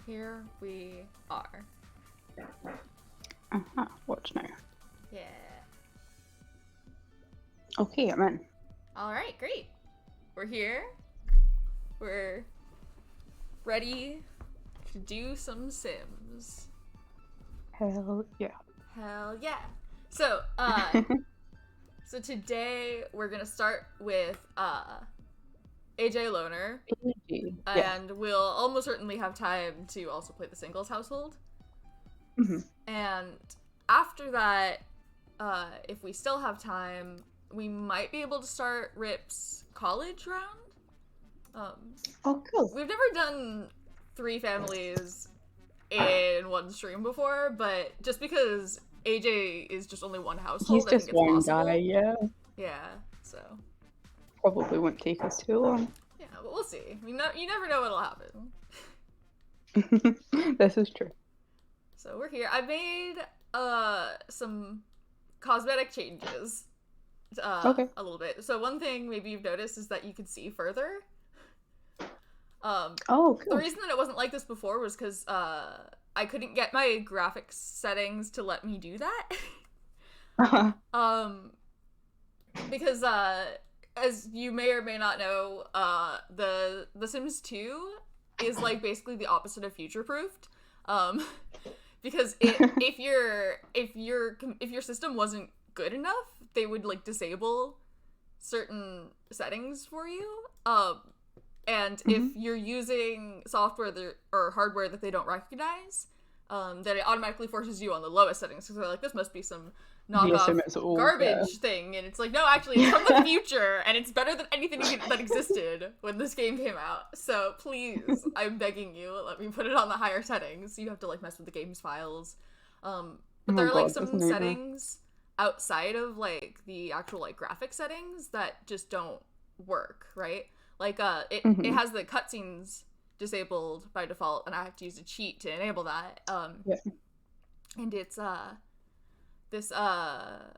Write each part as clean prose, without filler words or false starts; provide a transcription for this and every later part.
Here we are. Watch now. Yeah. Okay, I'm in. Alright, great. We're here. We're ready to do some Sims. Hell yeah. Hell yeah. So, so today we're gonna start with Ajay Loner. And we'll almost certainly have time to also play the singles household. Mm-hmm. And after that, if we still have time, we might be able to start Ripp's college round. Oh, cool. We've never done 3 families in one stream before, but just because AJ is just only one household, He's just one guy, yeah. Yeah, so. Probably won't take us too long. Yeah, but we'll see. You never know what'll happen. This is true. So we're here. I made some cosmetic changes Okay. a little bit. So one thing maybe you've noticed is that you can see further. Oh, cool. The reason that it wasn't like this before was because I couldn't get my graphics settings to let me do that. Because as you may or may not know, the Sims 2 is like basically the opposite of future proofed. Because if your system wasn't good enough, they would like disable certain settings for you. And if you're using software or hardware that they don't recognize, then it automatically forces you on the lowest settings because they're like, this must be some knockoff garbage thing, and it's like, no, actually, it's from the future, and it's better than anything that existed when this game came out. So please, I'm begging you, let me put it on the higher settings. You have to like mess with the game's files. But there are like some settings outside of like the actual like graphic settings that just don't work, right? Like it has the cutscenes disabled by default, and I have to use a cheat to enable that. And it's this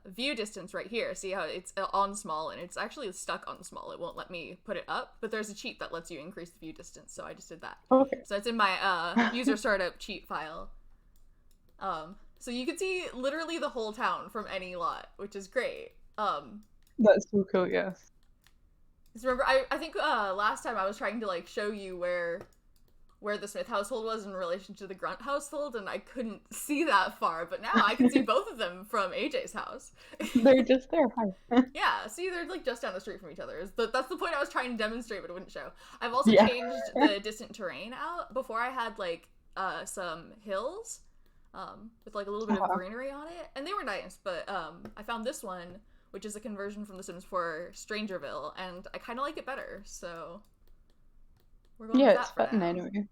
view distance right here. See how it's on small, and it's actually stuck on small. It won't let me put it up, but there's a cheat that lets you increase the view distance, so I just did that. Okay. So it's in my user startup cheat file. So you can see literally the whole town from any lot, which is great. That's so cool, yeah. Remember, I think last time I was trying to like show you where the Smith household was in relation to the Grunt household, and I couldn't see that far, but now I can see both of them from AJ's house. They're just there, hi. Yeah, see, they're like just down the street from each other. That's the point I was trying to demonstrate, but it wouldn't show. I've also changed the distant terrain out. Before I had like some hills with like a little bit of greenery on it, and they were nice, but I found this one, which is a conversion from The Sims 4 Strangerville, and I kind of like it better, so we're going with that for now. Anyway.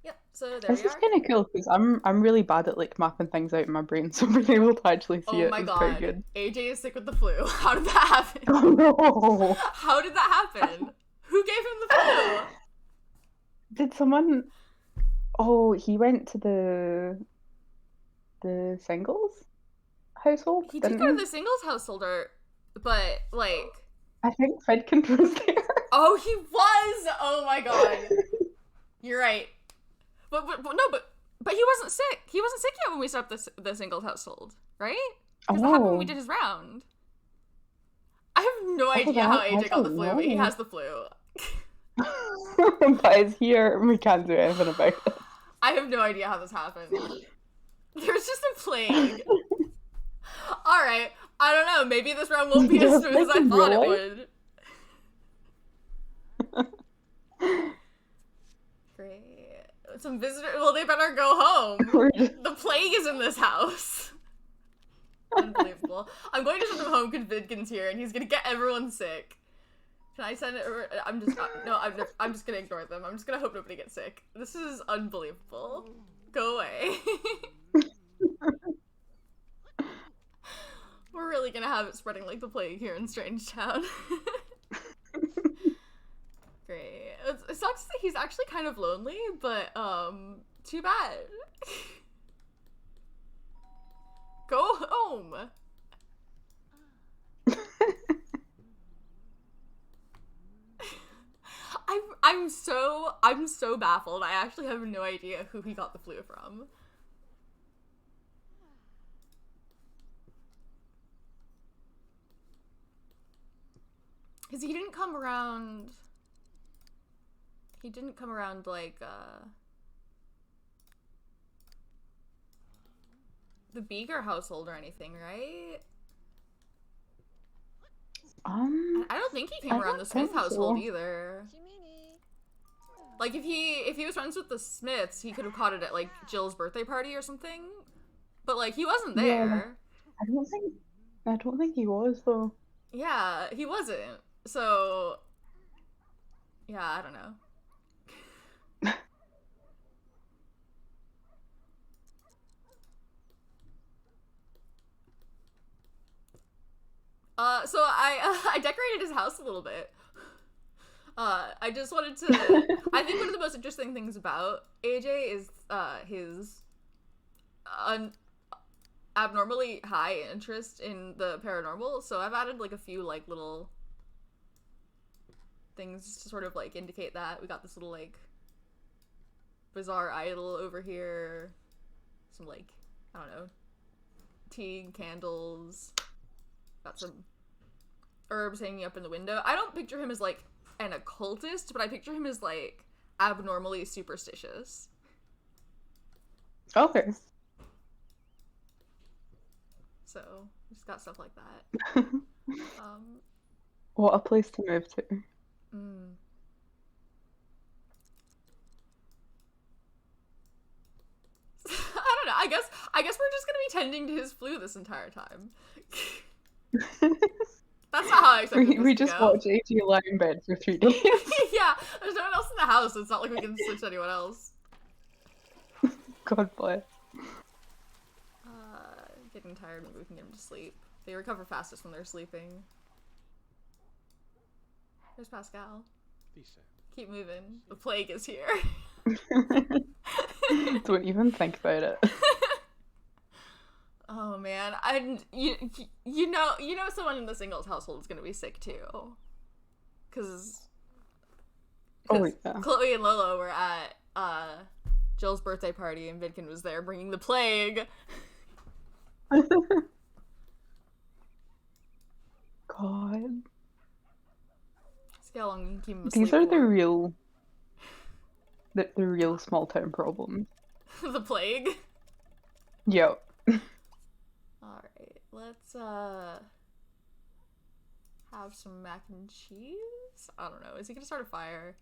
Yep, so there this is kind of cool, because I'm really bad at like mapping things out in my brain, so being able to actually see it is pretty good. AJ is sick with the flu. How did that happen? Oh no! How did that happen? Who gave him the flu? Did someone... Oh, he went to the singles household? He did go to the singles household, but like... I think Fedkin was there. Oh, he was! Oh my god. You're right. But he wasn't sick. He wasn't sick yet when we set up the singles household, right? Because that happened when we did his round. I have no idea how AJ got the flu, but he has the flu. But it's here, and we can't do anything about it. I have no idea how this happened. There's just a plague. Alright, I don't know, maybe this round won't be as smooth as I thought it would. Great. Some visitors, well, they better go home. The plague is in this house. Unbelievable. I'm going to send him home because Vidkin's here, and he's gonna get everyone sick. Can I send it? I'm just gonna ignore them. I'm just gonna hope nobody gets sick. This is unbelievable. Go away. We're really gonna have it spreading like the plague here in Strangetown. Great. It sucks that he's actually kind of lonely, but too bad. Go home. I I'm so baffled. I actually have no idea who he got the flu from. Because he didn't come around like the Beaker household or anything, right? I don't think he came around the Smith household either. Like if he was friends with the Smiths, he could have caught it at like Jill's birthday party or something. But like he wasn't there. Yeah, I don't think he was though. Yeah, he wasn't. So yeah, I don't know. So I decorated his house a little bit. I just wanted to. I think one of the most interesting things about AJ is his abnormally high interest in the paranormal. So I've added like a few like little things to sort of like indicate that. We got this little like bizarre idol over here. Some like, I don't know, tea, candles. Got some herbs hanging up in the window. I don't picture him as like an occultist, but I picture him as like abnormally superstitious. Okay. So just got stuff like that. What a place to move to. I don't know. I guess we're just gonna be tending to his flu this entire time. That's not how I expected this We to just go. watch AJ lie in bed for 3 days. Yeah, there's no one else in the house, so it's not like we can switch to anyone else. God bless. Getting tired, maybe we can get him to sleep. They recover fastest when they're sleeping. There's Pascal. Keep moving. The plague is here. Don't even think about it. Oh man, you know someone in the singles household is gonna be sick too, because yeah. Chloe and Lolo were at Jill's birthday party and Vidkin was there bringing the plague. God. See how long you can keep him asleep. These are the real small town problems. The plague. Yep. Alright, let's have some mac and cheese? I don't know. Is he gonna start a fire?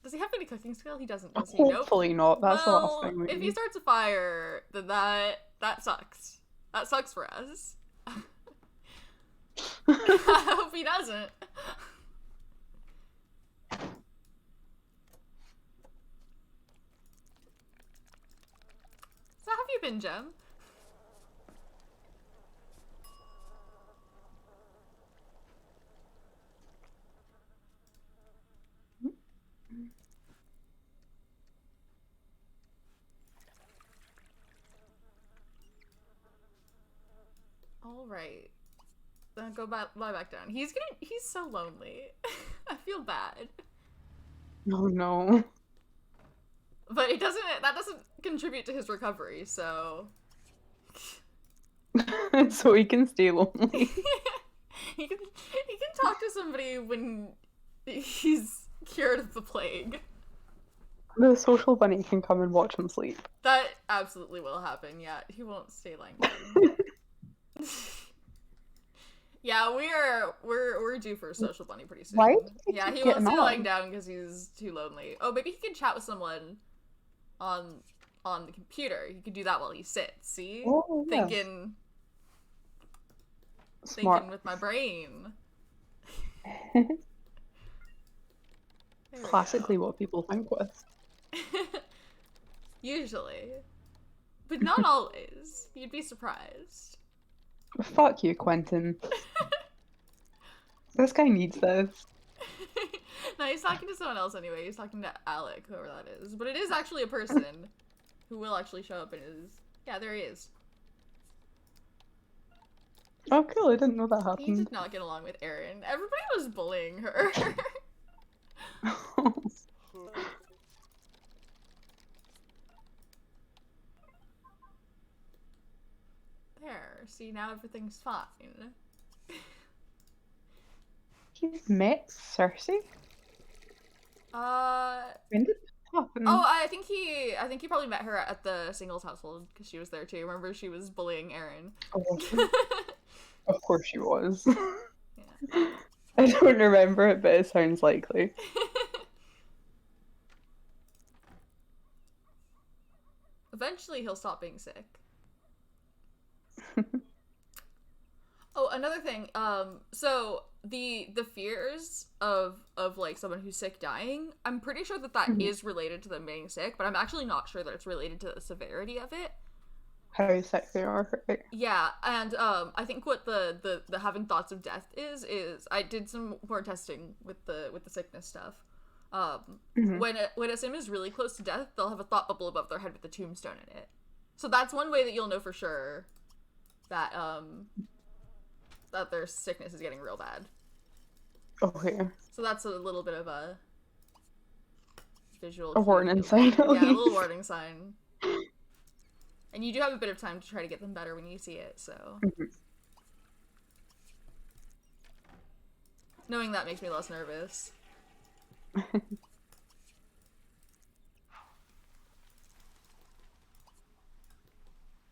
Does he have any cooking skill? He doesn't, does he? Hopefully not. That's the last thing we if he need. starts a fire, then that sucks. That sucks for us. I hope he doesn't. So how have you been, Jem? Alright. Then go lie back down. He's so lonely. I feel bad. Oh no. But that doesn't contribute to his recovery, so So he can stay lonely. he can talk to somebody when he's cured of the plague. The social bunny can come and watch him sleep. That absolutely will happen, yeah. He won't stay lying down. Yeah, we're due for a social bunny pretty soon. Why? Yeah, he won't stay lying down because he's too lonely. Oh, maybe he can chat with someone on the computer. He could do that while he sits. See? Oh, yeah. Thinking with my brain. Classically what people think with. Usually. But not always. You'd be surprised. Fuck you, Quentin. This guy needs this. No, he's talking to someone else anyway. He's talking to Alec, whoever that is. But it is actually a person who will actually show up in his... Yeah, there he is. Oh, cool. I didn't know that happened. He did not get along with Erin. Everybody was bullying her. see, now everything's fine. He's met Cersei? When did that happen? Oh, I think he probably met her at the singles household because she was there too. Remember, she was bullying Aaron. Oh, of course she was. Yeah. I don't remember it, but it sounds likely. Eventually, he'll stop being sick. Oh, another thing. So the fears of like someone who's sick dying, I'm pretty sure that is related to them being sick, but I'm actually not sure that it's related to the severity of it. How sick they are, right? Yeah, and I think what the having thoughts of death is I did some more testing with the sickness stuff. When a sim is really close to death, they'll have a thought bubble above their head with a tombstone in it. So that's one way that you'll know for sure that that their sickness is getting real bad. Okay. So that's a little bit of a visual warning sign. Yeah, a little warning sign. And you do have a bit of time to try to get them better when you see it, so. Knowing that makes me less nervous.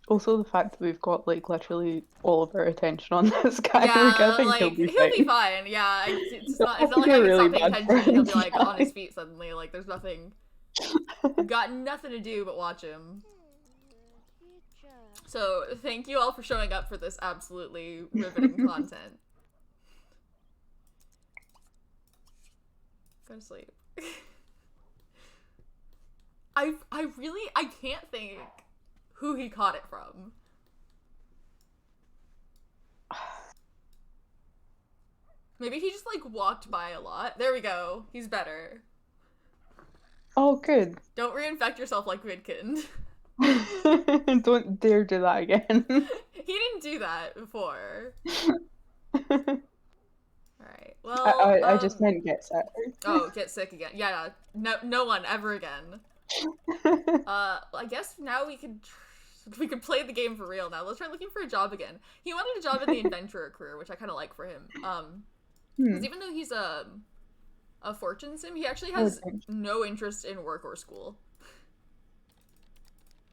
Also, the fact that we've got like literally all of our attention on this guy, like, I think he'll be fine. Yeah, it's not like I can stop paying attention and he'll be like on his feet suddenly. Like there's nothing, got nothing to do but watch him. So thank you all for showing up for this absolutely riveting content. Go to sleep. I can't think who he caught it from. Maybe he just like walked by a lot. There we go. He's better. Oh, good. Don't reinfect yourself like Vidkin. Don't dare do that again. He didn't do that before. Alright, well... I just meant get sick. Oh, get sick again. Yeah, no one ever again. I guess now we could play the game for real now. Let's try looking for a job again. He wanted a job in the adventurer career, which I kind of like for him. Because even though he's a fortune sim, he actually has no interest in work or school.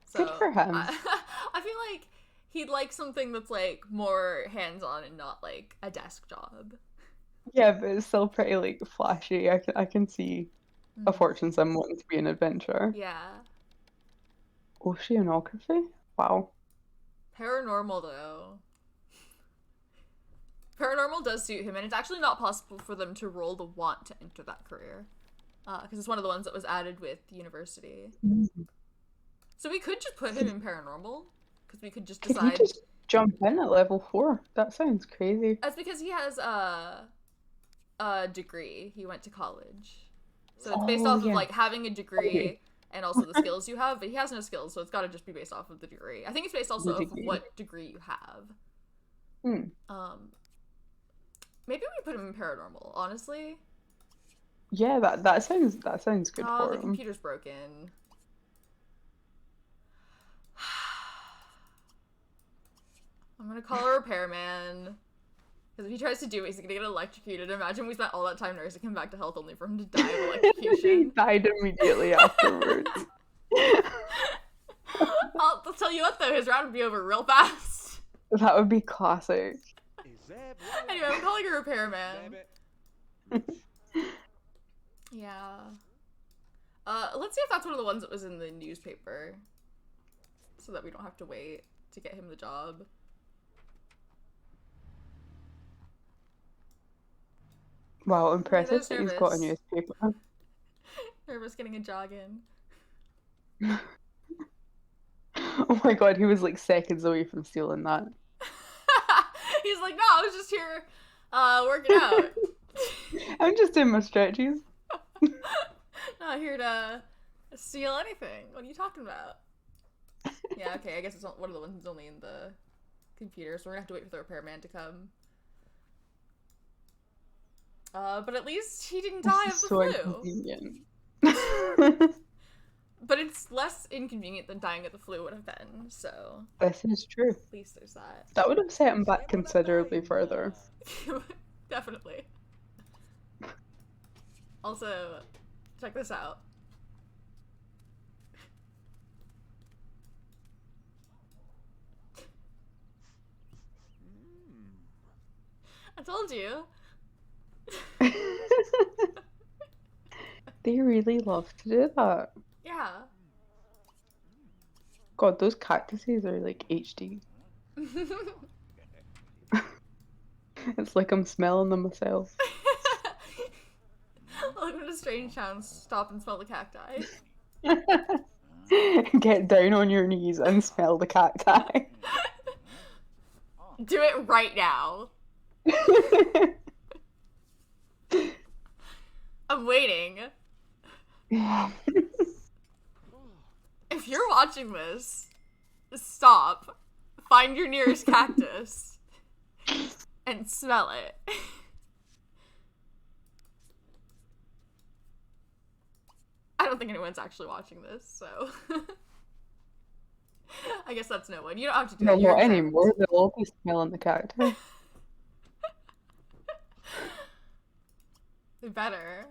So, good for him. I feel like he'd like something that's like more hands-on and not like a desk job. Yeah, but it's still pretty like flashy. I can see a fortune sim wanting to be an adventurer. Yeah. Oceanography? Wow. Paranormal though. Paranormal does suit him, and it's actually not possible for them to roll the want to enter that career. Because it's one of the ones that was added with university. So we could just put him in paranormal, because we could just decide. Can you just jump in at level 4? That sounds crazy. That's because he has a degree. He went to college. So it's based off of like having a degree and also the skills you have, but he has no skills, so it's got to just be based off of the degree. I think it's based also of what degree you have. Maybe we put him in paranormal, honestly. Yeah, that sounds good for him. The computer's broken. I'm gonna call a repairman. Because if he tries to do it, he's gonna get electrocuted. Imagine we spent all that time nursing him back to health only for him to die of electrocution. He died immediately afterwards. I'll tell you what though, his round would be over real fast. That would be classic. Anyway, I'm calling a repairman. Yeah. Let's see if that's one of the ones that was in the newspaper. So that we don't have to wait to get him the job. Wow, impressive that he's got a newspaper. Nervous getting a jog in. Oh my god, he was like seconds away from stealing that. He's like, no, I was just here working out. I'm just doing my stretches. Not here to steal anything. What are you talking about? Yeah, okay, I guess it's one of the ones that's only in the computer, so we're gonna have to wait for the repairman to come. But at least he didn't die of the flu. But it's less inconvenient than dying of the flu would have been, so This is true. at least there's that. That would have set him back considerably further. Definitely. Also, check this out. I told you. They really love to do that. Yeah. God, those cactuses are like HD. It's like I'm smelling them myself. Welcome to Strangetown. Stop and smell the cacti. Get down on your knees and smell the cacti. Do it right now. I'm waiting. If you're watching this, stop. Find your nearest cactus and smell it. I don't think anyone's actually watching this, so I guess that's no one. You don't have to do No, that. You're not exempt. anymore. They'll all be smelling the cacti. They better.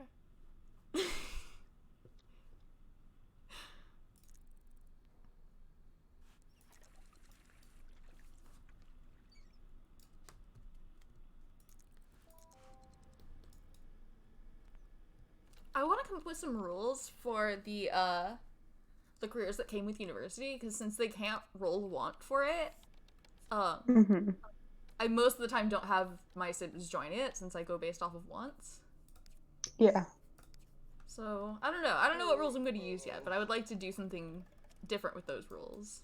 I want to come up with some rules for the careers that came with university, because since they can't roll want for it, I most of the time don't have my Sims join it since I go based off of wants. Yeah. So I don't know. I don't know what rules I'm going to use yet, but I would like to do something different with those rules.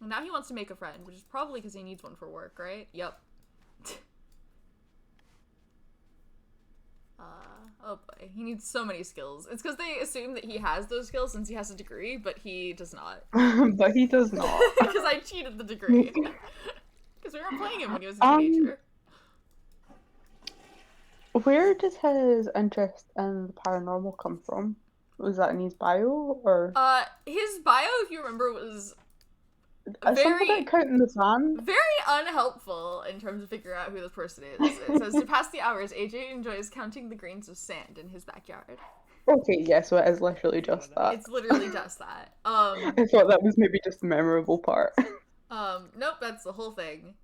And now he wants to make a friend, which is probably because he needs one for work, right? Yep. Oh boy, he needs so many skills. It's because they assume that he has those skills since he has a degree, but he does not. But he does not. Because I cheated the degree. Because we were playing him when he was a teenager. Where did his interest in the paranormal come from? Was that in his bio, or? His bio, if you remember, was Something about counting the sand? very unhelpful in terms of figuring out who this person is. It says, to pass the hours, AJ enjoys counting the grains of sand in his backyard. Okay, yeah, so it is literally just that. It's literally just that. I thought that was maybe just the memorable part. Nope, that's the whole thing.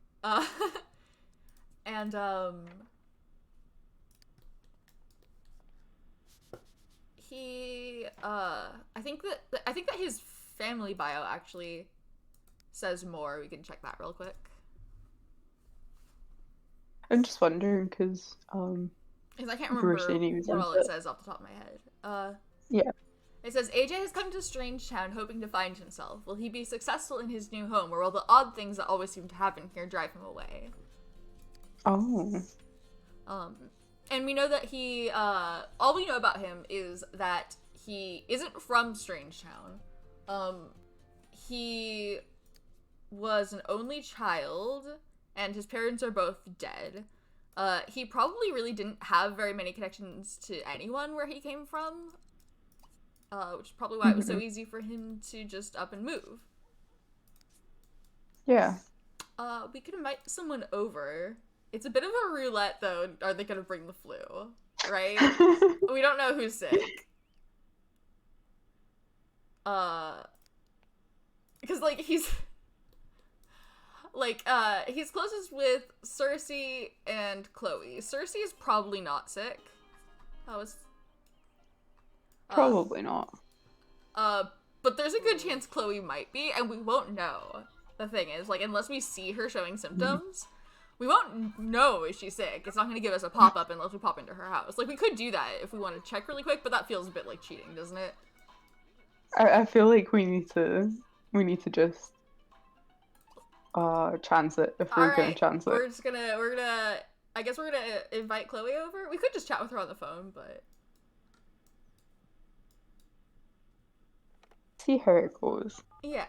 And, he, I think that his family bio actually says more. We can check that real quick. I'm just wondering, because, Because I can't remember what all it says off the top of my head. Yeah. It says, AJ has come to Strangetown hoping to find himself. Will he be successful in his new home, or will the odd things that always seem to happen here drive him away? Oh. And we know that he, all we know about him is that he isn't from Strangetown. He was an only child, and his parents are both dead. He probably really didn't have very many connections to anyone where he came from, which is probably why it was so easy for him to just up and move. Yeah. We could invite someone over. It's a bit of a roulette, though. Are they gonna bring the flu? Right? We don't know who's sick. Because, like, he's closest with Cersei and Chloe. Cersei is probably not sick. Probably not. But there's a good chance Chloe might be, and we won't know. The thing is, like, unless we see her showing symptoms, we won't know if she's sick. It's not going to give us a pop-up unless we pop into her house. Like, we could do that if we want to check really quick, but that feels a bit like cheating, doesn't it? I feel like we need to just chance it if we're gonna chance it. I guess we're gonna invite Chloe over. We could just chat with her on the phone, but see how it goes. Yeah.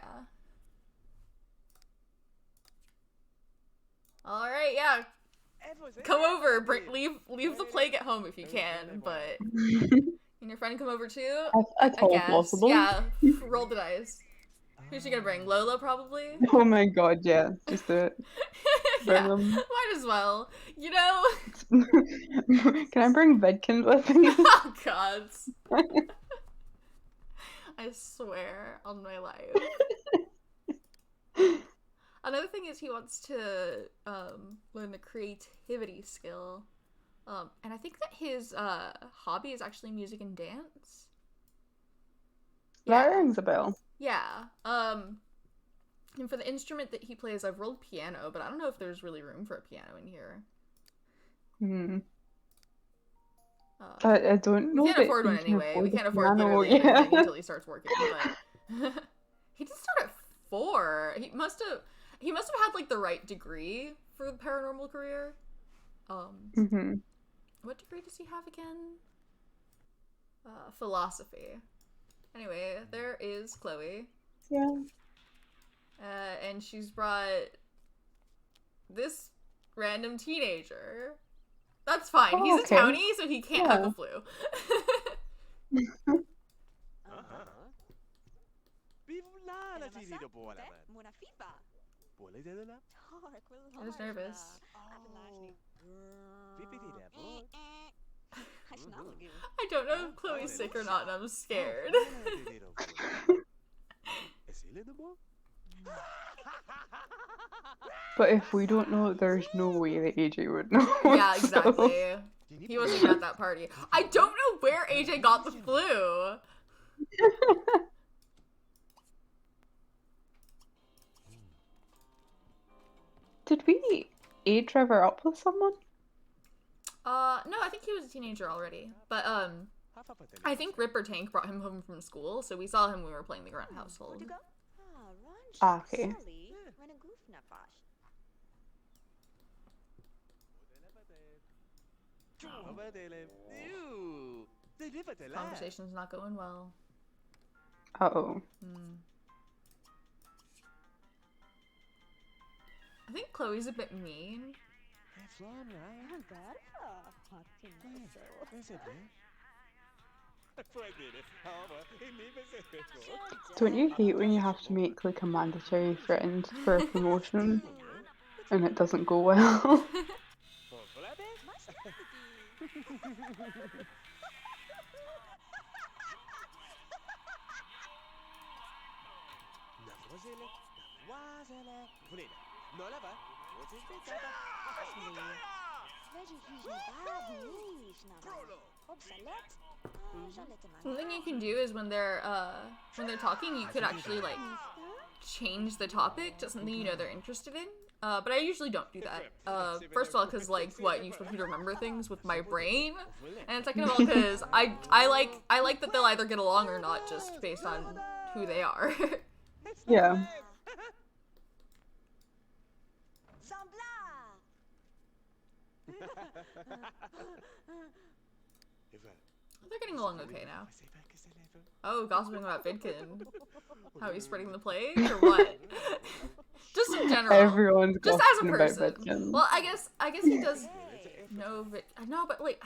All right, yeah. Come over. Leave the plague at home if you can, but And your friend come over too? That's I all guess. possible. Yeah, roll the dice. Who's she gonna bring? Lola, probably? Oh my god, yeah. Just do it. Bring Yeah, them. might as well. You know? Can I bring Vidkins with me? Oh, God. I swear on my life. Another thing is he wants to learn the creativity skill. And I think that his hobby is actually music and dance. That Yeah. rings a bell. Yeah. And for the instrument that he plays, I've rolled piano, but I don't know if there's really room for a piano in here. Hmm. I don't know We can't that afford one you can anyway. We afford a can't afford piano, literally yeah. anything until he starts working. But he did start at 4. He must have had like the right degree for the paranormal career. Hmm. What degree does he have again? Philosophy. Anyway, there is Chloe. Yeah. And she's brought this random teenager. That's fine. Oh, He's okay. a townie, so he can't have Yeah. the flu. I was nervous. I don't know if Chloe's sick or not, and I'm scared. But if we don't know, there's no way that AJ would know. Yeah, so- exactly. He wasn't even at that party. I don't know where AJ got the flu. Did we age Trevor up with someone? No, I think he was a teenager already. But, I think Rip or Tank brought him home from school, so we saw him when we were playing the Grunt household. Ah, okay. Conversation's not going well. Uh-oh. I think Chloe's a bit mean. Don't you hate when you have to make like a mandatory friend for a promotion and it doesn't go well? Something you can do is when they're talking, you could actually like change the topic to something you know they're interested in. But I usually don't do that. First of all, because like what you expect me to remember things with my brain, and second of all, because I like that they'll either get along or not just based on who they are. Yeah. They're getting along okay now. Oh, gossiping about Vidkin. How he's spreading the plague or what? Just in general. Everyone's just as a gossiping person. about Vidkin. Well, I guess he does know Vidkin. No, but like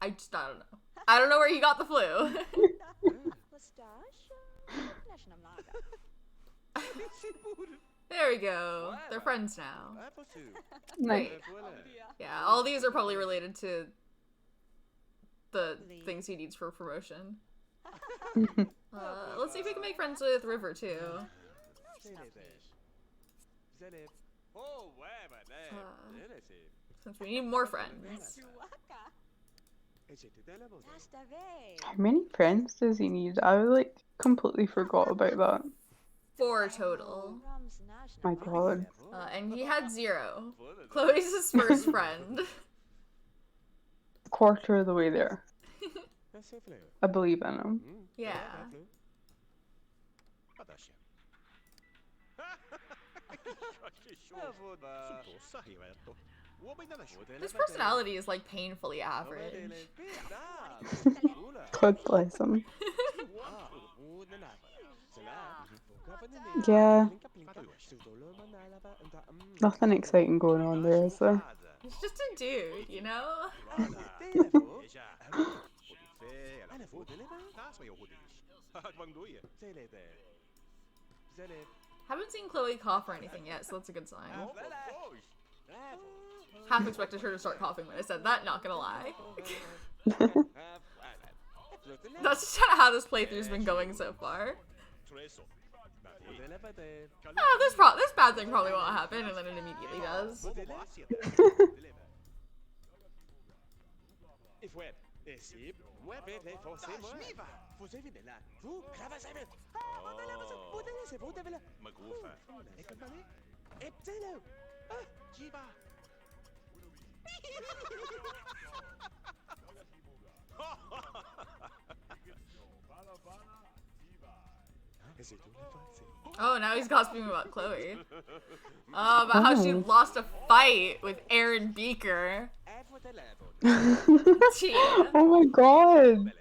I just I don't know. I don't know where he got the flu. There we go. They're friends now. Nice. Yeah, all these are probably related to the things he needs for promotion. Let's see if we can make friends with River too. Since we need more friends. How many friends does he need? I like completely forgot about that. 4 total. My god. And he had 0. Chloe's his first friend. Quarter of the way there. I believe in him. Yeah. His personality is like painfully average. God bless him. Yeah. Nothing exciting going on there, is there? He's just a dude, you know? Haven't seen Chloe cough or anything yet, so that's a good sign. Half expected her to start coughing when I said that, not gonna lie. That's just kind of how this playthrough's been going so far. Oh, this bad thing probably won't happen, and then it immediately does. Oh, now he's gossiping about Chloe. Oh, about how she lost a fight with Aaron Beaker. Oh my god!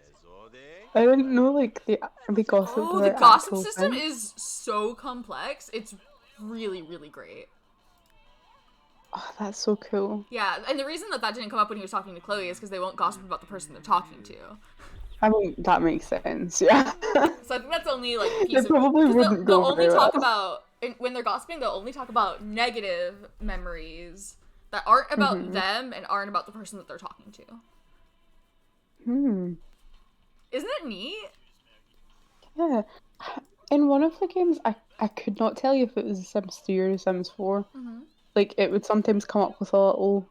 I didn't know like the gossip. Oh, the gossip system is so complex. It's really, really great. Oh, that's so cool. Yeah, and the reason that didn't come up when he was talking to Chloe is because they won't gossip about the person they're talking to. I mean, that makes sense, yeah. So I think that's only like a piece They probably wouldn't go they'll only very talk well. about when they're gossiping. They'll only talk about negative memories that aren't about them and aren't about the person that they're talking to. Hmm. Isn't it neat? Yeah. In one of the games, I could not tell you if it was The Sims 3 or The Sims 4. Like, it would sometimes come up with a little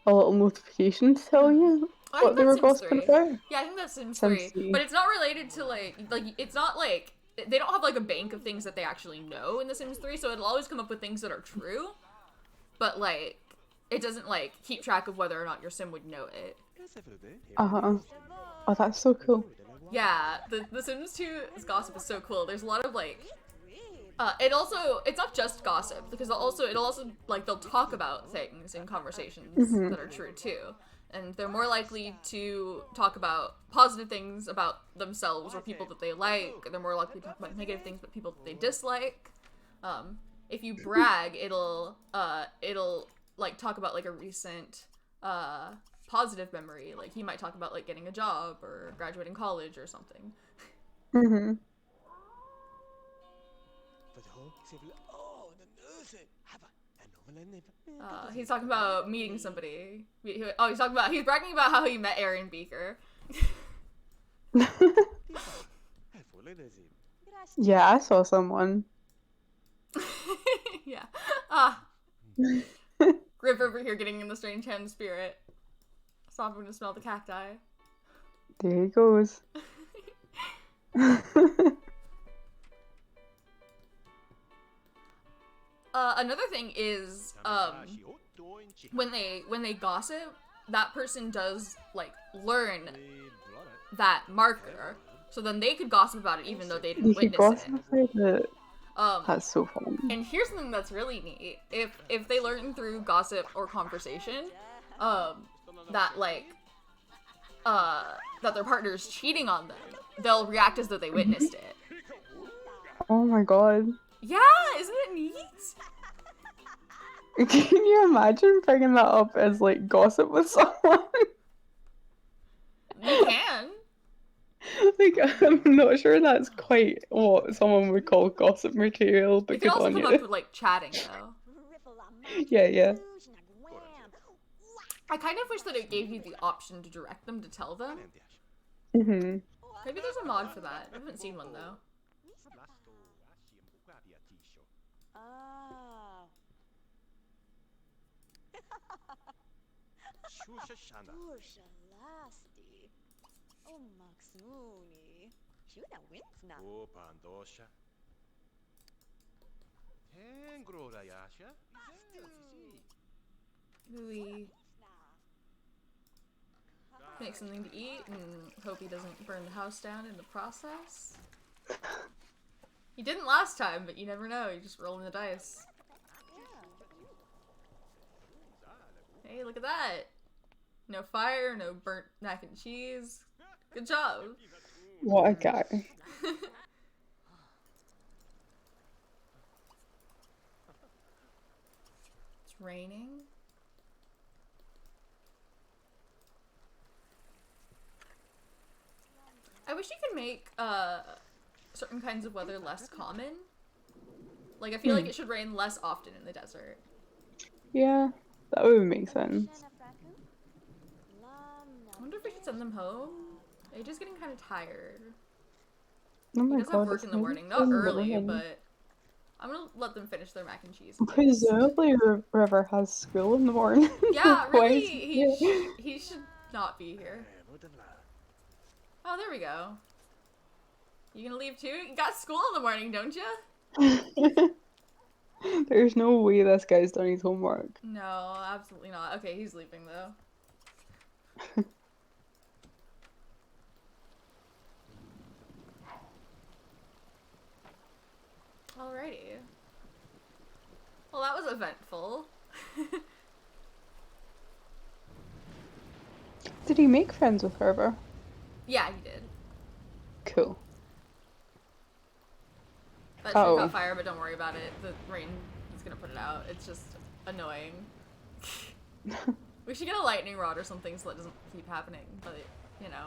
notification to tell you what they were gossiping about. Yeah, I think that's Sims 3. But it's not related to, like, it's not, like, they don't have, like, a bank of things that they actually know in The Sims 3, so it'll always come up with things that are true. But, like, it doesn't, like, keep track of whether or not your sim would know it. Uh-huh. Oh, that's so cool. Yeah, the Sims 2's gossip is so cool. There's a lot of, like, it's not just gossip, because it'll also, like, they'll talk about things in conversations that are true, too. And they're more likely to talk about positive things about themselves or people that they like. They're more likely to talk about negative things about people that they dislike. If you brag, it'll, like, talk about, like, a recent, positive memory. Like, he might talk about, like, getting a job or graduating college or something. He's talking about meeting somebody. He's bragging about how he met Aaron Beaker. Yeah, I saw someone. Yeah. Ripp over here getting in the Strangetown spirit. Stopping to smell the cacti. There he goes. Another thing is, when they gossip, that person does, like, learn that marker, so then they could gossip about it even though they didn't witness it. That's so fun. And here's something that's really neat. If they learn through gossip or conversation, that, like, that their partner's cheating on them, they'll react as though they witnessed it. Oh my god. Yeah, isn't it neat? Can you imagine bringing that up as, like, gossip with someone? You can. Like, I'm not sure that's quite what someone would call gossip material, but You can also come up with, like, chatting, though. Yeah. I kind of wish that it gave you the option to direct them to tell them. Maybe there's a mod for that. I haven't seen one, though. We make something to eat and hope he doesn't burn the house down in the process. He didn't last time, but you never know. You're just rolling the dice. Hey, look at that. No fire, no burnt mac and cheese. Good job. What a guy. It's raining. wish you could make certain kinds of weather less common. Like, I feel like it should rain less often in the desert. Yeah, that would make sense. I wonder if we should send them home. AJ's getting kind of tired. Oh He my does have god, work it's in the nearly morning. Not in the early, morning. but I'm gonna let them finish their mac and cheese. Anyways. Presumably River has school in the morning. Yeah, Why really, is he here? he should not be here. Oh, there we go. You gonna leave too? You got school in the morning, don't you? There's no way this guy's done his homework. No, absolutely not. Okay, he's leaving though. Alrighty. Well, that was eventful. Did he make friends with River? Yeah, he did. Cool. That should caught fire, but don't worry about it. The rain is gonna put it out. It's just annoying. We should get a lightning rod or something so that doesn't keep happening, but, you know.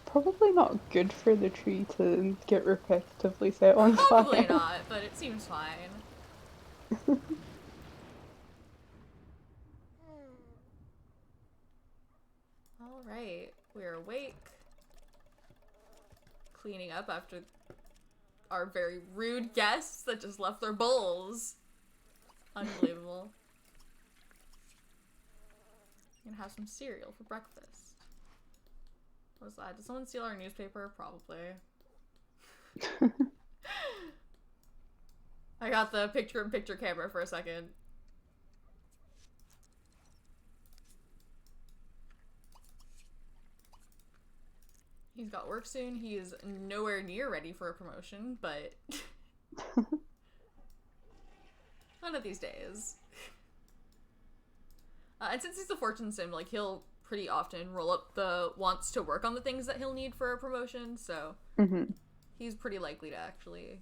Probably not good for the tree to get repetitively set on fire. Probably not, but it seems fine. Alright, we're awake. Cleaning up after our very rude guests that just left their bowls. Unbelievable. Gonna have some cereal for breakfast. What was that? Did someone steal our newspaper? Probably. I got the picture-in-picture camera for a second. He's got work soon. He is nowhere near ready for a promotion, but one of these days. And since he's a fortune sim, like, he'll pretty often roll up the wants to work on the things that he'll need for a promotion, so he's pretty likely to actually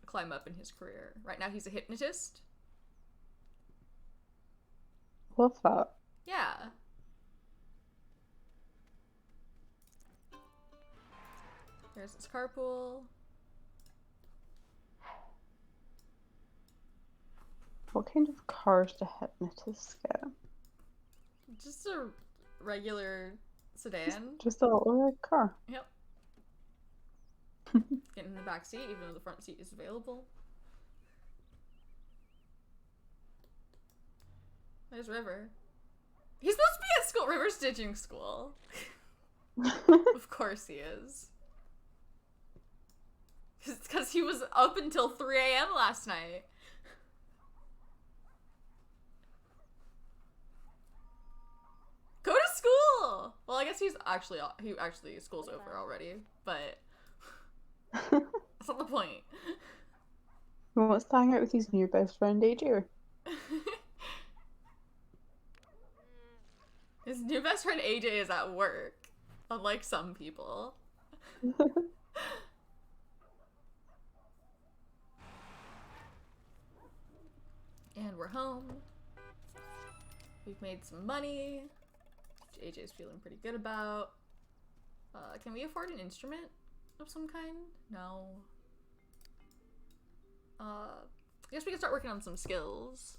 climb up in his career. Right now he's a hypnotist. Love that. Yeah. There's his carpool. What kind of cars do hypnotists get? Just a regular sedan. Just a little red car. Yep. Get in the back seat, even though the front seat is available. There's River. He's supposed to be at school. River's stitching school. Of course he is. Because he was up until 3 a.m. last night. Go to school! Well, I guess he actually school's over already, but that's not the point. He wants to hang out with his new best friend, Ajay. His new best friend AJ is at work, unlike some people. And we're home. We've made some money, which AJ's feeling pretty good about. Can we afford an instrument of some kind? No. I guess we can start working on some skills.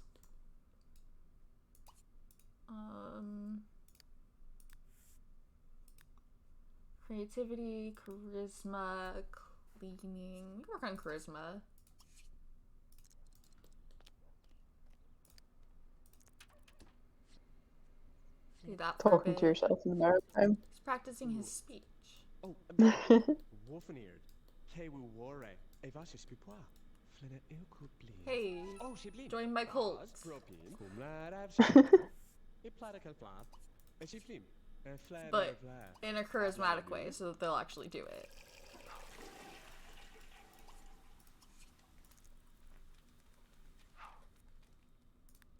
Creativity, charisma, cleaning. We can work on charisma. Do that for Talking to yourself in the mirror. He's practicing his speech. Oh, Hey, join my cult. But in a charismatic way, so that they'll actually do it.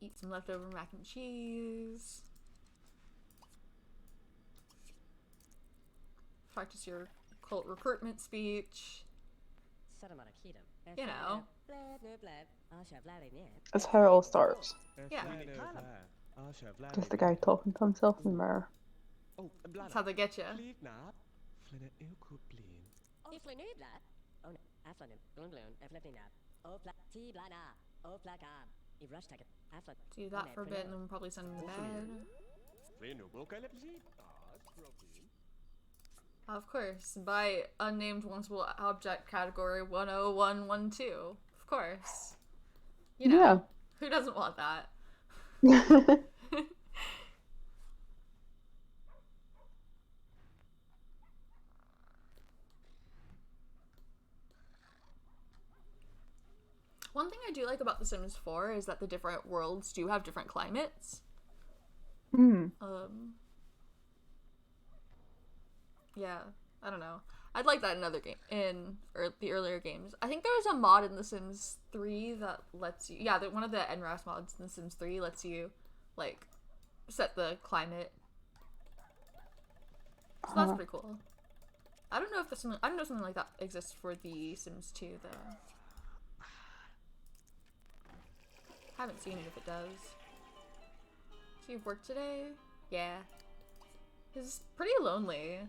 Eat some leftover mac and cheese. Practice your cult recruitment speech. You know. That's how it all starts. Yeah. Just the guy talking to himself in the mirror. That's how they get you. Do that for a bit and then we'll probably send him to bed. Of course, by unnamed onceable object category 10112. Of course. You know, Yeah. who doesn't want that? One thing I do like about The Sims 4 is that the different worlds do have different climates. Yeah, I don't know. I'd like that in other the earlier games. I think there was a mod in The Sims 3 that lets you, one of the NRAS mods in The Sims 3 lets you, like, set the climate. So that's pretty cool. I don't know if I don't know if something like that exists for The Sims 2 though. Haven't seen it if it does. So you've worked today? Yeah. It's pretty lonely.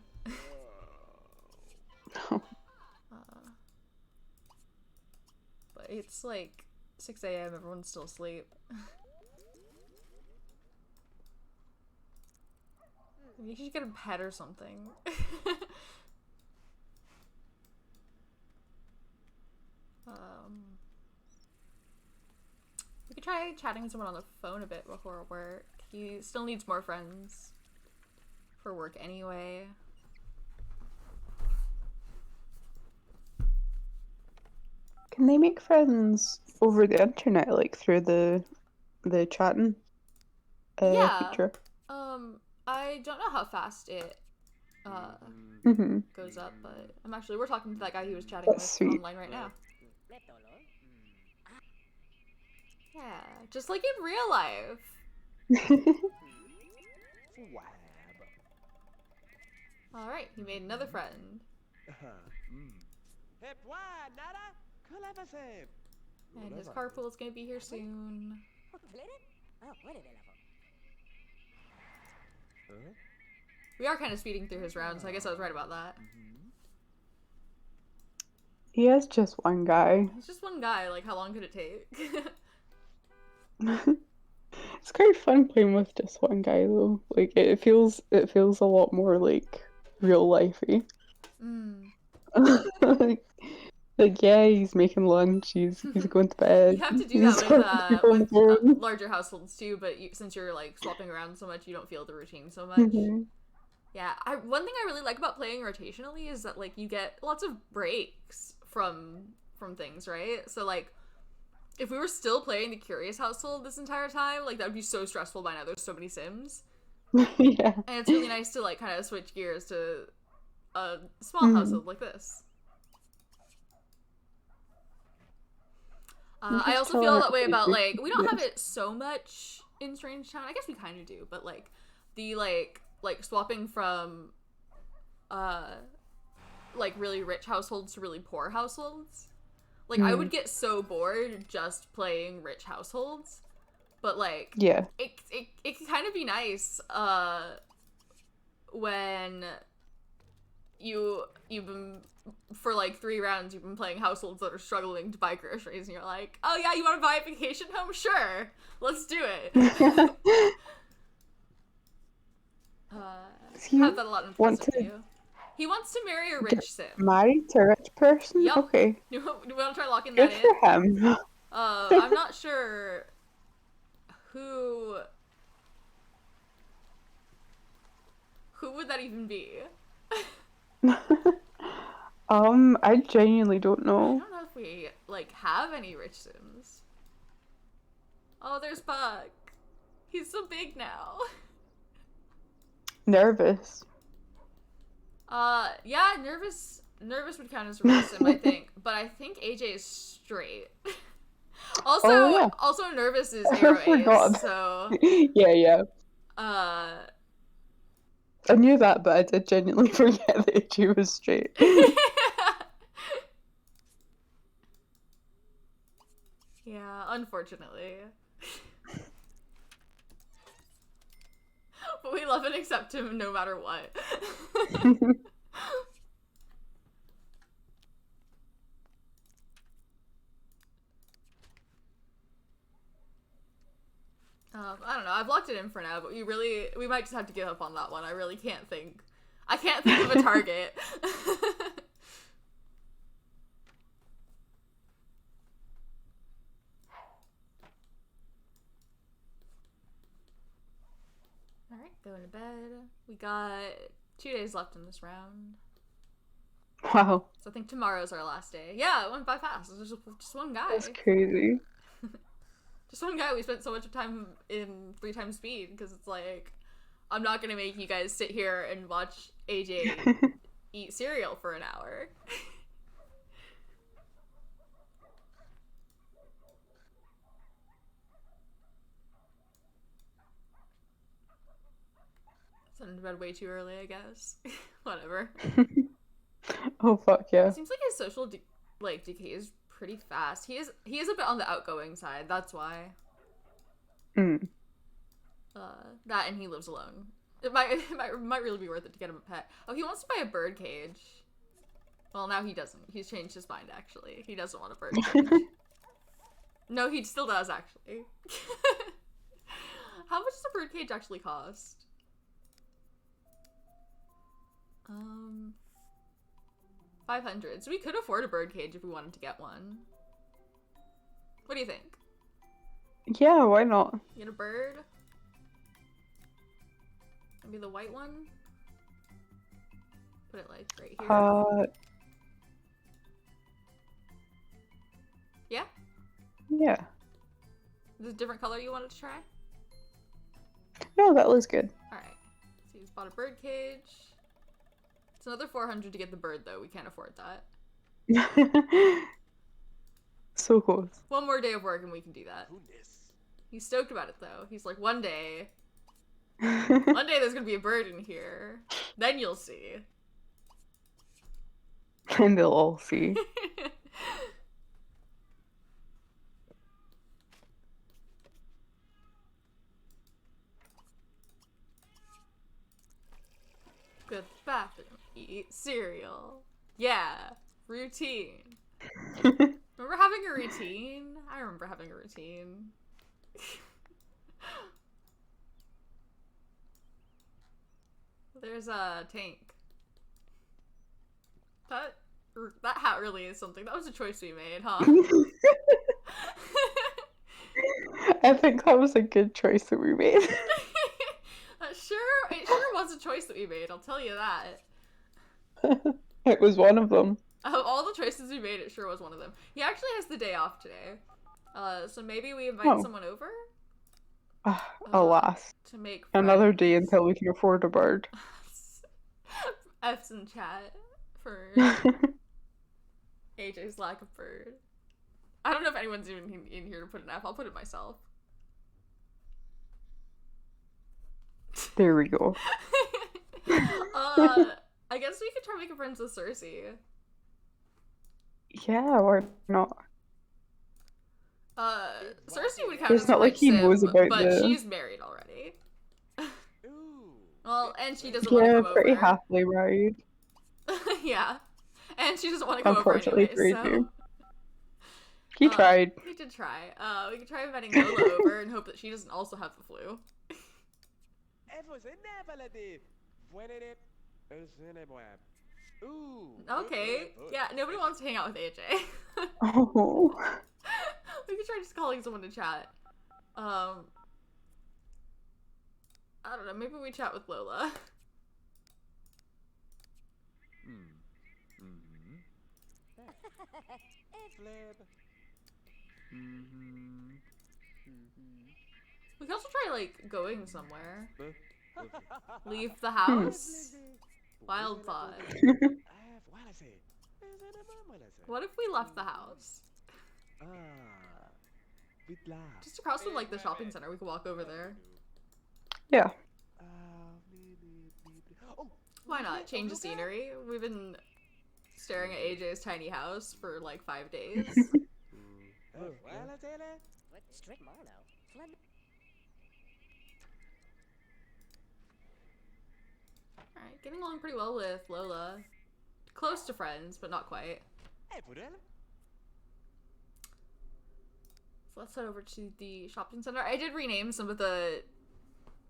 But it's like 6 a.m. Everyone's still asleep. Maybe you should get a pet or something. We could try chatting with someone on the phone a bit before work. He still needs more friends for work anyway. Can they make friends over the internet, like through the chatting feature? I don't know how fast it goes up, but we're talking to that guy he was chatting with online right now. Yeah, just like in real life. Alright, he made another friend. And his carpool is gonna be here soon. We are kind of speeding through his rounds, so I guess I was right about that. He is just one guy. He's just one guy, like how long could it take? It's quite fun playing with just one guy though. Like it feels a lot more like real lifey. like yeah, he's making lunch, he's going to bed. You have to do that with larger households too, but since you're like swapping around so much, you don't feel the routine so much. Yeah, one thing I really like about playing rotationally is that like you get lots of breaks from things, right? So like if we were still playing the Curious household this entire time, like that would be so stressful by now. There's so many Sims. Yeah. And it's really nice to like kind of switch gears to a small household like this. I also feel that way about like we don't have it so much in Strangetown. I guess we kind of do, but like the like swapping from like really rich households to really poor households. Like I would get so bored just playing rich households, but like yeah, it can kind of be nice when you've been for like 3 rounds you've been playing households that are struggling to buy groceries and you're like, oh yeah, you want to buy a vacation home? Sure, let's do it. Have that a lot in present for you. He wants to marry a rich Sim. Married to a rich person? Yep. Okay. Do you want to try locking Good that for in? him. I'm not sure who would that even be? I genuinely don't know. I don't know if we like have any rich Sims. Oh, there's Buck. He's so big now. Nervous. Yeah, nervous would count as a rich Sim, I think. But I think AJ is straight. Also nervous is Arrow Ace, so yeah. I knew that, but I did genuinely forget that AJ was straight. Yeah, unfortunately. But we love and accept him no matter what. I don't know. I've locked it in for now, but we might just have to give up on that one. I really can't think. I can't think of a target. Alright, going to bed. We got 2 days left in this round. Wow. So I think tomorrow's our last day. Yeah, it went by fast. It was just one guy. That's crazy. Just one guy. We spent so much time in 3 times speed because it's like, I'm not gonna make you guys sit here and watch AJ eat cereal for an hour. Sent him to bed way too early, I guess. Whatever. Oh fuck yeah. It seems like his social decay is pretty fast. He is a bit on the outgoing side. That's why. That and he lives alone. It might really be worth it to get him a pet. Oh, he wants to buy a bird cage. Well, now he doesn't. He's changed his mind, actually. He doesn't want a bird cage. No, he still does, actually. How much does a bird cage actually cost? 500. So we could afford a bird cage if we wanted to get one. What do you think? Yeah, why not? Get a bird? Maybe the white one? Put it like right here. Yeah? Yeah. Is it a different color you wanted to try? No, that looks good. Alright. So you just bought a bird cage. It's another 400 to get the bird, though. We can't afford that. So close. One more day of work and we can do that. He's stoked about it, though. He's like, one day there's gonna be a bird in here. Then you'll see. And they'll all see. Go to the bathroom, eat cereal. Yeah, routine. Remember having a routine? I remember having a routine. There's a tank. That hat really is something. That was a choice we made, huh? I think that was a good choice that we made. It sure was a choice that we made, I'll tell you that. It was one of them. Of all the choices we made, it sure was one of them. He actually has the day off today. So maybe we invite someone over? Alas. To make another day until we can afford a bird. F's in chat for AJ's lack of bird. I don't know if anyone's even in here to put an F. I'll put it myself. There we go. I guess we could try making friends with Cersei. Yeah, why not? Cersei would count It's as not like he knows about but she's married already. Well, and she doesn't want to come over. Yeah, pretty happily married. Yeah. And she doesn't want to come Unfortunately over anyway, for you. He tried. He did try. We could try inviting Lola over and hope that she doesn't also have the flu. Okay. Yeah, nobody wants to hang out with AJ. Oh. We could try just calling someone to chat. I don't know, maybe we chat with Lola. We could also try, like, going somewhere. Leave the house. Wild thought. What if we left the house? Just across from, like, the shopping center. We could walk over there. Yeah. Why not? Change the scenery. We've been staring at AJ's tiny house for, like, 5 days. Alright, getting along pretty well with Lola. Close to friends, but not quite. So let's head over to the shopping center. I did rename some of the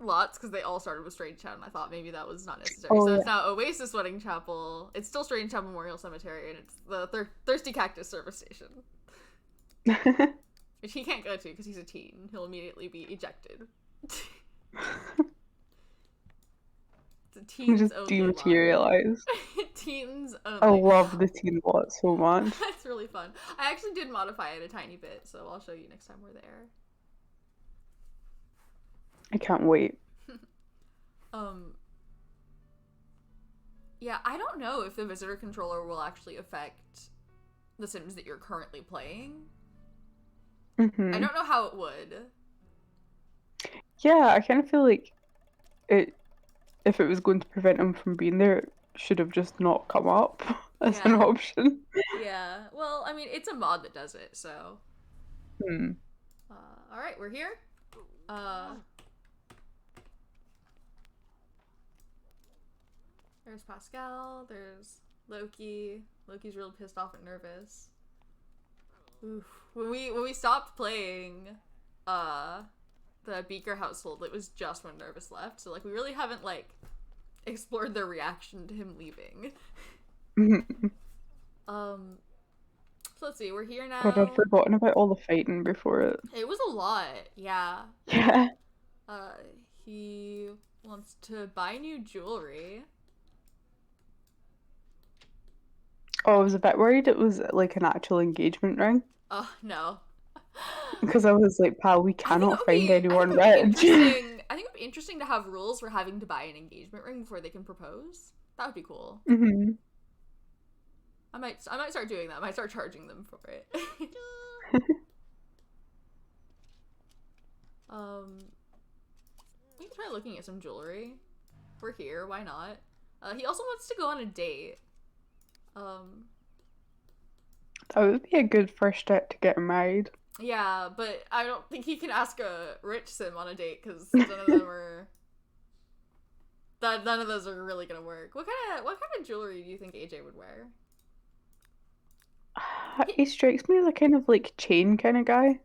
lots because they all started with Strangetown, and I thought maybe that was not necessary. Oh, so yeah. it's now Oasis Wedding Chapel. It's still Strangetown Memorial Cemetery, and it's the Thirsty Cactus Service Station. Which he can't go to because he's a teen. He'll immediately be ejected. The teens Just only dematerialize. Teens only. I love the teen lot so much. That's really fun. I actually did modify it a tiny bit, so I'll show you next time we're there. I can't wait. Yeah, I don't know if the visitor controller will actually affect the Sims that you're currently playing. Mm-hmm. I don't know how it would. Yeah, I kind of feel like if it was going to prevent him from being there, it should have just not come up as an option. Yeah, well, I mean, it's a mod that does it, so. Hmm. Alright, we're here. There's Pascal, there's Loki. Loki's real pissed off and nervous. Oof. When we stopped playing the Beaker household, it was just when Nervous left, so like we really haven't like explored their reaction to him leaving. So let's see, we're here now. God, I'd forgotten about all the fighting before it. It was a lot, yeah. Yeah. He wants to buy new jewelry. Oh, I was a bit worried it was like an actual engagement ring. Oh, no. Because I was like, pal, we cannot find anyone rich. I think it would be interesting to have rules for having to buy an engagement ring before they can propose. That would be cool. Mm-hmm. I might start doing that. I might start charging them for it. We can try looking at some jewelry. We're here, why not? He also wants to go on a date. That would be a good first step to getting married. Yeah, but I don't think he can ask a rich sim on a date because none of them are. None of those are really gonna work. What kind of jewelry do you think AJ would wear? He strikes me as a kind of like chain kind of guy.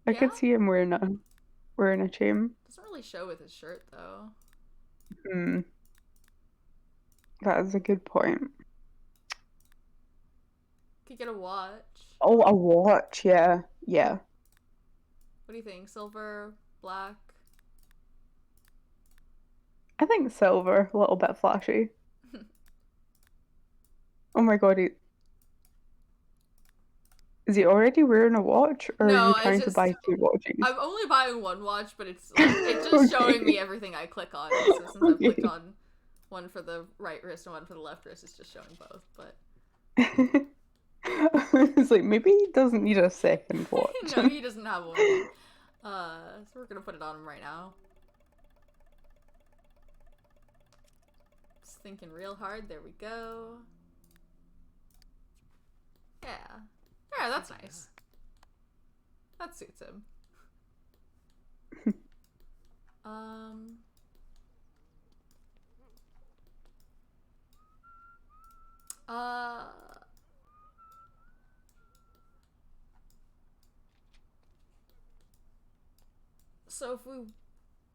I could see him wearing a chain. Doesn't really show with his shirt though. That is a good point. Could get a watch. Oh, a watch, yeah. Yeah. What do you think? Silver, black? I think silver, a little bit flashy. Oh my god, is he already wearing a watch, or are you trying to buy 2 watches? I'm only buying 1 watch, but it's just showing me everything I click on. So since I've clicked on one for the right wrist and one for the left wrist, it's just showing both. But it's like maybe he doesn't need a second watch. No, he doesn't have one. So we're gonna put it on him right now. Just thinking real hard. There we go. Yeah. Yeah, that's nice. That suits him. So if we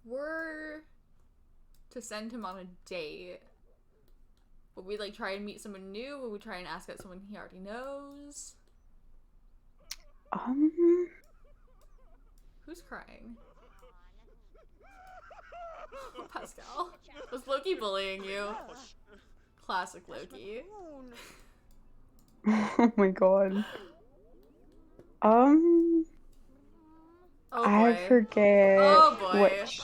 were to send him on a date, would we like try and meet someone new? Would we try and ask out someone he already knows? Who's crying? Oh, Pascal. Was Loki bullying you? Classic Loki. Oh my god. Oh boy. I forget which.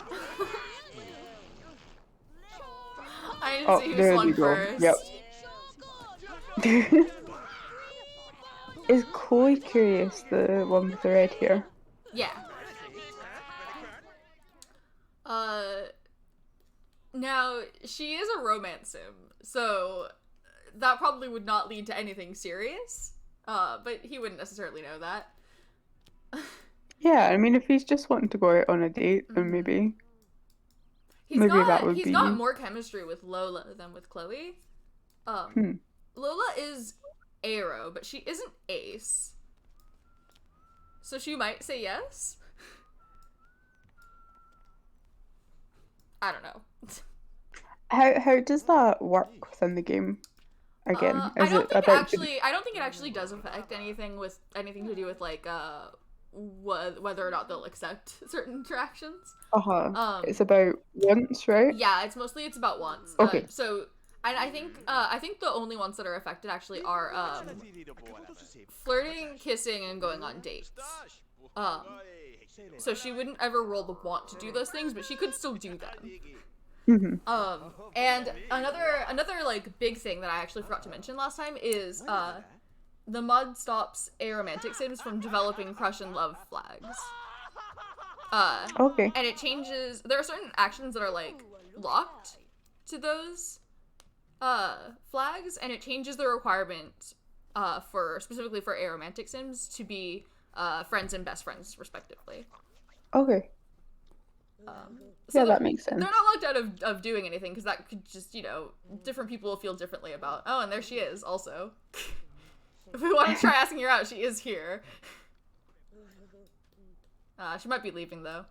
I didn't see who swung first. Yep. Is Chloe Curious the one with the red hair? Yeah. Now, she is a romance sim, so that probably would not lead to anything serious, but he wouldn't necessarily know that. Yeah, I mean, if he's just wanting to go out on a date, then maybe that would be... He's got more chemistry with Lola than with Chloe. Lola is Aero, but she isn't Ace. So she might say yes? I don't know. How does that work within the game? Again, is it about I don't think it actually does affect anything with anything to do with like whether or not they'll accept certain interactions. It's about once, right? Yeah, it's about wants. Okay. So and I think the only ones that are affected actually are flirting, kissing, and going on dates. So she wouldn't ever roll the want to do those things, but she could still do them. And another like big thing that I actually forgot to mention last time is the mod stops aromantic sims from developing crush and love flags. Okay. And it changes. There are certain actions that are like locked to those flags, and it changes the requirement for specifically for aromantic sims to be friends and best friends respectively. Okay. So yeah, that makes sense. They're not locked out of doing anything, because that could just, different people feel differently about. Oh, and there she is, also. If we want to try asking her out, she is here. She might be leaving, though.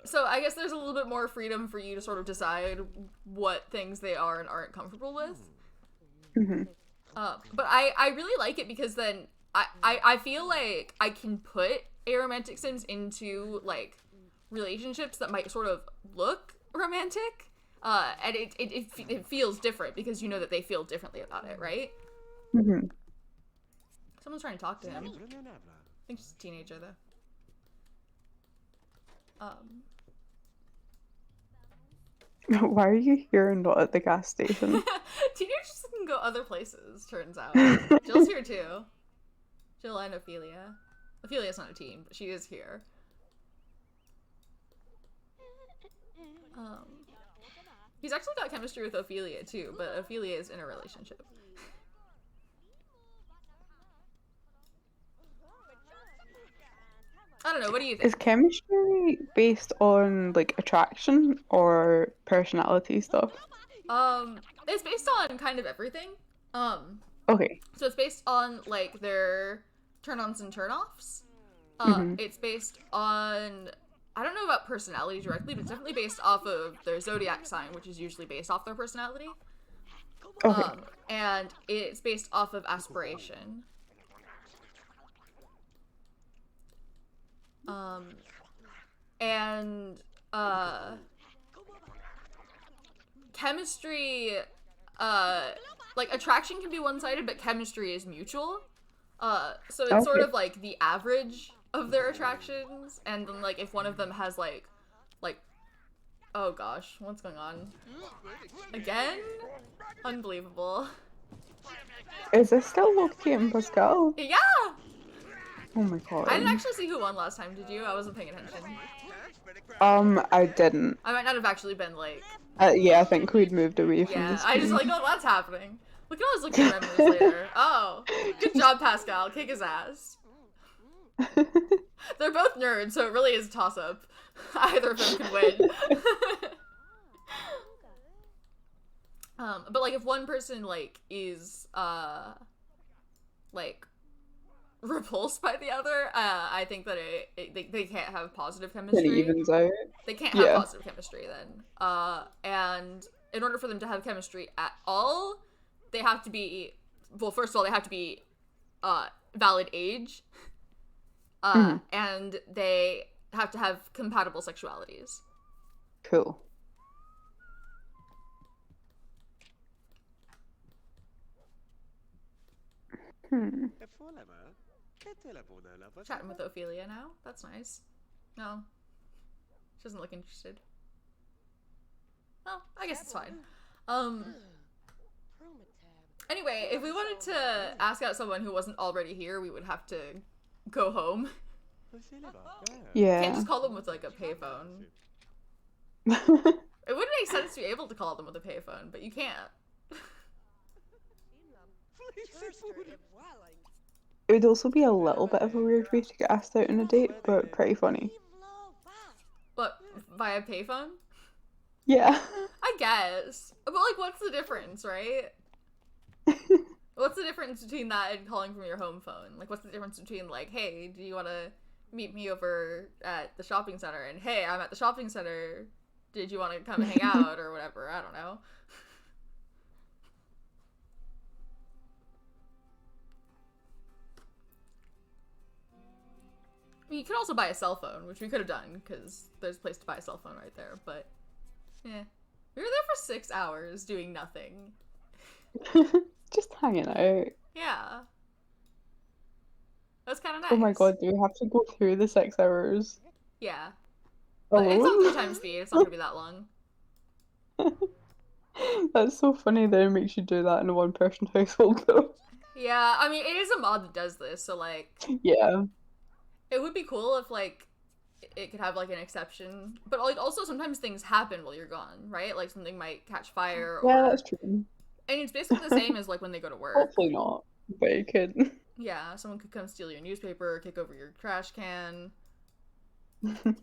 So I guess there's a little bit more freedom for you to sort of decide what things they are and aren't comfortable with. But I really like it, because then I feel like I can put aromantic sims into like relationships that might sort of look romantic, and it feels different because you know that they feel differently about it, right? Someone's trying to talk to him. I think she's a teenager though. Why are you here and not at the gas station? Teenagers can go other places, turns out. Jill's here too. Jill and Ophelia. Ophelia's not a teen, but she is here. He's actually got chemistry with Ophelia too, but Ophelia is in a relationship. I don't know, what do you think? Is chemistry based on like attraction or personality stuff? It's based on kind of everything. Okay. So it's based on like their turn-ons and turn-offs. It's based on, I don't know about personality directly, but it's definitely based off of their zodiac sign, which is usually based off their personality. Okay. And it's based off of aspiration. Chemistry, like attraction can be one-sided, but chemistry is mutual. So it's sort of like the average of their attractions, and then like if one of them has like, oh gosh, what's going on? Again? Unbelievable. Is this still Loki and Pascal? Yeah! Oh my god. I didn't actually see who won last time, did you? I wasn't paying attention. I didn't. I might not have actually been like... yeah, I think we'd moved away from yeah, this. I just like, oh, that's happening. We can always look at memories later. Oh, good job, Pascal. Kick his ass. They're both nerds, so it really is a toss-up. Either of them could win. But like if one person like is like repulsed by the other, I think that they can't have positive chemistry. It evens out. They can't have positive chemistry then. And in order for them to have chemistry at all, they have to be, well, first of all, they have to be valid age. And they have to have compatible sexualities. Cool. Chatting with Ophelia now? That's nice. No. She doesn't look interested. Oh, I guess it's fine. Anyway, if we wanted to ask out someone who wasn't already here, we would have to go home. Yeah. Can't just call them with like a payphone. It wouldn't make sense to be able to call them with a payphone, but you can't. It would also be a little bit of a weird way to get asked out on a date, but pretty funny. What, via payphone? Yeah. I guess. But like, what's the difference, right? What's the difference between that and calling from your home phone? Like, what's the difference between, like, hey, do you want to meet me over at the shopping center? And, hey, I'm at the shopping center. Did you want to come hang out or whatever? I don't know. I mean, you could also buy a cell phone, which we could have done, because there's a place to buy a cell phone right there, but, eh. We were there for 6 hours doing nothing. Just hanging out. Yeah. That was kind of nice. Oh my god, do we have to go through the 6 hours? Yeah. But it's on Alone? 3 times speed, it's not gonna be that long. That's so funny that it makes you do that in a one-person household, though. Yeah, I mean, it is a mod that does this, so, like... Yeah. It would be cool if, like, it could have, like, an exception. But, like, also sometimes things happen while you're gone, right? Like, something might catch fire or... Yeah, that's true. And it's basically the same as, like, when they go to work. Hopefully not, but it could. Yeah, someone could come steal your newspaper or kick over your trash can. So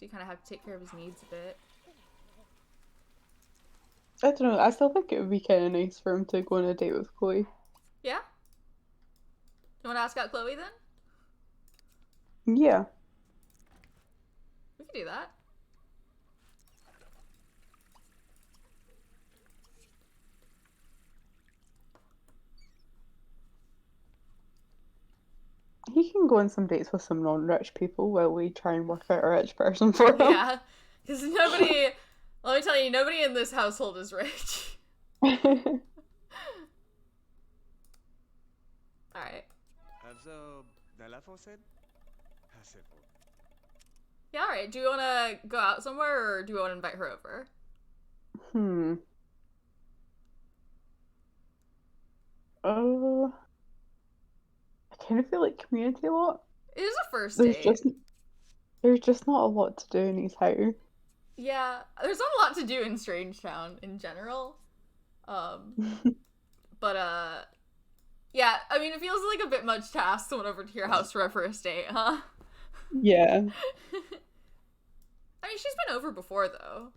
you kind of have to take care of his needs a bit. I don't know, I still think it would be kind of nice for him to go on a date with Chloe. Yeah? You want to ask out Chloe then? Yeah. We could do that. He can go on some dates with some non-rich people while we try and work out a rich person for him. Yeah, because nobody... Let me tell you, nobody in this household is rich. Alright. Yeah, alright. Do you want to go out somewhere, or do you want to invite her over? I kind of feel like community a lot. It is a first date. There's just not a lot to do in his house. Yeah, there's not a lot to do in Strangetown in general. But, yeah, I mean, it feels like a bit much to ask someone over to your house for a first date, huh? Yeah. I mean, she's been over before, though.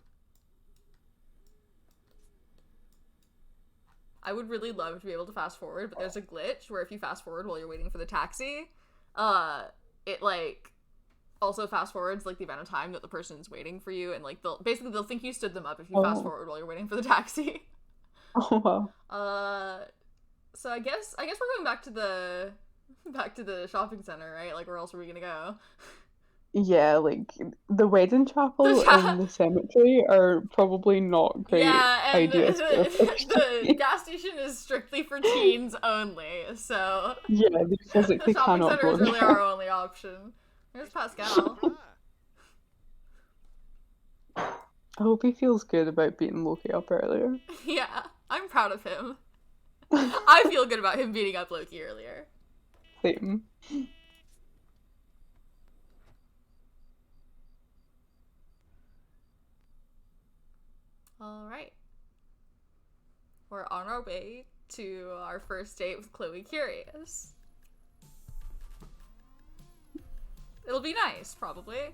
I would really love to be able to fast forward, but there's a glitch where if you fast forward while you're waiting for the taxi, it, like, also fast forwards, like, the amount of time that the person's waiting for you, and, like, they'll think you stood them up if you fast forward while you're waiting for the taxi. Oh, wow. So I guess we're going back to the shopping center, right? Like, where else are we gonna go? Yeah, like, the wedding chapel and the cemetery are probably not great ideas. The gas station is strictly for teens only, so... Yeah, they physically cannot go there. The shopping center is really our only option. There's Pascal. I hope he feels good about beating Loki up earlier. Yeah, I'm proud of him. I feel good about him beating up Loki earlier. Same. Alright. We're on our way to our first date with Chloe Curious. It'll be nice, probably.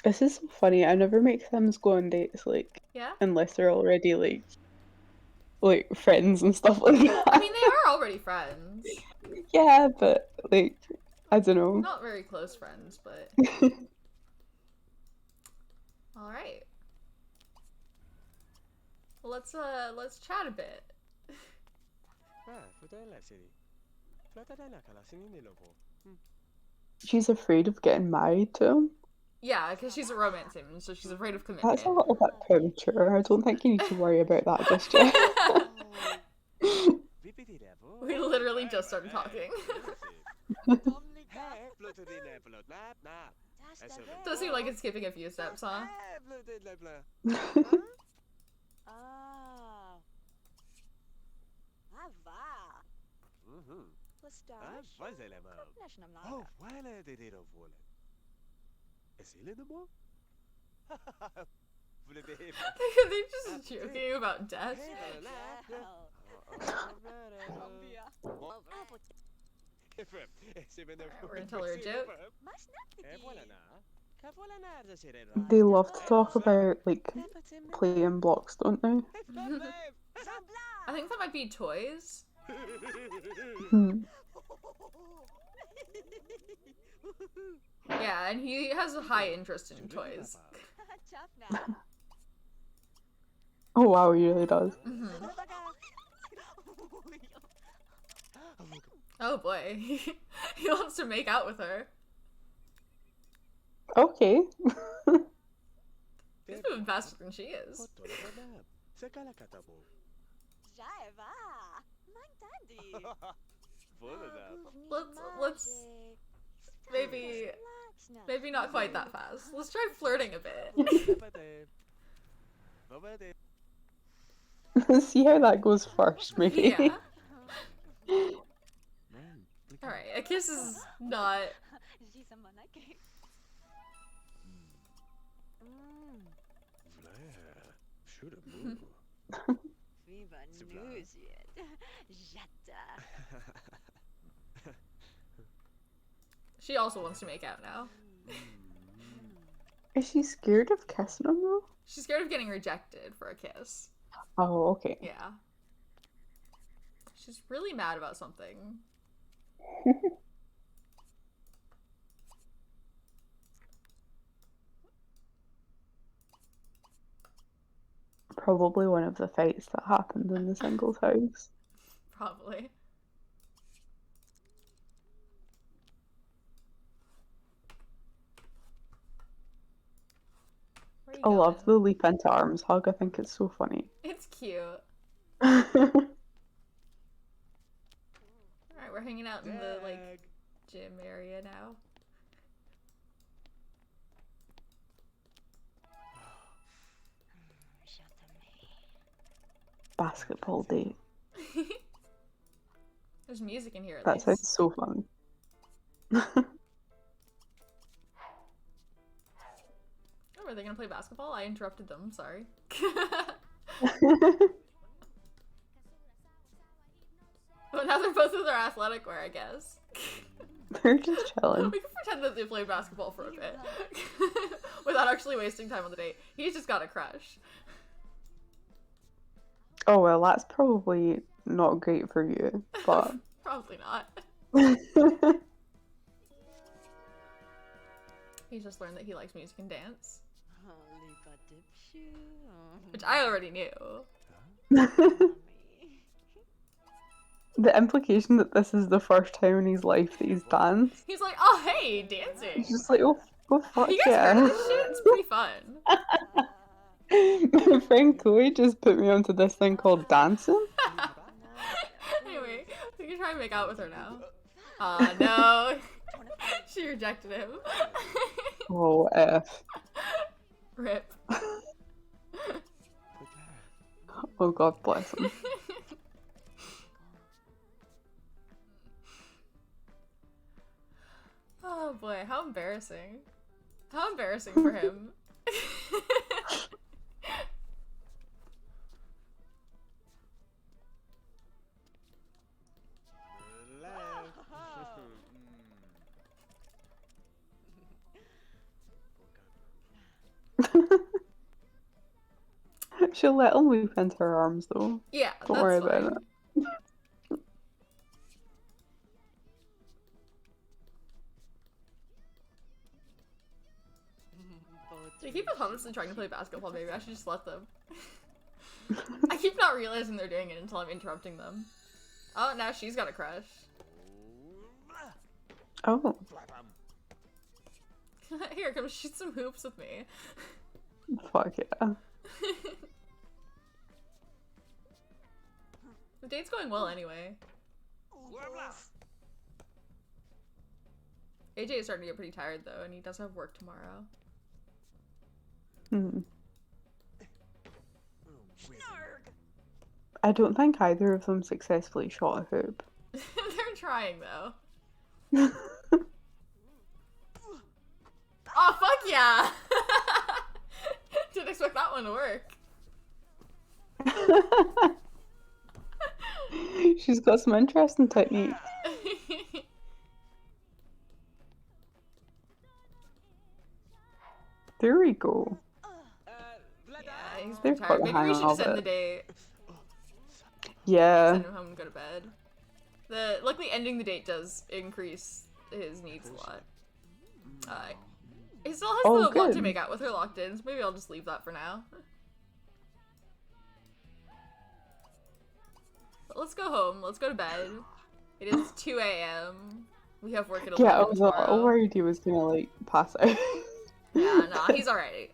This is so funny. I never make Sims go on dates, like, unless they're already, like friends and stuff like that. I mean, they are already friends. Yeah, but, like, I don't know. Not very close friends, but... Alright. Well, let's chat a bit. She's afraid of getting married to him. Yeah, because she's a romance sim, so she's afraid of commitment. That's a little bit premature. I don't think you need to worry about that just yet. We literally just started talking. Does seem like it's skipping a few steps, huh? They're just joking about death. We're gonna tell her a joke. They love to talk about, like, playing blocks, don't they? I think that might be toys. Hmm. Yeah, and he has a high interest in toys. Oh wow, he really does. Oh boy, he wants to make out with her. Okay. He's moving faster than she is. Let's maybe not quite that fast. Let's try flirting a bit. See how that goes first, maybe. Yeah. Alright, a kiss is not... She also wants to make out now. Is she scared of kissing him though? She's scared of getting rejected for a kiss. Oh, okay. Yeah. She's really mad about something. Probably one of the fights that happened in the singles house. Probably. I love the leap into arms hug. I think it's so funny. It's cute. Alright, Alright, we're hanging out in the, like, gym area now. basketball date. There's music in here at That least. sounds so fun. Oh, are they gonna play basketball? I interrupted them, sorry. But now they're both in their athletic wear, I guess. They're just chilling. We can pretend that they play basketball for a bit. Without actually wasting time on the date. He's just got a crush. Oh well, that's probably not great for you, but... Probably not. He's just learned that he likes music and dance. Which I already knew. The implication that this is the first time in his life that he's danced. He's like, oh hey, dancing! He's just like, oh fuck You guys heard yeah. of this shit? It's pretty fun. My friend Chloe just put me onto this thing called dancing. Anyway, we can try and make out with her now. Aw, no. She rejected him. Oh, F. Rip. Oh, God bless him. Oh boy, how embarrassing. How embarrassing for him. She'll let him leap into her arms, though. Yeah, Don't worry about it. They keep autonomously trying to play basketball, maybe I should just let them. I keep not realizing they're doing it until I'm interrupting them. Oh, now she's got a crush. Oh. Here, come shoot some hoops with me. Fuck yeah. The date's going well anyway. AJ is starting to get pretty tired though, and he does have work tomorrow. I don't think either of them successfully shot a hoop. They're trying though. Oh fuck yeah! Didn't expect that one to work. She's got some interesting techniques. There we go. Yeah, he's They've got tired. the Maybe hang we should just of end the it. date. Yeah. Send him home and go to bed. Luckily, ending the date does increase his needs a lot. He still has Oh, the want to good. make out with her locked in, so maybe I'll just leave that for now. But let's go home. Let's go to bed. It is 2 a.m. We have work at 11 Yeah, I was a little tomorrow. worried he was gonna, like, pass out. Yeah, nah, he's alright.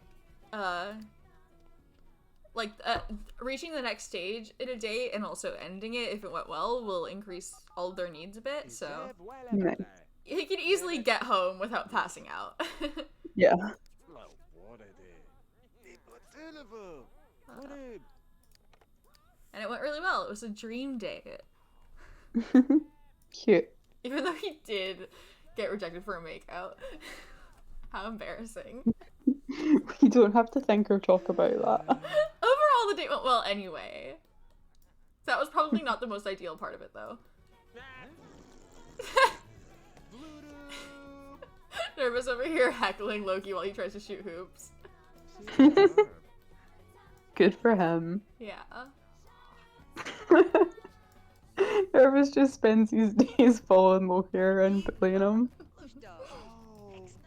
Reaching the next stage in a date and also ending it, if it went well, will increase all of their needs a bit, so... Nice. He can easily get home without passing out. Yeah. And it went really well. It was a dream date. Cute. Even though he did get rejected for a makeout. How embarrassing. We don't have to think or talk about that. Overall, the date went well anyway. That was probably not the most ideal part of it, though. Nervous over here heckling Loki while he tries to shoot hoops. Good for him. Yeah. Nervous just spends these days following Loki and bullying him.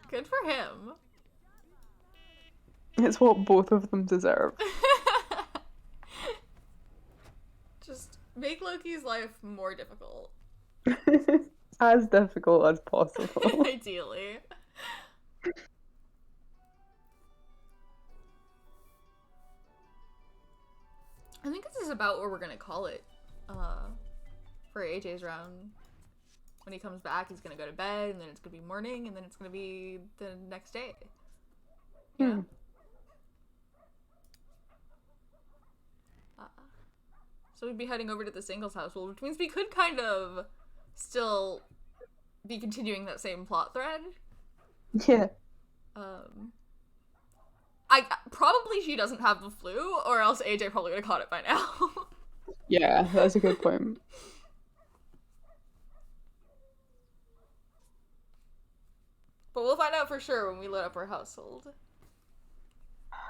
Good for him. It's what both of them deserve. Just make Loki's life more difficult. As difficult as possible. Ideally. I think this is about where we're gonna call it for AJ's round. When he comes back, he's gonna go to bed, and then it's gonna be morning, and then it's gonna be the next day. Yeah. So we'd be heading over to the singles household, which means we could kind of still be continuing that same plot thread. Yeah. Probably she doesn't have the flu, or else AJ probably would have caught it by now. Yeah, that's a good point. But we'll find out for sure when we load up our household.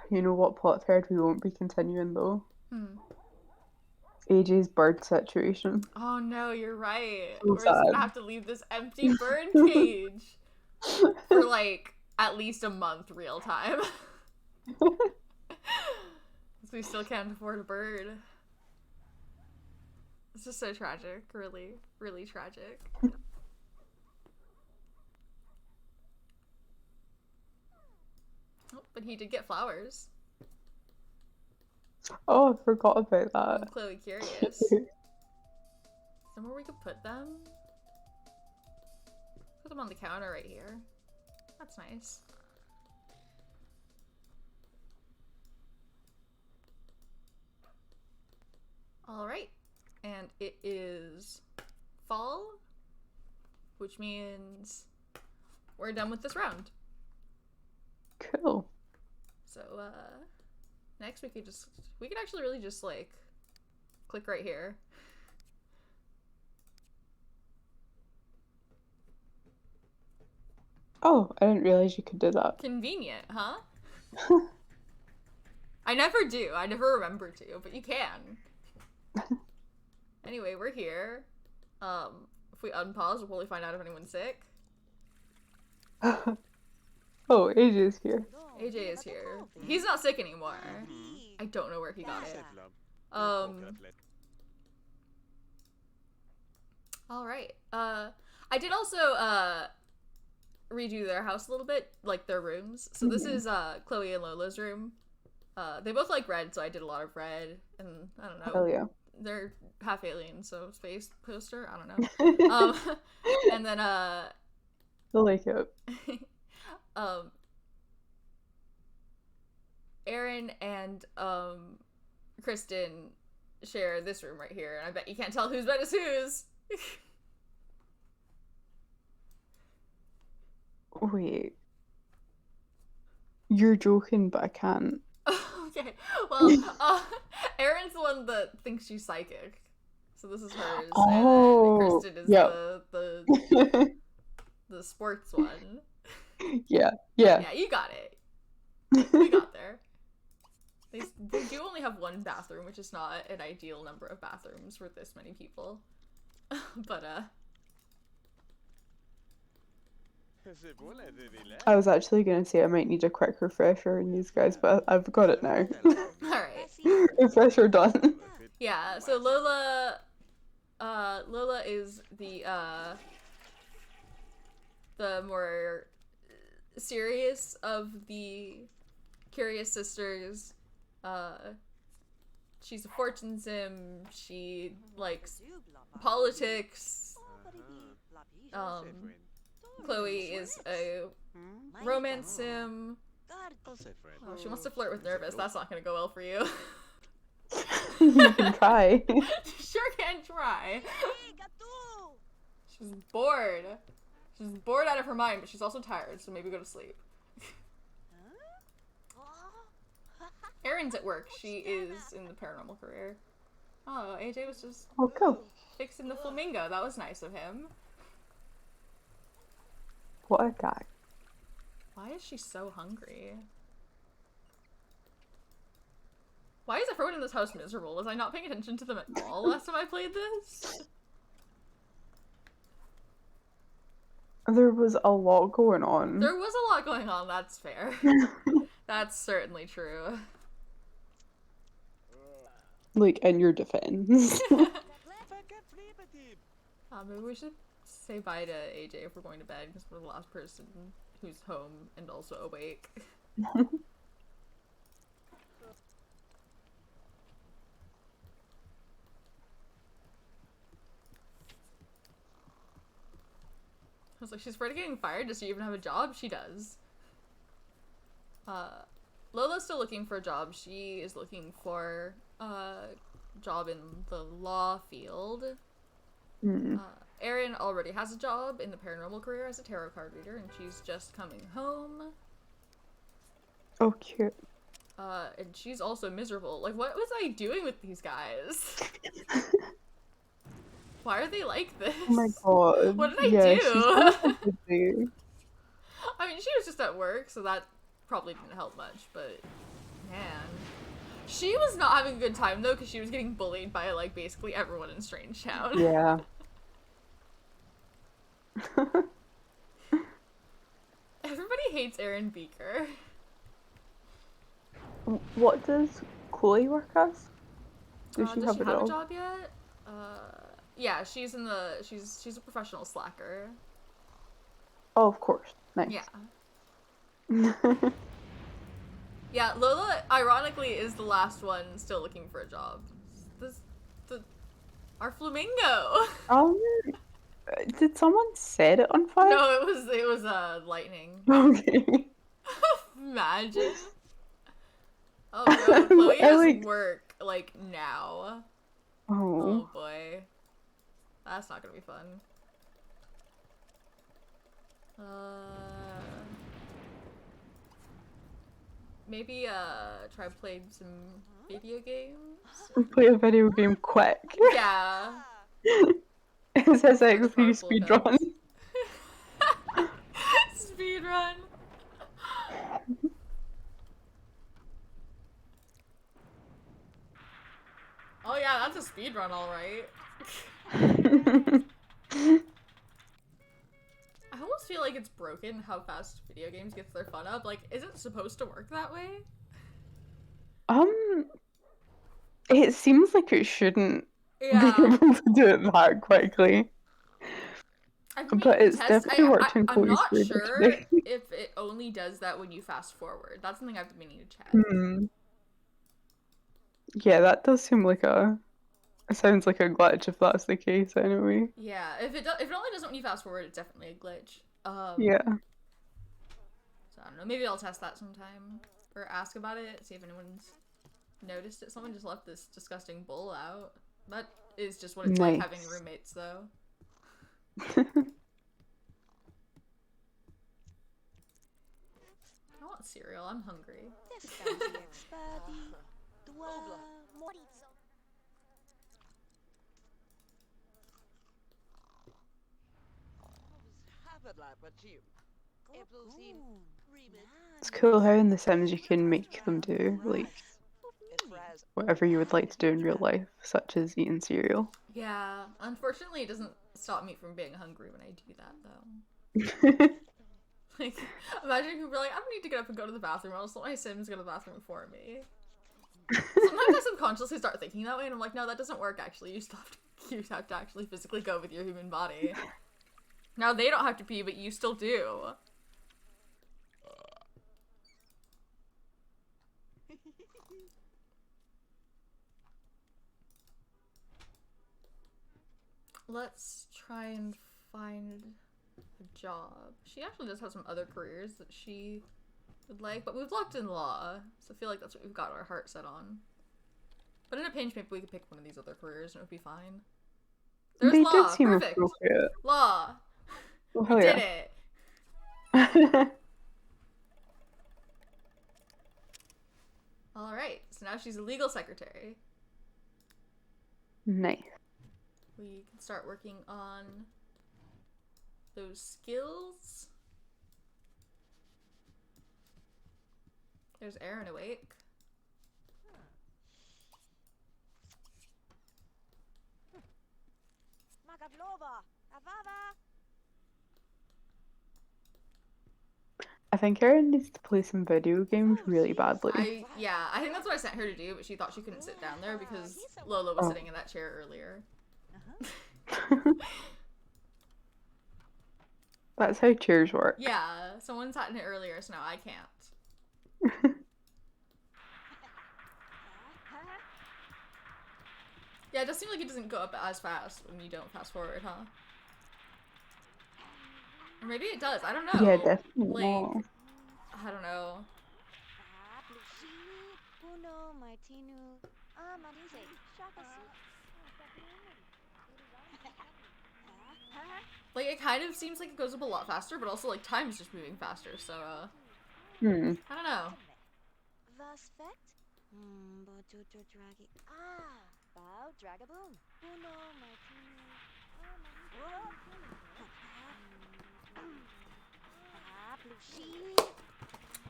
You know what plot thread we won't be continuing though? AJ's bird situation. Oh no, you're right. So We're just gonna sad. have to leave this empty bird cage for like at least a month real time. Because we still can't afford a bird. It's just so tragic. Really, really tragic. Oh, but he did get flowers. Oh, I forgot about I'm that. clearly curious. Somewhere we could put them? Put them on the counter right here. That's nice. Alright. And it is fall, which means we're done with this round. Cool. So, next we could actually really just, like, click right here. Oh, I didn't realize you could do that. Convenient, huh? I never do. I never remember to, but you can. Anyway, we're here. If we unpause, we'll probably find out if anyone's sick. Oh, AJ's here. AJ is here. He's not sick anymore. I don't know where he got it. Alright. I did also, redo their house a little bit, like their rooms. So this is, Chloe and Lola's room. They both like red, so I did a lot of red, and I don't know. Hell yeah. They're half alien, so space poster, I don't know. And then, They'll like it. Aaron and, Kristen share this room right here, and I bet you can't tell whose bed is whose. Wait. You're joking, but I can't. Okay, well, Aaron's the one that thinks she's psychic. So this is hers, and then Oh, Kristen is yep. the sports one. Yeah. Yeah, you got it. We got there. They do only have one bathroom, which is not an ideal number of bathrooms for this many people. But I was actually gonna say I might need a quick refresher in these guys, but I've got it now. alright. Refresher done. Yeah, so Lola is the more serious of the Curious Sisters. She's a fortune sim. She likes politics. Chloe is a romance sim. Oh, she wants to flirt with Nervous. That's not gonna go well for you. You can try. Sure can try. She's bored. She's bored out of her mind, but she's also tired, so maybe go to sleep. Erin's at work. She is in the paranormal career. Oh, AJ was just Cool. fixing the flamingo. That was nice of him. What a guy. Why is she so hungry? Why is everyone in this house miserable? Was I not paying attention to them at all last time I played this? There was a lot going on. There was a lot going on, that's fair. That's certainly true. Like, in your defense. Maybe we should say bye to AJ if we're going to bed, because we're the last person who's home and also awake. I was like, she's afraid of getting fired. Does she even have a job? She does. Lola's still looking for a job. She is looking for a job in the law field. Erin already has a job in the paranormal career as a tarot card reader, and she's just coming home. Oh, cute. And she's also miserable. Like, what was I doing with these guys? Why are they like this? Oh my god. What did I do? I mean, she was just at work, so that probably didn't help much, but man. She was not having a good time, though, because she was getting bullied by, like, basically everyone in Strangetown. Yeah. Everybody hates Erin Beaker. What does Chloe work as? Does she Does have she a have a job? job yet? Yeah, she's in the she's a professional slacker. Oh, of course. Nice. Yeah. Yeah, Lola, ironically, is the last one still looking for a job. Our flamingo. Did someone set it on fire? No, it was lightning. Okay. Imagine. Oh no, Chloe has work like now. Oh boy, that's not gonna be fun. Maybe try playing some video games. Play a video game quick. Yeah. It says Where the XP powerful speedrun. comes. Speedrun. Oh yeah, that's a speedrun, alright. I almost feel like it's broken how fast video games get their fun up. Like, is it supposed to work that way? It seems like it shouldn't be able to do it that quickly. I mean, But it's definitely worked in I'm Chloe's not favor sure today. if it only does that when you fast forward. That's something I've been meaning to check. Yeah, that does seem like it sounds like a glitch if that's the case anyway. Yeah, if it only does it when you fast forward, it's definitely a glitch. Yeah. So I don't know, maybe I'll test that sometime. Or ask about it, see if anyone's noticed it. Someone just left this disgusting bowl out. That is just what it's like having roommates, though. I want cereal, I'm hungry. It's cool how in The Sims you can make them do, like, whatever you would like to do in real life, such as eating cereal. Yeah, unfortunately, it doesn't stop me from being hungry when I do that, though. Like, imagine people are like, I don't need to get up and go to the bathroom. I'll just let my Sims go to the bathroom for me. Sometimes I subconsciously start thinking that way, and I'm like, no, that doesn't work, actually. You have to actually physically go with your human body. Now they don't have to pee, but you still do. Let's try and find a job. She actually does have some other careers that she would like, but we've locked in law, so I feel like that's what we've got our heart set on. But in a pinch, maybe we could pick one of these other careers and it would be fine. There's They law. did seem Perfect. appropriate. Law. Oh, We did yeah. it. Alright, so now she's a legal secretary. Nice. We can start working on those skills. There's Aaron awake. I think Erin needs to play some video games really badly. I think that's what I sent her to do, but she thought she couldn't sit down there because Lola was sitting in that chair earlier. That's how chairs work. Yeah, someone sat in it earlier, so now I can't. Yeah, it does seem like it doesn't go up as fast when you don't fast forward, huh? Or maybe it does, I don't know. Yeah, definitely. Like, I don't know. Like, it kind of seems like it goes up a lot faster, but also, like, time is just moving faster, so, I don't know.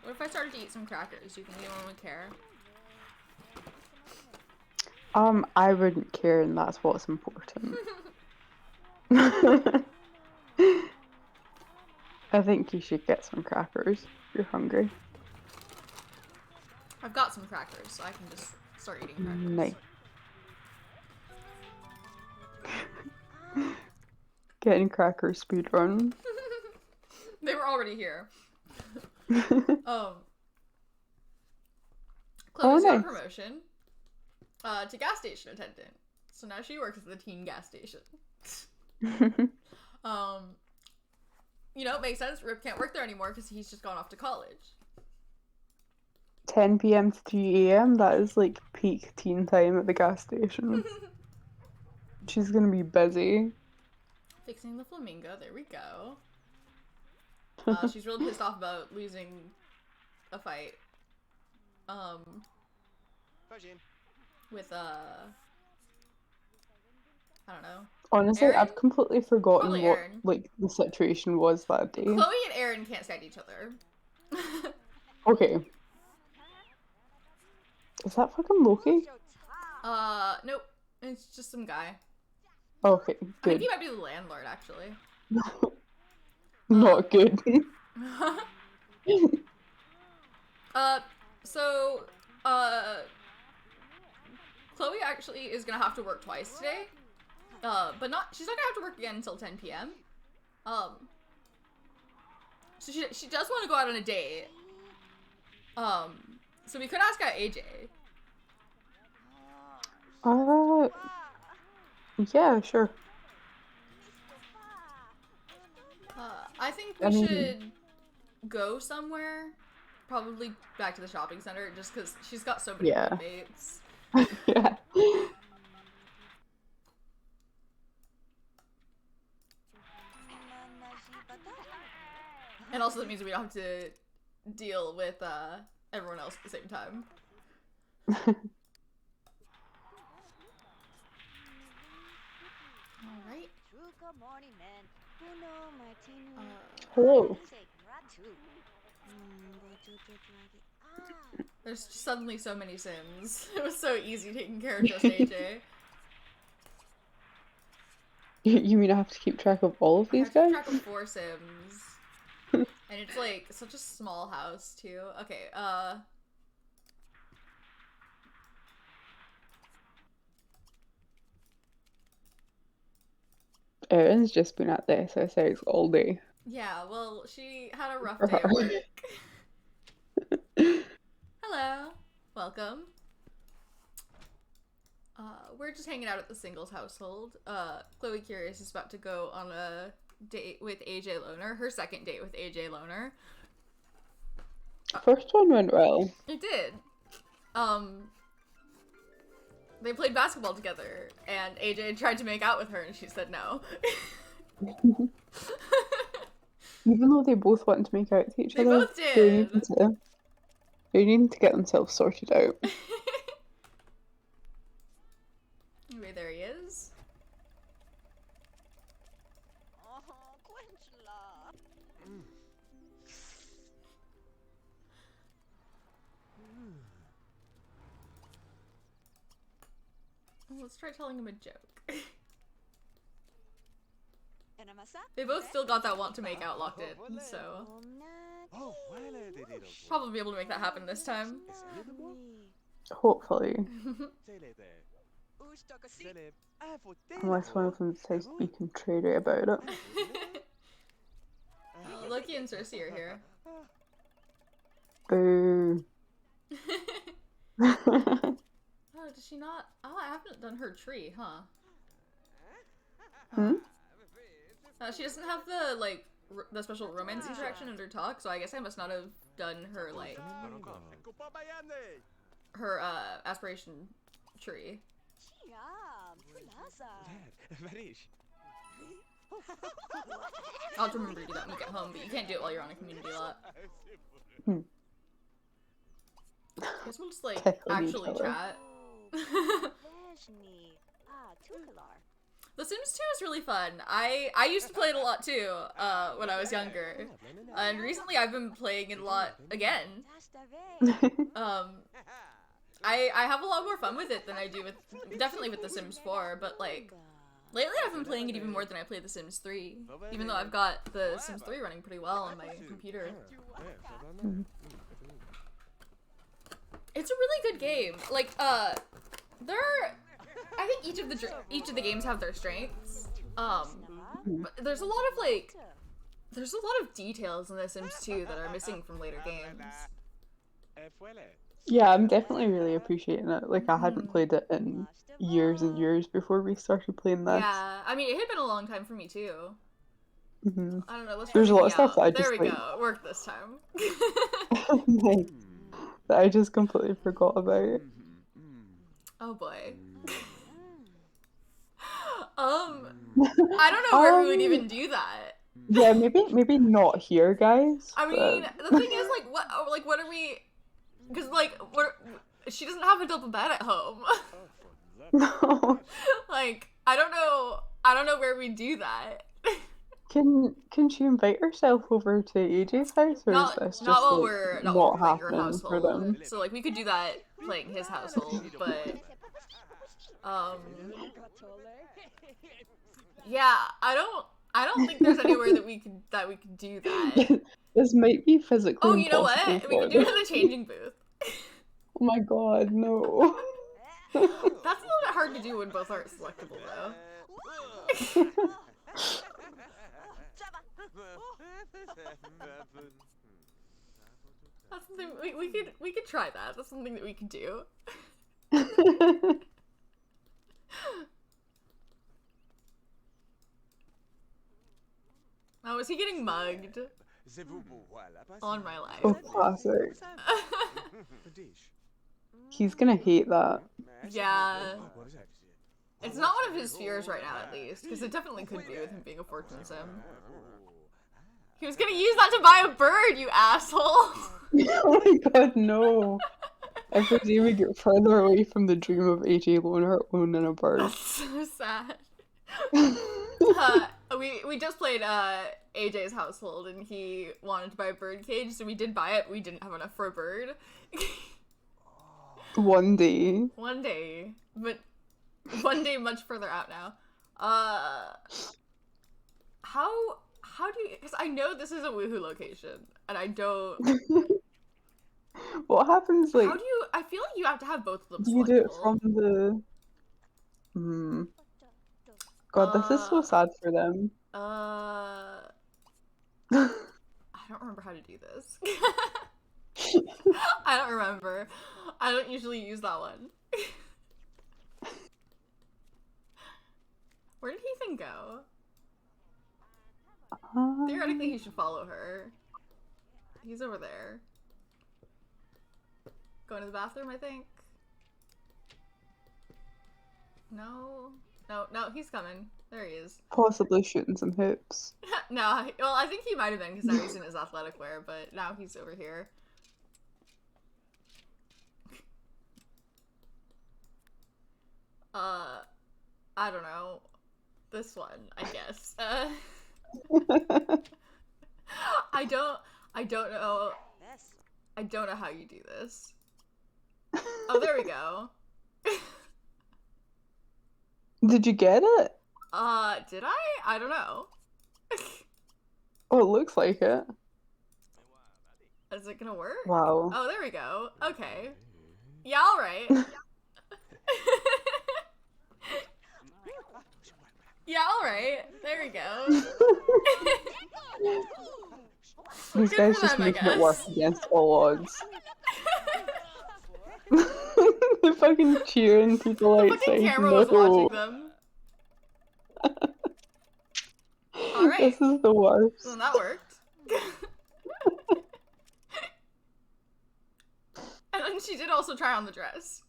What if I started to eat some crackers? Do you think anyone would care? I wouldn't care, and that's what's important. I think you should get some crackers if you're hungry. I've got some crackers, so I can just start eating crackers. Nice. Getting crackers speedrun. They were already here. Chloe's got a promotion to gas station attendant. So now she works at the teen gas station. You know, it makes sense. Ripp can't work there anymore because he's just gone off to college. 10 p.m. to 3 a.m. That is like peak teen time at the gas station. She's gonna be busy. Fixing the flamingo. There we go. She's really pissed off about losing a fight. With I don't know. Honestly, Aaron? I've completely forgotten Probably what Aaron. like the situation was that day. Chloe and Aaron can't stand each other. Okay. Is that fucking Loki? Nope. It's just some guy. Okay, I good. think he might be the landlord, actually. Not good. Chloe actually is gonna have to work twice today. But she's not gonna have to work again until 10 p.m. So she does want to go out on a date. So we could ask out AJ. Yeah, sure. I think we should go somewhere. Probably back to the shopping center, just because she's got so many dates. Yeah. And also that means we don't have to deal with everyone else at the same time. Alright. Hello. There's suddenly so many Sims. It was so easy taking care of just AJ. You mean I have to keep track of all of I these have to keep guys? track of 4 Sims. And it's like such a small house too. Okay, Erin's just been at the SSX all day. yeah, well, she had a rough For day her. at work. Hello. Welcome. We're just hanging out at the singles household. Chloe Curious is about to go on a date with AJ Loner, her second date with AJ Loner. First one went well. It did. They played basketball together, and AJ tried to make out with her, and she said no. Even though they both wanted to make out to each They other, both did. they need to get themselves sorted out. Anyway, there he is. Let's try telling him a joke. They both still got that want to make out locked in, so probably be able to make that happen this time. Hopefully. Unless one of them decides to be contrary about it. Loki and Cersei are here. Boo. Oh, does she not? Oh, I haven't done her tree, huh? Hmm? She doesn't have the, like, the special romance interaction under talk, so I guess I must not have done her, like, her, aspiration tree. I'll have to remember to do that when we get home, but you can't do it while you're on a community lot. I guess we'll just, like, actually chat. The Sims 2 is really fun. I used to play it a lot too, when I was younger. And recently I've been playing it a lot again. I have a lot more fun with it than I do with, definitely with The Sims 4, but like, lately I've been playing it even more than I played The Sims 3. Even though I've got The Sims 3 running pretty well on my computer. It's a really good game. Like, I think each of the games have their strengths. But there's a lot of like, there's a lot of details in The Sims 2 that are missing from later games. Yeah, I'm definitely really appreciating it. Like, I hadn't played it in years and years before we started playing this. Yeah, I mean, it had been a long time for me too. I don't know. Let's There's a lot of stuff that I there just we go. It worked this time. Nice. That I just completely forgot about. Oh boy. I don't know where we would even do that. Yeah, maybe not here, guys. I mean, the thing is, like, what are we? Because like, she doesn't have a double bed at home. No. Like, I don't know where we do that. Can she invite herself over to AJ's house, or is this just not while like we're not like your happening for them? household? So like, we could do that playing his household, but yeah, I don't think there's anywhere that we could do that. This might be physically Oh, you know what? impossible We for could do it them. in the changing booth. Oh my god, no. That's a little bit hard to do when both aren't selectable, though. That's something we could try that. That's something that we could do. Oh, is he getting mugged? On my life. Oh, classic. He's gonna hate that. Yeah. It's not one of his fears right now, at least, because it definitely could be with him being a fortune sim. He was gonna use that to buy a bird, you asshole! Oh my god, no. Every day we get further away from the dream of AJ Loner owning a bird. That's so sad. We just played AJ's household, and he wanted to buy a bird cage, so we did buy it. We didn't have enough for a bird. One day. One day, but one day much further out now. How do you? Because I know this is a woohoo location, and I don't. What happens, like... How do you? I feel like you have to have both of them Do you do it selectable. from the... God, this is so sad for them. I don't remember how to do this. I don't remember. I don't usually use that one. Where did Ethan go? Theoretically, he should follow her. He's over there. Going to the bathroom, I think. No, he's coming. There he is. Possibly shooting some hoops. No, well, I think he might have been because now he's in his athletic wear, but now he's over here. I don't know. This one, I guess. I don't know. I don't know how you do this. Oh, there we go. Did you get it? Did I? I don't know. Oh, it looks like it. Is it gonna work? Wow. Oh, there we go. Okay. Yeah, alright. Yeah, alright. There we go. These Good guys for just them, I making it work guess. against all odds. They're fucking cheering people The outside. fucking camera No. was watching them. Alright. This is the worst. Well, that worked. And then she did also try on the dress.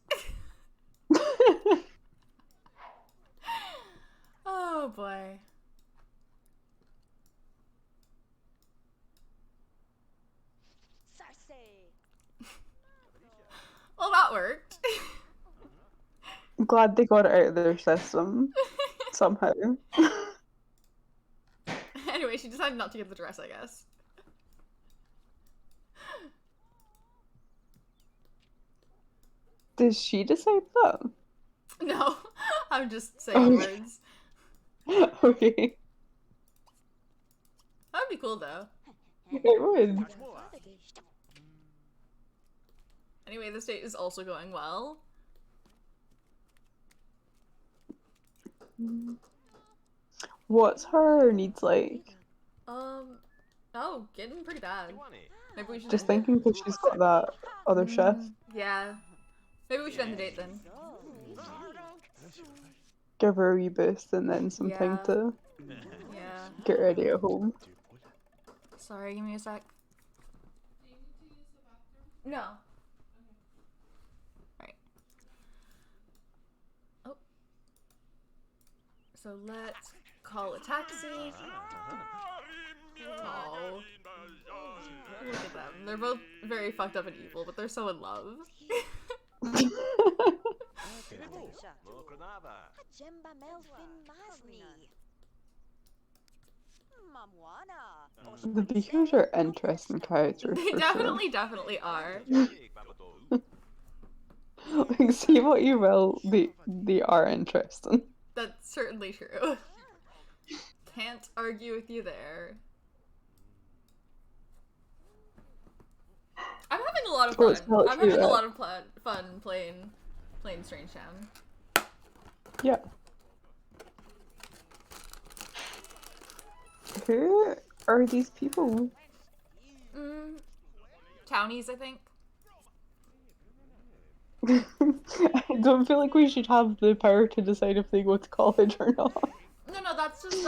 Oh boy. Well, that worked. I'm glad they got it out of their system. Somehow. Anyway, she decided not to get the dress, I guess. Did she decide that? No, I'm just saying words. Okay. That would be cool, though. It would. Anyway, this date is also going well. What's her needs like? Oh, getting pretty bad. Maybe we should Just end it. thinking because she's got that other shift. Yeah. Maybe we should end the date then. Give her a wee boost and then some time Yeah. to Yeah. get ready at home. Sorry, give me a sec. No. Alright. Oh. So let's call a taxi. Oh. Look at them. They're both very fucked up and evil, but they're so in love. The Beakers are interesting characters. They for definitely are. Sure. Like, see what you will, they are interesting. That's certainly true. Can't argue with you there. I'm having a lot of Oh, it's fun. not I'm true, having a that. lot of fun playing Strangetown. Yeah. Who are these people? Townies, I think. I don't feel like we should have the power to decide if they go to college or not. No, that's just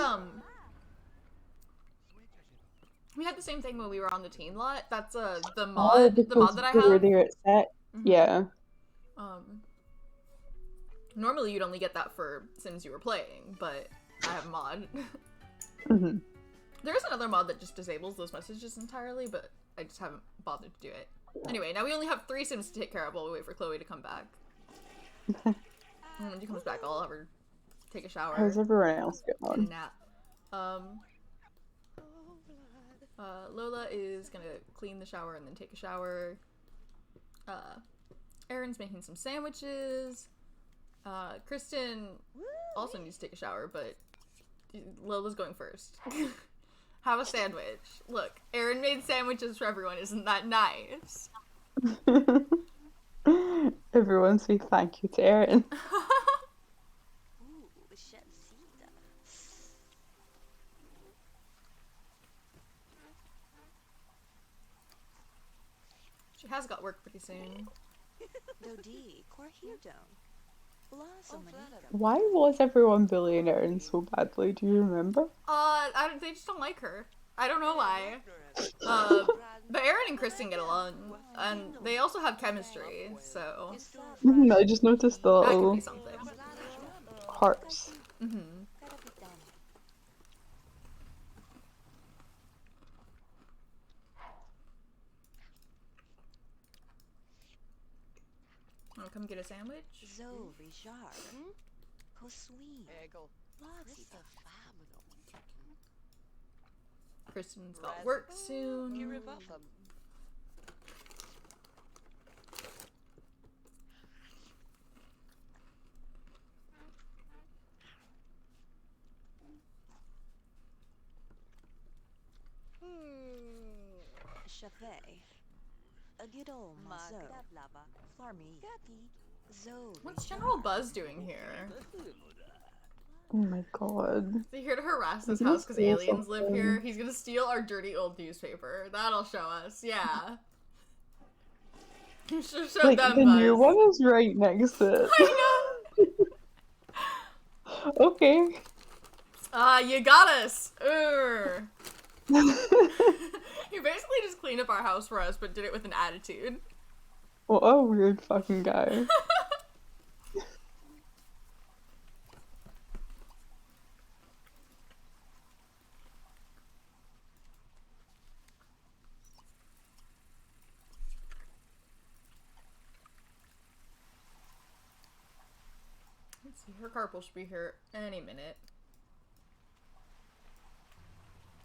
we had the same thing when we were on the teen lot. That's the mod that I they were have. there at set. Yeah. Normally you'd only get that for Sims you were playing, but I have a mod. Mm-hmm. There is another mod that just disables those messages entirely, but I just haven't bothered to do it. Anyway, now we only have 3 Sims to take care of while we wait for Chloe to come back. And when she comes back, I'll have her take a shower. How's everyone else getting And a on? nap. Um, Lola is gonna clean the shower and then take a shower. Aaron's making some sandwiches. Kristen also needs to take a shower, but Lola's going first. Have a sandwich. Look, Aaron made sandwiches for everyone. Isn't that nice? Everyone say thank you to Erin. She has got work pretty soon. Why was everyone bullying Erin so badly? Do you remember? They just don't like her. I don't know why. But Aaron and Kristen get along, and they also have chemistry, so I just noticed the that could little be something. hearts. Mm-hmm. Wanna come get a sandwich? Kristen's got work soon. What's General Buzz doing here? Oh my god. Is he here to harass this He's gonna house because steal aliens live something. here? He's gonna steal our dirty old newspaper. That'll show us, yeah. You should have showed Like, them, the new Buzz. one is right next to it. I know! Okay. You got us! Urgh. You basically just cleaned up our house for us, but did it with an attitude. What a weird fucking guy. Let's see, her carpal should be here any minute.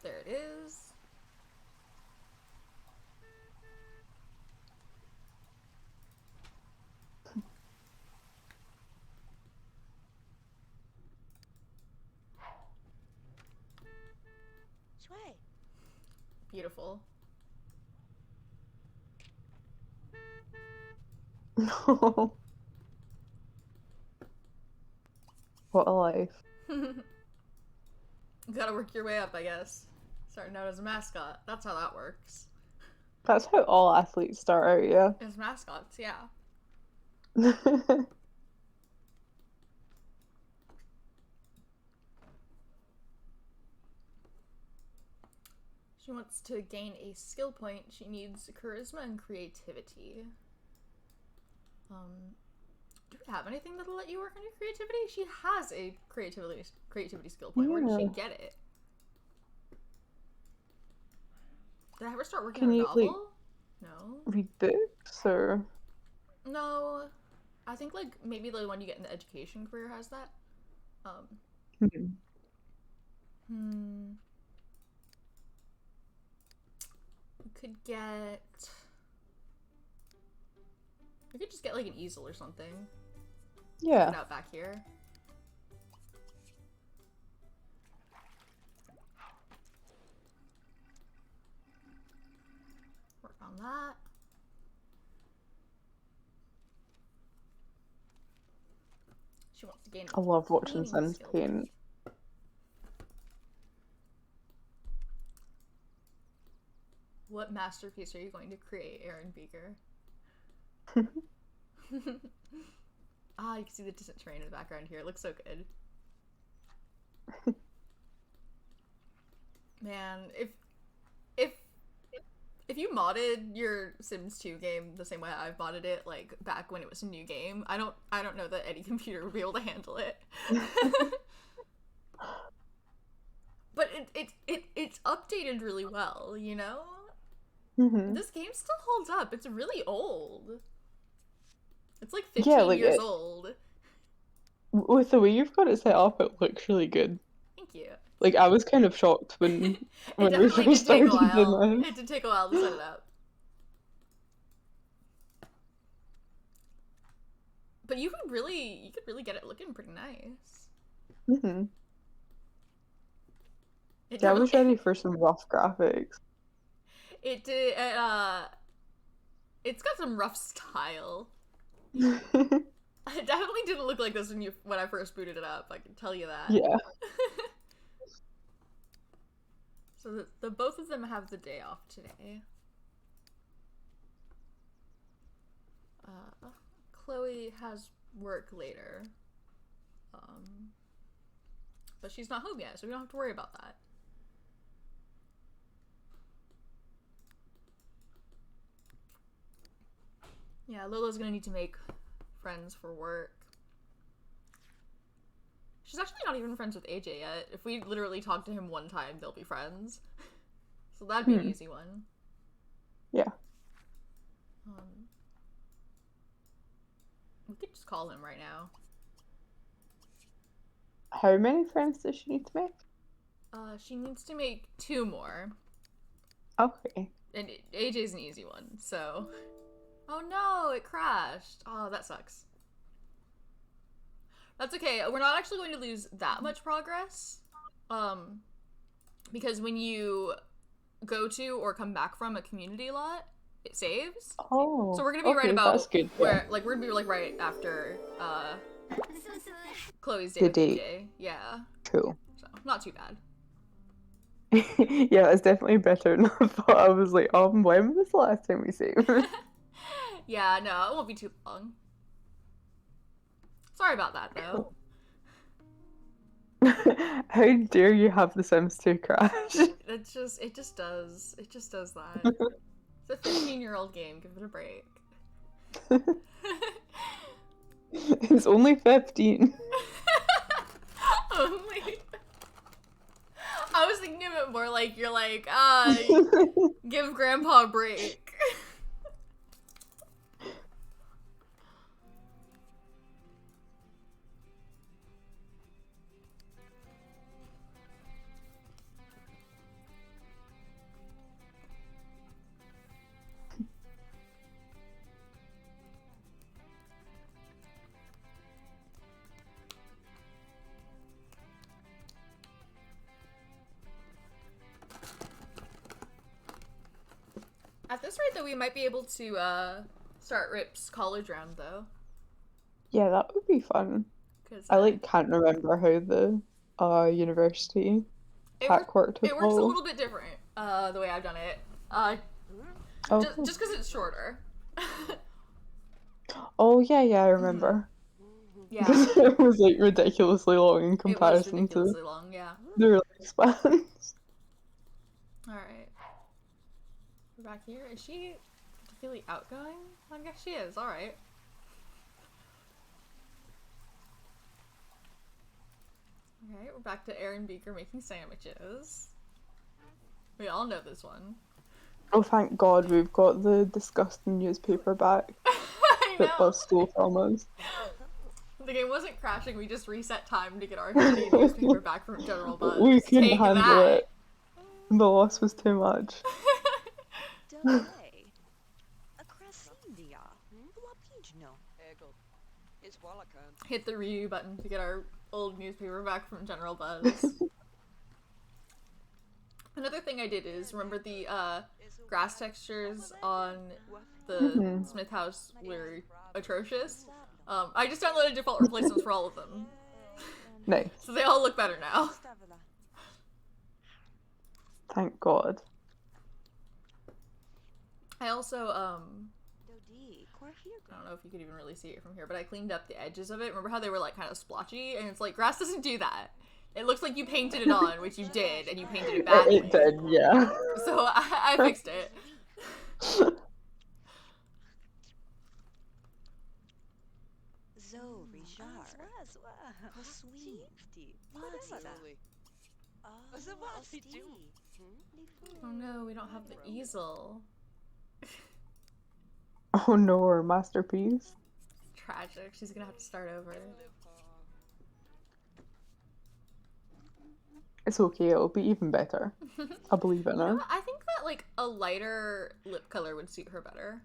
There it is. Beautiful. No. What a life. You gotta work your way up, I guess. Starting out as a mascot. That's how that works. That's how all athletes start out, yeah. As mascots, yeah. She wants to gain a skill point. She needs charisma and creativity. Do we have anything that'll let you work on your creativity? She has a creativity skill point. Where did she get it? Did I ever start working on a novel? Like, no. read books or? No. I think like maybe the one you get in the education career has that. You could get. You could just get like an easel or something. Yeah. Put it out back here. Work on that. She wants to gain. I love watching cleaning Sims skill. paint. What masterpiece are you going to create, Aaron Beaker? You can see the distant terrain in the background here. It looks so good. Man, if you modded your Sims 2 game the same way I've modded it, like back when it was a new game, I don't know that any computer would be able to handle it. But it's updated really well, you know? This game still holds up. It's really old. It's like 15 years old. With the way you've got it set up, it looks really good. Thank you. Like, I was kind of shocked It when we definitely first did take a started doing while. this. It did take a while to set it up. But you could really get it looking pretty nice. Mm-hmm. It Yeah, I was definitely ready for some rough graphics. it did it's got some rough style. It definitely didn't look like this when I first booted it up, I can tell you that. Yeah. So the both of them have the day off today. Chloe has work later. But she's not home yet, so we don't have to worry about that. Yeah, Lola's gonna need to make friends for work. She's actually not even friends with AJ yet. If we literally talk to him one time, they'll be friends. So that'd be an easy one. Yeah. We could just call him right now. How many friends does she need to make? She needs to make 2 more. Okay. And AJ's an easy one, so... Oh no, it crashed. Oh, that sucks. That's okay. We're not actually going to lose that much progress. Because when you go to or come back from a community lot, it saves. Oh. So we're gonna be right about that's good, where, like, we're gonna be like right after Chloe's day the with date. AJ. Yeah. Cool. So not too bad. Yeah, it's definitely better than I thought. I was like, when was the last time we saved? Yeah, no, it won't be too long. Sorry about that, though. How dare you have The Sims 2 crash? It just does that. It's a 15-year-old game, give it a break. It's only 15. Only. I was thinking of it more like you're like, give Grandpa a break. At this rate, though, we might be able to start Ripp's college round, though. Yeah, that would be fun. Cause, I can't remember how the university pack worked. It works a little bit different the way I've done it. Just because it's shorter. Oh yeah, I remember. Yeah. It was like ridiculously long in comparison to long, yeah. the spans. Alright. We're back here. Is she particularly outgoing? I guess she is, alright. Alright, we're back to Aaron Beaker making sandwiches. We all know this one. Oh, thank God, we've got the disgusting newspaper back that Buzz stole from us. The game wasn't crashing, we just reset time to get our shitty newspaper back from General Buzz. We couldn't Take handle that. it. The loss was too much. Hit the review button to get our old newspaper back from General Buzz. Another thing I did is, remember the grass textures on the Smith house were atrocious? I just downloaded default replacements for all of them. Nice. So they all look better now. Thank God. I also, I don't know if you could even really see it from here, but I cleaned up the edges of it. Remember how they were like kind of splotchy? And it's like, grass doesn't do that. It looks like you painted it on, which you did, and you painted it badly. It did, yeah. So I fixed it. Oh no, we don't have the easel. Oh no, our masterpiece. Tragic. She's gonna have to start over. It's okay, it'll be even better. I believe in You know her. what? I think that like a lighter lip color would suit her better.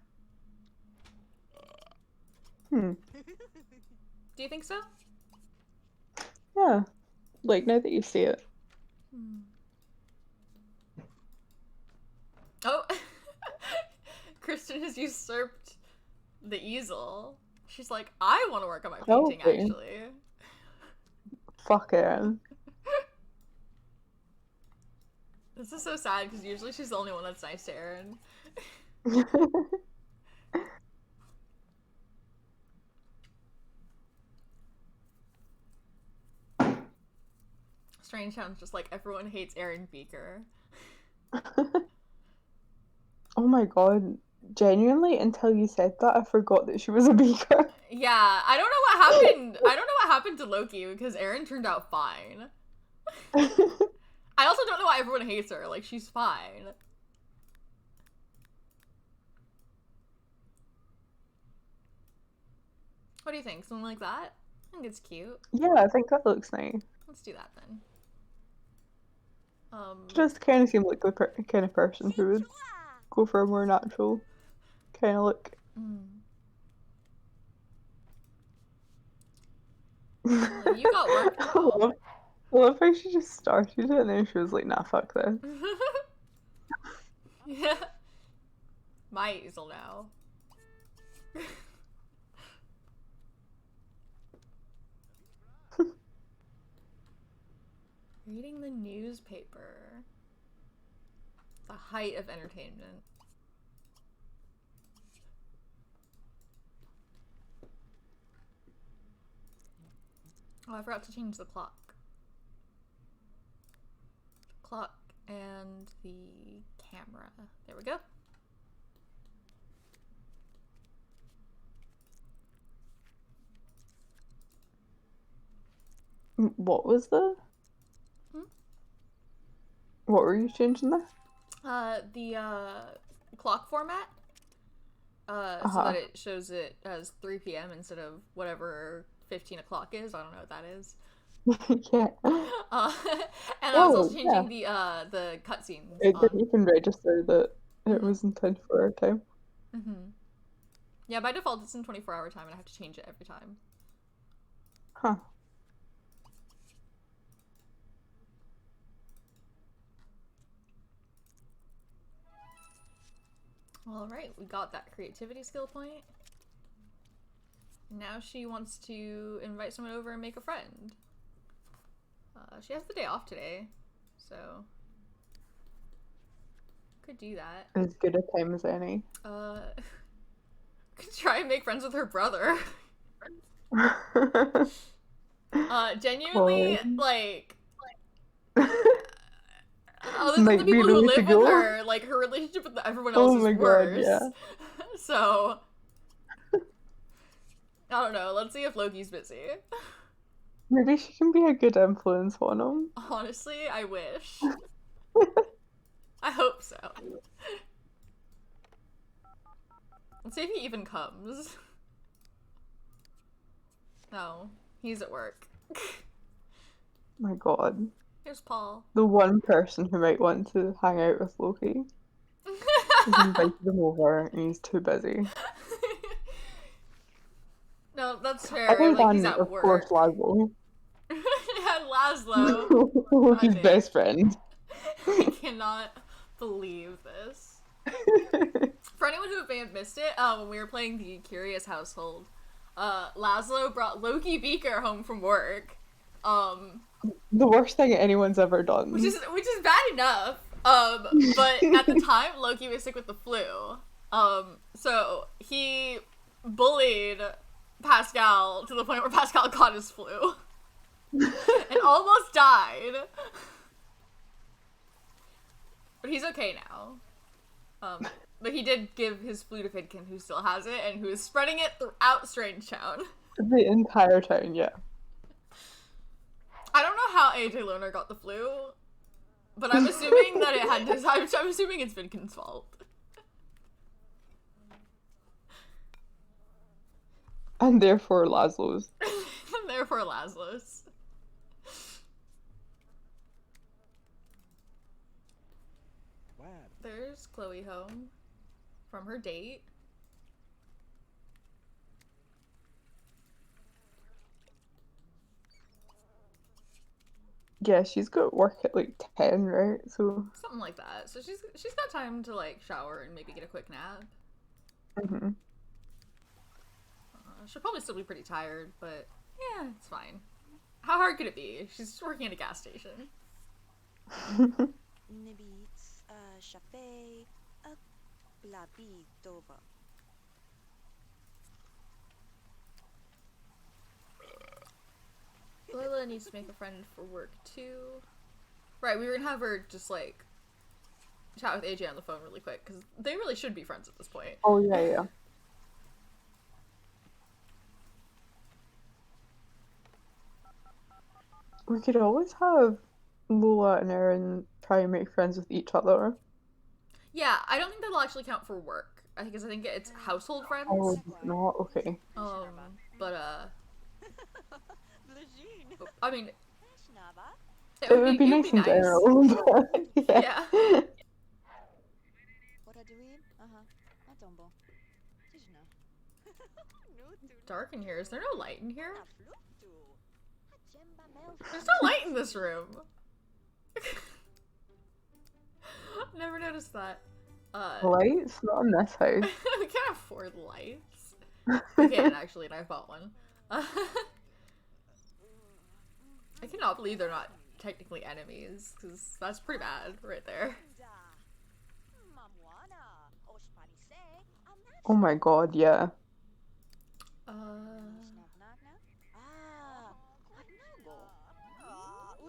Hmm. Do you think so? Yeah. Like, now that you say it. Oh, Kristen has usurped the easel. She's like, I want to work on my painting, Okay. actually. Fuck it. This is so sad because usually she's the only one that's nice to Aaron. Strangetown's just like, everyone hates Aaron Beaker. Oh my god. Genuinely, until you said that, I forgot that she was a beaker. Yeah, I don't know what happened. I don't know what happened to Loki because Aaron turned out fine. I also don't know why everyone hates her. Like, she's fine. What do you think? Something like that? I think it's cute. Yeah, I think that looks nice. Let's do that then. She just kind of seems like the kind of person who would go for a more natural kind of look. You got work now. I love how she just started it and then she was like, nah, fuck this. Yeah. My easel now. Reading the newspaper. The height of entertainment. Oh, I forgot to change the clock. The clock and the camera. There we go. What was the? What were you changing there? The clock format. So that it shows it as 3 p.m. instead of whatever 15 o'clock is. I don't know what that is. Yeah. And I was also changing the cutscenes. You can register that it was in 24-hour time. Yeah, by default it's in 24-hour time and I have to change it every time. Huh. Alright, we got that creativity skill point. Now she wants to invite someone over and make a friend. She has the day off today, so could do that. As good a time as any. Could try and make friends with her brother. Genuinely, like, other than the people who live with her, like, her relationship with everyone else is worse. God, yeah. So, I don't know. Let's see if Loki's busy. Maybe she can be a good influence on him. Honestly, I wish. I hope so. Let's see if he even comes. No, he's at work. My god. Here's Paul. The one person who might want to hang out with Loki. He's invited him over and he's too busy. No, that's fair. Like, he's at work. Of course, Laszlo. Yeah, Laszlo. His best friend. I cannot believe this. For anyone who may have missed it, when we were playing the Curious Household, Laszlo brought Loki Beaker home from work. The worst thing anyone's ever done. Which is bad enough. But at the time, Loki was sick with the flu. So he bullied Pascal to the point where Pascal caught his flu. And almost died. But he's okay now. But he did give his flu to Fidkin, who still has it, and who is spreading it throughout Strangetown. The entire town, yeah. I don't know how AJ Loner got the flu, but I'm assuming that it had to, I'm assuming it's Fidkin's fault. And therefore Laszlo's. And therefore Laszlo's. Chloe home from her date. Yeah, she's got work at like 10, right? So. Something like that. So she's got time to like shower and maybe get a quick nap. Mm-hmm. She'll probably still be pretty tired, but yeah, it's fine. How hard could it be? She's working at a gas station. Nibit, Chafe, Blabidova. Lola needs to make a friend for work too. Right, we were gonna have her just like chat with AJ on the phone really quick because they really should be friends at this point. Oh yeah, yeah. We could always have Lola and Erin try and make friends with each other. Yeah, I don't think that'll actually count for work. I think it's household friends. Oh, not okay. But I mean, It would be nice in general. But yeah. Dark in here. Is there no light in here? There's no light in this room. Never noticed that. Lights? Not in this house. We can't afford lights. We can actually, and I bought one. I cannot believe they're not technically enemies, because that's pretty bad right there. Oh my god, yeah.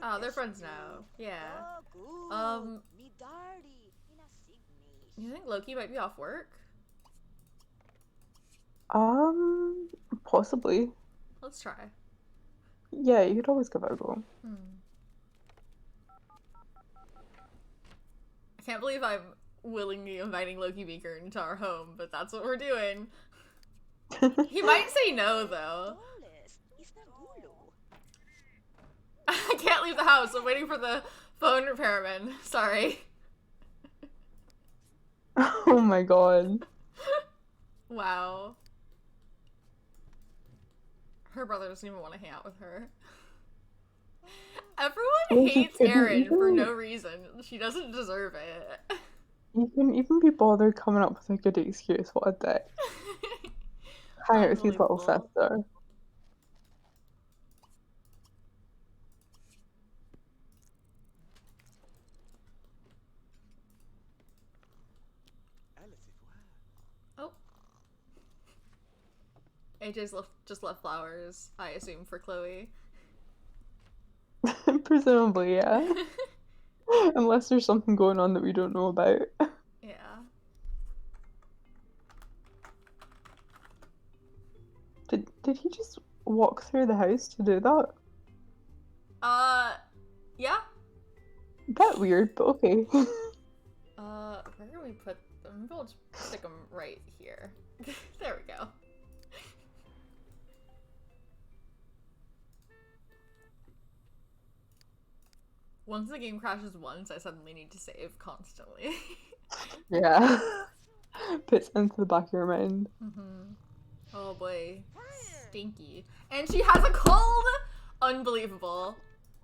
Oh, they're friends now. Yeah. You think Loki might be off work? Possibly. Let's try. Yeah, you could always give it a go. I can't believe I'm willingly inviting Loki Beaker into our home, but that's what we're doing. He might say no, though. I can't leave the house. I'm waiting for the phone repairman. Sorry. Oh my god. Wow. Her brother doesn't even want to hang out with her. Everyone hates Erin for no reason. She doesn't deserve it. You couldn't even be bothered coming up with a good excuse. What a dick. Hang out with his little sister. Oh. AJ's just left flowers, I assume, for Chloe. Presumably, yeah. Unless there's something going on that we don't know about. Yeah. Did he just walk through the house to do that? Yeah. That weird, but okay. Where can we put them? Maybe we'll just stick them right here. There we go. Once the game crashes once, I suddenly need to save constantly. Yeah. Puts into the back of your mind. Oh boy. Stinky. And she has a cold! Unbelievable.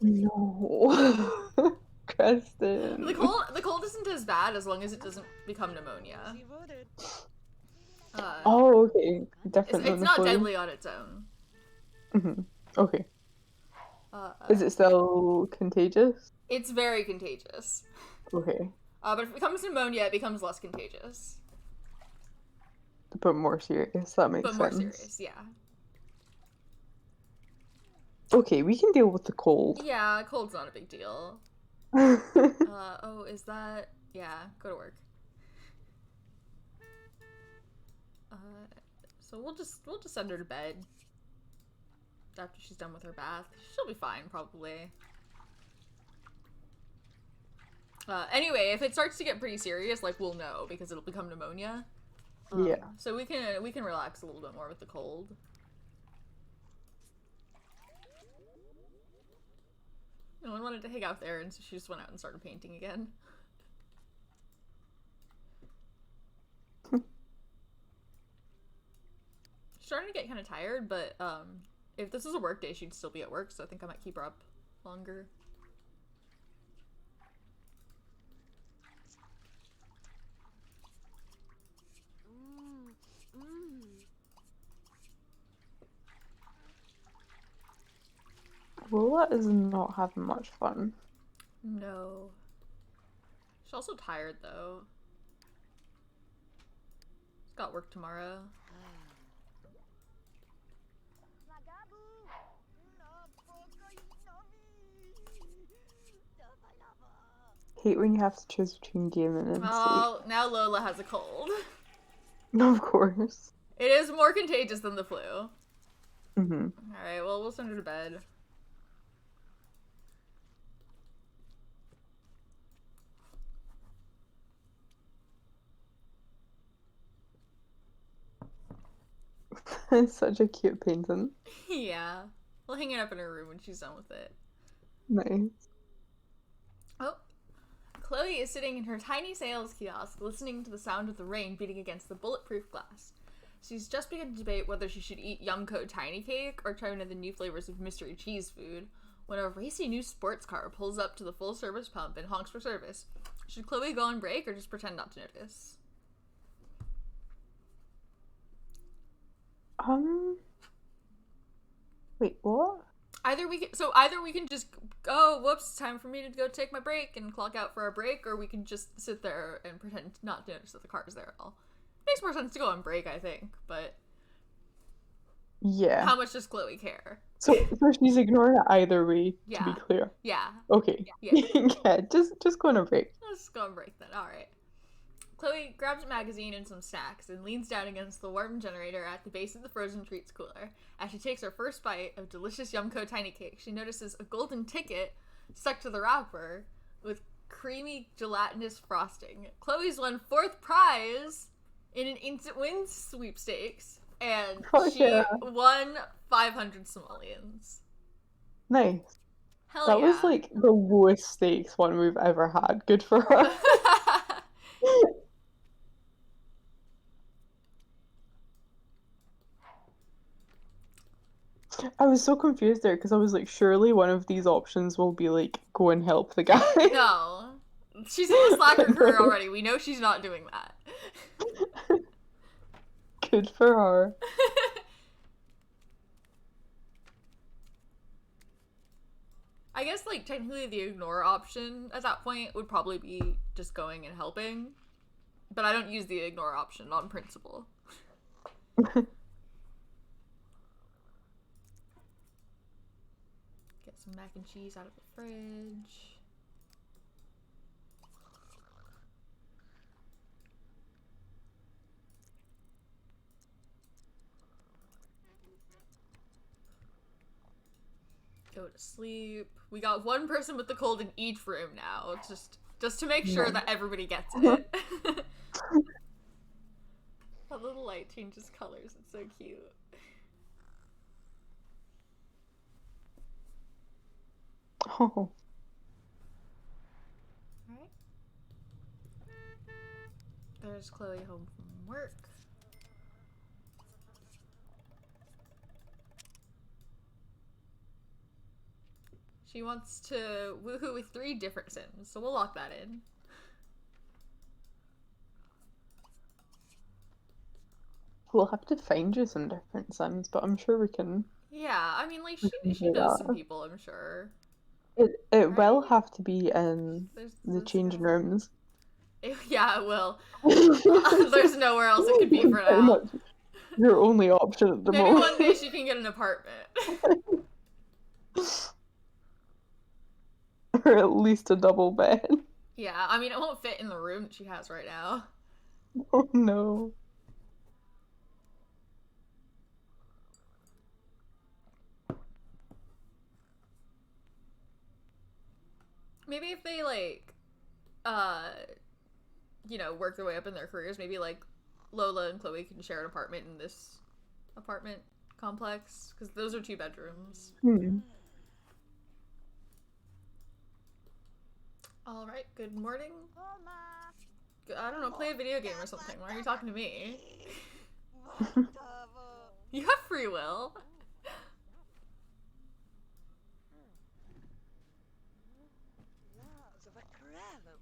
No. Kristen. The cold isn't as bad as long as it doesn't become pneumonia. Oh, okay. Different. It's not deadly on its own. Okay. Is it still contagious? It's very contagious. Okay. But if it becomes pneumonia, it becomes less contagious. But more serious, that makes sense. But more serious, yeah. Okay, we can deal with the cold. Yeah, cold's not a big deal. Oh, is that... Yeah, go to work. So we'll just send her to bed. After she's done with her bath. She'll be fine, probably. Anyway, if it starts to get pretty serious, like, we'll know, because it'll become pneumonia. Yeah. So we can relax a little bit more with the cold. No one wanted to hang out there, and so she just went out and started painting again. She's starting to get kind of tired, but if this is a work day, she'd still be at work, so I think I might keep her up longer. Lola is not having much fun. No. She's also tired, though. She's got work tomorrow. Hate when you have to choose between gaming and Oh, now Lola has a cold. sleep. Of course. It is more contagious than the flu. Mm-hmm. Alright, well, we'll send her to bed. It's such a cute painting. Yeah. We'll hang it up in her room when she's done with it. Nice. Oh. Chloe is sitting in her tiny sales kiosk, listening to the sound of the rain beating against the bulletproof glass. She's just begun to debate whether she should eat Yumco Tiny Cake or try one of the new flavors of mystery cheese food, when a racy new sports car pulls up to the full-service pump and honks for service. Should Chloe go on break or just pretend not to notice? Wait, what? Either we can just whoops, time for me to go take my break and clock out for our break, or we can just sit there and pretend not to notice that the car is there at all. Makes more sense to go on break, I think, but Yeah. how much does Chloe care? So she's ignoring it either way, Yeah. to be clear. Yeah. Okay. Yeah. Yeah, just go on a break. Let's go on break then. Alright. Chloe grabs a magazine and some snacks and leans down against the warm generator at the base of the frozen treats cooler. As she takes her first bite of delicious Yumco Tiny Cake, she notices a golden ticket stuck to the wrapper with creamy gelatinous frosting. Chloe's won 4th prize in an instant win sweepstakes, and she won 500 simoleons. Nice. Hell that yeah. was like the lowest stakes one we've ever had. Good for her. I was so confused there because I was like, surely one of these options will be like, go and help the guy. No. She's in the slacker career already. We know she's not doing that. Good for her. I guess, like, technically the ignore option at that point would probably be just going and helping. But I don't use the ignore option on principle. Get some mac and cheese out of the fridge. Go to sleep. We got one person with the cold in each room now, just to make sure that everybody gets it. That little light changes colors. It's so cute. Oh. Alright. There's Chloe home from work. She wants to woohoo with 3 different Sims, so we'll lock that in. We'll have to find you some different Sims, but I'm sure we can. Yeah, I mean, like, she do knows that. some people, I'm sure. It will have to be in the There's changing guy. rooms. Yeah, it will. There's nowhere else it could be for Pretty now. much your only option at the Maybe moment. one day she can get an apartment. Or at least a double bed. Yeah, I mean, it won't fit in the room that she has right now. Oh no. Maybe if they, like, you know, work their way up in their careers, maybe, like, Lola and Chloe can share an apartment in this apartment complex, because those are 2 bedrooms. Alright, good morning. I don't know, play a video game or something. Why are you talking to me? You have free will.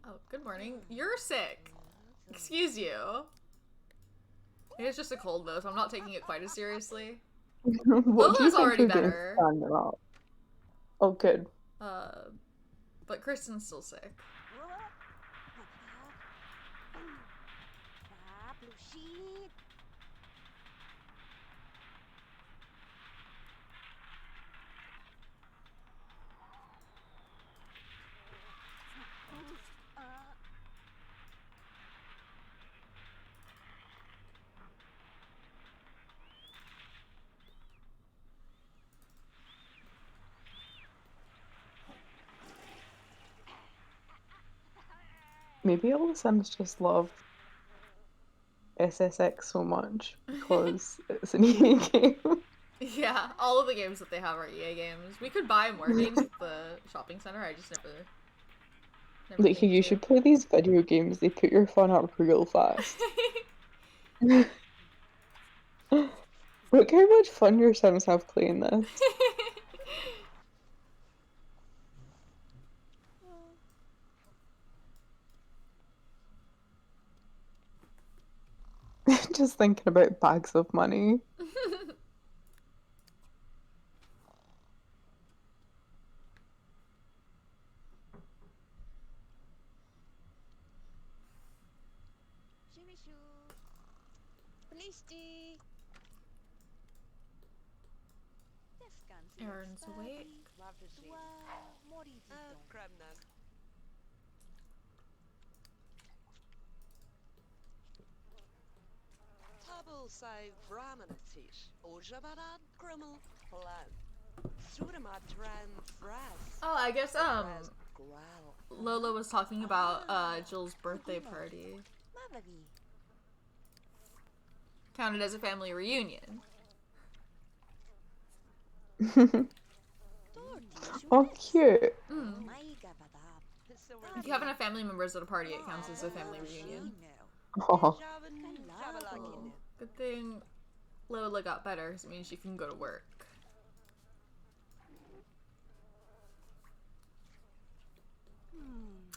Oh, good morning. You're sick. Excuse you. It's just a cold though, so I'm not taking it quite as seriously. What do you Lola's think already you're doing better. standing up? Oh, good. But Kristen's still sick. Maybe all the Sims just love SSX so much because it's an EA game. Yeah, all of the games that they have are EA games. We could buy more games at the shopping center. I just never Like, think you to. should play these video games. They put your fun up real fast. Look how much fun your Sims have playing this. Just thinking about bags of money. Aaron's awake. Oh, I guess Lola was talking about Jill's birthday party. Counted as a family reunion. Oh, cute. If you have enough family members at a party, it counts as a family reunion. Oh. Good thing Lola got better, because it means she can go to work.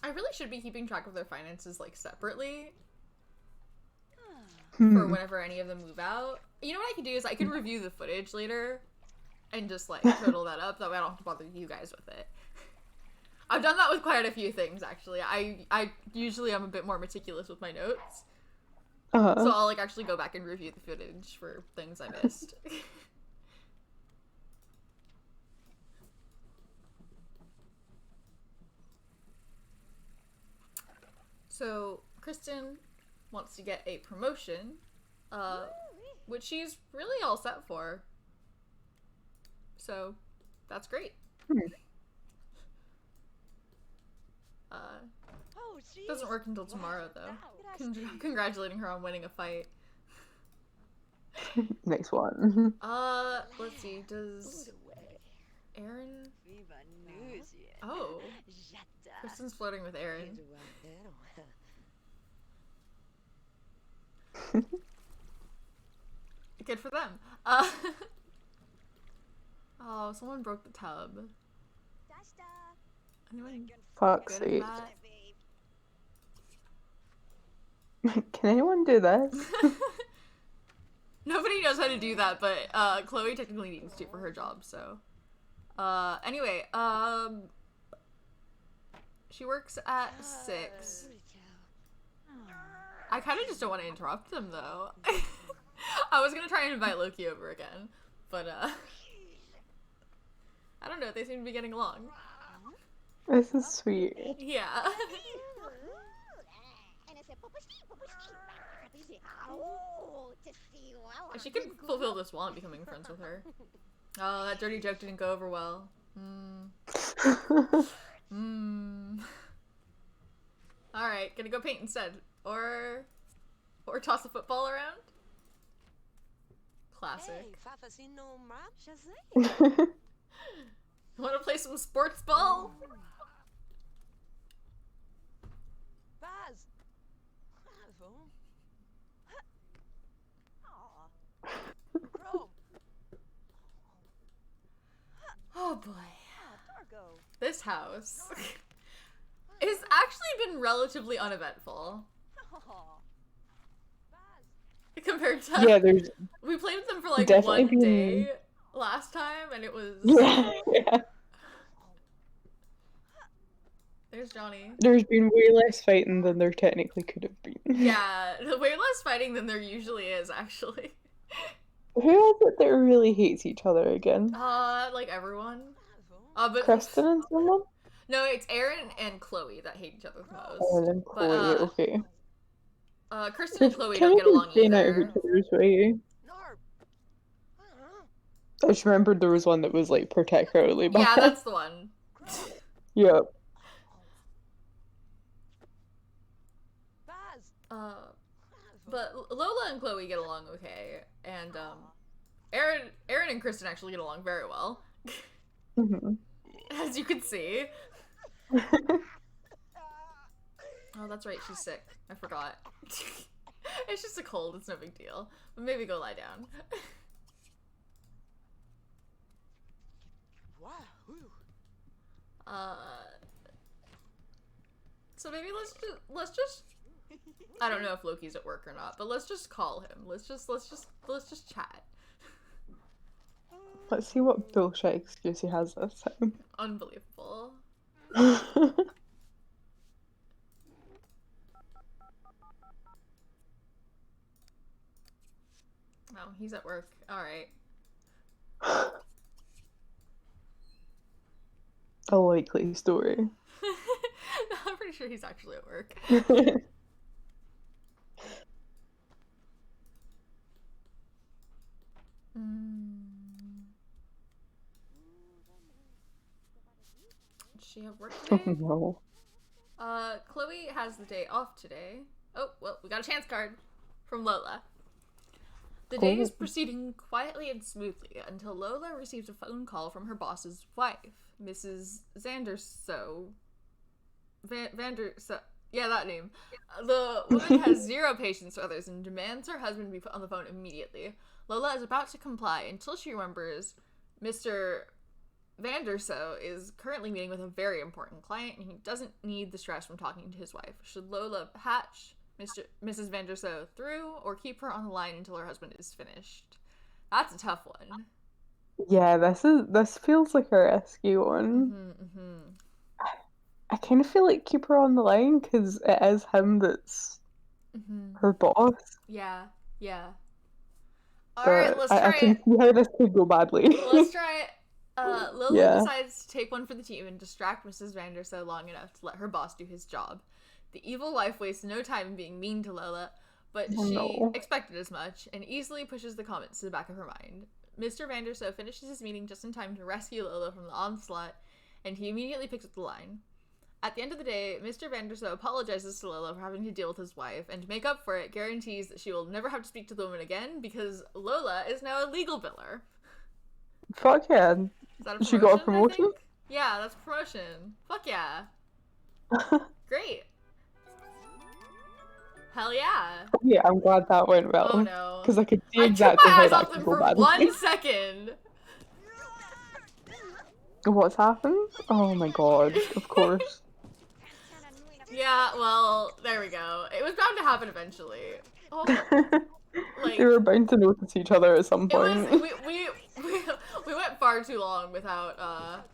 I really should be keeping track of their finances, like, separately. For whenever any of them move out. You know what I can do is I can review the footage later and just, like, total that up. That way I don't have to bother you guys with it. I've done that with quite a few things, actually. I usually am a bit more meticulous with my notes. So I'll, like, actually go back and review the footage for things I missed. So, Kristen wants to get a promotion, which she's really all set for. So, that's great. Doesn't work until tomorrow, though. Congratulating her on winning a fight. Next one. Let's see, does Aaron... Oh. Kristen's flirting with Aaron. Good for them. Oh, someone broke the tub. Anyone Fuck's good at sake. that? Can anyone do this? Nobody knows how to do that, but Chloe technically needs to for her job, so. Anyway, she works at 6. I kind of just don't want to interrupt them, though. I was gonna try and invite Loki over again, but, I don't know, they seem to be getting along. This is sweet. Yeah. She can fulfill this while I'm becoming friends with her. Oh, that dirty joke didn't go over well. Alright, gonna go paint instead. Or toss a football around? Classic. Wanna play some sports ball? boy. Dargo. This house. It's actually been relatively uneventful. Compared to... Yeah, there's We played with them for like definitely one been... day last time, and it was... Yeah. There's Johnny. There's been way less fighting than there technically could have been. Yeah, way less fighting than there usually is, actually. Who is it that really hates each other again? Like everyone. But Kristen and someone? no, it's Aaron and Chloe that hate each other the most. Oh, and Chloe, okay. Kristen and Chloe don't get along staying out of either. each other's way. I just remembered there was one that was like particularly bad. Yeah, that's the one. Yep. But Lola and Chloe get along okay, and Aaron and Kristen actually get along very well, as you can see. Oh, that's right, she's sick. I forgot. It's just a cold, it's no big deal. But maybe go lie down. So maybe let's just I don't know if Loki's at work or not, but let's just call him. Let's just chat. Let's see what bullshit excuse he has this time. Unbelievable. Oh, he's at work. Alright. A likely story. I'm pretty sure he's actually at work. Does she have work today? Oh no. Chloe has the day off today. Oh, well, we got a chance card from Lola. The day is proceeding quietly and smoothly until Lola receives a phone call from her boss's wife, Mrs. Zanderso. Yeah, that name. The woman has zero patience for others and demands her husband be put on the phone immediately. Lola is about to comply until she remembers Mr. Vanderso is currently meeting with a very important client and he doesn't need the stress from talking to his wife. Should Lola patch Mrs. Vanderso through or keep her on the line until her husband is finished? That's a tough one. Yeah, this feels like a risky one. I kind of feel like keep her on the line because it is him that's her boss. Yeah. Alright, let's try it. I can see how this could go badly. Let's try it. Lola decides to take one for the team and distract Mrs. Vanderso long enough to let her boss do his job. The evil wife wastes no time in being mean to Lola, but she expected as much and easily pushes the comments to the back of her mind. Mr. Vanderso finishes his meeting just in time to rescue Lola from the onslaught, and he immediately picks up the line. At the end of the day, Mr. Vanderso apologizes to Lola for having to deal with his wife, and to make up for it, guarantees that she will never have to speak to the woman again because Lola is now a legal biller. Fuck yeah. Is that a promotion, she got a promotion? Yeah, that's a promotion. Fuck yeah. Great. Hell yeah. Yeah, I'm glad that went well. Oh no. Because I could see exactly how that could go badly. I took my eyes off them for 1 second. What's happened? Oh my god, of course. Yeah, well, there we go. It was bound to happen eventually. Oh, like, they were bound to notice each other at some point. We went far too long without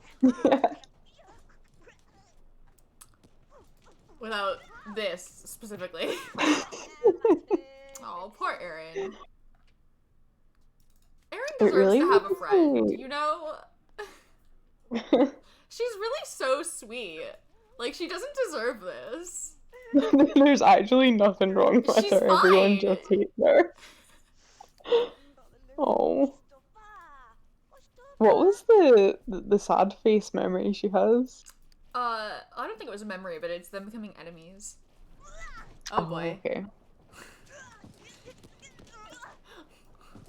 without this specifically. Oh, poor Erin. Erin deserves to have a friend, you know? She's really so sweet. Like, she doesn't deserve this. There's actually nothing wrong with She's her. fine. Everyone just hates her. Oh. What was the sad face memory she has? I don't think it was a memory, but it's them becoming enemies. Oh boy. Okay.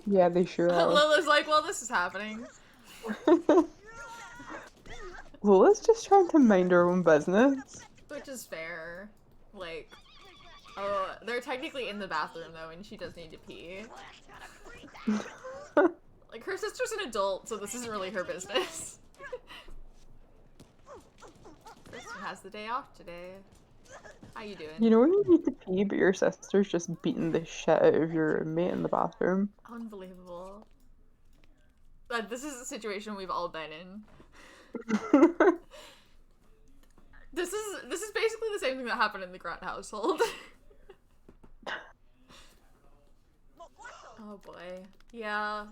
Yeah, they sure are. Lola's like, well, this is happening. Lola's just trying to mind her own business. Which is fair. Like, oh, they're technically in the bathroom though, and she does need to pee. Like, her sister's an adult, so this isn't really her business. has the day off today. How you doing? You know when you need to pee, but your sister's just beating the shit out of your roommate in the bathroom? Unbelievable. But this is a situation we've all been in. This is basically the same thing that happened in the Grunt household. Oh boy. Yeah.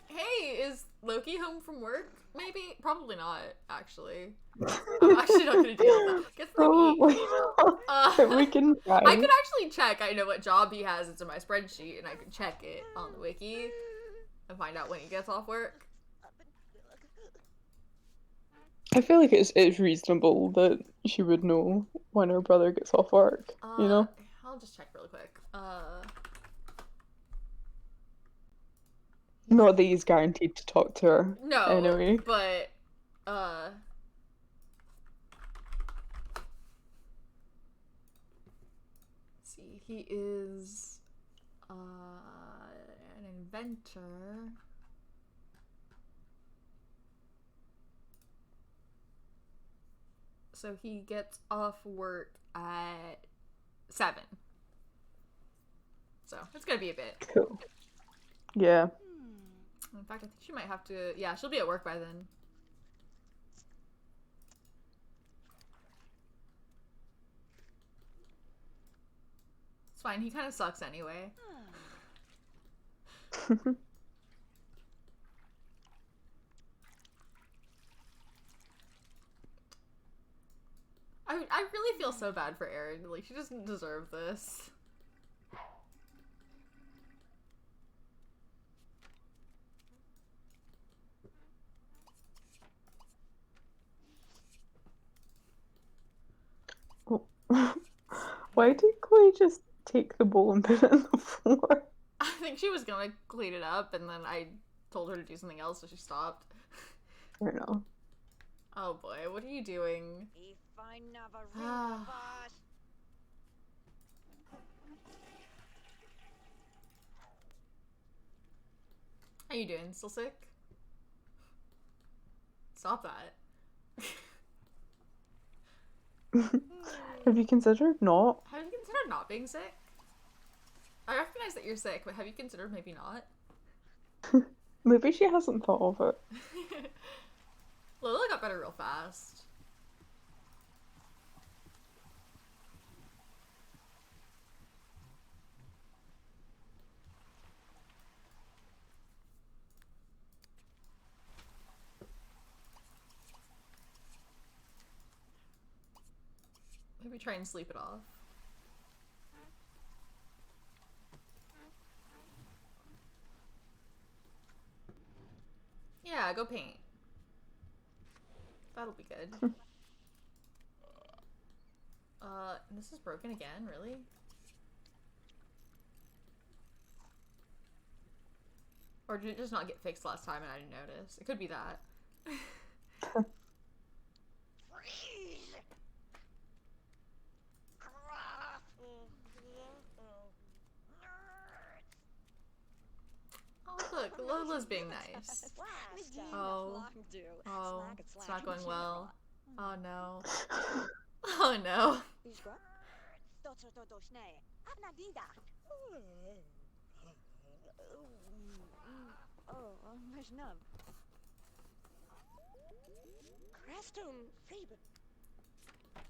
Hey, is Loki home from work? Maybe? Probably not, actually. I'm actually not gonna deal with that. Get Loki. Probably not. We can try. I could actually check. I know what job he has. It's in my spreadsheet, and I can check it on the wiki and find out when he gets off work. I feel like it's reasonable that she would know when her brother gets off work, you know? I'll just check really quick. Not that he's guaranteed to talk to her. No, anyway. But, let's see, he is, an inventor. So he gets off work at 7. So it's gonna be a bit. Cool. Yeah. In fact, I think she might have to. Yeah, she'll be at work by then. It's fine. He kind of sucks anyway. I really feel so bad for Erin. Like, she doesn't deserve this. Why did Chloe just take the bowl and put it on the floor? I think she was gonna clean it up, and then I told her to do something else, so she stopped. I don't know. Oh boy, what are you doing? How you doing? Still sick? Stop that. Have you considered not? Have you considered not being sick? I recognize that you're sick, but have you considered maybe not? Maybe she hasn't thought of it. Lola got better real fast. Maybe try and sleep it off. Yeah, go paint. That'll be good. And this is broken again, really? Or did it just not get fixed last time and I didn't notice? It could be that. Oh, look, Lola's being nice. Oh, it's not going well. Oh no. Oh no.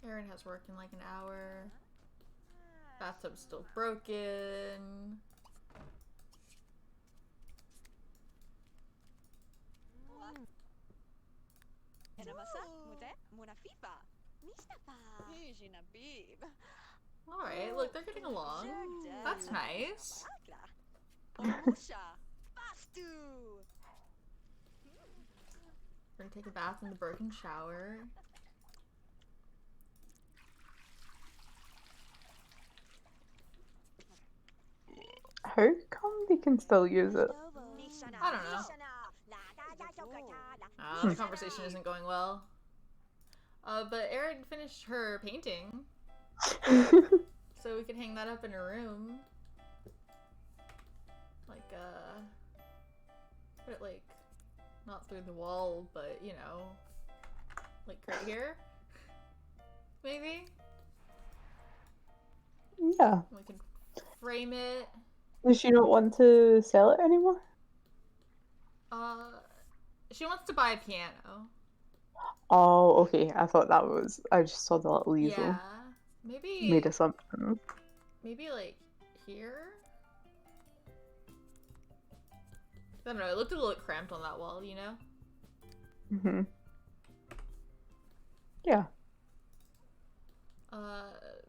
Erin has work in like an hour. Bathtub's still broken. Alright, look, they're getting along. That's nice. We're gonna take a bath in the broken shower. How come they can still use it? I don't know. The conversation isn't going well. But Erin finished her painting. So we can hang that up in her room. Like, put it like Not through the wall, but, you know, like right here? Maybe? Yeah. We can frame it. Does she not want to sell it anymore? She wants to buy a piano. Oh, okay. I thought that was. I just saw the little easel. Yeah. Maybe. Made assumptions. Maybe like here? I don't know. It looked a little cramped on that wall, you know? Mhm. Yeah.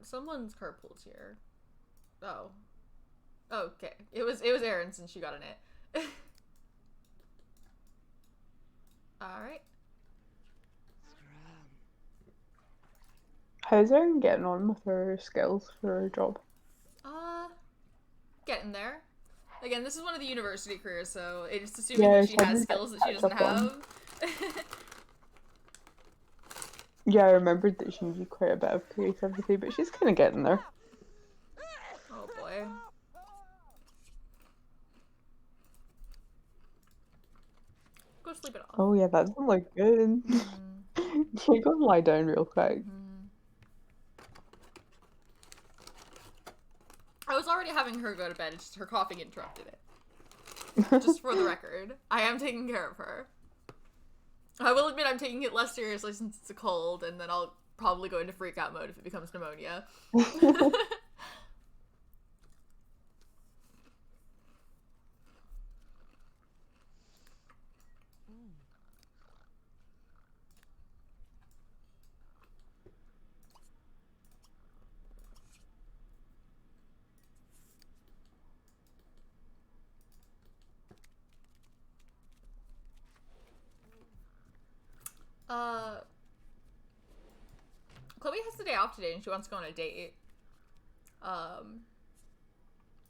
Someone's carpool's here. Oh. Okay. It was Erin since she got in it. Alright. How's Erin getting on with her skills for her job? Getting there. Again, this is one of the university careers, so it's assuming Yeah, that she she has had skills that she catch doesn't up on. have. Yeah, I remembered that she needed quite a bit of creativity, but she's kind of getting there. Oh boy. Go sleep it off. Oh yeah, that doesn't look good. You go and lie down real quick. I was already having her go to bed, it's just her coughing interrupted it. Just for the record. I am taking care of her. I will admit I'm taking it less seriously since it's a cold, and then I'll probably go into freak out mode if it becomes pneumonia. Chloe has the day off today and she wants to go on a date.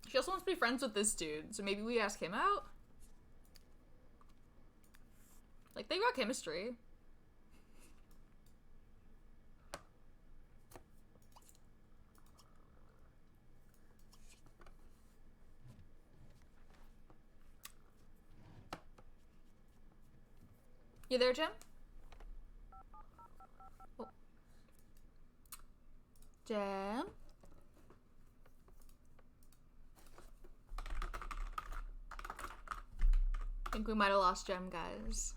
She also wants to be friends with this dude, so maybe we ask him out? Like, they've got chemistry. You there, Jem? Oh. Jem? I think we might have lost Jem, guys.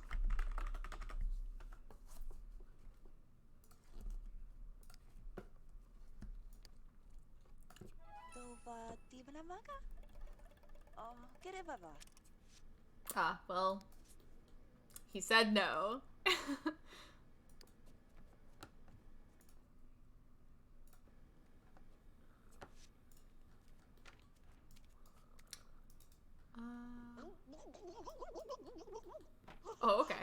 Ah, well, he said no. Oh, okay.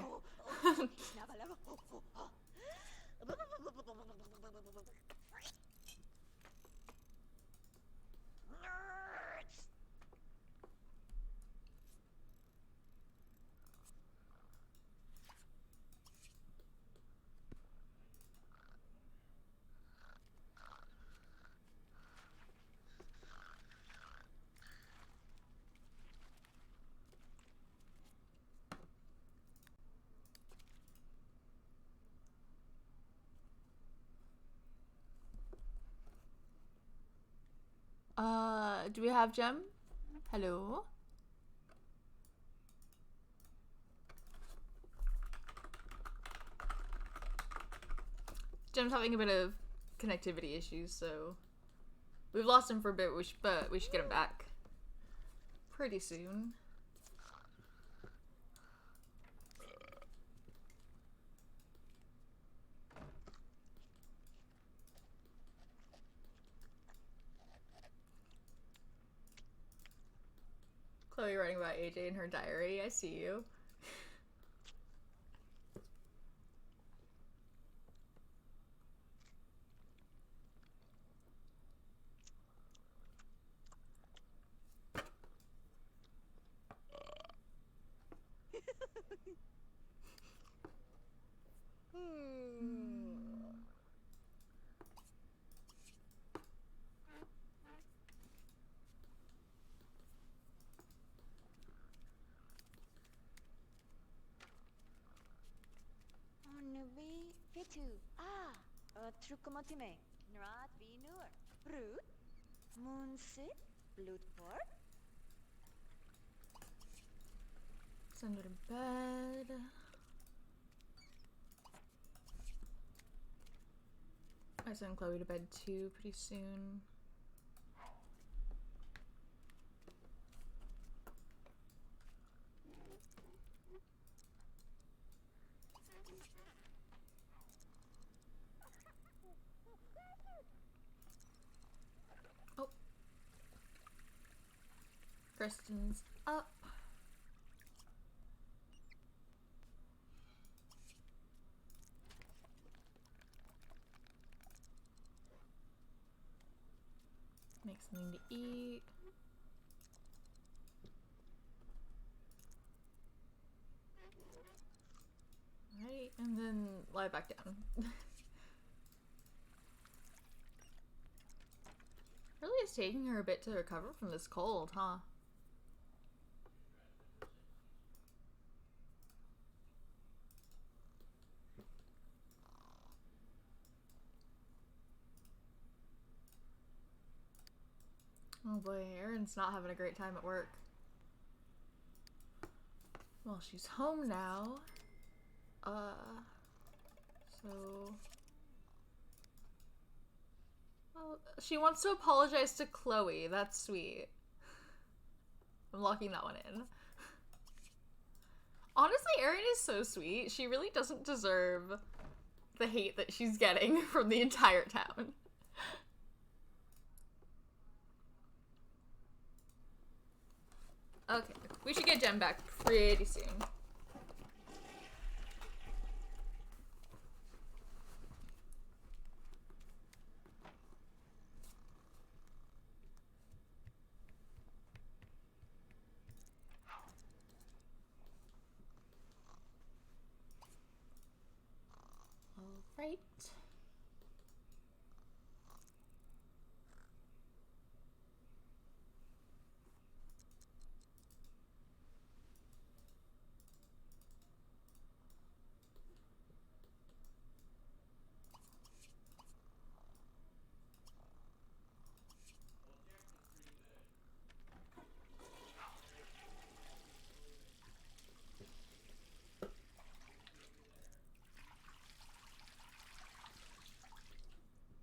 Do we have Jem? Hello? Jem's having a bit of connectivity issues, so we've lost him for a bit, but we should get him back pretty soon. Chloe writing about AJ in her diary. I see you. trukumotimeng, nrat vinur, brut, munsit, blutport. Send her to bed. I send Chloe to bed too pretty soon. Oh. Kristen's up. Make something to eat. Right, and then lie back down. Really is taking her a bit to recover from this cold, huh? Oh boy, Erin's not having a great time at work. Well, she's home now. So... Well, she wants to apologize to Chloe. That's sweet. I'm locking that one in. Honestly, Erin is so sweet. She really doesn't deserve the hate that she's getting from the entire town. Okay, we should get Jem back pretty soon. All right.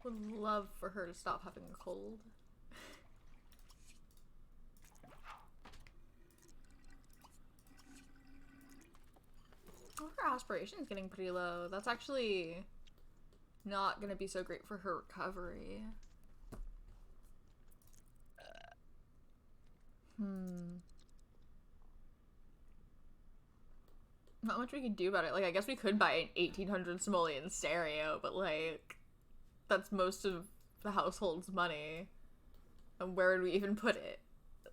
Would love for her to stop having a cold. Oh, her aspiration's getting pretty low. That's actually not gonna be so great for her recovery. Not much we could do about it. Like, I guess we could buy an 1800 simoleon stereo, but like, that's most of the household's money. And where would we even put it?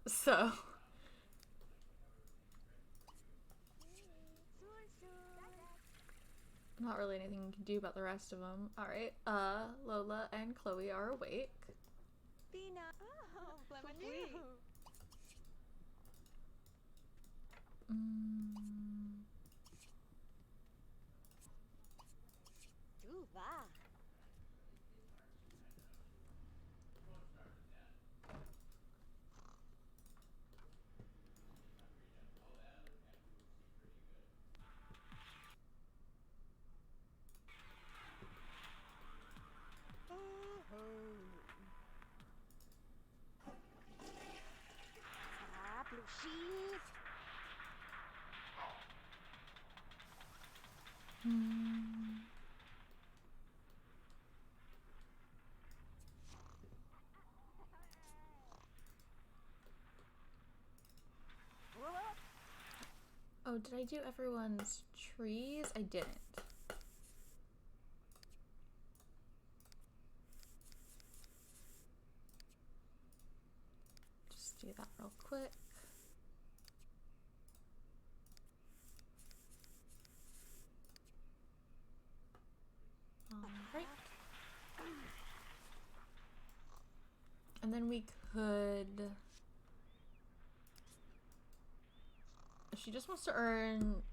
So... Not really anything we can do about the rest of them. Alright, Lola and Chloe are awake. Pina. Oh, Flamanu. Duva. Blue sheep. Oh, did I do everyone's trees? I didn't. Just do that real quick. Alright. And then we could... If she just wants to earn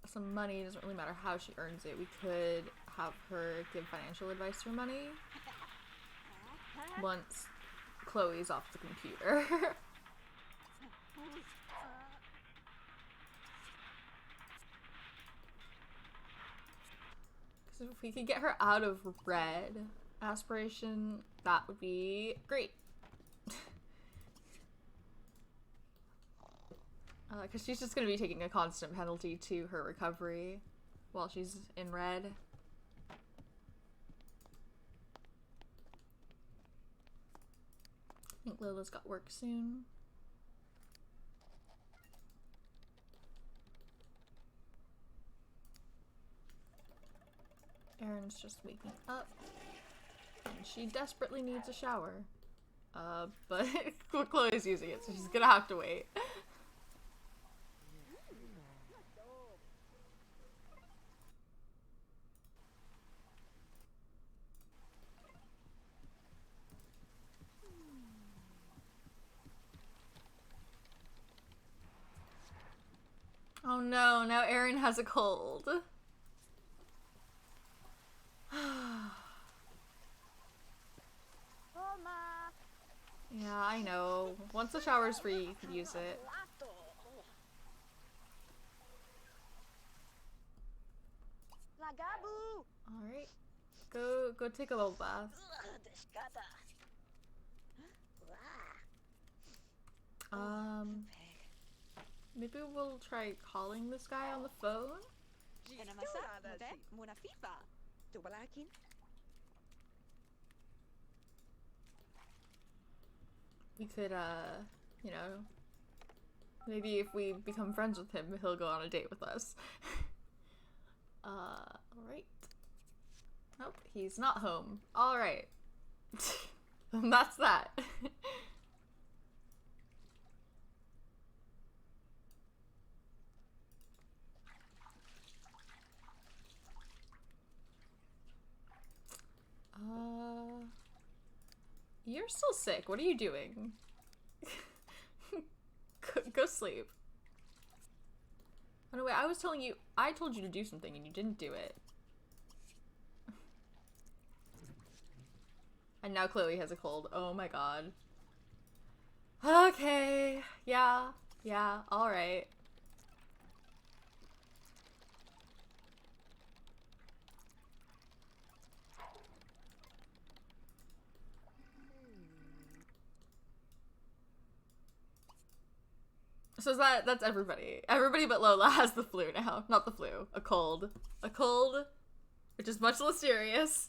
some money, it doesn't really matter how she earns it, we could have her give financial advice for money once Chloe's off the computer. Because if we could get her out of red aspiration, that would be great. Because she's just going to be taking a constant penalty to her recovery while she's in red. I think Lola's got work soon. Erin's just waking up. And she desperately needs a shower. But Chloe's using it, so she's gonna have to wait. Oh no, now Erin has a cold. Yeah, I know. Once the shower's free, you can use it. Alright. Go take a little bath. Maybe we'll try calling this guy on the phone? We could, you know, maybe if we become friends with him, he'll go on a date with us. Alright. Nope, he's not home. Alright. That's that. You're still sick. What are you doing? Go sleep. Oh no, wait, I told you to do something and you didn't do it. And now Chloe has a cold. Oh my god. Okay. Yeah, alright. So that's everybody. Everybody but Lola has the flu now. Not the flu. A cold. A cold, which is much less serious.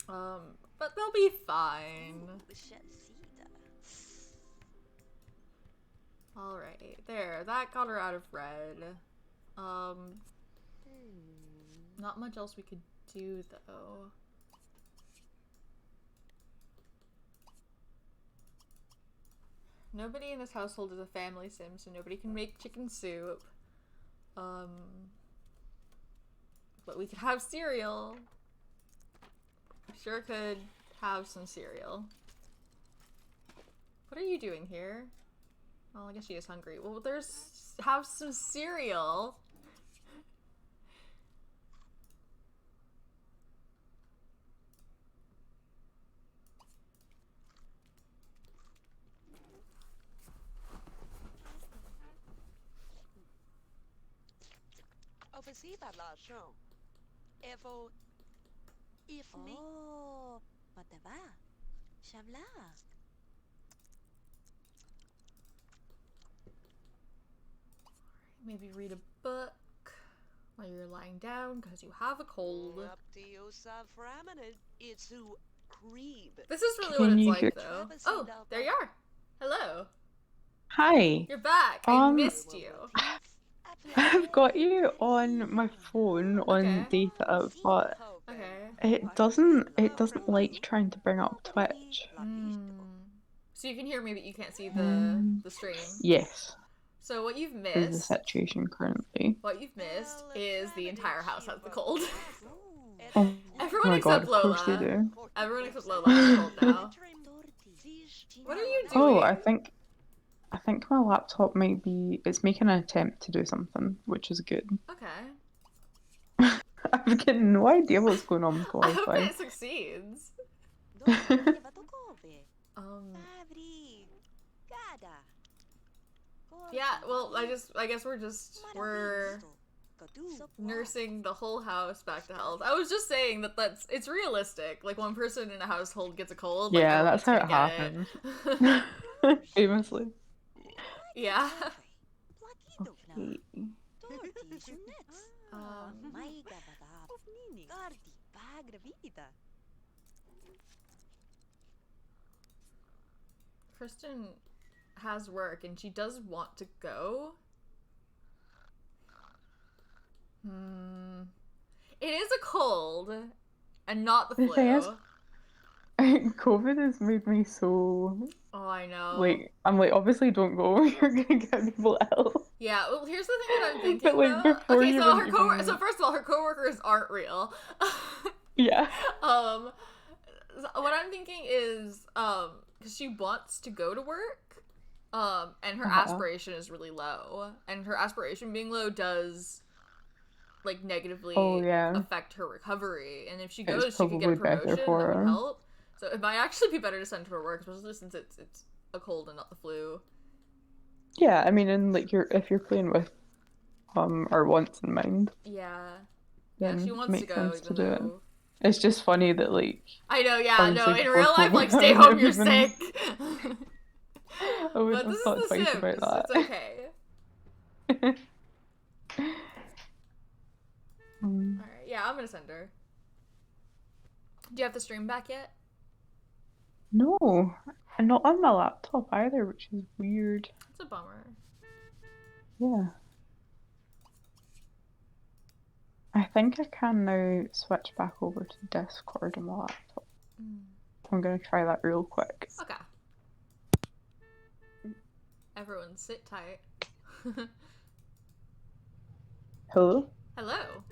But they'll be fine. Alright, there. That got her out of red. Not much else we could do, though. Nobody in this household is a family sim, so nobody can make chicken soup. But we could have cereal. We sure could have some cereal. What are you doing here? Well, I guess she is hungry. Well, have some cereal. Maybe read a book while you're lying down because you have a cold. This is really what it's like, though. Oh, there you are. Hello. Hi. You're back. I missed you. I've got you on my phone on data, but it doesn't like trying to bring up Twitch. So you can hear me, but you can't see the stream. Yes. So what you've Is missed, the situation currently. what you've missed is the entire house has the cold. Oh Everyone my god, except of course they Lola. do. Everyone except Lola has a cold now. What are you doing? Oh, I think I think my laptop might be. It's making an attempt to do something, which is good. Okay. I've got no idea what's going on with the I hope Wi-Fi. it succeeds. Fabri. Gada. Yeah, well, I guess we're nursing the whole house back to health. I was just saying it's realistic. Like, one person in a household gets a cold, like, Yeah, that's everyone's how gonna it get happens. it. Famously. Yeah. Okay. Kristen has work and she does want to go. It is a cold and not the The flu. thing is, COVID has made me so Oh, I know. like I'm like obviously don't go. You're gonna get people ill. Yeah, well, here's the thing that I'm thinking. But like though. before Okay, you so even... so first of all, her coworkers aren't real. Yeah. So what I'm thinking is, because she wants to go to work, and her aspiration is really low, and her aspiration being low does, like, negatively affect her recovery, and if she goes, she could get a promotion, that would help. So it might actually be better to send her to work, especially since it's a cold and not the flu. Yeah, I mean, and like if you're playing with our wants in mind. Yeah. Yeah, she wants to go, even though... It's just funny that, like... I know, yeah, no, in before real life, like, COVID, stay home, you're sick. I wouldn't But have thought this is The twice Sims, about that. it's okay. Alright, yeah, I'm gonna send her. Do you have the stream back yet? No, and not on my laptop either, which is weird. It's a bummer. Yeah. I think I can now switch back over to Discord on my laptop. I'm gonna try that real quick. Okay. Everyone sit tight. Hello? Hello.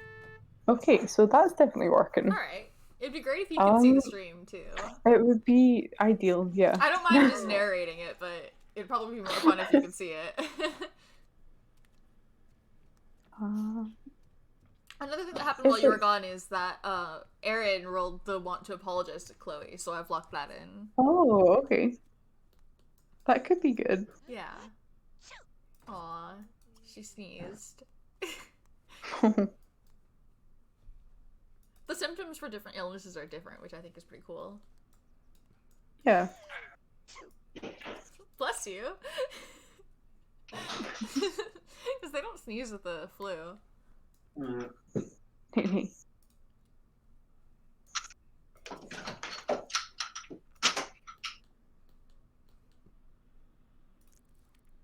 Okay, so that's definitely working. Alright. It'd be great if you could see the stream, too. It would be ideal, yeah. I don't mind just narrating it, but it'd probably be more fun if you could see it. Another thing that happened while you were gone is that Erin rolled the want to apologize to Chloe, so I've locked that in. Oh, okay. That could be good. Yeah. Aw, she sneezed. The symptoms for different illnesses are different, which I think is pretty cool. Yeah. Bless you. Because they don't sneeze with the flu.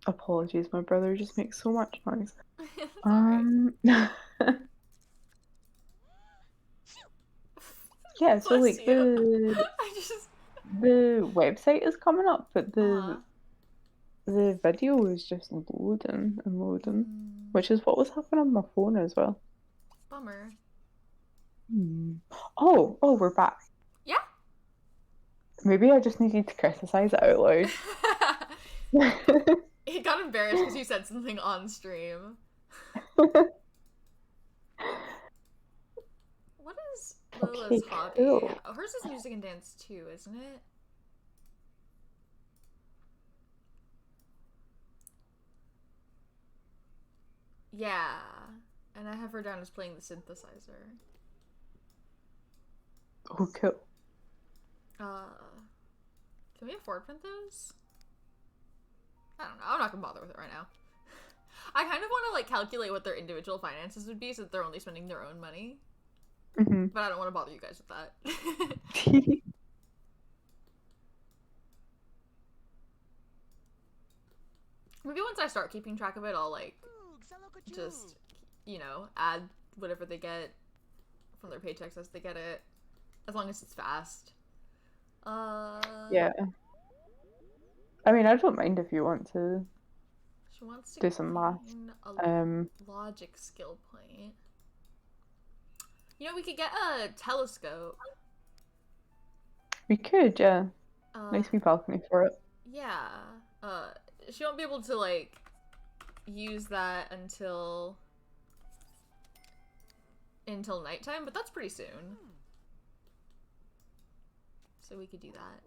Apologies, my brother just makes so much noise. Yeah, so Bless like you. the website is coming up, but the video is just loading and loading, which is what was happening on my phone as well. Bummer. Oh, we're back. Yeah. Maybe I just needed to criticize it out loud. He got embarrassed because you said something on stream. What is Lila's hobby? Cool. Oh, hers is music and dance too, isn't it? Yeah. And I have her down as playing the synthesizer. Oh, cool. Can we afford print those? I don't know. I'm not gonna bother with it right now. I kind of want to, like, calculate what their individual finances would be so that they're only spending their own money. But I don't want to bother you guys with that. Maybe once I start keeping track of it, I'll, like, just, you know, add whatever they get from their paychecks as they get it. As long as it's fast. Yeah. I mean, I don't mind if you want to She wants to do some math. A logic skill point. You know, we could get a telescope. We could, yeah. Nice wee balcony for it. Yeah. she won't be able to like use that until nighttime, but that's pretty soon. So we could do that.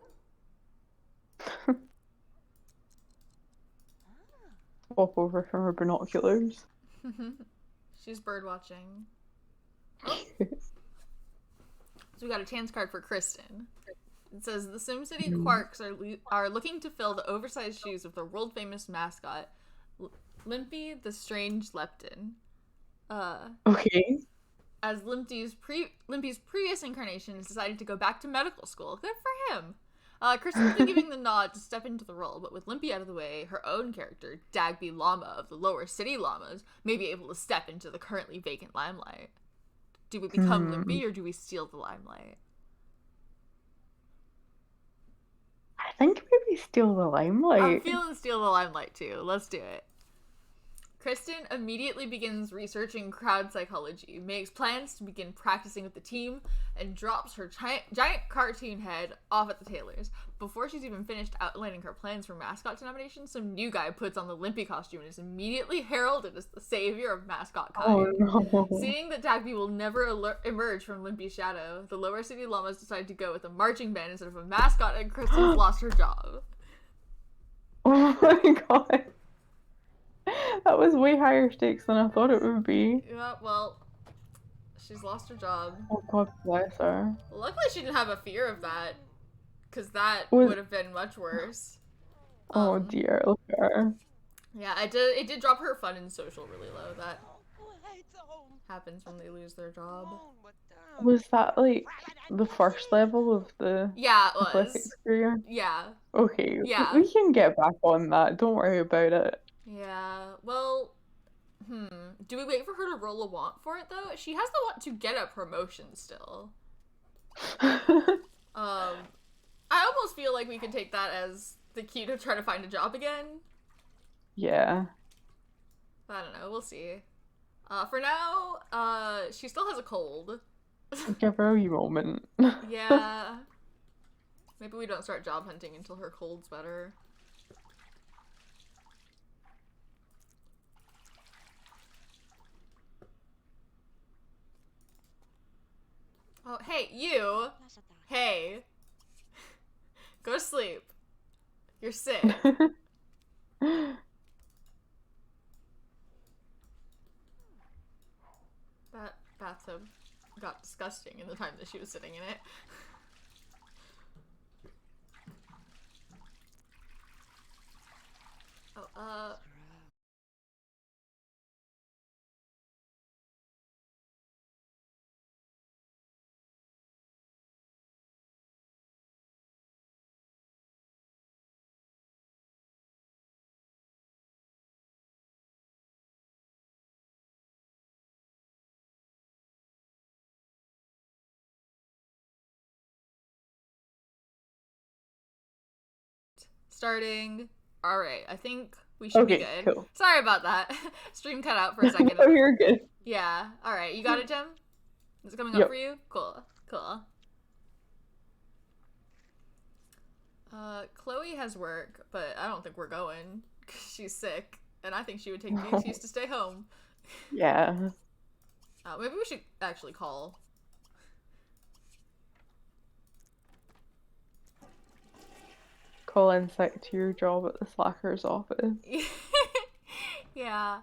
Pop over from her binoculars. She's bird watching. Oh. So we got a chance card for Kristen. It says the SimCity Quarks are looking to fill the oversized shoes of their world famous mascot, Limpy the Strange Lepton. Okay. As Limpy's previous incarnation has decided to go back to medical school. Good for him. Kristen's been giving the nod to step into the role, but with Limpy out of the way, her own character, Dagby Llama of the Lower City Llamas, may be able to step into the currently vacant limelight. Do we become Limpy or do we steal the limelight? I think maybe steal the limelight. I'm feeling steal the limelight too. Let's do it. Kristen immediately begins researching crowd psychology, makes plans to begin practicing with the team, and drops her giant cartoon head off at the tailors. Before she's even finished outlining her plans for mascot denomination, some new guy puts on the Limpy costume and is immediately heralded as the savior of mascot kind. Oh no. Seeing that Dagby will never emerge from Limpy's shadow, the Lower City Llamas decide to go with a marching band instead of a mascot, and Kristen's lost her job. Oh my god. That was way higher stakes than I thought it would be. Yeah, well, she's lost her job. Oh god bless her. Luckily she didn't have a fear of that, because that would have been much worse. Oh dear, look at her. Yeah, it did drop her fun and social really low. That happens when they lose their job. Was that like the first level of the athletics career? Yeah. Okay. Yeah. We can get back on that. Don't worry about it. Yeah. Well, do we wait for her to roll a want for it though? She has the want to get a promotion still. I almost feel like we could take that as the key to try to find a job again. Yeah. I don't know. We'll see. For now, she still has a cold. Give her a wee moment. Yeah. Maybe we don't start job hunting until her cold's better. Oh, hey, you! Hey! Go to sleep. You're sick. That bathtub got disgusting in the time that she was sitting in it. Oh, starting. Alright, I think we should be good. Cool. Sorry about that. Stream cut out for a second. Oh, you're good. Yeah, alright. You got it, Jem? Is it coming Yep. up for you? Cool. Chloe has work, but I don't think we're going. She's sick, and I think she would take the excuse to stay home. Yeah. Maybe we should actually call. Call in sick to your job at the Slacker's office. Yeah.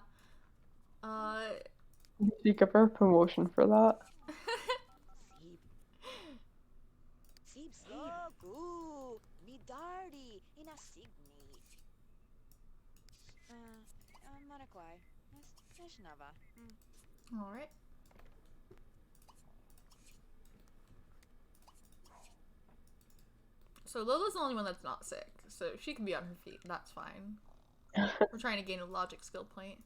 Did you give her a promotion for that? Alright. So Lola's the only one that's not sick, so she can be on her feet. That's fine. We're trying to gain a logic skill point.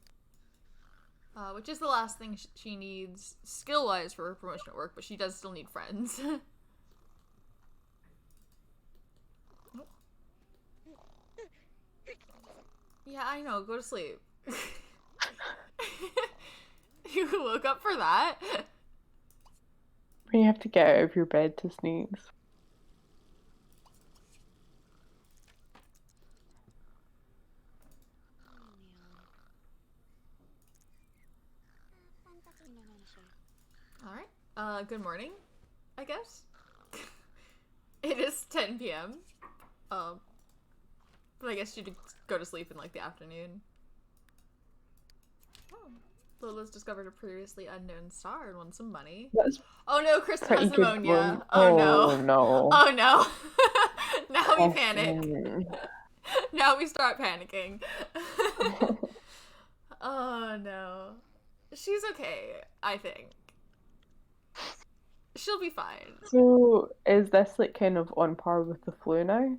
Which is the last thing she needs skill-wise for her promotion at work, but she does still need friends. Yeah, I know. Go to sleep. You woke up for that? You have to get out of your bed to sneeze. Alright. Good morning, I guess. It is 10 p.m. But I guess you'd go to sleep in, like, the afternoon. Oh. Lola's discovered a previously unknown star and won some money. That's Oh no, Kristen pretty has good pneumonia. one. Oh Oh no. no. Oh no. Now we panic. Kristen. Now we start panicking. Oh no. She's okay, I think. She'll be fine. So is this like kind of on par with the flu now?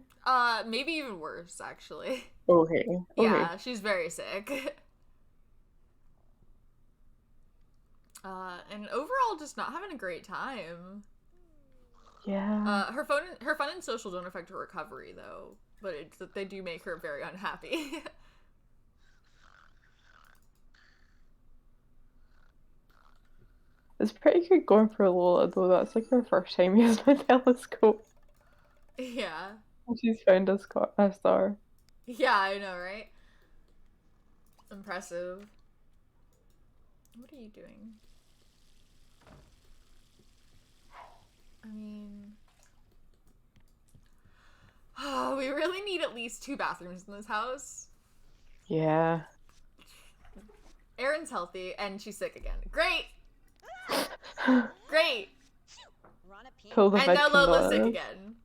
Maybe even worse, actually. Okay. Yeah, she's very sick. And overall just not having a great time. Yeah. Her fun and social don't affect her recovery though, but they do make her very unhappy. It's pretty good going for Lola though. That's like her first time using my telescope. Yeah. She's found a star. Yeah, I know, right? Impressive. What are you doing? I mean... we really need at least 2 bathrooms in this house. Yeah. Erin's healthy, and she's sick again. Great! Great! Pull the And now victim Lola's sick out. again.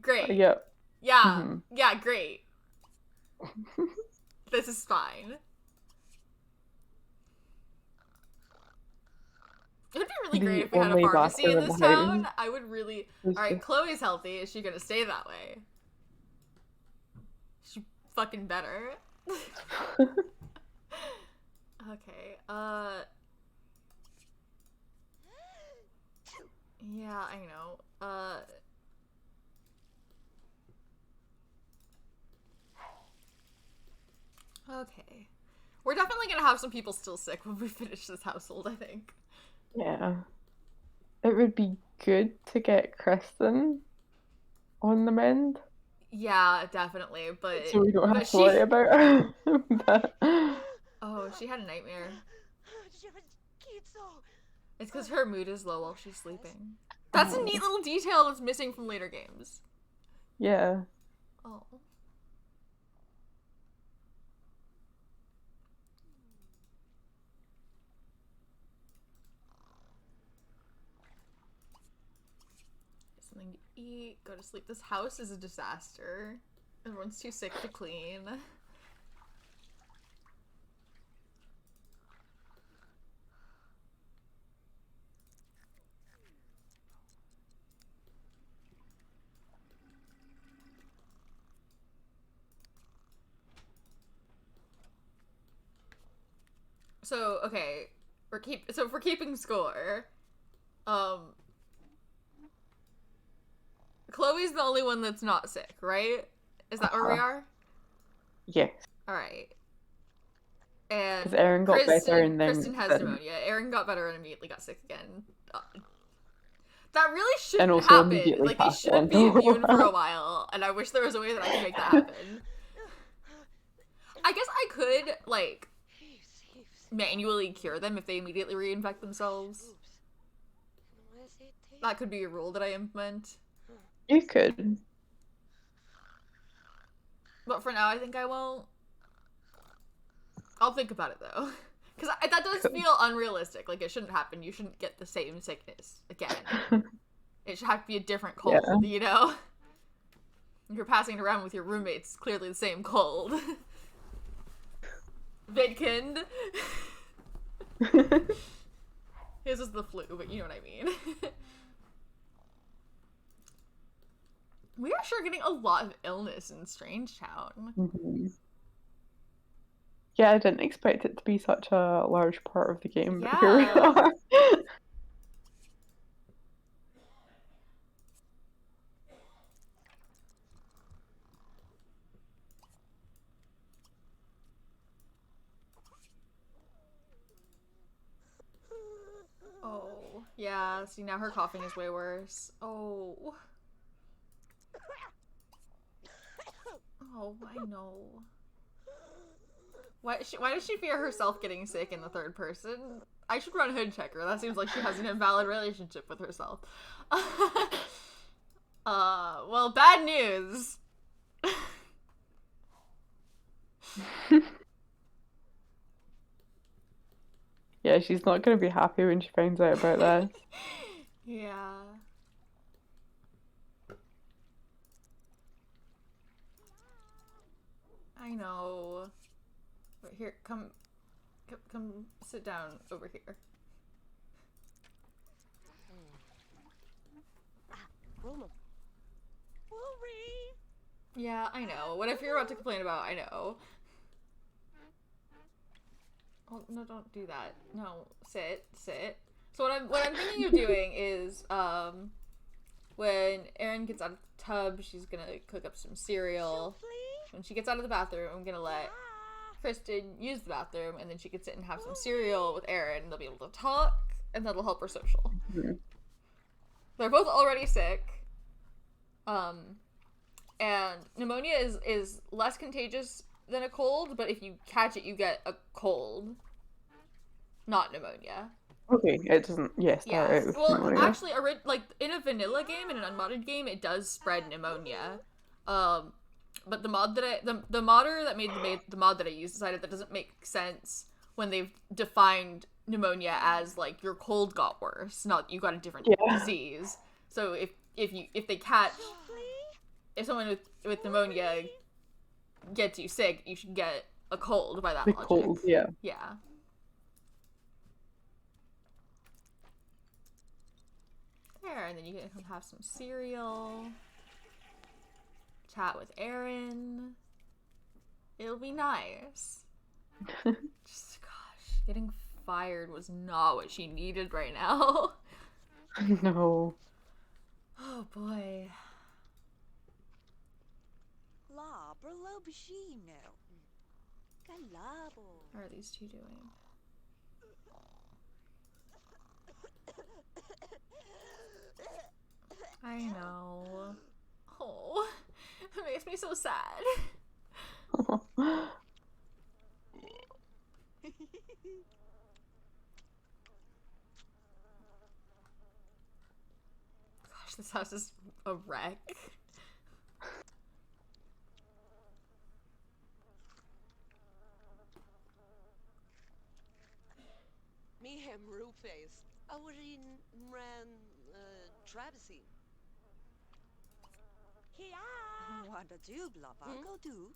Great. Yep. Yeah. Mhm. Yeah, great. This is fine. It'd be really The great if we had a only pharmacy in bathroom in this the house town. I would really... is Alright, just- Chloe's healthy. Is she gonna stay that way? She fucking better. Okay, yeah, I know. Okay. We're definitely gonna have some people still sick when we finish this household, I think. Yeah. It would be good to get Kristen on the mend, Yeah, definitely, but... so we don't but have to worry about her. But... Oh, she had a nightmare. It's because her mood is low while she's sleeping. That's a neat little detail that's missing from later games. Yeah. Oh. Get something to eat, go to sleep. This house is a disaster. Everyone's too sick to clean. So, okay, if we're keeping score, Chloe's the only one that's not sick, right? Is that where we are? Yes. Alright. And Because Erin got better and then... Kristen has pneumonia. Erin got better and immediately got sick again. That really shouldn't also happen. immediately Like, you passed shouldn't on be to immune for Laura. a while, and I wish there was a way that I could make that happen. I guess I could, like, manually cure them if they immediately reinfect themselves. That could be a rule that I implement. You could. But for now, I think I won't. I'll think about it, though. Because that does feel unrealistic. Like, it shouldn't happen. You shouldn't get the same sickness again. It should have to be a different cold, Yeah. you know? If you're passing it around with your roommates, it's clearly the same cold. Vidkind. His is the flu, but you know what I mean. We are sure getting a lot of illness in Strangetown. Mhm. Yeah, I didn't expect it to be such a large part of the game, but here we Yeah. are. Oh, yeah, see now her coughing is way worse. Oh. Oh, I know. Why does she fear herself getting sick in the third person? I should run hood checker. That seems like she has an invalid relationship with herself. Well, bad news. Yeah, she's not gonna be happy when she finds out about that. Yeah. I know. But here, come sit down over here. Roman. Worry. Yeah, I know. What if you're about to complain about? I know. Oh, no, don't do that. No, sit. So what I'm thinking of doing is, when Erin gets out of the tub, she's gonna cook up some cereal. When she gets out of the bathroom, I'm gonna let Kristen use the bathroom, and then she can sit and have some cereal with Erin, and they'll be able to talk, and that'll help her social. Mm-hmm. They're both already sick. And pneumonia is less contagious than a cold, but if you catch it, you get a cold, not pneumonia. Okay, it doesn't. Yes, Yeah. start out with Well, pneumonia. actually, like in a vanilla game, in an unmodded game, it does spread pneumonia. But the mod that the modder that made the mod that I used decided that doesn't make sense when they've defined pneumonia as like your cold got worse, not you got a different disease. So if they catch, if someone with pneumonia gets you sick, you should get a cold by that The logic. cold, yeah. Yeah. There, and then you can come have some cereal. Chat with Erin. It'll be nice. Just, gosh, getting fired was not what she needed right now. No. Oh boy. La berlo bishino. Galabo. How are these two doing? I know. Oh, it makes me so sad. Gosh, this house is a wreck. Mehem Rupe's. Aurin Ran Travesty. Here. Wanda do blavago do.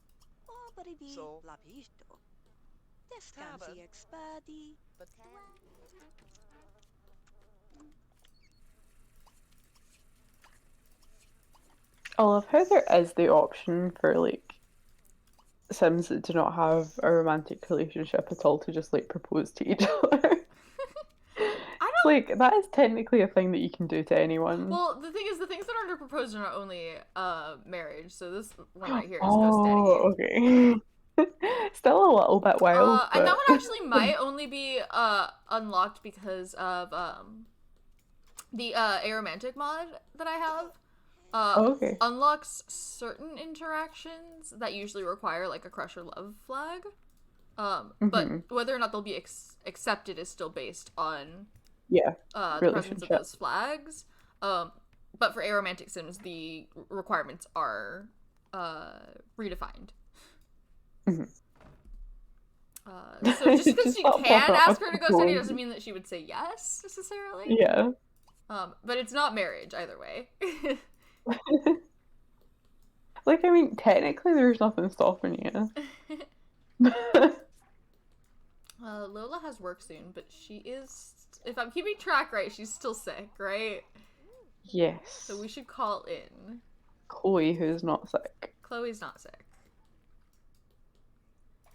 Oh, but it be So? blabisto. Descansi expadi. But I love how there is the option for like Sims that do not have a romantic relationship at all to just like propose to each other. It's like that is technically a thing that you can do to anyone. Well, the thing is, the things that are under proposed are not only marriage. So this one right here is Oh, okay. Still a little bit wild. And that but- one actually might only be unlocked because of the aromantic mod that I have. Okay. Unlocks certain interactions that usually require like a crush or love flag. But whether or not they'll be accepted is still based on Yeah. the presence of those flags. But for aromantic sims, the requirements are redefined. So just because she Just can not ask her to go study going. doesn't mean that she would say yes necessarily. Yeah. But it's not marriage either way. Like, I mean, technically there's nothing stopping you. Lola has work soon, but she is, if I'm keeping track right, she's still sick, right? Yes. So we should call in. Chloe, who's not sick. Chloe's not sick.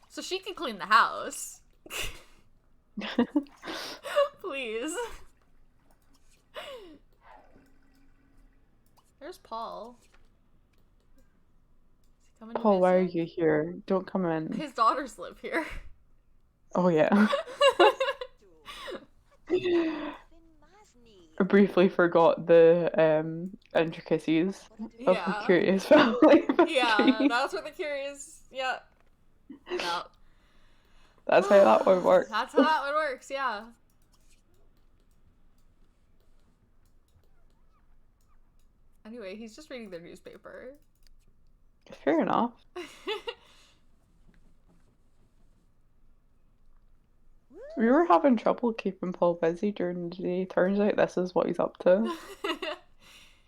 So she can clean the house. Please. There's Paul. Is he coming to Paul, why are visit? you here? Don't come in. His daughters live here. Oh, yeah. I briefly forgot the intricacies of the Yeah. Curious Family. Yeah, that's what the curious. Yeah. No. That's how that one works. That's how that one works, yeah. Anyway, he's just reading their newspaper. Fair enough. We were having trouble keeping Paul busy during the day. Turns out this is what he's up to.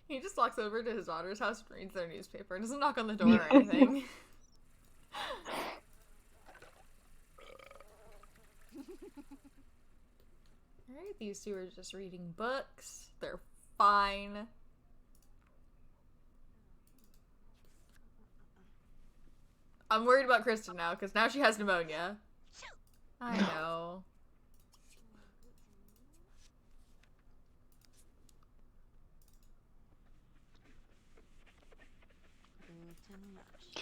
He just walks over to his daughter's house and reads their newspaper and doesn't knock on the door or anything. Alright, these two are just reading books. They're fine. I'm worried about Kristen now, because now she has pneumonia. I know.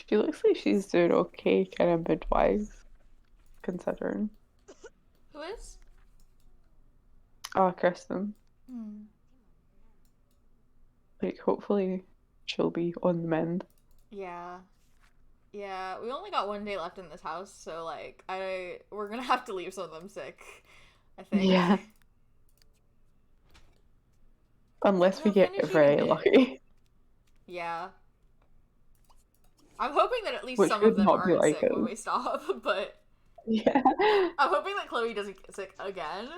She looks like she's doing okay, kind of midwife, considering. Who is? Oh, Kristen. Hmm. Like, hopefully she'll be on the mend. Yeah. Yeah, we only got one day left in this house, so, like, we're gonna have to leave some of them sick, I think. Yeah. Unless we We'll get finish very eating it. lucky. Yeah. I'm hoping that at least Which some would of them not be aren't like sick when us. we stop, but Yeah. I'm hoping that Chloe doesn't get sick again.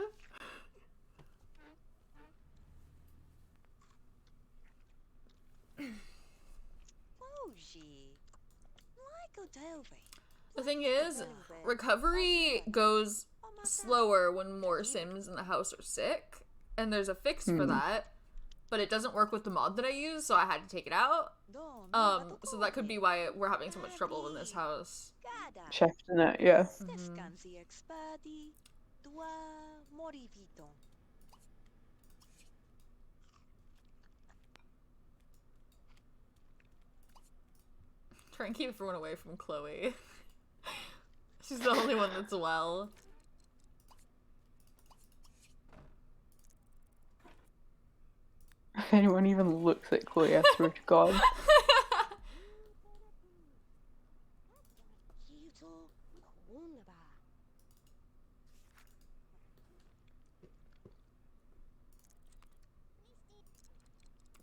The thing is, recovery goes slower when more Sims in the house are sick, and there's a fix for that, but it doesn't work with the mod that I use, so I had to take it out. So that could be why we're having so much trouble in this house. Shifting it, yeah. Try and keep everyone away from Chloe. She's the only one that's well. If anyone even looks at Chloe, I swear to God.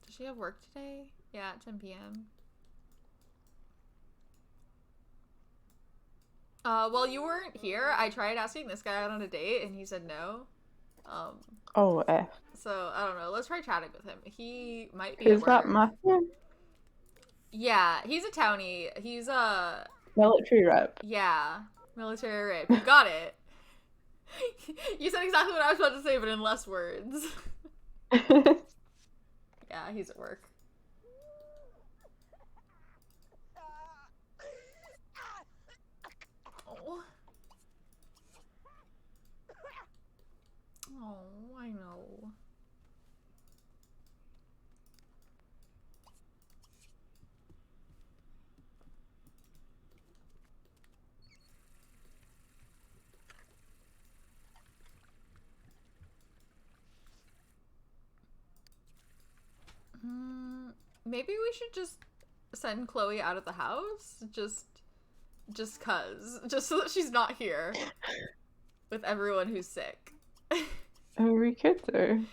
Does she have work today? Yeah, at 10 p.m. Well, you weren't here. I tried asking this guy out on a date, and he said no. Oh, F. So, I don't know. Let's try chatting with him. He might be Is at that work. Matthew? Yeah, he's a townie. He's a... Military rep. Yeah, military rape. You got it. You said exactly what I was about to say, but in less words. Yeah, he's at work. Oh. Oh, I know. Maybe we should just send Chloe out of the house? Just cuz. Just so that she's not here with everyone who's sick. Oh, we could do.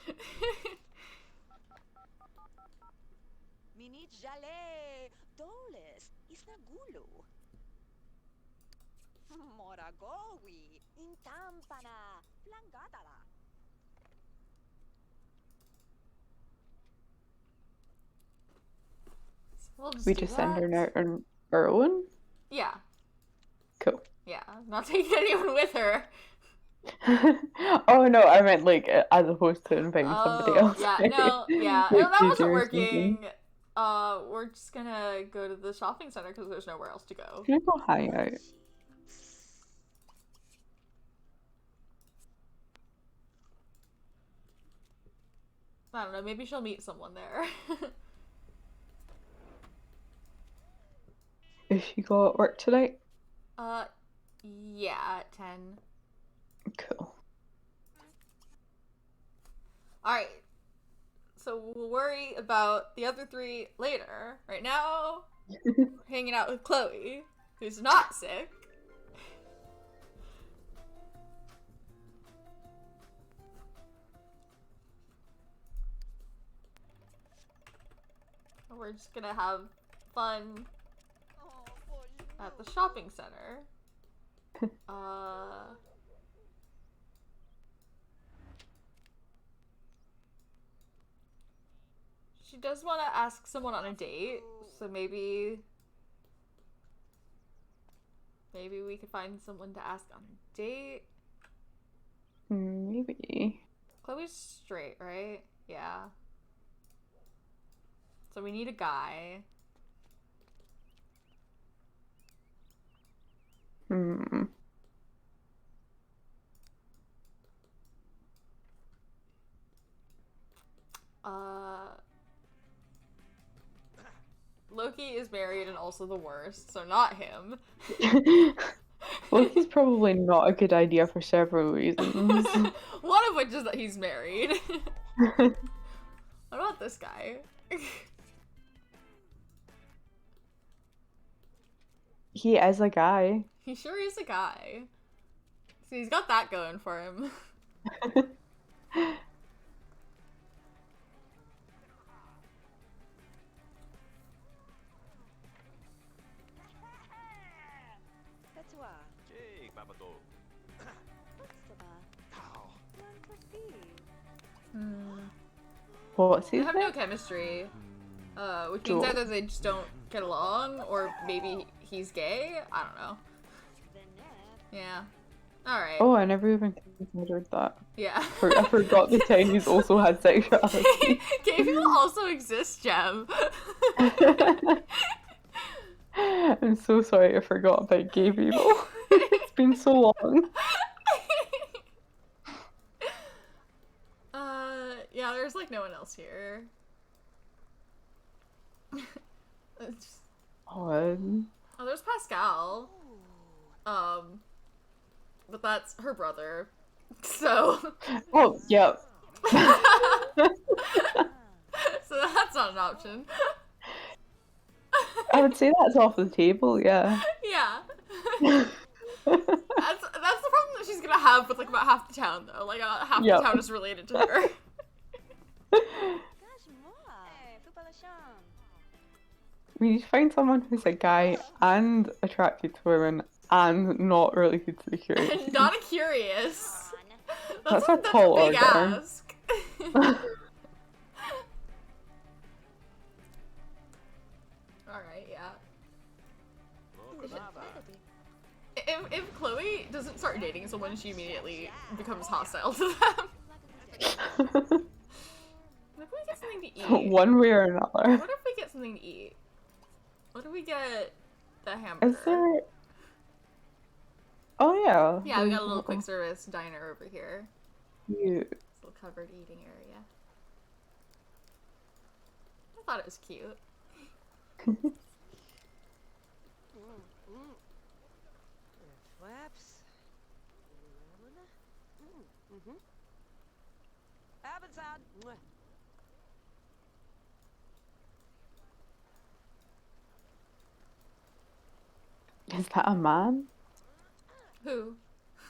We'll We do just send her that. out on our own? Yeah. Cool. Yeah. Not taking anyone with her. Oh no, I meant like as opposed to inviting somebody else. Yeah, no, yeah. Like That wasn't Gigi or working. something. We're just gonna go to the shopping center because there's nowhere else to go. Can we go hang out? I don't know, maybe she'll meet someone there. Is she got work tonight? Yeah, at 10. Cool. Alright. So we'll worry about the other three later. Right now, we're hanging out with Chloe, who's not sick. we're just gonna have fun at the shopping center. She does want to ask someone on a date, so maybe we could find someone to ask on a date. Maybe. Chloe's straight, right? Yeah. So we need a guy. Loki is married and also the worst, so not him. Loki's probably not a good idea for several reasons. One of which is that he's married. What about this guy? He is a guy. He sure is a guy. So he's got that going for him. What's They his have name? no chemistry. Which means either they just don't get along, or maybe he's gay? I don't know. Yeah. Alright. Oh, I never even considered that. Yeah. I forgot the Chinese also had sexuality. Gay people also exist, Jem. I'm so sorry I forgot about gay people. It's been so long. Yeah, there's like no one else here. Odd. Oh, there's Pascal. But that's her brother. So. Oh, yeah. So that's not an option. I would say that's off the table, yeah. Yeah. That's the problem that she's gonna have with like about half the town though. Like half the town is related to her. We need to find someone who's a guy and attracted to women and not related to the curious. Not a curious. That's a tall big order. ask. Alright, yeah. If Chloe doesn't start dating someone, she immediately becomes hostile to them. What if we get something to eat? One way or another. What if we get something to eat? What if we get the hamburger? Is there... Oh, yeah. Yeah, we got a little quick service diner over here. Cute. This little covered eating area. I thought it was cute. Flaps. Is that a man? Who?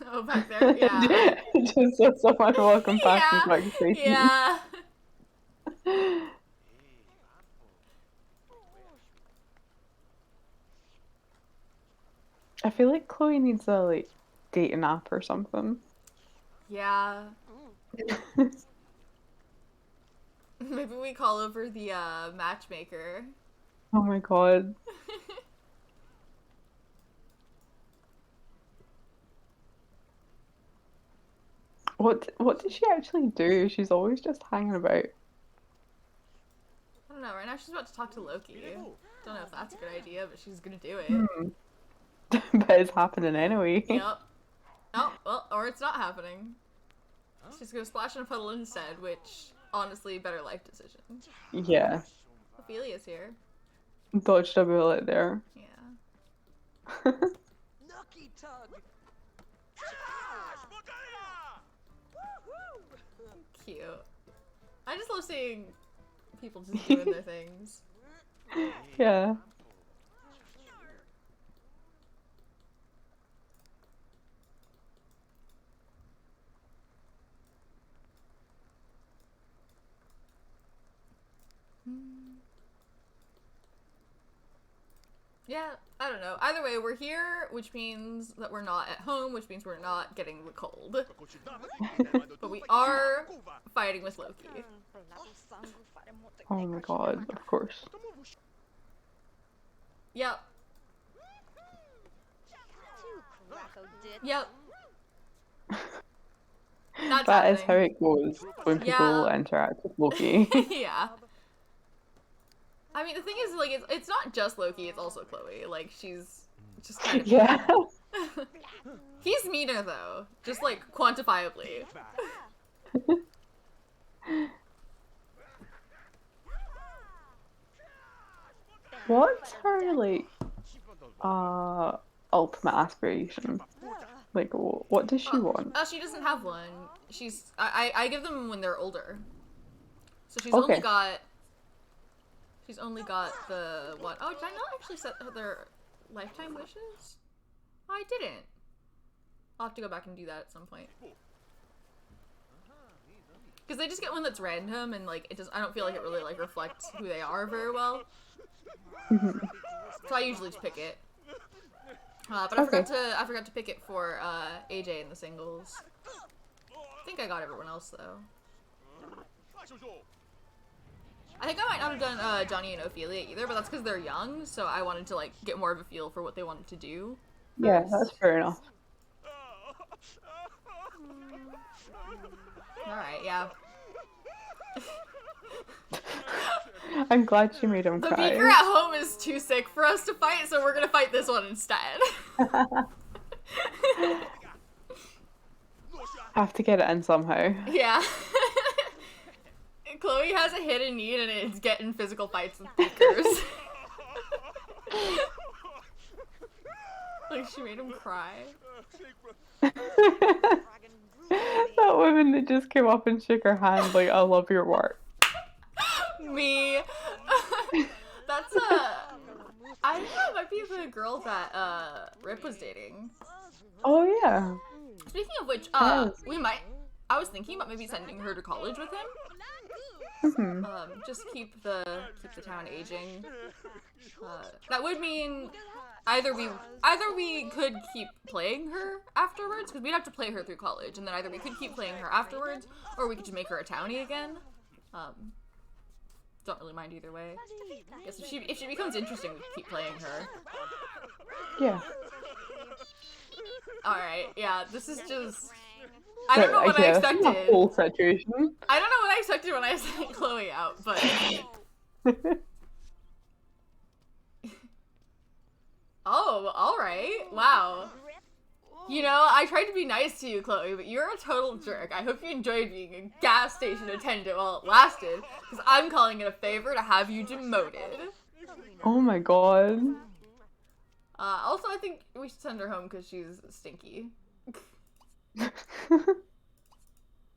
Oh, back there? Yeah. Just so someone walking past Yeah. his microphone. Yeah. I feel like Chloe needs a like dating app or something. Yeah. Maybe we call over the matchmaker. Oh my god. What does she actually do? She's always just hanging about. I don't know, right now she's about to talk to Loki. Don't know if that's a good idea, but she's gonna do it. But it's happening anyway. Yep. Oh, well, or it's not happening. She's gonna splash in a puddle instead, which, honestly, better life decision. Yeah. Ophelia's here. Dodged a bullet there. Yeah. Nucky tug. Cute. I just love seeing people just doing their things. Yeah. Yeah, I don't know. Either way, we're here, which means that we're not at home, which means we're not getting the cold. But we are fighting with Loki. Oh my god, of course. Yep. Yep. That's That is how happening. it goes when people Yeah. interact with Loki. Yeah. I mean, the thing is, like, it's not just Loki, it's also Chloe. Like, she's just kind of mean. Yeah. He's meaner, though. Just, like, quantifiably. What's her, like, ultimate aspiration? Like, what does she want? She doesn't have one. I give them when they're older. So she's Okay. only got the one. Oh, did I not actually set their lifetime wishes? Oh, I didn't. I'll have to go back and do that at some point. Because they just get one that's random and, like, I don't feel like it really, like, reflects who they are very well. So I usually just pick it. But I forgot to pick it for Ajay in the singles. I think I got everyone else though. I think I might not have done Johnny and Ophelia either, but that's because they're young, so I wanted to like get more of a feel for what they wanted to do. Yeah, that's fair enough. Alright, yeah. I'm glad she made him The cry. beaker at home is too sick for us to fight, so we're gonna fight this one instead. Have to get it in somehow. Yeah. Chloe has a hidden need and it's getting physical fights with beakers. Like, she made him cry. That woman that just came up and shook her hand like, I love your work. Me. That's I don't know, it might be the girl that Ripp was dating. Oh yeah. Speaking of which, Yes. I was thinking about maybe sending her to college with him. Just keep the town aging. That would mean either we could keep playing her afterwards, because we'd have to play her through college, and then either we could keep playing her afterwards, or we could just make her a townie again. Don't really mind either way. I guess if she becomes interesting, we can keep playing her. Yeah. Alright, yeah, this is just... I don't know what I expected. The whole situation. I don't know what I expected when I sent Chloe out, but... Oh, alright. Wow. You know, I tried to be nice to you, Chloe, but you're a total jerk. I hope you enjoyed being a gas station attendant while it lasted, because I'm calling it a favor to have you demoted. Oh my god. Also, I think we should send her home because she's stinky.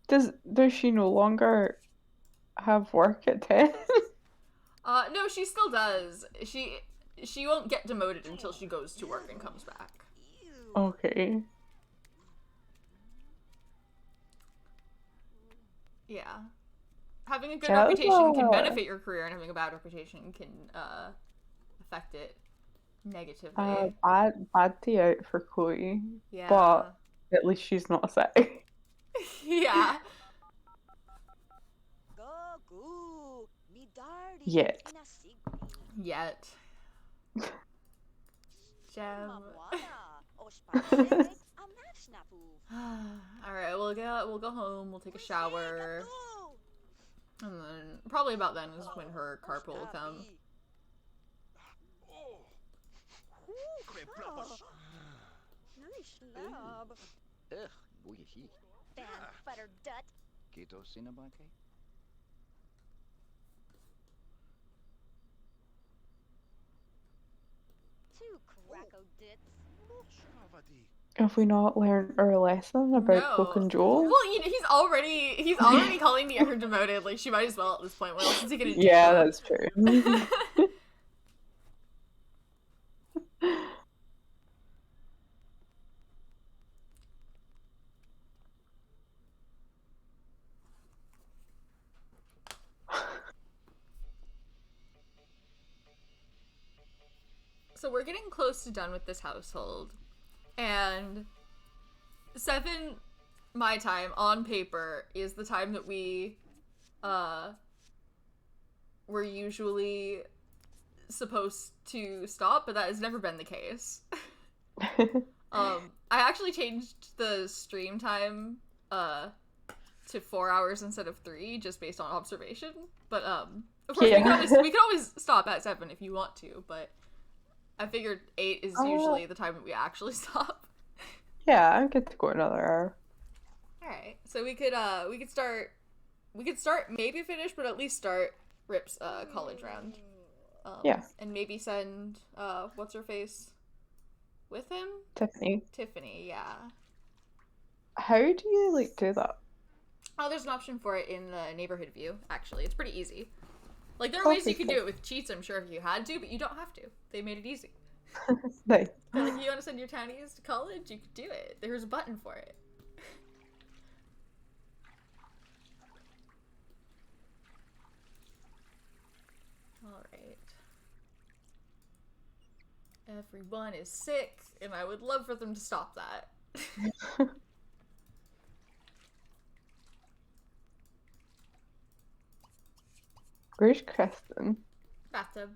Does she no longer have work at 10? No, she still does. She won't get demoted until she goes to work and comes back. Okay. Yeah. Having a good reputation can benefit your career, and having a bad reputation can affect it negatively. Bad day out for Chloe. Yeah. But at least she's not sick. Yeah. Yet. Yet. Gem. Alright, we'll go home, we'll take a shower. And then probably about then is when her carpool will come. Have we not learned our lesson about Coke and Joel? Well, you know, he's already calling to get her demoted. Like, she might as well at this point. What else is he gonna do? Yeah, that's true. So we're getting close to done with this household. And 7 my time on paper is the time that we're usually supposed to stop, but that has never been the case. I actually changed the stream time to 4 hours instead of 3 just based on observation. But of course we can always stop at 7 if you want to, but I figured 8 is usually the time that we actually stop. Yeah, I'm good to go another hour. Alright. So we could start maybe finish, but at least start Ripp's college round. Yeah. And maybe send what's her face with him? Tiffany, yeah. How do you do that? Oh, there's an option for it in the neighborhood view, actually. It's pretty easy. Like, there are ways you could do it with cheats, I'm sure, if you had to, but you don't have to. They made it easy. Nice. Like, you want to send your townies to college? You could do it. There's a button for it. Alright. Everyone is sick, and I would love for them to stop that. Where's Kristen? Bathtub.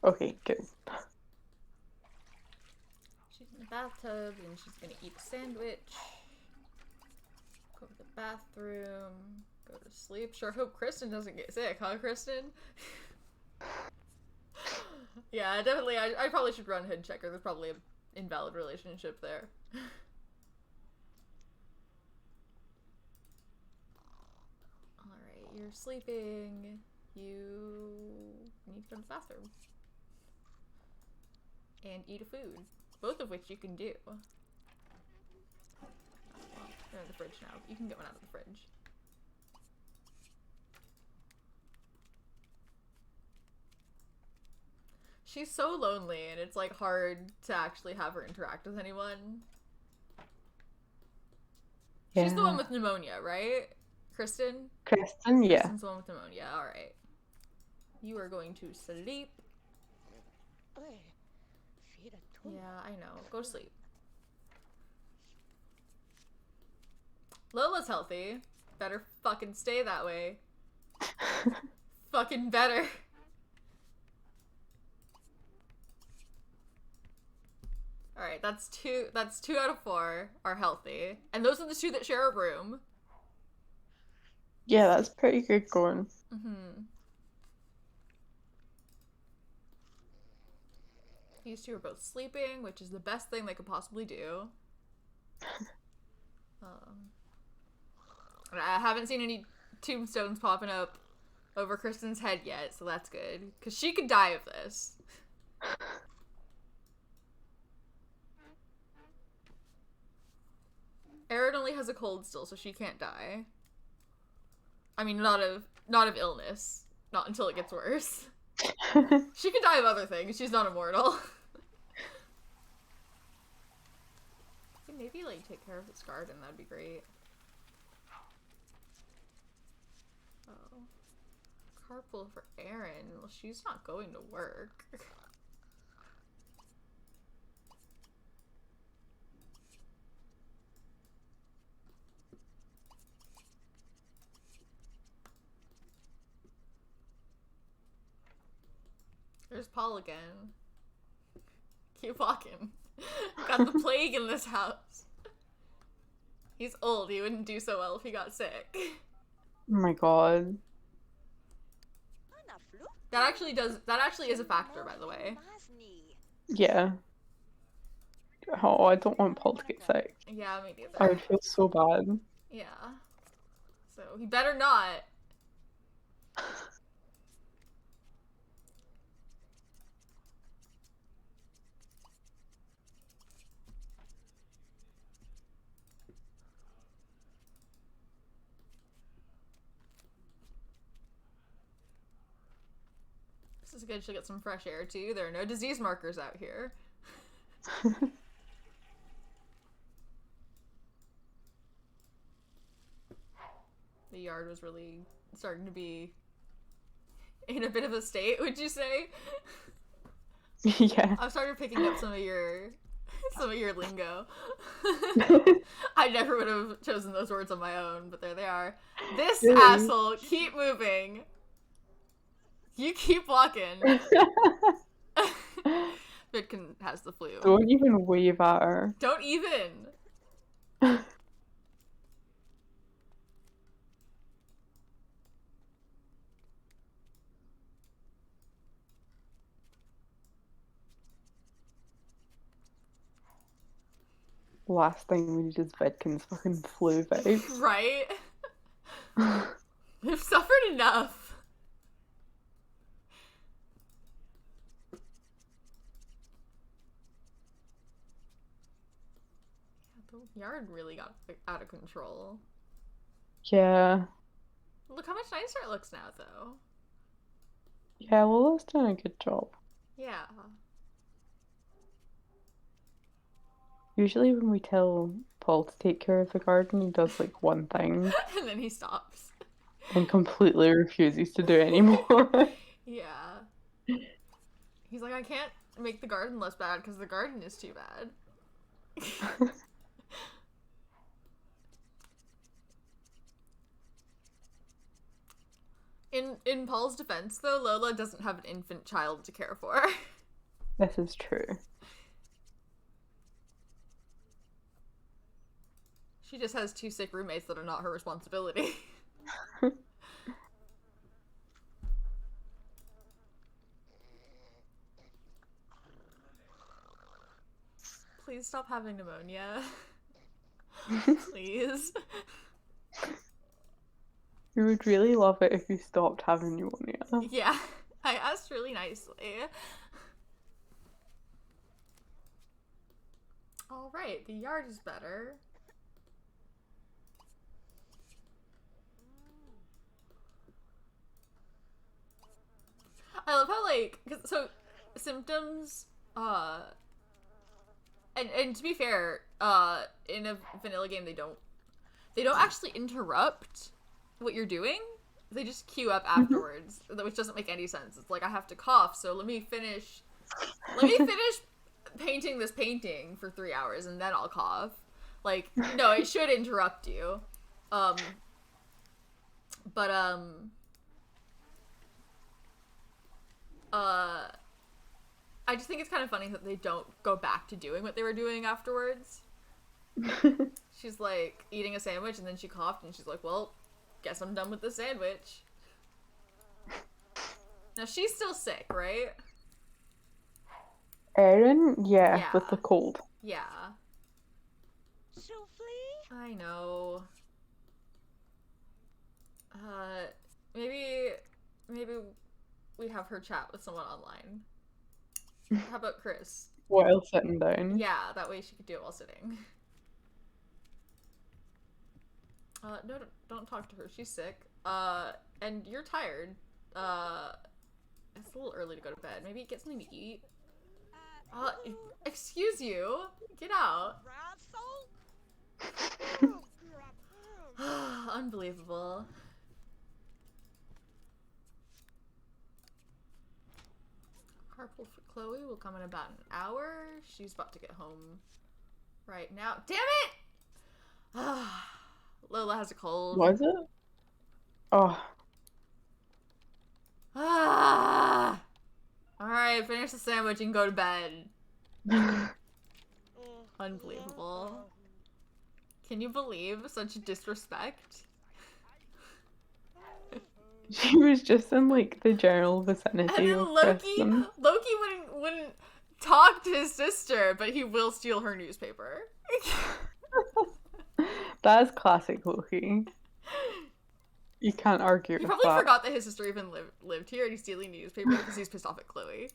Okay, good. She's in the bathtub, and she's gonna eat a sandwich. Go to the bathroom. Go to sleep. Sure hope Kristen doesn't get sick, huh, Kristen? Yeah, definitely. I probably should run head checker. There's probably an invalid relationship there. Alright, you're sleeping. You need to go to the bathroom. And eat a food. Both of which you can do. Well, they're in the fridge now. You can get one out of the fridge. She's so lonely, and it's like hard to actually have her interact with anyone. Yeah. She's the one with pneumonia, right? Kristen? Kristen, yeah. Kristen's the one with pneumonia, alright. You are going to sleep. Yeah, I know. Go to sleep. Lola's healthy. Better fucking stay that way. Fucking better. Alright, that's two out of 4 are healthy. And those are the 2 that share a room. Yeah, that's pretty good going. Mm-hmm. These 2 are both sleeping, which is the best thing they could possibly do. I haven't seen any tombstones popping up over Kristen's head yet, so that's good. Because she could die of this. Erin only has a cold still, so she can't die. I mean, not of illness. Not until it gets worse. She could die of other things. She's not immortal. Maybe, like, take care of this garden. That'd be great. Oh. Carpool for Erin. Well, she's not going to work. There's Paul again. Keep walking. Got the plague in this house. He's old. He wouldn't do so well if he got sick. Oh my god. That actually is a factor, by the way. Yeah. Oh, I don't want Paul to get sick. Yeah, me neither. I would feel so bad. Yeah. So, he better not. This is good. She'll get some fresh air, too. There are no disease markers out here. The yard was really starting to be in a bit of a state, would you say? Yeah. I've started picking up some of your lingo. I never would have chosen those words on my own, but there they are. This Really? asshole, keep moving. You keep walking. Vidkin has the flu. Don't even wave at her. Don't even. Last thing we need is Vidkin's fucking flu vibes. Right? We've suffered enough. The yard really got out of control. Yeah. Look how much nicer it looks now, though. Yeah, Lola's doing a good job. Yeah. Usually when we tell Paul to take care of the garden, he does like one thing And then he stops. and completely refuses to do anymore. Yeah. He's like, I can't make the garden less bad because the garden is too bad. In Paul's defense, though, Lola doesn't have an infant child to care for. This is true. She just has 2 sick roommates that are not her responsibility. Please stop having pneumonia. Please. We would really love it if you stopped having pneumonia. Yeah, I asked really nicely. Alright, the yard is better. I love how, like, so symptoms, and to be fair, in a vanilla game they don't actually interrupt what you're doing. They just queue up afterwards, which doesn't make any sense. It's like, I have to cough, so let me finish painting this painting for 3 hours and then I'll cough. Like, no, it should interrupt you. I just think it's kind of funny that they don't go back to doing what they were doing afterwards. She's like eating a sandwich and then she coughed and she's like, well, guess I'm done with the sandwich. Now she's still sick, right? Erin? Yeah, Yeah. with the cold. Yeah. Souffle? I know. Maybe we have her chat with someone online. How about Chris? While sitting down. Yeah, that way she could do it while sitting. No, don't talk to her. She's sick. And you're tired. It's a little early to go to bed. Maybe get something to eat. Excuse you. Get out. Unbelievable. Carpool for Chloe will come in about an hour. She's about to get home right now. Damn it! Lola has a cold. Was it? Oh. Alright, finish the sandwich and go to bed. Unbelievable. Can you believe such disrespect? She was just in like the general And vicinity then of Loki Kristen. wouldn't talk to his sister, but he will steal her newspaper. That is classic Loki. You can't argue He with probably that. forgot that his sister even lived here and he's stealing the newspaper because he's pissed off at Chloe.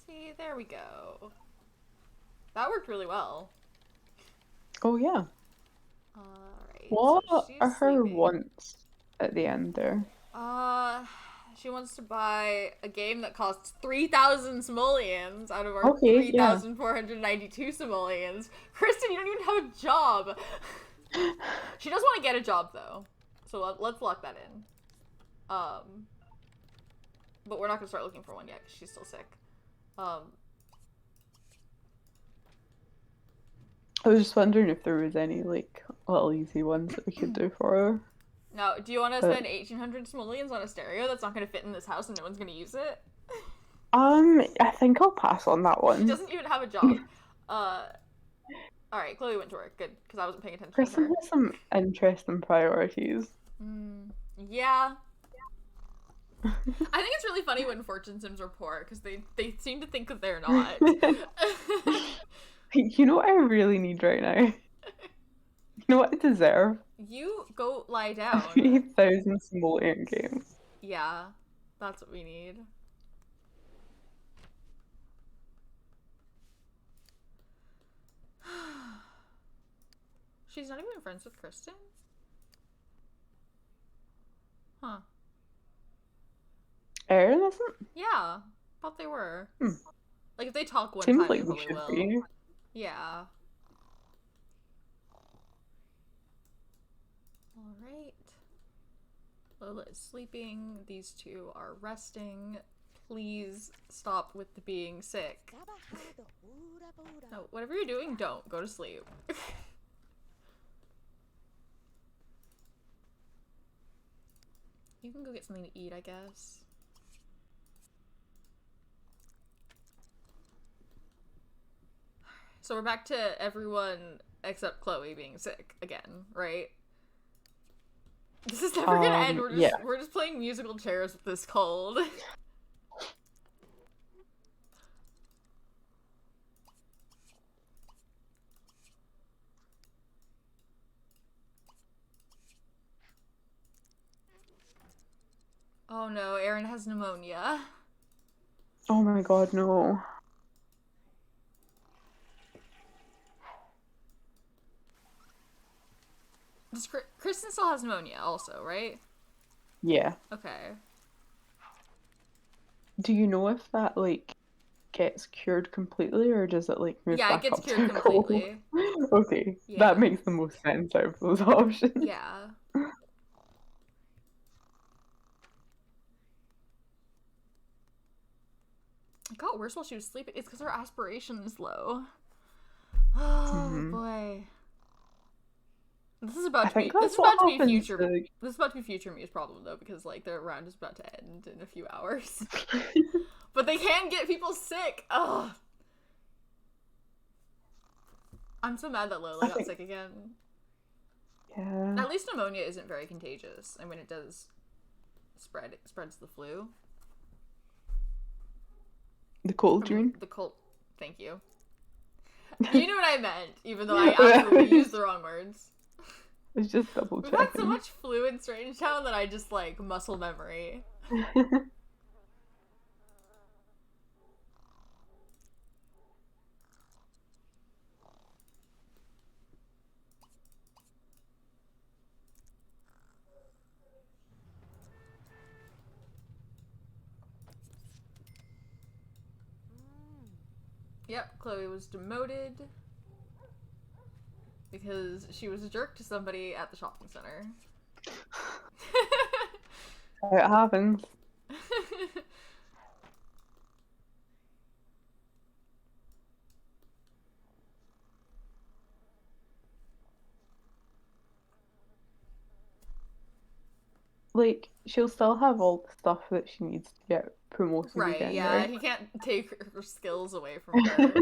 See, there we go. That worked really well. Oh yeah. Alright. What so she's are her sleeping. wants at the end there? She wants to buy a game that costs 3,000 simoleons out of our Okay, yeah. 3,492 simoleons. Kristen, you don't even have a job. She does want to get a job, though. So let's lock that in. But we're not going to start looking for one yet, because she's still sick. I was just wondering if there was any, like, little easy ones that we could do for her. Now, do you want to spend 1,800 simoleons on a stereo that's not going to fit in this house and no one's going to use it? I think I'll pass on that She one. doesn't even have a job. Alright, Chloe went to work. Good, because I wasn't paying attention to Kristen her. has some interesting priorities. Yeah. I think it's really funny when fortune sims are poor, because they seem to think that they're not. You know what I really need right now? You know what I deserve? You go lie down. 3,000 simoleon games. Yeah, that's what we need. She's not even friends with Kristen? Huh. Erin isn't? Yeah, thought they were. Like, if they talk one Seems time, like they we probably should will. be. Yeah. Alright. Lola is sleeping. These two are resting. Please stop with the being sick. No, whatever you're doing, don't. Go to sleep. You can go get something to eat, I guess. So we're back to everyone except Chloe being sick again, right? This is never gonna end. We're just playing musical chairs with this cold. Oh no, Erin has pneumonia. Oh my god, no. Kristen still has pneumonia also, right? Yeah. Okay. Do you know if that, like, gets cured completely, or does it, like, move Yeah, back it gets up cured to cold? completely. Okay, Yeah. that makes the most sense out of those options. Yeah. It got worse while she was sleeping. It's because her aspiration is low. Oh boy. This is about to be future. This is about to be future Mew's problem though, because like their round is about to end in a few hours. But they can get people sick. Ugh. I'm so mad that Lola got sick again. Yeah. At least pneumonia isn't very contagious, and when it does spread, it spreads the flu. The cold, you mean? The cold. Thank you. You knew what I meant, even though I absolutely used the wrong words. It's just double checking. We've had so much flu in Strangetown that I just like muscle memory. Yep, Chloe was demoted because she was a jerk to somebody at the shopping center. It happens. Like, she'll still have all the stuff that she needs to get promoted right, again, yeah, right? he can't take her skills away from her.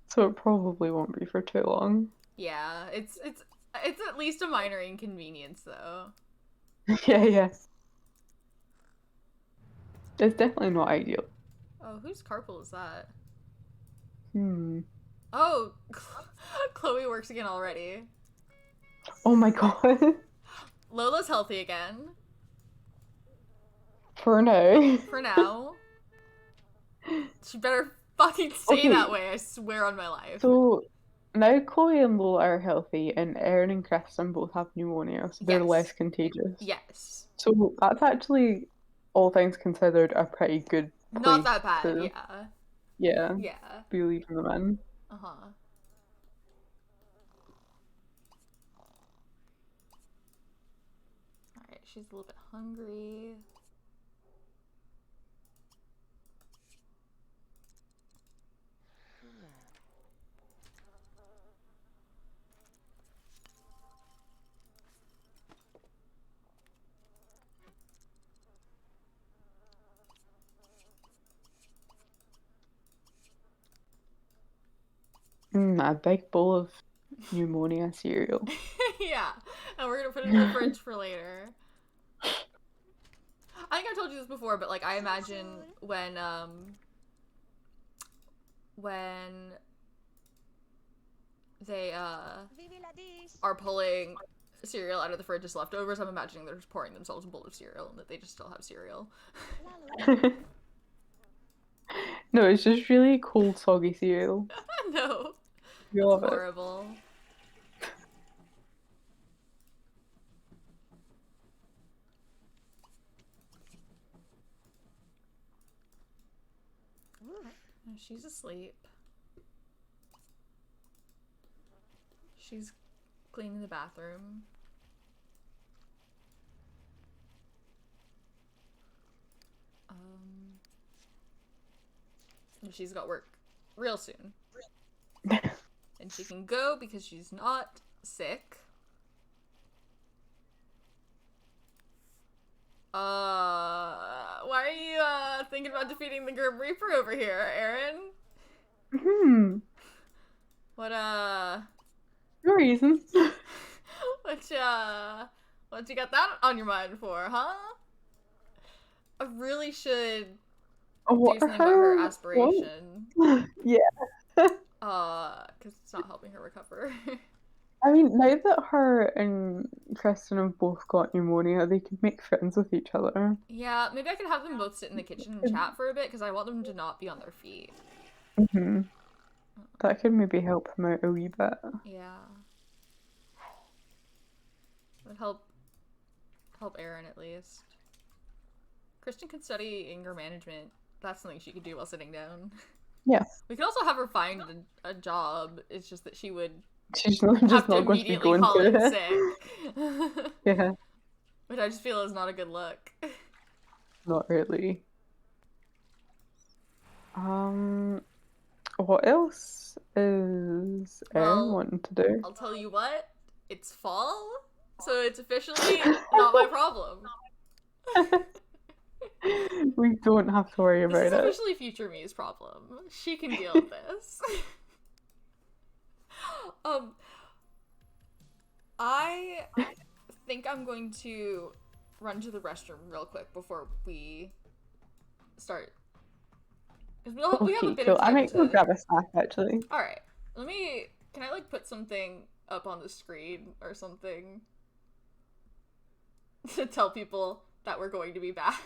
So it probably won't be for too long. Yeah, it's at least a minor inconvenience though. Yeah. It's definitely not ideal. Oh, whose carpool is that? Oh, Chloe works again already. Oh my god. Lola's healthy again. For now. For now. She better fucking stay that way, I swear on my life. So, now Chloe and Lola are healthy, and Erin and Kristen both have pneumonia, so they're less Yes. contagious. Yes. So that's actually, all things considered, a pretty good Not place that bad, to, yeah. yeah, Yeah. be leaving them in. Uh-huh. Alright, she's a little bit hungry. A big bowl of pneumonia cereal. Yeah, and we're gonna put it in the fridge for later. I think I told you this before, but like I imagine when they Vivi la dish. are pulling cereal out of the fridge as leftovers, I'm imagining they're just pouring themselves a bowl of cereal and that they just still have cereal. Lalo. No, it's just really cold, soggy cereal. No, You that's love it. horrible. No, she's asleep. She's cleaning the bathroom. And she's got work real soon. And she can go because she's not sick. Why are you thinking about defeating the Grim Reaper over here, Aaron? What No reason. what you got that on your mind for, huh? I really should do something about her aspiration. Yeah. Because it's not helping her recover. I mean, now that her and Kristen have both got pneumonia, they could make friends with each other. Yeah, maybe I could have them both sit in the kitchen and chat for a bit, because I want them to not be on their feet. Mm-hmm. That could maybe help him out a wee bit. Yeah. Would help Erin at least. Kristen could study anger management. That's something she could do while sitting down. Yeah. We could also have her find a job. It's just that she would She's not just have to not going to be immediately going call for in it. sick. Yeah. Which I just feel is not a good look. Not really. What else is Erin wanting to do? I'll tell you what, it's fall, so it's officially not my problem. We don't have to worry about This is it. officially future me's problem. She can deal with this. I think I'm going to run to the restroom real quick before we start. Because we have a bit cool. of time I might go grab a snack actually. Alright. Can I like put something up on the screen or something to tell people that we're going to be back?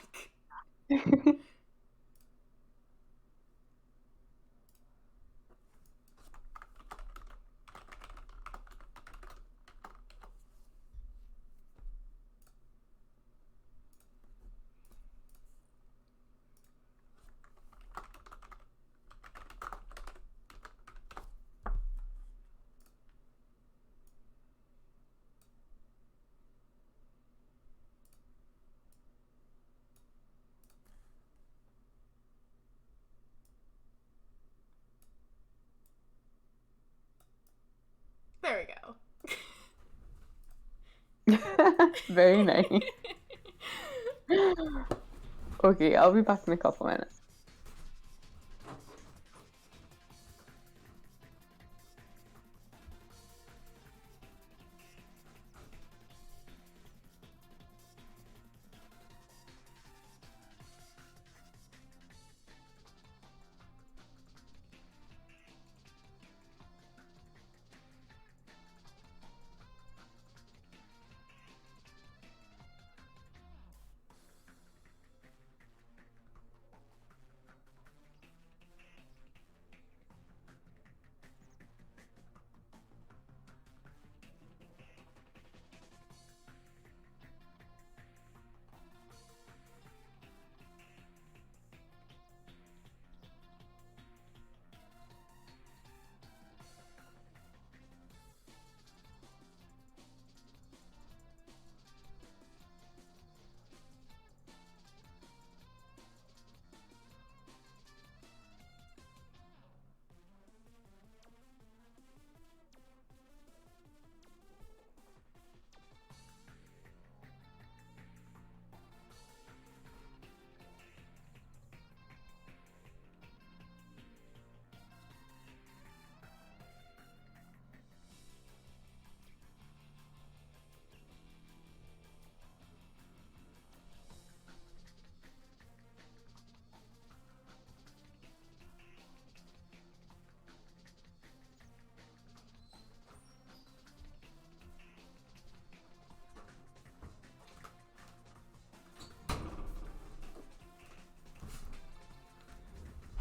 There we go. Very nice. Okay, I'll be back in a couple minutes.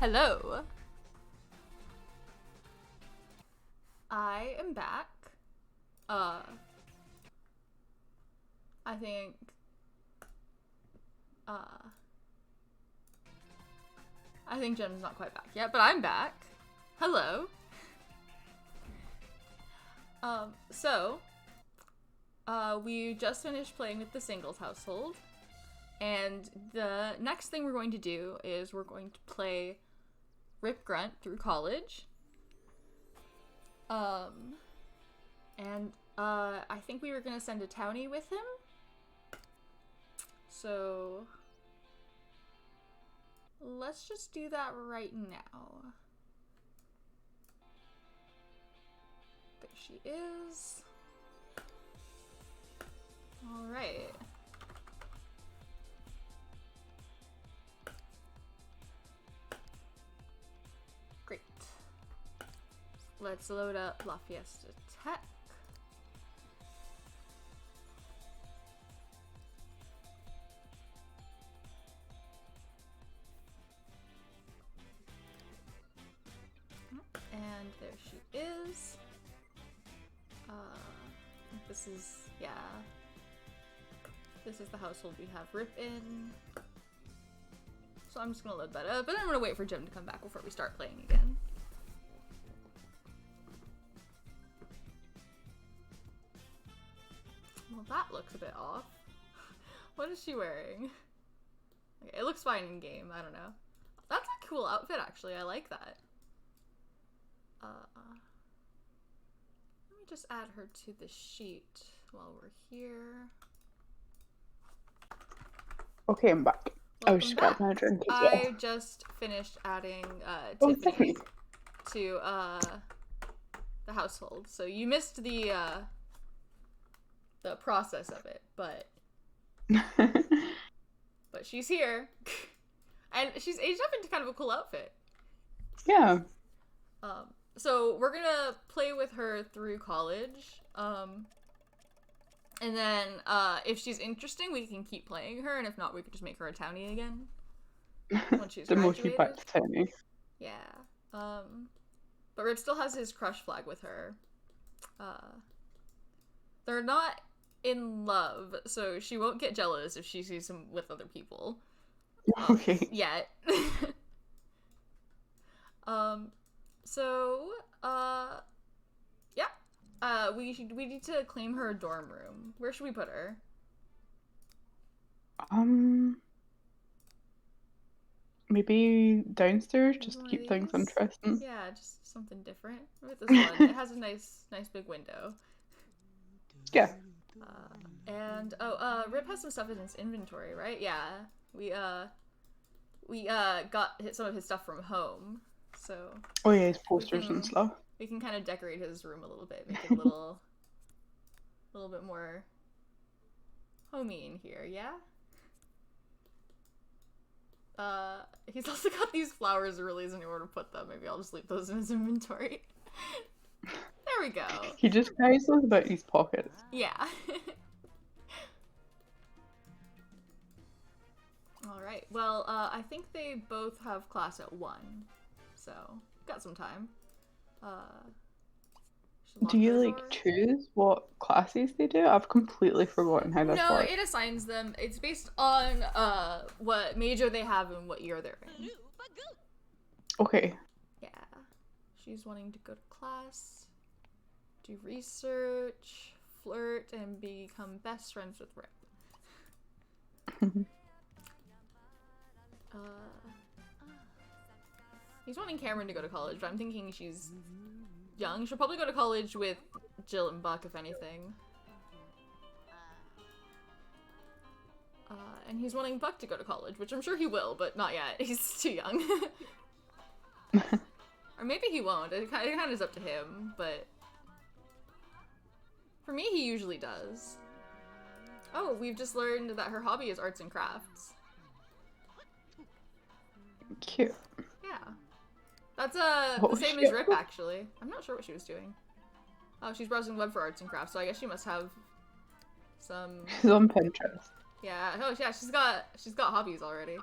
Hello. I am back. I think, I think Jem's not quite back yet, but I'm back. Hello. We just finished playing with the singles household, and the next thing we're going to do is we're going to play Ripp Grunt through college. I think we were gonna send a townie with him. So let's just do that right now. There she is. All right. Great. Let's load up La Fiesta Tech. And there she is. This is, yeah. This is the household we have Ripp in. So I'm just gonna load that up, and I'm gonna wait for Jem to come back before we start playing again. Well, that looks a bit off. What is she wearing? Okay, it looks fine in game, I don't know. That's a cool outfit, actually. I like that. Let me just add her to the sheet while we're here. Okay, I'm back. I was Welcome just back. grabbing a drink as well. I just finished adding Oh, Tiffany thanks. to the household. So you missed the process of it, but she's here. And she's aged up into kind of a cool outfit. Yeah. So we're gonna play with her through college. And then if she's interesting, we can keep playing her, and if not, we could just make her a townie again once she's Demotion graduated. back to Tony. Yeah. But Ripp still has his crush flag with her. They're not in love, so she won't get jealous if she sees him with other people. Okay. Yet. Yeah. We need to claim her dorm room. Where should we put her? Maybe downstairs, Maybe just to one of keep things these? interesting. Yeah, just something different. Look at this one. It has a nice big window. Yeah. Ripp has some stuff in his inventory, right? Yeah. We got some of his stuff from home, so Oh yeah, his posters and stuff. we can kind of decorate his room a little bit, make it a little bit more homey in here, yeah? He's also got these flowers and really isn't anywhere to put them. Maybe I'll just leave those in his inventory. There we go. He just carries those about his pockets. Yeah. Alright, well, I think they both have class at 1, so got some time. Do you choose what classes they do? I've completely forgotten how this No, works. it assigns them. It's based on what major they have and what year they're in. Okay. Yeah. She's wanting to go to class, do research, flirt, and become best friends with Ripp. He's wanting Cameron to go to college, but I'm thinking she's young. She'll probably go to college with Jill and Buck, if anything. And he's wanting Buck to go to college, which I'm sure he will, but not yet. He's too young. Or maybe he won't. It kind of is up to him, but for me, he usually does. Oh, we've just learned that her hobby is arts and crafts. Cute. Yeah. That's Oh, the same shit. as Ripp, actually. I'm not sure what she was doing. Oh, she's browsing the web for arts and crafts, so I guess she must have some... He's on Pinterest. Yeah, oh yeah, she's got hobbies already.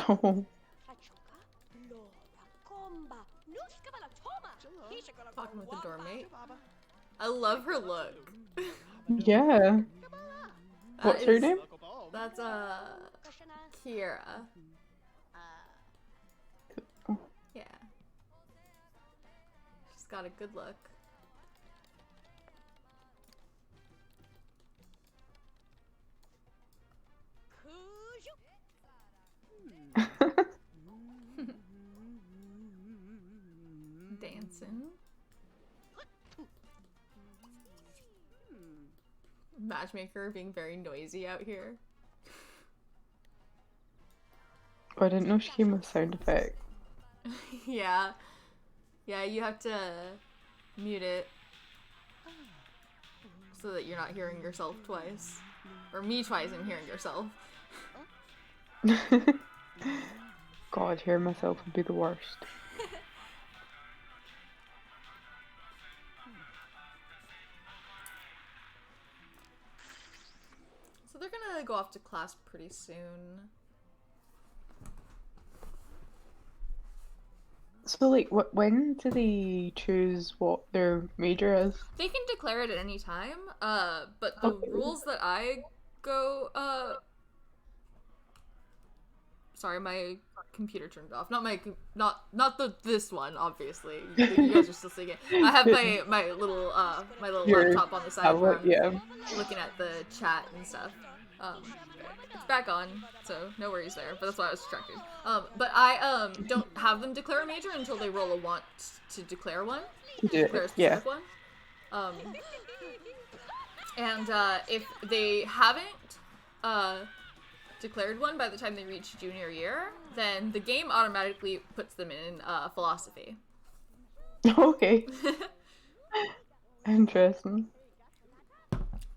Oh. Talking with the dormmate. I love her look. Yeah. What's her name? That's Kira. Yeah. She's got a good look. Dancing. Matchmaker being very noisy out here. Oh, I didn't know she came with sound effect. Yeah. Yeah, you have to mute it so that you're not hearing yourself twice. Or me twice and hearing yourself. God, hearing myself would be the worst. So they're gonna go off to class pretty soon. So, like, when do they choose what their major is? They can declare it at any time, but the rules that I go, sorry, my computer turned off. Not this one, obviously. You guys are still seeing it. I have my little laptop on the side where I'm looking at the chat and stuff. It's back on, so no worries there, but that's why I was distracted. But I don't have them declare a major until they roll a want to declare one. Declare a specific one. And if they haven't declared one by the time they reach junior year, then the game automatically puts them in philosophy. Okay. Interesting.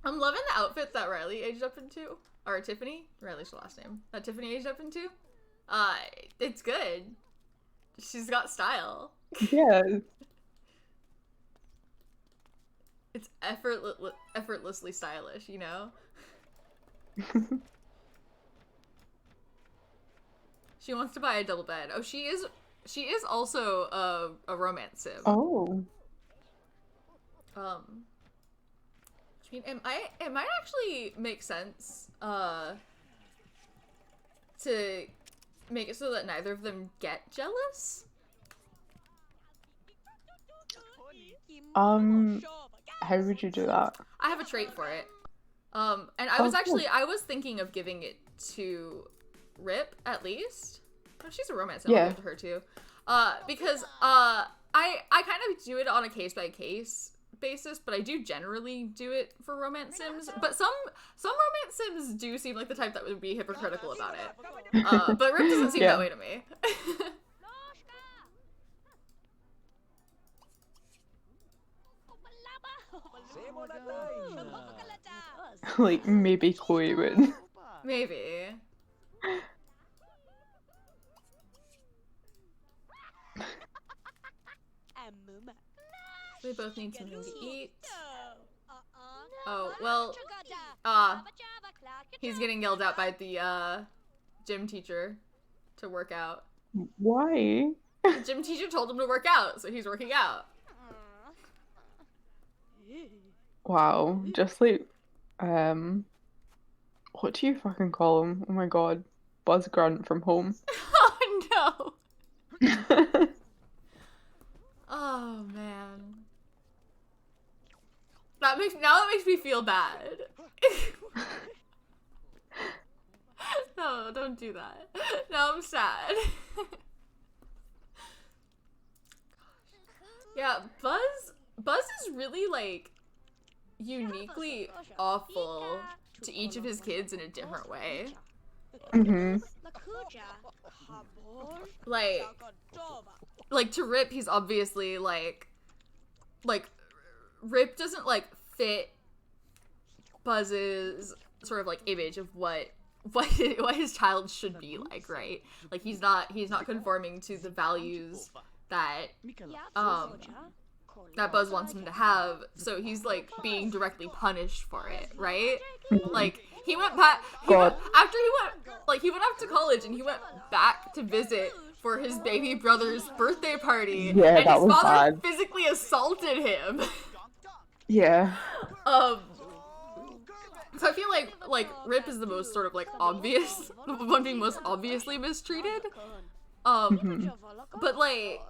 I'm loving the outfit that Riley aged up into. Or Tiffany? Riley's her last name. That Tiffany aged up into. It's good. She's got style. Yeah. It's effortlessly stylish, you know? She wants to buy a double bed. Oh, she is also a romance sim. Oh. I mean, it might actually make sense to make it so that neither of them get jealous. How would you do that? I have a trait for it. And I was thinking of giving it to Ripp at least. Oh, she's a romance sim. I'll give it to her too. Because I kind of do it on a case by case basis, but I do generally do it for romance sims. But some romance sims do seem like the type that would be hypocritical about it. But Ripp doesn't seem that way to me. Like, maybe Chloe would. Maybe. They both need something to eat. Oh, well, he's getting yelled at by the gym teacher to work out. Why? The gym teacher told him to work out, so he's working out. Wow, just like, what do you fucking call him? Oh my god, Buzz Grunt from Home. Oh no! Oh man. That makes me feel bad. No, don't do that. Now I'm sad. Yeah, Buzz is really like uniquely awful to each of his kids in a different way. Mm-hmm. Like to Ripp, he's obviously like Ripp doesn't like fit Buzz's sort of like image of what what his child should be like, right? Like he's not conforming to the values that that Buzz wants him to have, so he's like being directly punished for it, right? Like he went back he went off to college and he went back to visit for his baby brother's birthday party, Yeah, and that his was father bad. physically assaulted him. Yeah. So I feel like Ripp is the most sort of like obvious, the one being most obviously mistreated. But like,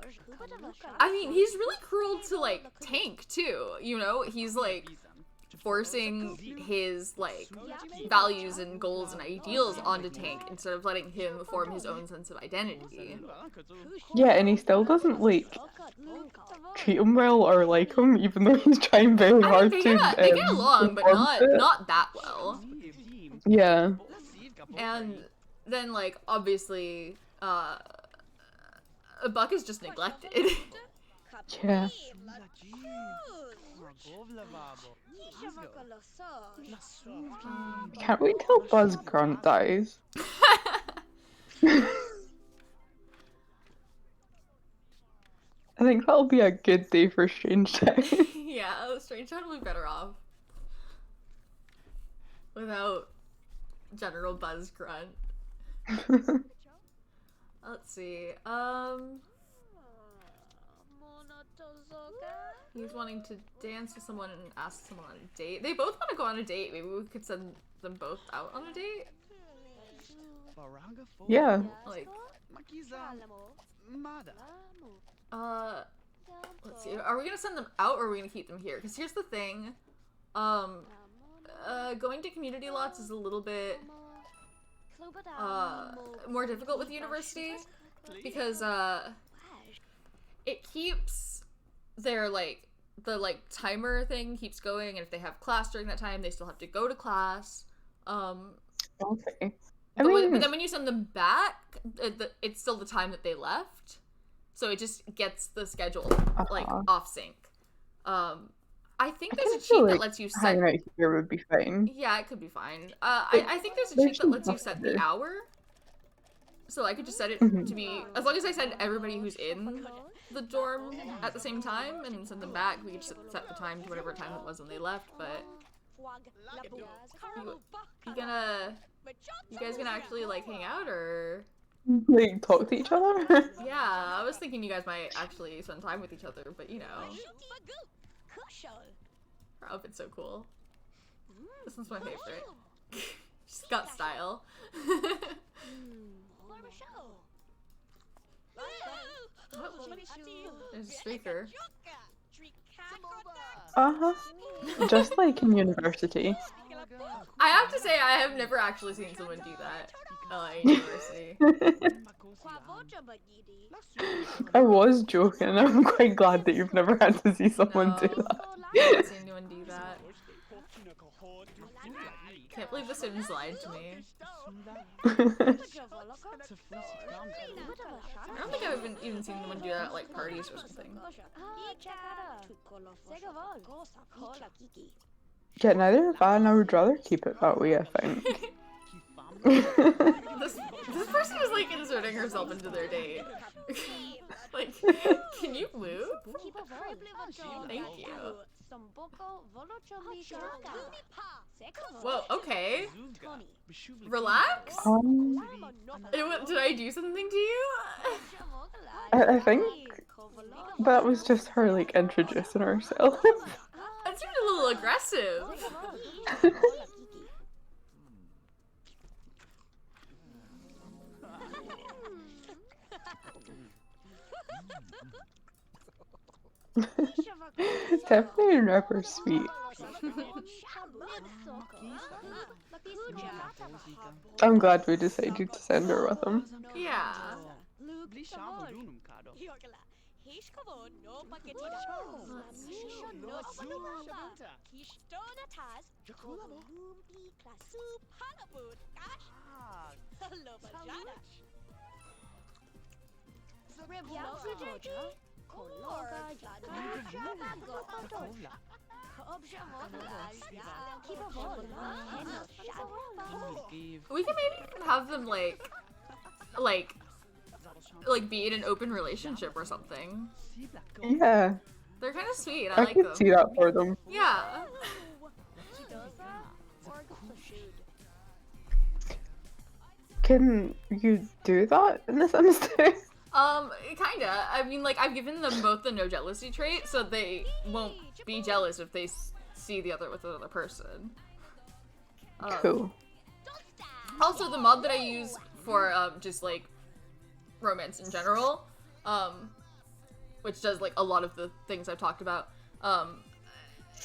I mean, he's really cruel to like Tank too. You know, he's like forcing his like values and goals and ideals onto Tank instead of letting him form his own sense of identity. Yeah, and he still doesn't like treat him well or like him, even though he's trying very I mean, hard they to. get along, but conform to it. not that well. Yeah. And then like obviously, Buck is just neglected. Yeah. Can't wait till Buzz Grunt dies. I think that'll be a good day for Strangetown. Yeah, Strangetown will be better off without General Buzz Grunt. Let's see. He's wanting to dance with someone and ask someone on a date. They both want to go on a date. Maybe we could send them both out on a date. Yeah. Like, let's see. Are we gonna send them out or are we gonna keep them here? Because here's the thing. Going to community lots is a little bit more difficult with university because it keeps their the timer thing keeps going, and if they have class during that time they still have to go to class. Okay. But then when you send them back, it's still the time that they left, so it just gets the schedule like off sync. I think there's a cheat that lets you set. Hanging out here would be fine. Yeah, it could be fine. I think there's a cheat that lets you set the hour. So I could just set it to be, as long as I send everybody who's in the dorm at the same time and send them back, we could just set the time to whatever time it was when they left, but you guys gonna actually like hang out or? Like talk to each other? Yeah, I was thinking you guys might actually spend time with each other, but you know. Her outfit's so cool. This one's my favorite. She's got style. There's a streaker. Just like in university. I have to say, I have never actually seen someone do that in university. I was joking. I'm quite glad that you've never had to see someone do that. I haven't seen anyone do that. Can't believe the Sims lied to me. I don't think I've even seen anyone do that at like parties or something. Yeah, neither have I, and I would rather keep it that way, I think. This person is like inserting herself into their date. Like, can you move? Thank you. Whoa, okay. Relax? Did I do something to you? I think that was just her, like, introducing herself. That seemed a little aggressive. Definitely never sweet. I'm glad we decided to send her with him. Yeah. We can maybe even have them like be in an open relationship or something. Yeah, They're kind of sweet. I I like could them. see that for them. Yeah. Can you do that in The Sims 2? Kinda. I mean, like, I've given them both the no jealousy trait, so they won't be jealous if they see the other with another person. Cool. Also, the mod that I use for, just, like, romance in general, which does, like, a lot of the things I've talked about,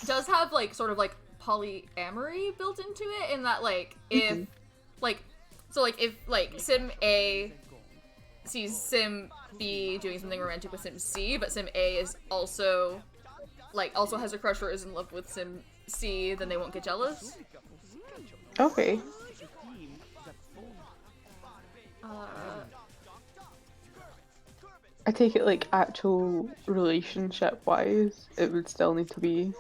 does have, like, sort of, like, polyamory built into it, in that, like, if, like, so, like, if, like, Sim A sees Sim B doing something romantic with Sim C, but Sim A is also, like, also has a crush or is in love with Sim C, then they won't get jealous. Okay. I take it, like, actual relationship-wise, it would still need to be,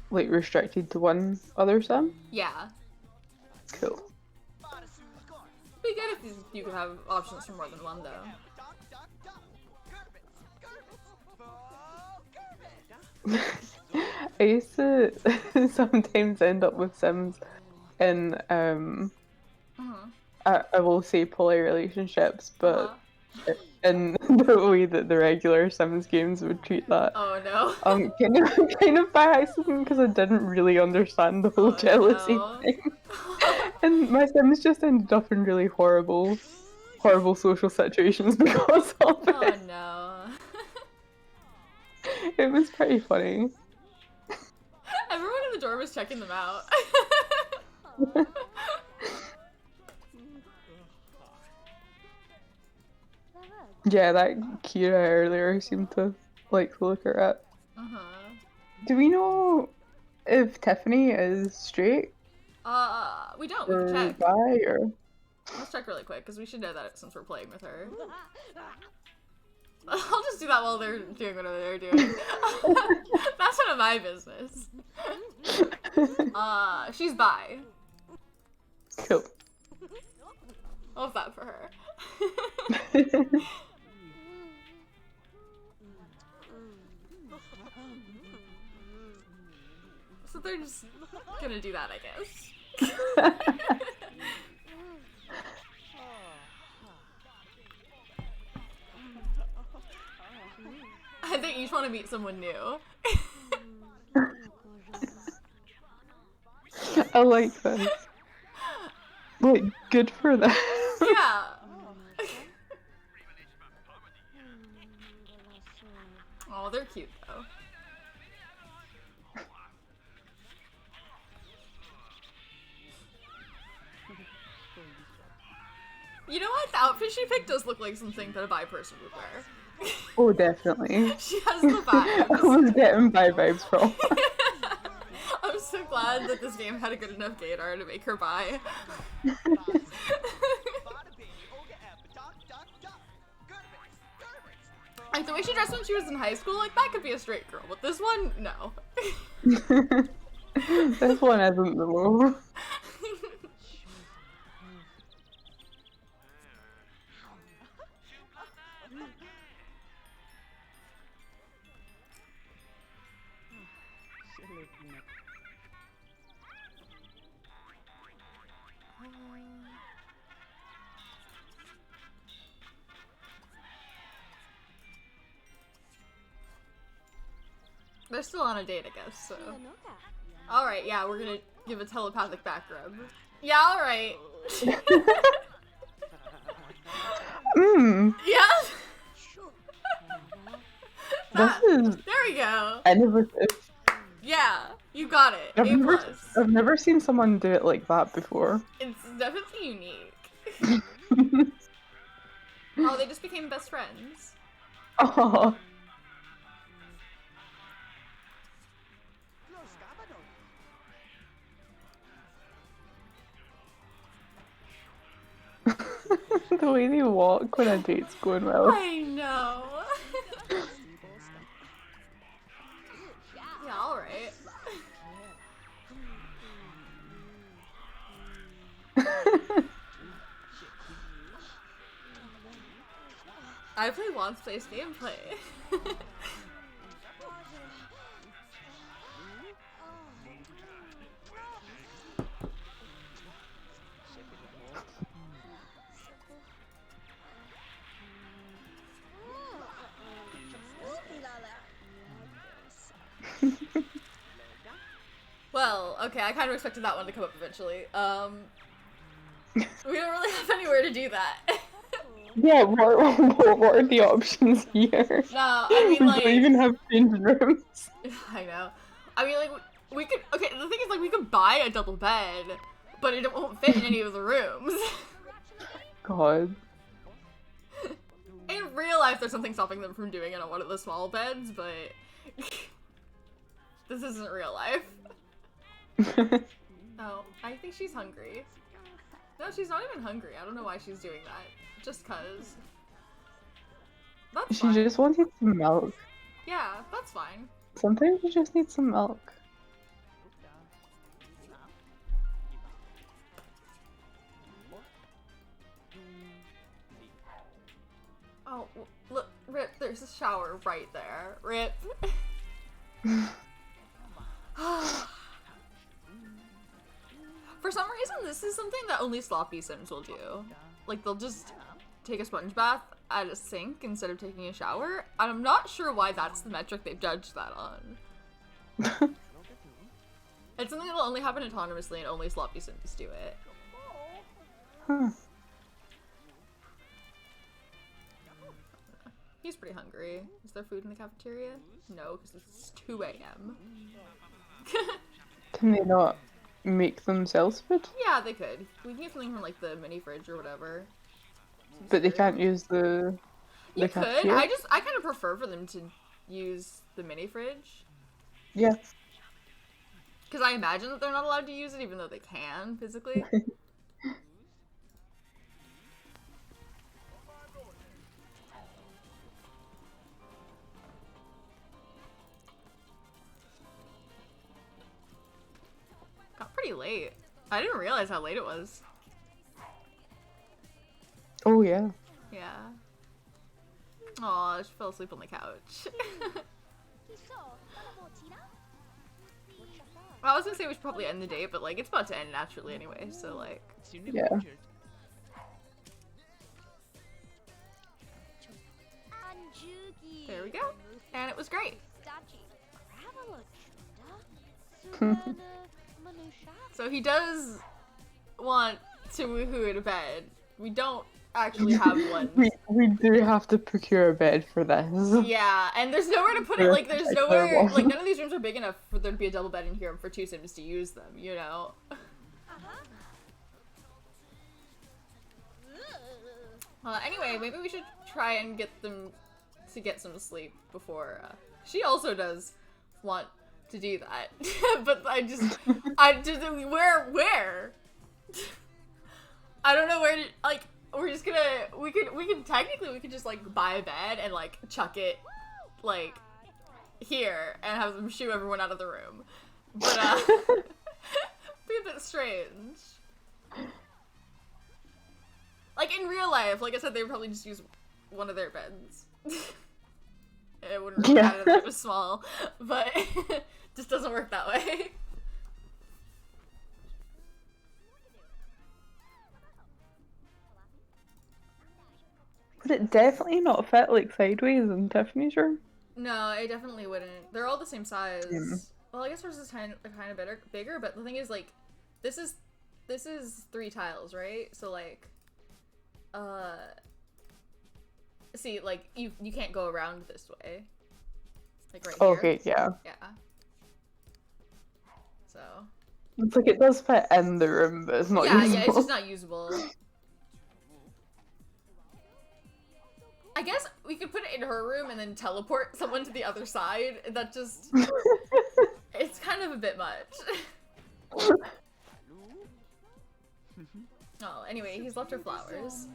like, restricted to one other Sim? Yeah. Cool. Be good if you could have options for more than one, though. I used to sometimes end up with Sims in, I will say poly relationships, but in the way that the regular Sims games would treat that. Oh no. Kind of by accident, because I didn't really understand the whole jealousy no. thing. And my Sims just ended up in really horrible social situations because of it. Oh no. It was pretty funny. Everyone in the dorm was checking them out. Yeah, that Kira earlier seemed to like to look her up. Do we know if Tiffany is straight? We don't. We Or can check. bi, or... Let's check really quick, because we should know that since we're playing with her. I'll just do that while they're doing whatever they're doing. That's none of my business. She's bi. Cool. Love that for her. So they're just gonna do that, I guess. I think each want to meet someone new. I like this. Like, good for them. Yeah. Oh, they're cute though. You know what? The outfit she picked does look like something that a bi person would wear. Oh, definitely. She has the vibes. I was getting bi vibes from. I'm so glad that this game had a good enough gaydar to make her bi. Like, the way she dressed when she was in high school, like, that could be a straight girl, but this one, no. This one isn't the move. They're still on a date, I guess, so. Alright, yeah, we're gonna give a telepathic back rub. Yeah, alright. Yeah. This is There we go. innovative. Yeah, you got it. I've never seen someone do it like that before. It's definitely unique. Oh, they just became best friends. Oh. The way they walk when a date's going well. I know. Yeah, I play Juan's Place gameplay. Well, okay, I kind of expected that one to come up eventually. We don't really have anywhere to do that. Yeah, what are the options here? No, I mean, We like... don't even have changing rooms. I know. I mean, like, we could... Okay, the thing is, like, we could buy a double bed, but it won't fit in any of the rooms. God. In real life, there's something stopping them from doing it on one of the small beds, but... this isn't real life. Oh, I think she's hungry. No, she's not even hungry. I don't know why she's doing that. Just cause. That's She fine. just wanted some milk. Yeah, that's fine. Sometimes you just need some milk. Oh, look, Rip, there's a shower right there. Rip. For some reason, this is something that only sloppy Sims will do. Like, they'll just take a sponge bath at a sink instead of taking a shower. And I'm not sure why that's the metric they've judged that on. It's something that'll only happen autonomously and only sloppy Sims do it. Huh. He's pretty hungry. Is there food in the cafeteria? No, because it's 2 a.m. Can they not make themselves food? Yeah, they could. We can get something from, like, the mini fridge or whatever. Some But they cereal. can't use the You could. cafeteria? I kind of prefer for them to use the mini fridge. Yeah. Because I imagine that they're not allowed to use it even though they can, physically. Got pretty late. I didn't realize how late it was. Oh yeah. Yeah. Aw, she fell asleep on the couch. I was gonna say we should probably end the date, but like it's about to end naturally anyway, so like Yeah. there we go. And it was great. So he does want to woohoo in a bed. We don't actually have one. we do have to procure a bed for this. Yeah, and there's nowhere to put it. Like, there's nowhere. Like, none of these rooms are big enough for there to be a double bed in here and for 2 Sims to use them. You know. Anyway, maybe we should try and get them to get some sleep before. She also does want to do that, but I just where? I don't know where to, like, we're just gonna, we could technically just, like, buy a bed and, like, chuck it, like, here and have them shoo everyone out of the room. But, be a bit strange. Like, in real life, like I said, they would probably just use one of their beds. It wouldn't really matter that it was small, but just doesn't work that way. Would it definitely not fit like sideways in Tiffany's room? No, it definitely wouldn't. They're all the same size. Mm. Well, I guess ours is kind of bigger, but the thing is, like, this is 3 tiles, right? So, like, see, like, you can't go around this way. Like, right here. Okay, yeah. Yeah. So. It's like it does fit in the room, but it's not usable. Yeah, it's just not usable. I guess we could put it in her room and then teleport someone to the other side. That just... it's kind of a bit much. Oh, anyway, he's left her flowers.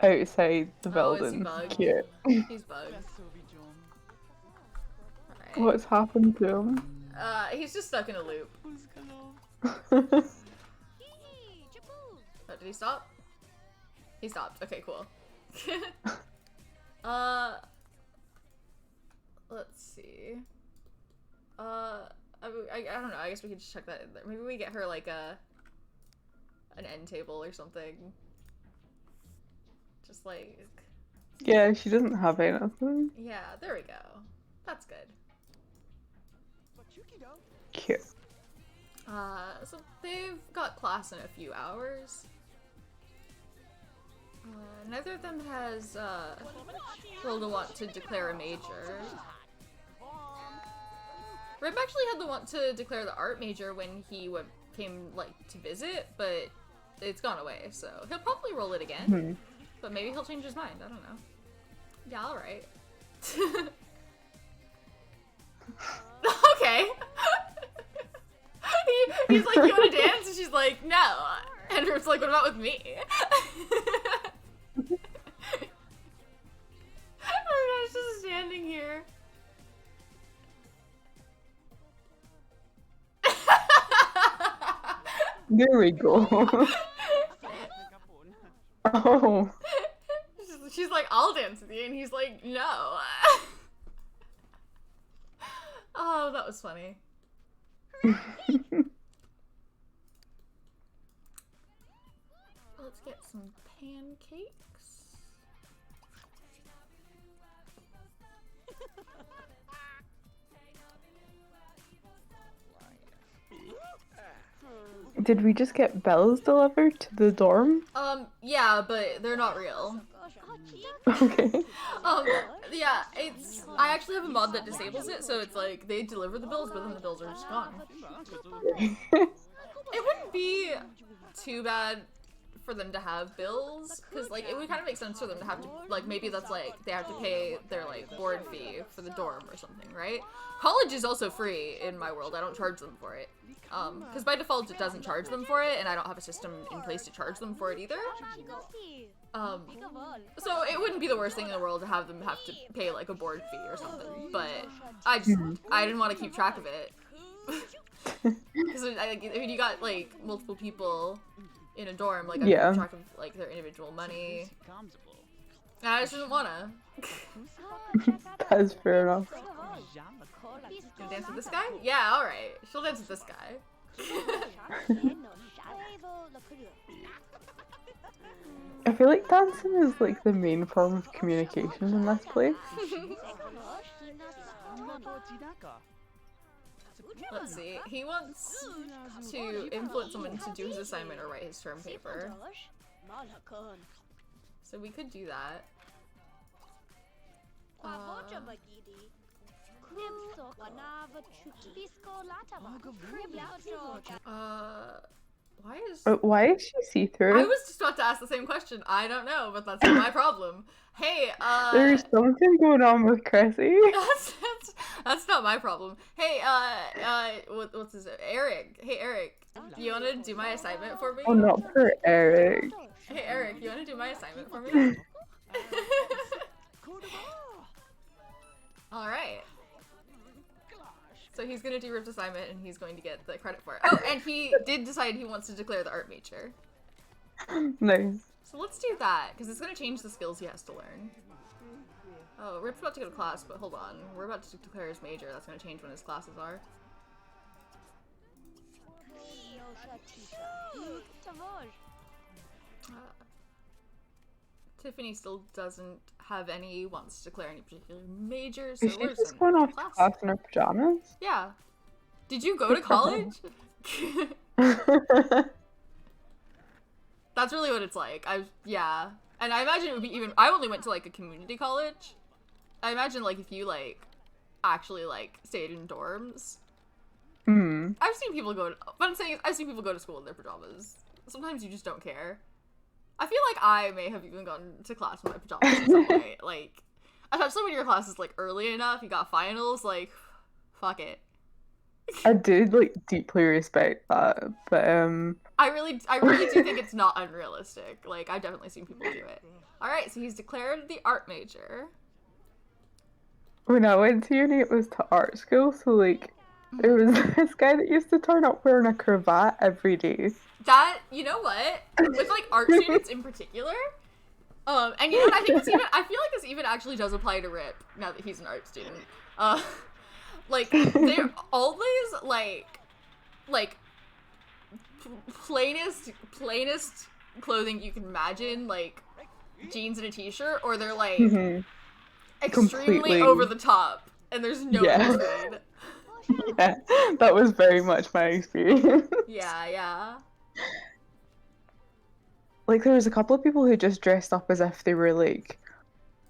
Outside the Oh, is he building. bugged? Cute. He's bugged. Alright. What's happened to him? He's just stuck in a loop. Oh, did he stop? He stopped. Okay, cool. Let's see. I don't know. I guess we could just check that in there. Maybe we get her like an end table or something. Just like. Yeah, she doesn't have anything. Yeah, there we go. That's good. Cute. So they've got class in a few hours. Neither of them has rolled a want to declare a major. Ripp actually had the want to declare the art major when he came like to visit, but it's gone away, so he'll probably roll it again. Hmm. But maybe he'll change his mind. I don't know. Yeah, all right. Okay. He's like, you want to dance? And she's like, no. And Ripp's like, what about with me? I was just standing here. There we go. Oh. She's like, I'll dance with you. And he's like, no. Oh, that was funny. Let's get some pancakes. Did we just get bells delivered to the dorm? Yeah, but they're not real. Okay. Yeah, I actually have a mod that disables it, so it's like, they deliver the bills, but then the bills are just gone. It wouldn't be too bad for them to have bills, because, like, it would kind of make sense for them to have to, like, maybe that's, like, they have to pay their, like, board fee for the dorm or something, right? College is also free in my world. I don't charge them for it. Because by default it doesn't charge them for it, and I don't have a system in place to charge them for it either. So it wouldn't be the worst thing in the world to have them have to pay, like, a board fee or something, but I didn't want to keep track of it. Because, I mean, you got, like, multiple people in a dorm, like, I keep track of, like, their individual money. And I just didn't wanna. That's fair enough. Gonna dance with this guy? Yeah, alright. She'll dance with this guy. I feel like dancing is like the main form of communication in this place. Let's see. He wants to influence someone to do his assignment or write his term paper. So we could do that. Why is she see-through? I was just about to ask the same question. I don't know, but that's not my problem. Hey, There's something going on with Cressy. that's not my problem. Hey, what's his name? Eric. Hey, Eric. Do you want to do my assignment for me? Oh, not for Eric. Hey, Eric, you want to do my assignment for me? Alright. So he's gonna do Ripp's assignment and he's going to get the credit for it. Oh, and he did decide he wants to declare the art major. Nice. So let's do that, because it's gonna change the skills he has to learn. Oh, Rip's about to go to class, but hold on. We're about to declare his major. That's gonna change when his classes are. Tiffany still doesn't have any wants to declare any particular major, so Is she we're just going off to class. class in her pajamas? Yeah. Did you go to college? That's really what it's like. Yeah. And I imagine it would be even, I only went to like a community college. I imagine like if you like actually like stayed in dorms. Hmm. I've seen people go to, what I'm saying is I've seen people go to school in their pajamas. Sometimes you just don't care. I feel like I may have even gone to class in my pajamas at some point. Like, especially when your class is like early enough, you got finals, like, fuck it. I did like deeply respect that, but I really do think it's not unrealistic. Like, I've definitely seen people do it. Alright, so he's declared the art major. when I went to uni, it was to art school, so like there was this guy that used to turn up wearing a cravat every day. That, you know what? With like art students in particular, And you know what? I think it's even. I feel like this even actually does apply to Rip now that he's an art student. Like they're always like plainest clothing you can imagine, like jeans and a t-shirt, or they're like extremely Completely. over the top, and there's no Yeah. in between. Yeah, that was very much my experience. Yeah. Like, there was a couple of people who just dressed up as if they were, like,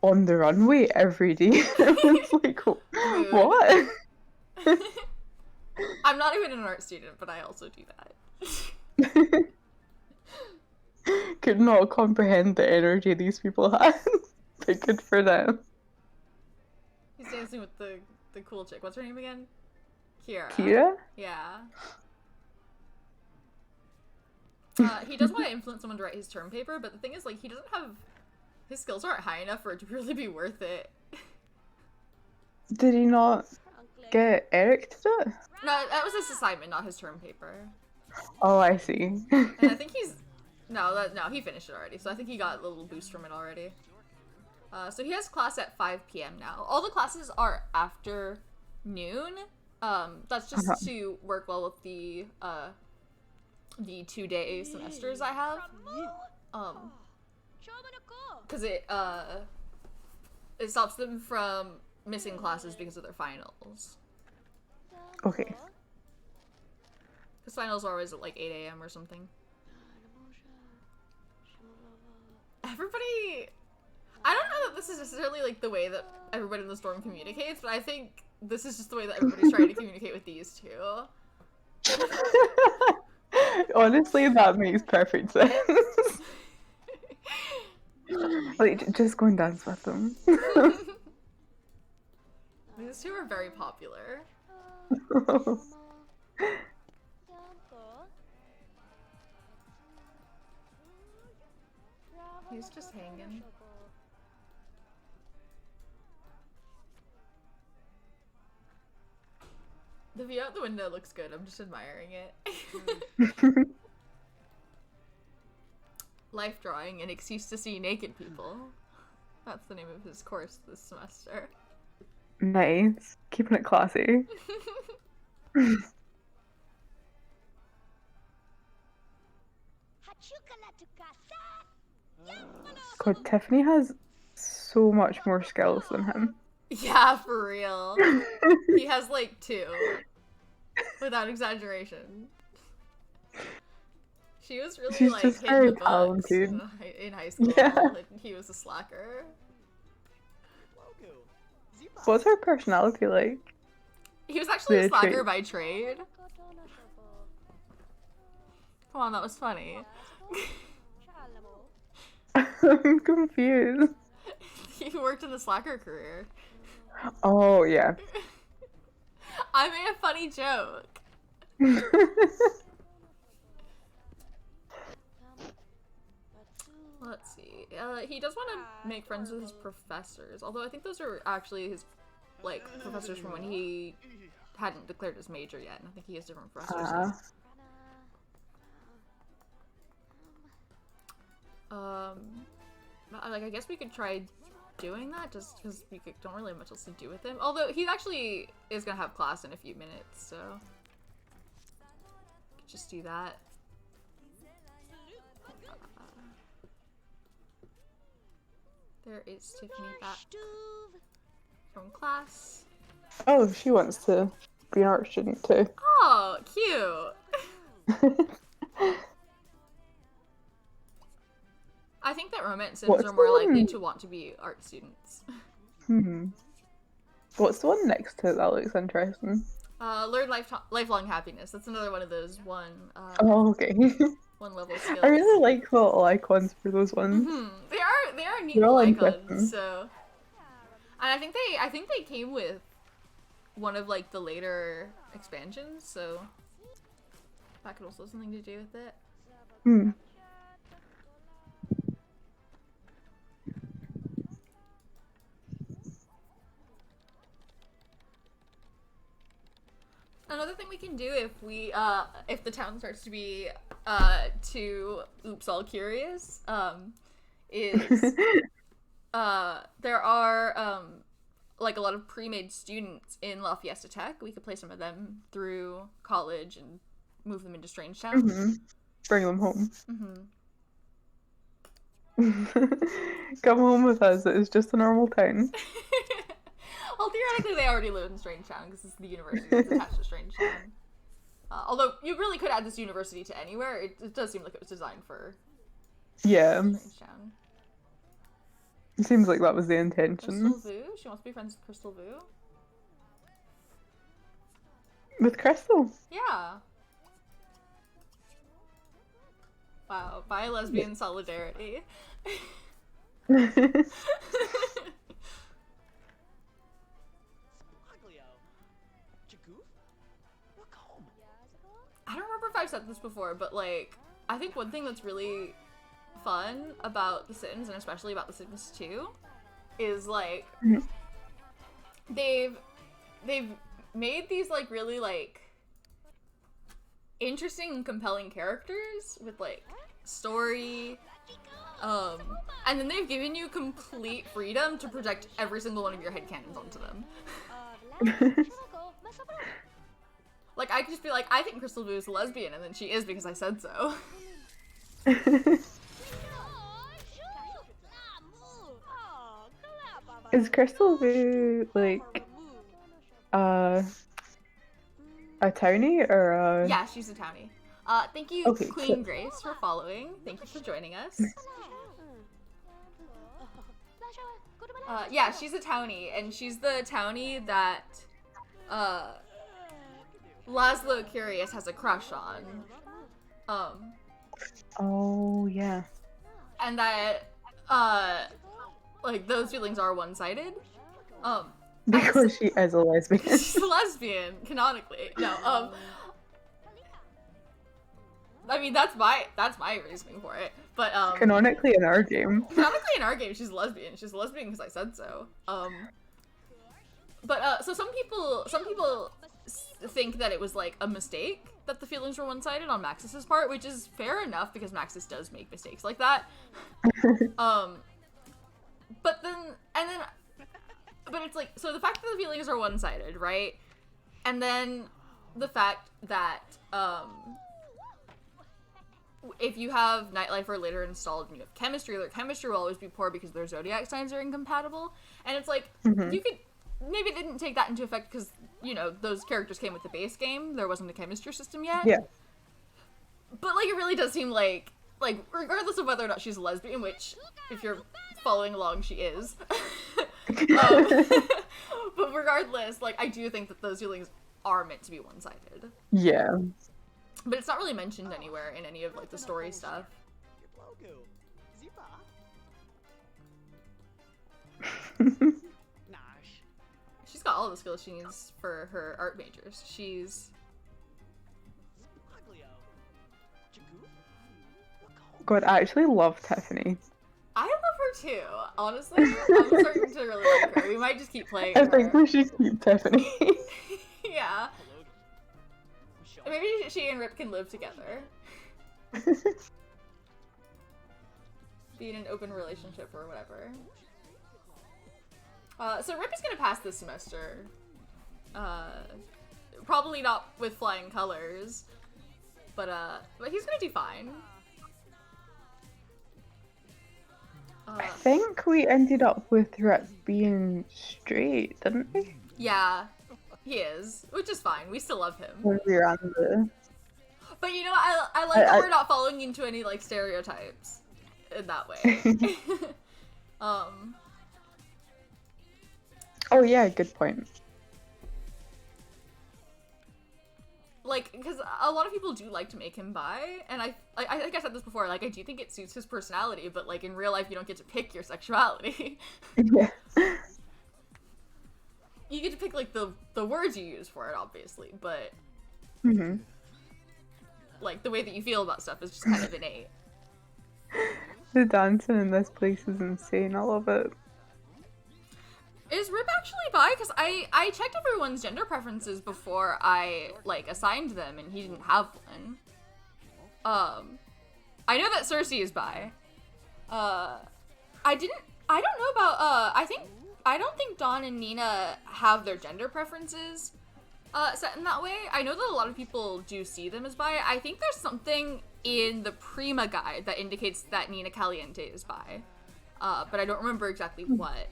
on the runway every day. I was like, Mood. what? I'm not even an art student, but I also do that. Could not comprehend the energy these people had. But good for them. He's dancing with the cool chick. What's her name again? Kira. Kira? Yeah. He does want to influence someone to write his term paper, but the thing is, like, he doesn't have... His skills aren't high enough for it to really be worth it. Did he not get Eric to do it? No, that was his assignment, not his term paper. Oh, I see. And I think he's... No, he finished it already, so I think he got a little boost from it already. So he has class at 5 p.m. now. All the classes are after noon. That's just to work well with the 2-day semesters I have. Because it stops them from missing classes because of their finals. Okay. Because finals are always at like 8 a.m. or something. Everybody... I don't know that this is necessarily like the way that everybody in the storm communicates, but I think this is just the way that everybody's trying to communicate with these two. Honestly, that makes perfect sense. Like, just go and dance with them. These two are very popular. He's just hanging. The view out the window looks good. I'm just admiring it. Life drawing, an excuse to see naked people. That's the name of his course this semester. Nice. Keeping it classy. God, Tiffany has so much more skills than him. Yeah, for real. He has like 2. Without exaggeration. She was really She's like just hitting very the books talented. in high school, Yeah. and he was a slacker. What's her personality like? He was actually a Weird slacker trait. by trade. Come on, that was funny. I'm confused. He worked in the slacker career. Oh, yeah. I made a funny joke. Let's see. He does want to make friends with his professors, although I think those are actually his, like, professors from when he hadn't declared his major yet, and I think he has different professors now. Like, I guess we could try doing that, just because we don't really have much else to do with him. Although, he actually is gonna have class in a few minutes, so... Could just do that. There is Tiffany back from class. Oh, she wants to be an art student too. Oh, cute! I think that romance sims What's are more the likely one? to want to be art students. What's the one next to it that looks interesting? Learn lifelong happiness. That's another one of those Oh, okay. one level skills. I really like the little icons for those ones. They are neat They're all little icons. interesting. So, and I think they came with one of like the later expansions. So that could also have something to do with it. Another thing we can do if the town starts to be too oops all curious, is there are like a lot of pre-made students in La Fiesta Tech. We could play some of them through college and move them into Strangetown. Mm-hmm. Bring them home. Mm-hmm. Come home with us. It's just a normal town. Well, theoretically, they already live in Strangetown because it's the university that's attached to Strangetown. Although you really could add this university to anywhere, it does seem like it was designed for Strangetown. It seems like that was the intention. Crystal Vu? She wants to be friends with Crystal Vu? With Crystal? Yeah. Wow, bi-lesbian solidarity. I don't remember if I've said this before, but like, I think one thing that's really fun about The Sims, and especially about The Sims 2, is like, they've made these like really like interesting and compelling characters with like story, and then they've given you complete freedom to project every single one of your headcanons onto them. Like, I could just be like, I think Crystal Vu is a lesbian, and then she is because I said so. Is Crystal Vu, like, a townie, or a... Yeah, she's a townie. Thank you, Okay, Queen cool. Grace, for following. Thank you for joining us. Yeah, she's a townie, and she's the townie that, Laszlo Curious has a crush on. Oh, yeah. And that, like, those feelings are one-sided. Because she is a lesbian. She's a lesbian, canonically. No, I mean, that's my reasoning for it. But, Canonically in our game. canonically in our game, she's a lesbian. She's a lesbian because I said so. But, so some people think that it was, like, a mistake that the feelings were one-sided on Maxis's part, which is fair enough because Maxis does make mistakes like that. But it's like, so the fact that the feelings are one-sided, right? And then the fact that, if you have Nightlife or later installed and you have chemistry, their chemistry will always be poor because their zodiac signs are incompatible. And it's like, you could, maybe it didn't take that into effect because, you know, those characters came with the base game. There wasn't a chemistry system yet. Yeah. But, like, it really does seem like, regardless of whether or not she's a lesbian, which, if you're following along, she is. But regardless, like, I do think that those feelings are meant to be one-sided. Yeah. But it's not really mentioned anywhere in any of, like, the story stuff. She's got all the skills she needs for her art majors. She's... God, I actually love Tiffany. I love her too, honestly. I'm starting to really like her. We might just keep playing I her. think we should keep Tiffany. Yeah. Maybe she and Ripp can live together. Be in an open relationship or whatever. So Ripp is gonna pass this semester. Probably not with flying colors, but he's gonna do fine. I think we ended up with Ripp being straight, didn't we? Yeah, he is, which is fine. We still love him. When we ran the... But you know, I like that we're not falling into any like stereotypes in that way. Oh yeah, good point. Like, because a lot of people do like to make him bi, and I think I said this before, like, I do think it suits his personality, but, like, in real life, you don't get to pick your sexuality. Yeah. You get to pick, like, the words you use for it, obviously, but, like, the way that you feel about stuff is just kind of innate. The dancing in this place is insane, I love it. Is Ripp actually bi? Because I checked everyone's gender preferences before I, like, assigned them, and he didn't have one. I know that Cersei is bi. I don't know about, I don't think Dawn and Nina have their gender preferences set in that way. I know that a lot of people do see them as bi. I think there's something in the Prima guide that indicates that Nina Caliente is bi. But I don't remember exactly what.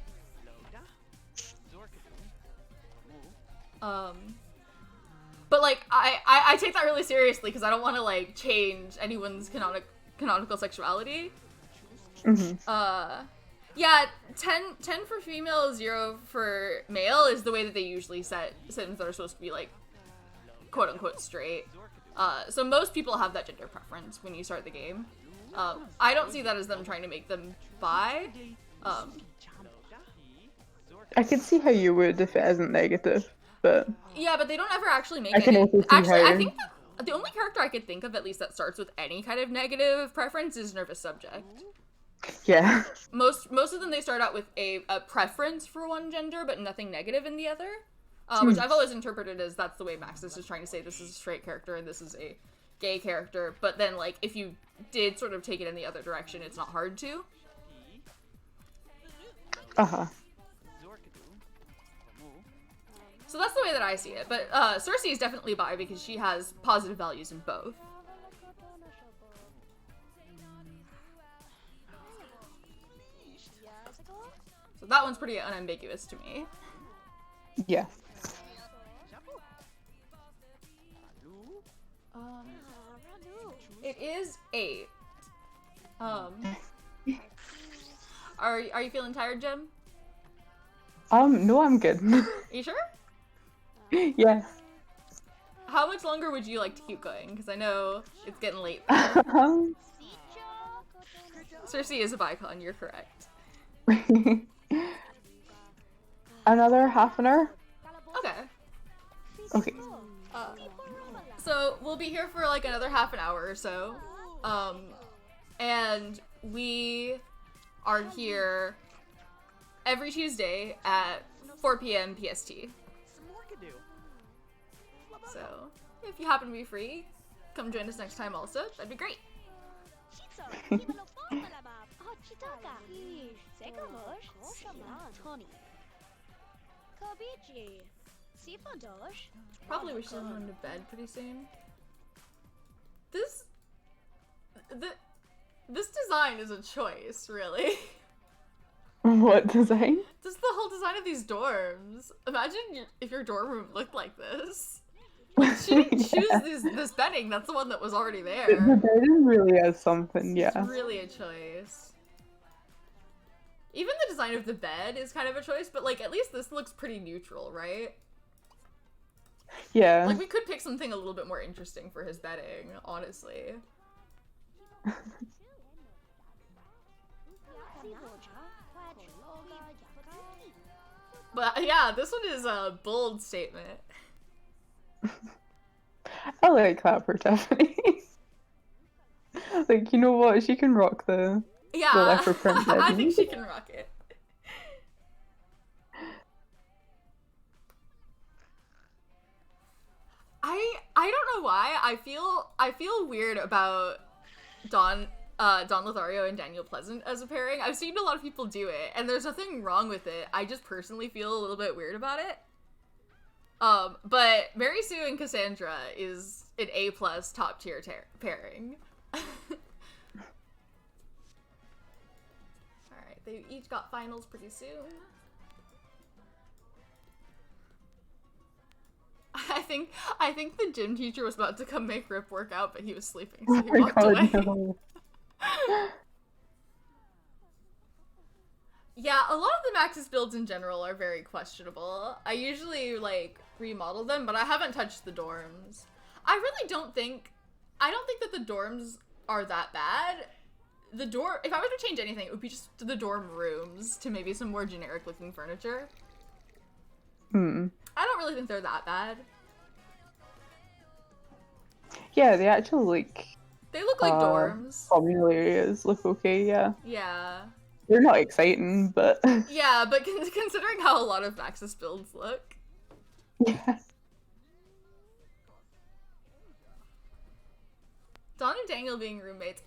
But like, I take that really seriously because I don't want to like change anyone's canonical sexuality. Yeah, 10 for female, 0 for male is the way that they usually set Sims that are supposed to be like quote unquote straight. So most people have that gender preference when you start the game. I don't see that as them trying to make them bi. I could see how you would if it isn't negative, but yeah, but they don't ever actually make I can any. also see Actually, how... I think that the only character I could think of, at least that starts with any kind of negative preference, is Nervous Subject. Yeah. Most of them, they start out with a preference for one gender, but nothing negative in the other. Which I've always interpreted as that's the way Maxis is trying to say this is a straight character and this is a gay character. But then, like, if you did sort of take it in the other direction, it's not hard to. So that's the way that I see it. But Cersei is definitely bi because she has positive values in both. So that one's pretty unambiguous to me. Yeah. It is 8. Are you feeling tired, Jim? No, I'm good. Are you sure? Yeah. How much longer would you like to keep going? Because I know it's getting late. Cersei is a bicon, you're correct. Another half an hour? Okay. Okay. So we'll be here for like another half an hour or so. And we are here every Tuesday at 4 p.m. PST. So if you happen to be free, come join us next time also. That'd be great. Probably wish someone to bed pretty soon. This design is a choice, really. What design? Just the whole design of these dorms. Imagine if your dorm room looked like this. She didn't choose this bedding. That's the one that was already there. The bedding really is something, yeah. It's really a choice. Even the design of the bed is kind of a choice, but like at least this looks pretty neutral, right? Yeah. Like we could pick something a little bit more interesting for his bedding, honestly. But yeah, this one is a bold statement. I like that for Tiffany. Like, you know what? She can rock the leopard print bedding. I think she can rock it. I don't know why. I feel weird about Don Lothario and Daniel Pleasant as a pairing. I've seen a lot of people do it, and there's nothing wrong with it. I just personally feel a little bit weird about it. But Mary Sue and Cassandra is an A+ top tier pairing. Alright, they each got finals pretty soon. I think the gym teacher was about to come make Ripp work out, but he was sleeping, so he walked away. No. Yeah, a lot of the Maxis builds in general are very questionable. I usually, like, remodel them, but I haven't touched the dorms. I don't think that the dorms are that bad. If I were to change anything, it would be just the dorm rooms to maybe some more generic looking furniture. I don't really think they're that bad. Yeah, they actually, like... They look like dorms. Communal areas look okay, yeah. Yeah. They're not exciting, but... Yeah, but considering how a lot of Maxis builds look. Yeah. Dawn and Daniel being roommates.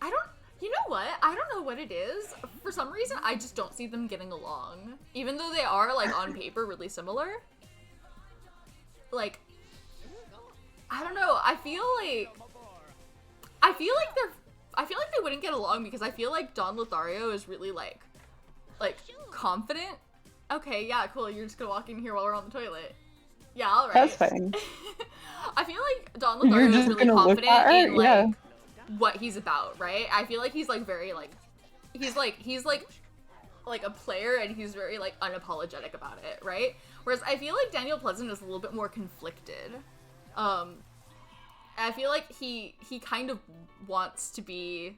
You know what? I don't know what it is. For some reason, I just don't see them getting along. Even though they are, like, on paper really similar. Like, I don't know. I feel like they wouldn't get along because I feel like Don Lothario is really, like, confident. Okay, yeah, cool. You're just gonna walk in here while we're on the toilet. Yeah, alright. That's fine. I feel like Don Lothario is really confident in, like, what he's about, right? I feel like he's, like, very, like, he's like a player and he's very, like, unapologetic about it, right? Whereas I feel like Daniel Pleasant is a little bit more conflicted. I feel like he kind of wants to be,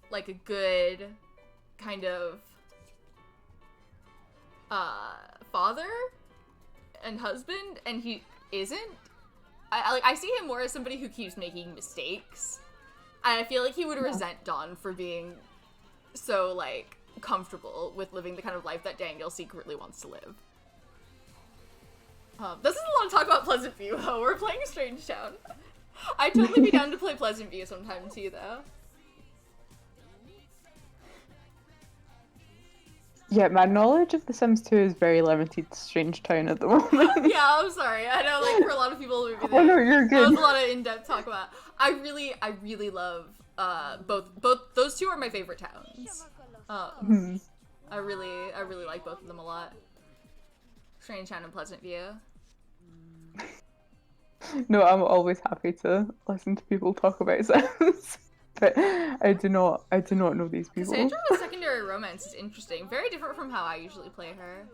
like, a good kind of father and husband, and he isn't. I see him more as somebody who keeps making mistakes. And I feel like he would resent Don for being so, like, comfortable with living the kind of life that Daniel secretly wants to live. This is a lot of talk about Pleasant View, though. We're playing Strangetown. I'd totally be down to play Pleasant View sometime, too, though. Yeah, my knowledge of The Sims 2 is very limited to Strangetown at the moment. Yeah, I'm sorry. I know, like, for a lot of people, maybe Oh no, you're good. That was a lot of in-depth talk about. I really love both those two are my favorite towns. I really like both of them a lot. Strangetown and Pleasant View. No, I'm always happy to listen to people talk about Sims, but I do not know these people. Cassandra with Secondary Romance is interesting. Very different from how I usually play her.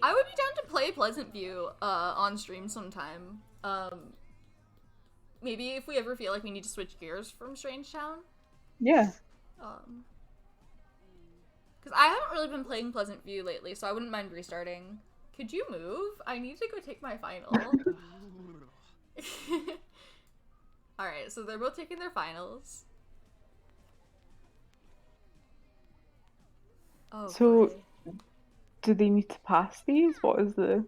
I would be down to play Pleasant View on stream sometime. Maybe if we ever feel like we need to switch gears from Strangetown. Yeah. Because I haven't really been playing Pleasant View lately, so I wouldn't mind restarting. Could you move? I need to go take my final. Alright, so they're both taking their finals. Oh, so, boy. do they need to pass these? What is the...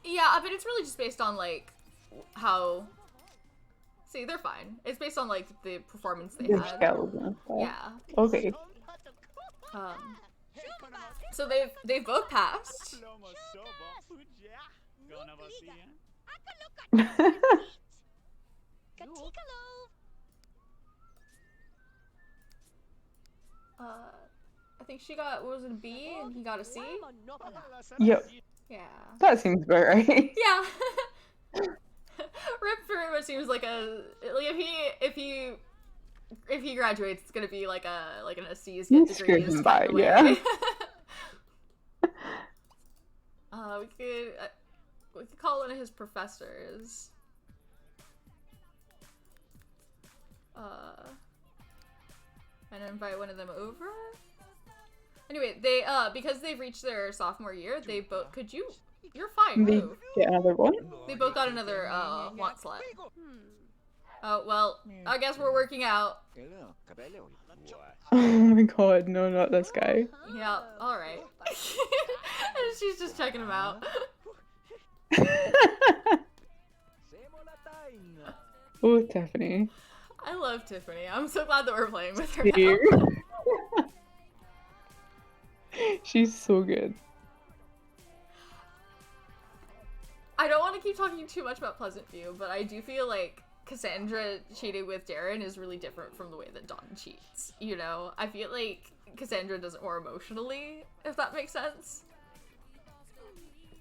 Yeah, but it's really just based on, like, how... See, they're fine. It's based on, like, the performance they Their had. skills and stuff. Yeah. Okay. So they've both passed. I think she got, what was it, a B and he got a C? Yep. Yeah. That seems about right. Yeah. Ripp very much seems like a, like if he graduates, it's gonna be like an C's get He's degrees driven kind of by, yeah. way. We could call one of his professors. And invite one of them over. Anyway, they because they've reached their sophomore year, they both you're fine, They move. get another one? They both got another want slot. Oh well, I guess we're working out. Oh my god, no, not this guy. Yeah, alright. And she's just checking him out. Oh, Tiffany. I love Tiffany. I'm so glad that we're playing with her Dear. now. She's so good. I don't want to keep talking too much about Pleasant View, but I do feel like Cassandra cheating with Darren is really different from the way that Dawn cheats, you know? I feel like Cassandra does it more emotionally, if that makes sense.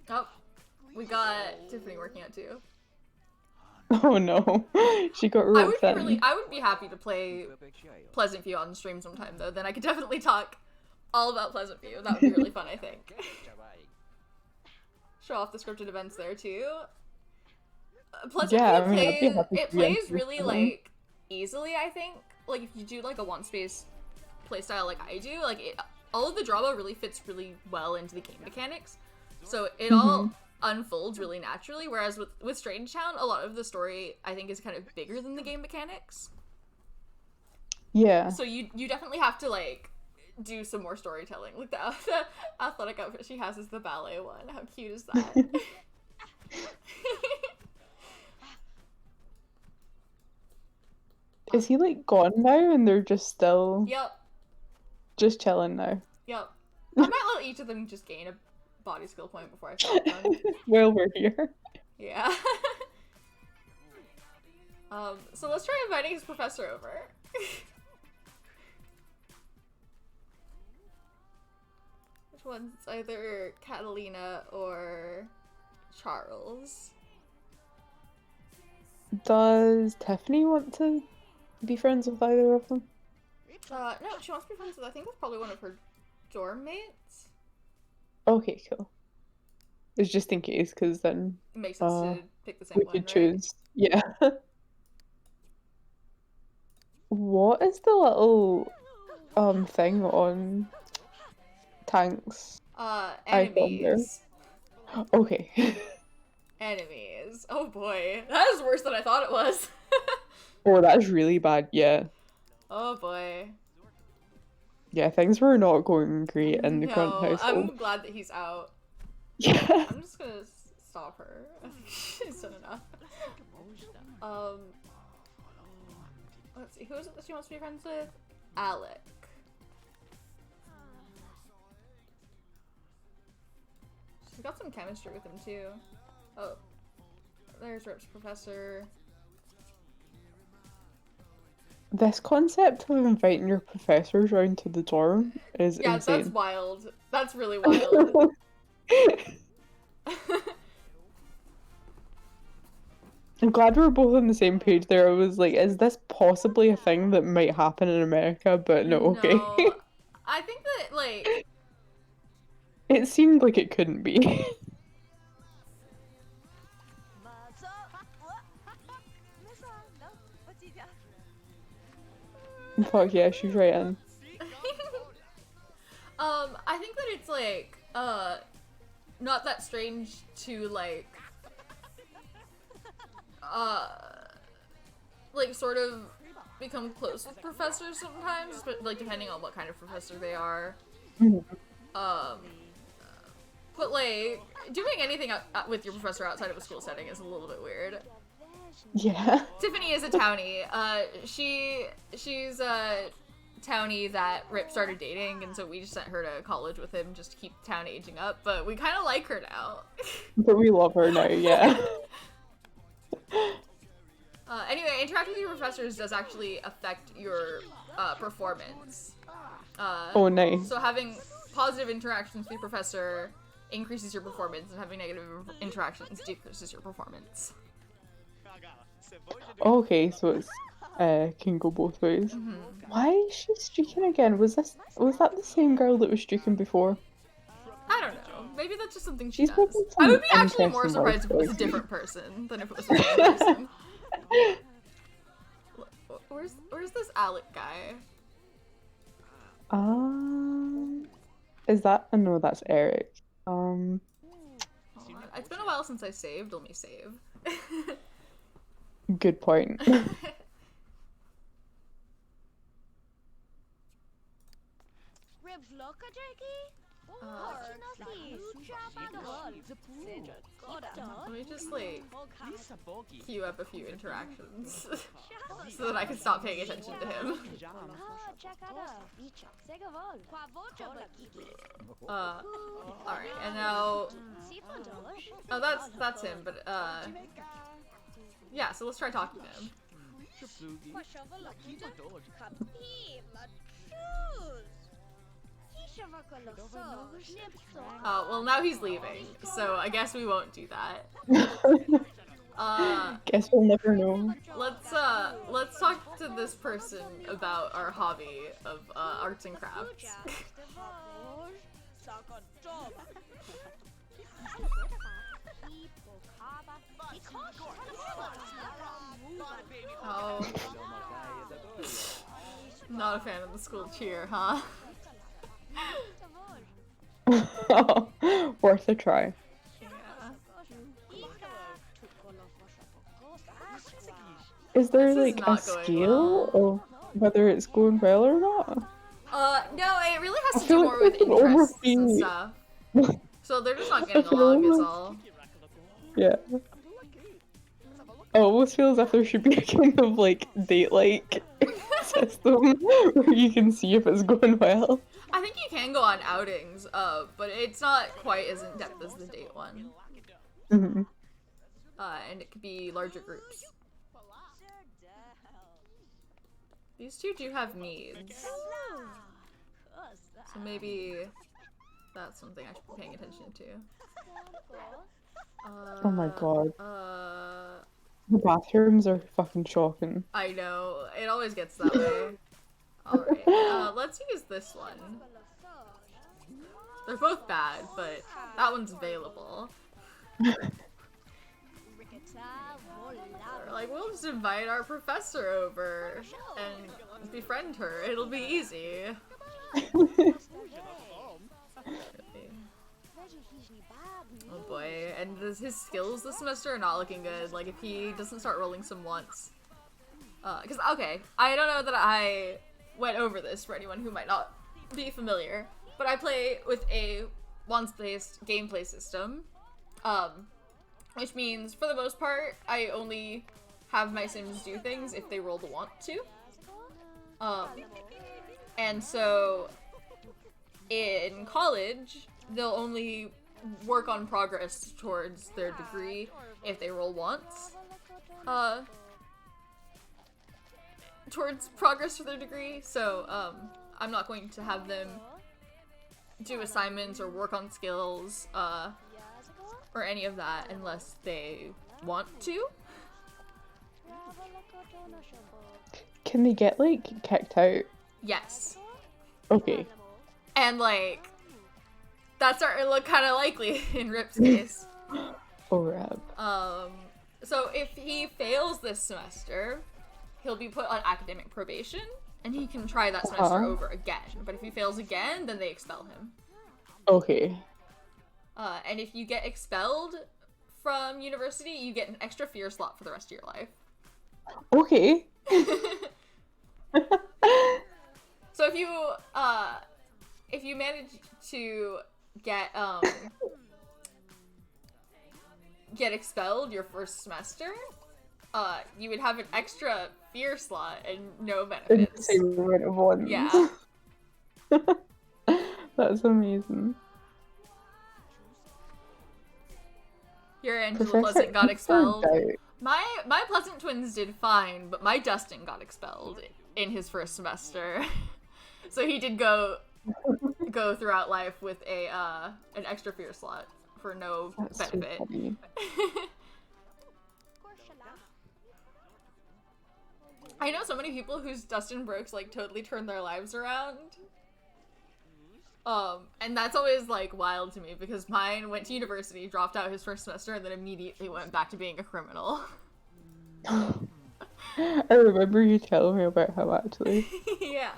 Oh, we got Tiffany working out too. Oh no, she got roped in. I would be happy to play Pleasant View on stream sometime though, then I could definitely talk all about Pleasant View. That would be really fun, I think. Show off the scripted events there too. Pleasant View plays really like easily, I think. Like if you do like a one space playstyle like I do, like all of the drama really fits really well into the game mechanics. So it all unfolds really naturally, whereas with Strangetown, a lot of the story I think is kind of bigger than the game mechanics. Yeah. So you definitely have to like do some more storytelling. Like the athletic outfit she has is the ballet one. How cute is that? Is he like gone now and they're just still Yep. just chilling now? Yep. I might let each of them just gain a body skill point before I stop them. While we're here. Yeah. So let's try inviting his professor over. Which one's either Catalina or Charles? Does Tiffany want to be friends with either of them? No, she wants to be friends with, I think that's probably one of her dorm mates. Okay, cool. It's just in case, because then It makes sense to pick the same we one, could right? choose. Yeah. What is the little thing on Tank's icon there? Enemies. Okay. Enemies. Oh boy. That is worse than I thought it was. Oh, that's really bad, yeah. Oh boy. Yeah, things were not going great in the Grunt No, household. I'm glad that he's out. Yeah. I'm just gonna stop her. I think she's done enough. Let's see, who is it that she wants to be friends with? Alec. She's got some chemistry with him too. Oh, there's Ripp's professor. This concept of inviting your professors round to the dorm is Yeah, insane. that's wild. That's really wild. I'm glad we're both on the same page there. I was like, is this possibly a thing that might happen in America? But no, okay. No, I think that, like... It seemed like it couldn't be. Fuck yeah, she's right in. I think that it's, like, not that strange to, like, sort of become close with professors sometimes, but, like, depending on what kind of professor they are. But, like, doing anything with your professor outside of a school setting is a little bit weird. Yeah. Tiffany is a townie. She's a townie that Ripp started dating, and so we just sent her to college with him just to keep the town aging up, but we kind of like her now. But we love her now, yeah. Anyway, interacting with your professors does actually affect your performance. Oh, nice. So having positive interactions with your professor increases your performance, and having negative interactions decreases your performance. Okay, so it's can go both ways. Why is she streaking again? Was that the same girl that was streaking before? I don't know. Maybe that's just something she She's does. making I would be some actually more interesting surprised if it was a voice different person than if it was the same person. Where's this Alec guy? Is that? Oh, no, that's Eric. Hold on. It's been a while since I saved. Let me save. Good point. Let me just, like, queue up a few interactions so that I can stop paying attention to him. Alright, and now... Oh, that's him, but, yeah, so let's try talking to him. Well, now he's leaving, so I guess we won't do that. Guess we'll never know. Let's talk to this person about our hobby of arts and crafts. Oh. Not a fan of the school cheer, huh? Worth a try. Yeah. Is there This is like a not going scale of whether it's going well or not? No, it really has to feel do like more with this would interests almost and be- stuff. So they're just not getting feel along, is almost- all. Yeah. almost feel as if there should be a kind of like date-like system where you can see if it's going well. I think you can go on outings, but it's not quite as in depth as the date one. Hmm. And it could be larger groups. These two do have needs, so maybe that's something I should be paying attention to. Oh my god. Uh, The bathrooms are fucking shocking. I know, it always gets that way. Alright, let's use this one. They're both bad, but that one's available. We're like, we'll just invite our professor over and befriend her. It'll be easy. Oh boy, and his skills this semester are not looking good. Like, if he doesn't start rolling some once. Because, okay, I don't know that I went over this for anyone who might not be familiar, but I play with a once-based gameplay system, which means, for the most part, I only have my Sims do things if they roll the want to. And so, in college, they'll only work on progress towards their degree if they roll once. Towards progress for their degree, so, I'm not going to have them do assignments or work on skills, or any of that unless they want to. Can they get, like, kicked out? Yes. Okay. And, like, that's starting to look kind of likely in Rip's case. Oh, Rip. So if he fails this semester, he'll be put on academic probation, and he can try that semester over again. But if he fails again, then they expel him. Okay. And if you get expelled from university, you get an extra fear slot for the rest of your life. Okay. So if you manage to get expelled your first semester, you would have an extra fear slot and no benefits. Same amount of ones. Yeah. That's amazing. Your Angela Pleasant got expelled. Out. My Pleasant twins did fine, but my Dustin got expelled in his first semester. So he did go throughout life with an extra fear slot for no benefit. So funny. I know so many people whose Dustin Brooks like totally turned their lives around. And that's always like wild to me because mine went to university, dropped out his first semester, and then immediately went back to being a criminal. I remember you telling me about him actually. Yeah.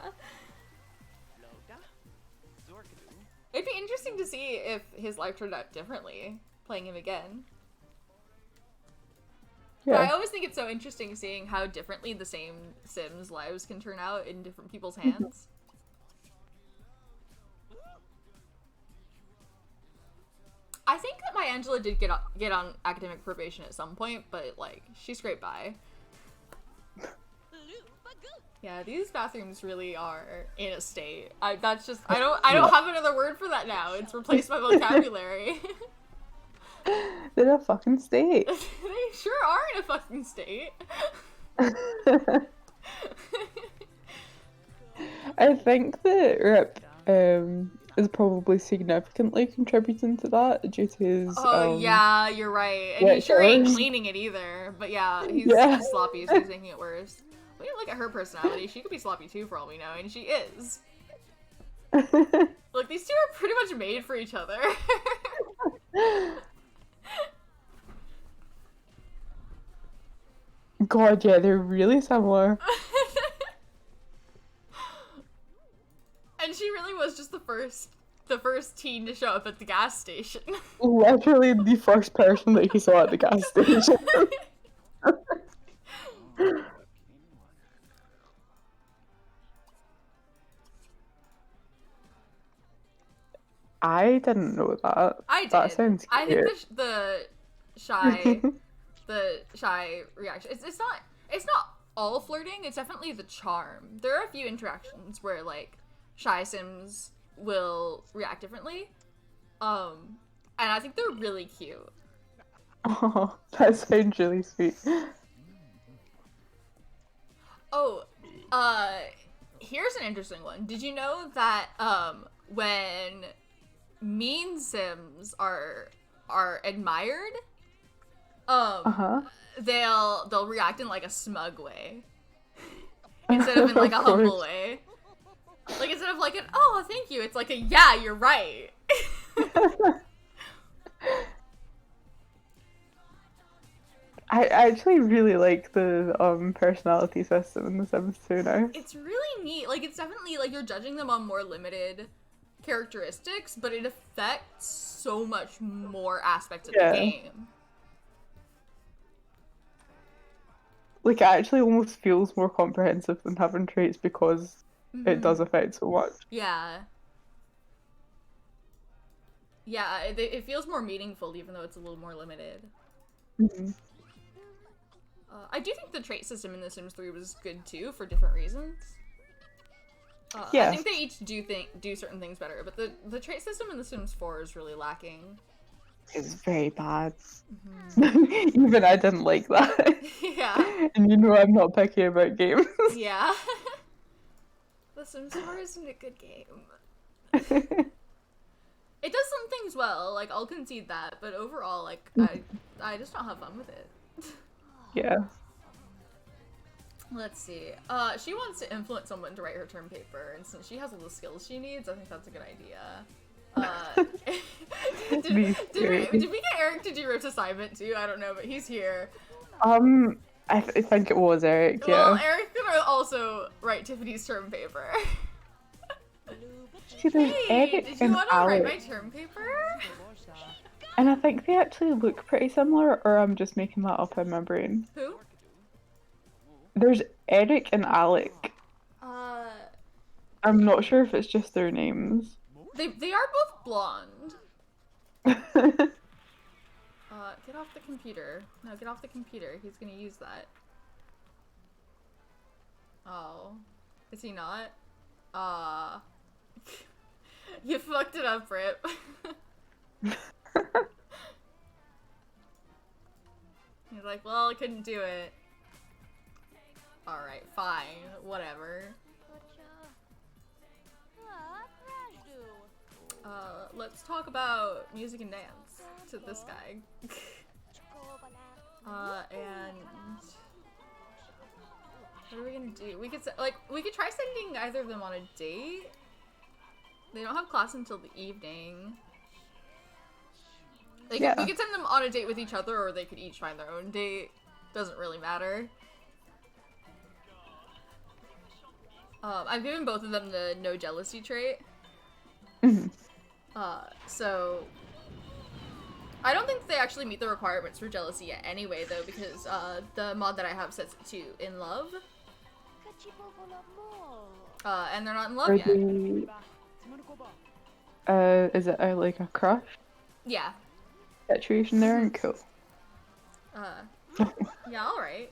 It'd be interesting to see if his life turned out differently, playing him again. Yeah. But I always think it's so interesting seeing how differently the same Sims' lives can turn out in different people's hands. I think that my Angela did get on academic probation at some point, but like she scraped by. Yeah, these bathrooms really are in a state. I don't have another word for that now. It's replaced my vocabulary. They're a fucking state. They sure are in a fucking state. I think that Rip is probably significantly contributing to that due to his yeah, you're right. And he sure ain't cleaning it either. But yeah, he's sloppy, so he's making it worse. We look at her personality. She could be sloppy too for all we know, and she is. Look, these two are pretty much made for each other. God, yeah, they're really similar. And she really was just the first teen to show up at the gas station. Literally the first person that he saw at the gas station. I didn't know that. I did. That sounds cute. I think the shy the shy reaction. It's not all flirting. It's definitely the charm. There are a few interactions where like shy Sims will react differently, and I think they're really cute. Oh, that sounds really sweet. Oh, here's an interesting one. Did you know that when mean Sims are admired, they'll react in like a smug way instead of in like a humble way. Like instead of like an oh thank you, it's like a yeah you're right. I actually really like the personality system in The Sims 2 now. It's really neat. Like it's definitely like you're judging them on more limited characteristics, but it affects so much more aspects of the game. Like, it actually almost feels more comprehensive than having traits because it does affect so much. Yeah. Yeah, it feels more meaningful even though it's a little more limited. I do think the trait system in The Sims 3 was good too, for different reasons. I think they each do certain things better, but the trait system in The Sims 4 is really lacking. It's very bad. Even I didn't like that. Yeah. And you know I'm not picky about games. Yeah. The Sims 4 isn't a good game. It does some things well, like I'll concede that, but overall, like I just don't have fun with it. Yeah. Let's see. She wants to influence someone to write her term paper, and since she has all the skills she needs, I think that's a good idea. Did we get Eric to do Ripp's assignment too? I don't know, but he's here. I think it was Eric, yeah. Well, Eric's gonna also write Tiffany's term paper. See, there's Eric did you and want to Alex. write my term paper? And I think they actually look pretty similar, or I'm just making that up in my brain. Who? There's Eric and Alec. I'm not sure if it's just their names. They are both blonde. Get off the computer. No, get off the computer. He's gonna use that. Oh. Is he not? You fucked it up, Ripp. He's like, well, I couldn't do it. Alright, fine. Whatever. Let's talk about music and dance to this guy. And what are we gonna do? We could try sending either of them on a date. They don't have class until the evening. We could send them on a date with each other, or they could each find their own date. Doesn't really matter. I've given both of them the no jealousy trait. So I don't think they actually meet the requirements for jealousy yet anyway, though, because the mod that I have sets it to in love. And they're not in love yet. Is it like a crush Yeah. situation there? And cool. Yeah, alright.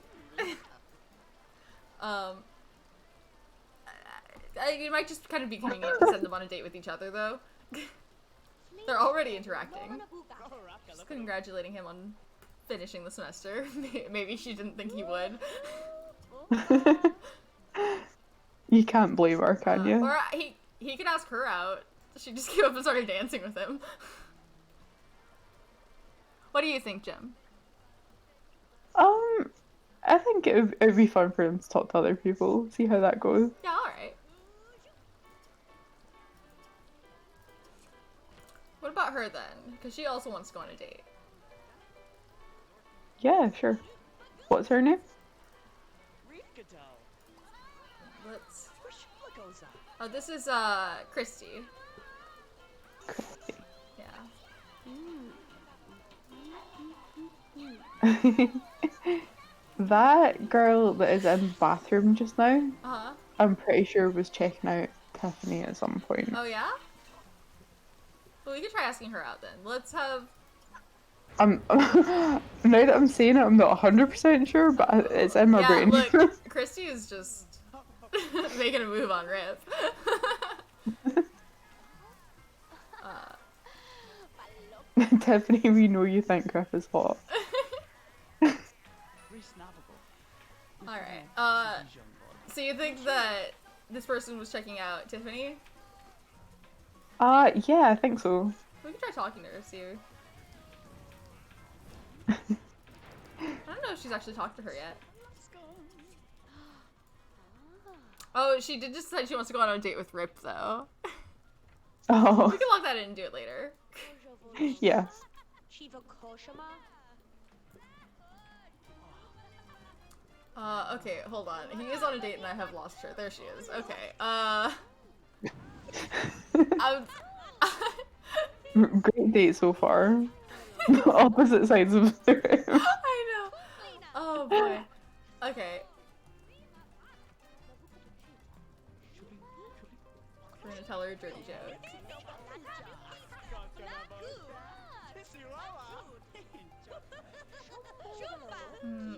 It might just kind of be convenient to send them on a date with each other, though. They're already interacting. Just congratulating him on finishing the semester. Maybe she didn't think he would. You can't blame her, can you? Or he could ask her out. She just came up and started dancing with him. What do you think, Jim? I think it'd be fun for him to talk to other people, see how that goes. Yeah, alright. What about her then? Because she also wants to go on a date. Yeah, sure. What's her name? Let's... Oh, this is, Christy. Christy. Yeah. That girl that is in the bathroom just now, Uh-huh. I'm pretty sure was checking out Tiffany at some point. Oh, yeah? Well, we could try asking her out then. Let's have... now that I'm saying it, I'm not 100% sure, but it's in my Yeah, brain. look, Christy is just making a move on Rip. Tiffany, we know you think Griff is hot. Alright, so you think that this person was checking out Tiffany? Yeah, I think so. We can try talking to her, see her. I don't know if she's actually talked to her yet. Oh, she did just decide she wants to go on a date with Rip, though. Oh, We can lock that in and do it later. yeah. Okay, hold on. He is on a date and I have lost her. There she is. Okay, I'm... Great date so far. Opposite sides of the room. I know. Oh boy. Okay. We're gonna tell her a dirty joke.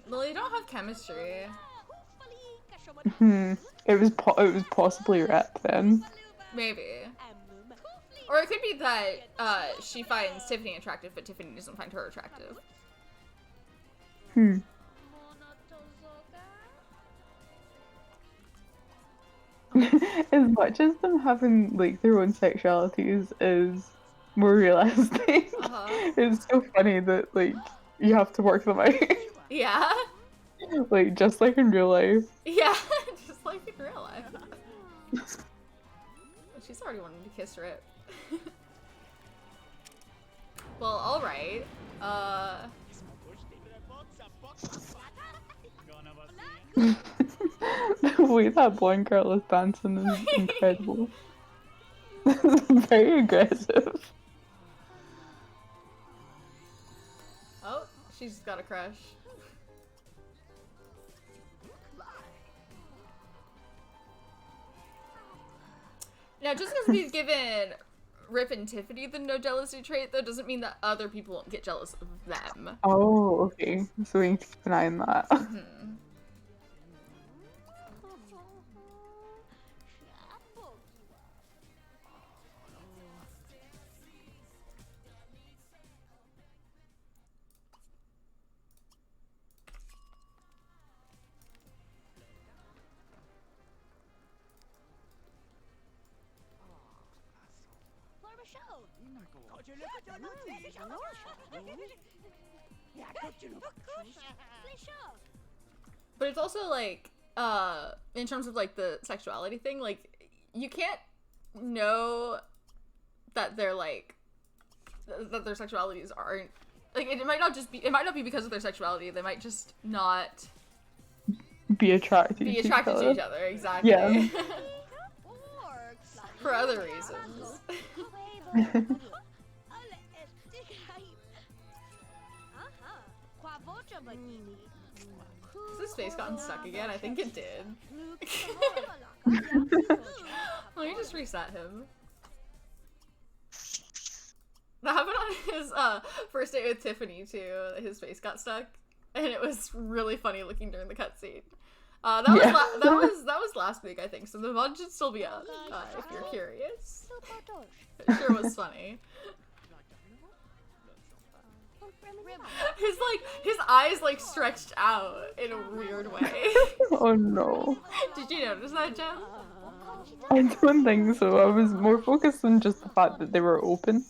Well, they don't have chemistry. It was possibly Rip then. Maybe. Or it could be that she finds Tiffany attractive, but Tiffany doesn't find her attractive. As much as them having like their own sexualities is more realistic, it's so funny that like you have to work them out. Yeah. Like just like in real life. Yeah, just like in real life. She's already wanting to kiss Rip. Well, alright. The way that blonde girl is dancing is incredible. Very aggressive. Oh, she's got a crush. Now, just because we've given Rip and Tiffany the no jealousy trait, though, doesn't mean that other people won't get jealous of them. Oh, okay. So we need to keep an eye on that. But it's also like, in terms of like the sexuality thing, like you can't know that they're like that their sexualities aren't like it might not be because of their sexuality. They might just not Be attracted to each other. Exactly. Yeah. For other reasons. Has this face gotten stuck again? I think it did. Let me just reset him. That happened on his first date with Tiffany too. His face got stuck, and it was really funny looking during the cutscene. That was last week, I think. So the VOD should still be up if you're curious. It sure was funny. His eyes like stretched out in a weird way. Oh no. Did you notice that, Jen? I don't think so. I was more focused on just the fact that they were open.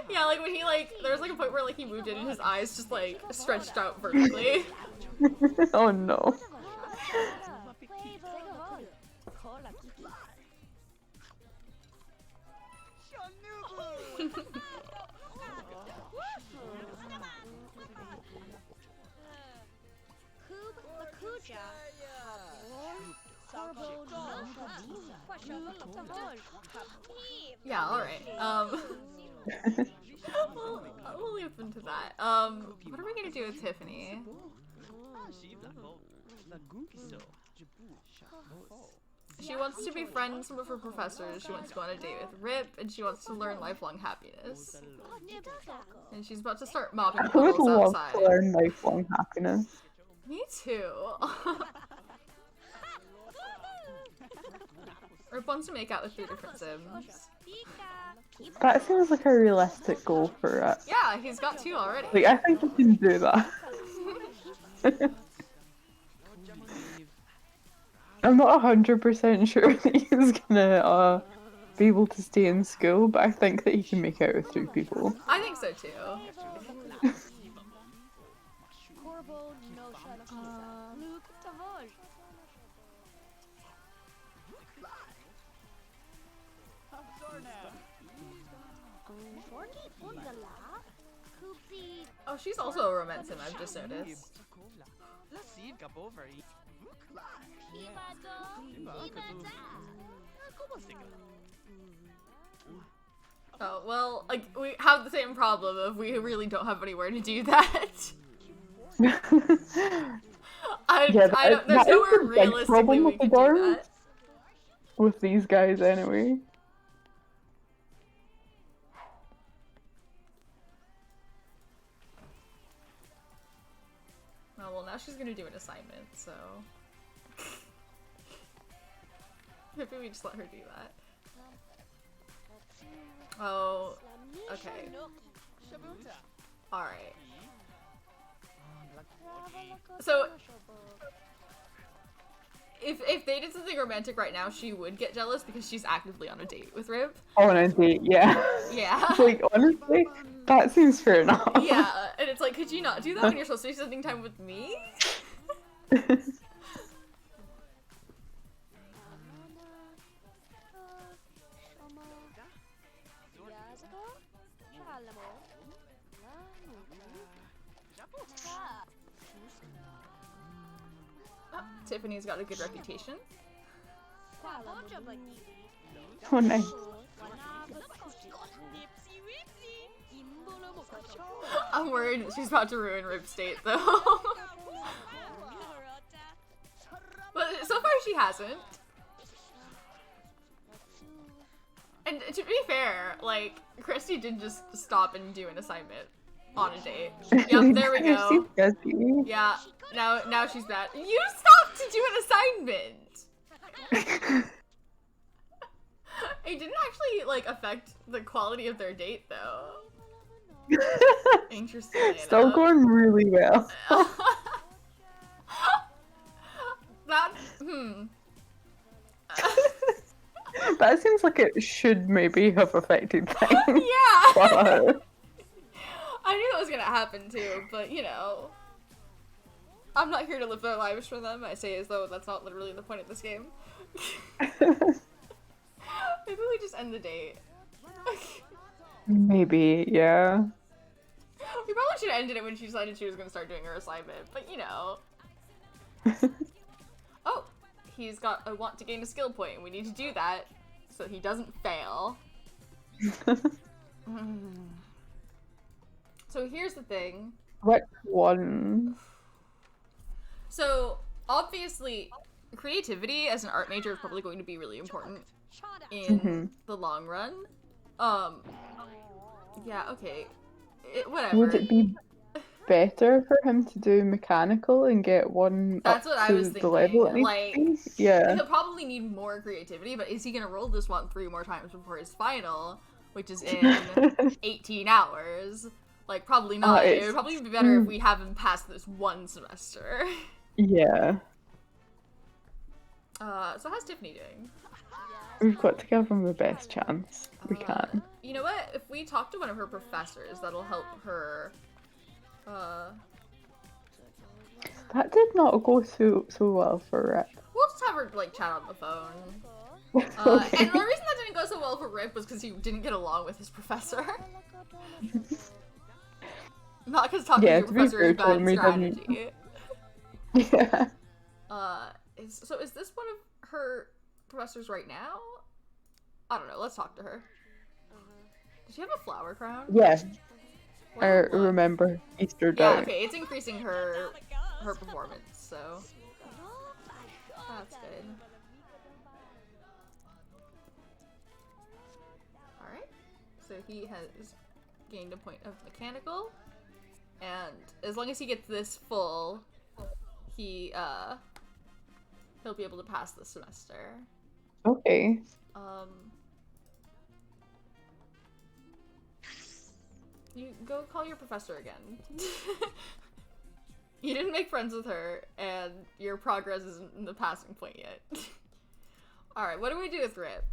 Yeah, like when he there was like a point where like he moved in and his eyes just like stretched out vertically. Oh no. Yeah, alright. We'll leave into that. What are we gonna do with Tiffany? She wants to be friends with her professors, she wants to go on a date with Rip, and she wants to learn lifelong happiness. And she's about to start mopping I would puddles love outside. to learn lifelong happiness. Me too. Rip wants to make out with 3 different Sims. That seems like a realistic goal for it. Yeah, he's got 2 already. Like, I think we can do that. I'm not 100% sure that he's gonna be able to stay in school, but I think that he can make out with 3 people. I think so too. Oh, she's also a romance sim, I've just noticed. Oh, well, like, we have the same problem of we really don't have anywhere to do that. I don't, there's nowhere realistically we can do that. With these guys, anyway. Oh, well, now she's gonna do an assignment, so... Maybe we just let her do that. Oh, okay. Alright. So, if they did something romantic right now, she would get jealous because she's actively on a date with Ripp. On a date, yeah. Yeah. Like, honestly, that seems fair enough. Yeah, and it's like, could you not do that when you're supposed to be spending time with me? Tiffany's got a good reputation. Oh, nice. I'm worried that she's about to ruin Ripp's date, though. But so far she hasn't. And to be fair, like, Christy did just stop and do an assignment on a date. Yep, there we go. Yeah, now she's bad. You stopped to do an assignment! It didn't actually, like, affect the quality of their date, though. Interesting. Still going really well. That, That seems like it should maybe have affected things. Yeah! But... I knew that was gonna happen too, but you know. I'm not here to live their lives for them. I say as though that's not literally the point of this game. Maybe we just end the date. Maybe, yeah. We probably should have ended it when she decided she was gonna start doing her assignment, but you know. Oh, he's got a want to gain a skill point, and we need to do that so he doesn't fail. So here's the thing. Which one? So, obviously, creativity as an art major is probably going to be really important in the long run. Yeah, okay. Whatever. Would it be better for him to do mechanical and get one That's up what I to was the level it thinking. needs Like, to be? Yeah. he'll probably need more creativity, but is he gonna roll this one 3 more times before his final, which is in 18 hours? Like, probably not. It would probably be better if we have him pass this one semester. Yeah. So how's Tiffany doing? We've got to give him the best chance we can. You know what? If we talk to one of her professors, that'll help her. That did not go so well for Rip. We'll just have her, like, chat on the phone. Okay. And the reason that didn't go so well for Ripp was because he didn't get along with his professor. Not because talking to your professor is a bad strategy. Yeah. So is this one of her professors right now? I don't know, let's talk to her. Does she have a flower crown? Yes. I remember Easter Yeah, Day. okay, it's increasing her performance, so that's good. he has gained a point of mechanical, and as long as he gets this full, he'll be able to pass the semester. Okay. You go call your professor again. You didn't make friends with her, and your progress isn't in the passing point yet. Alright, what do we do with Ripp?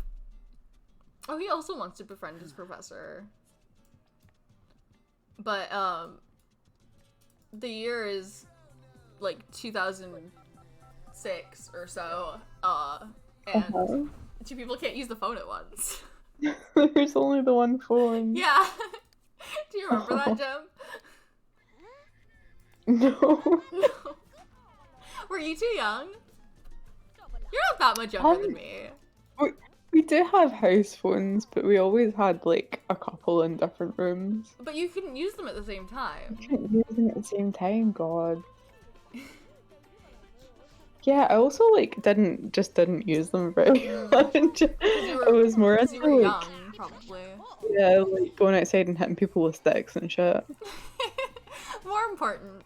Oh, he also wants to befriend his professor. But, the year is, like, 2006 or so, and two people can't use the phone at once. There's only the one phone. Yeah! Do you remember that, Jem? No. No. Were you too young? You're not that much younger than me. We do have house phones, but we always had like a couple in different rooms. But you couldn't use them at the same time. We couldn't use them at the same time, God. Yeah, I also like didn't use them very much. I was more into You were young, probably. yeah, like going outside and hitting people with sticks and shit. More important.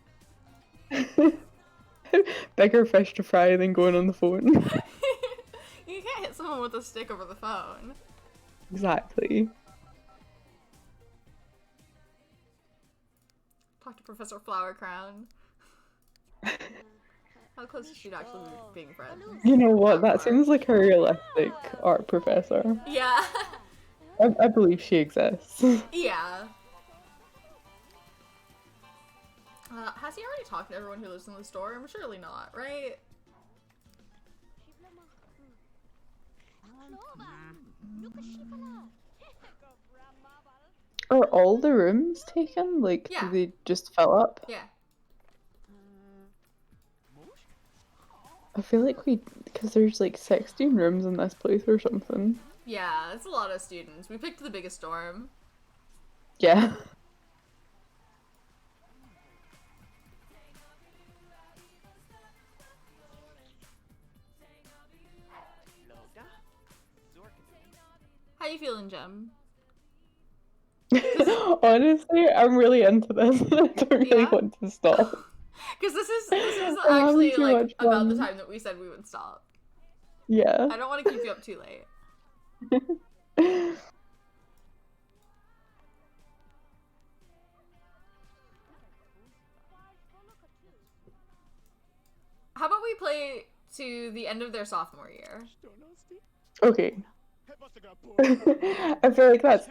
Bigger fish to fry than going on the phone. You can't hit someone with a stick over the phone. Exactly. Talk to Professor Flower Crown. How close is she to actually being friends? You know what? That seems like a realistic art professor. Yeah. I believe she exists. Yeah. Has he already talked to everyone who lives in the store? I'm surely not, right? Are all the rooms taken? Like, Yeah. do they just fill up? Yeah. I feel like because there's like 16 rooms in this place or something. Yeah, it's a lot of students. We picked the biggest dorm. Yeah. How you feeling, Jem? Honestly, I'm really into this. I don't really Yeah? want to stop. Because this is I'm having actually too like much about the fun. time that we said we would stop. Yeah. I don't want to keep you up too late. How about we play to the end of their sophomore year? Okay. I feel like that's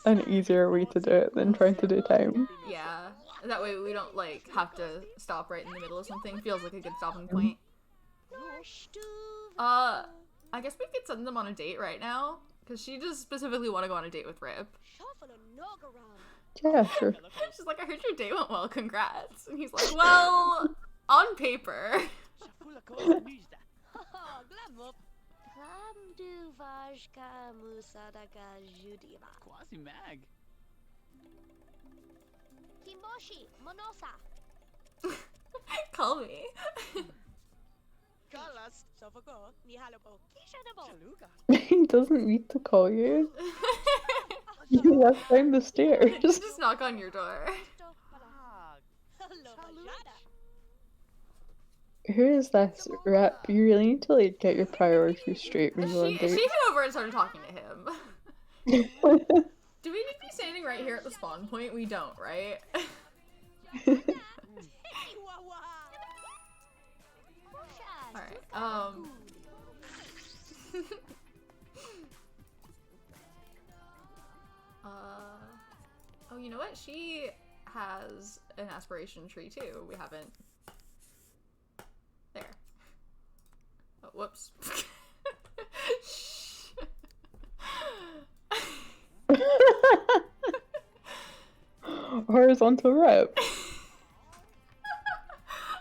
an easier way to do it than trying to do time. Yeah, that way we don't like have to stop right in the middle of something. Feels like a good stopping point. I guess we could send them on a date right now, because she just specifically want to go on a date with Ripp. Yeah, sure. She's like, I heard your date went well, congrats. And he's like, well, on paper. Quasi mag. Call me. He doesn't need to call you. You left down the stairs. Just knock on your door. Who is this Rep? You really need to like get your priorities straight when you She came over and started talking to him. Do we need to be standing right here at the spawn point? We don't, right? Alright, oh, you know what? She has an aspiration tree too. We haven't. There. Oh, whoops. Horizontal Rep.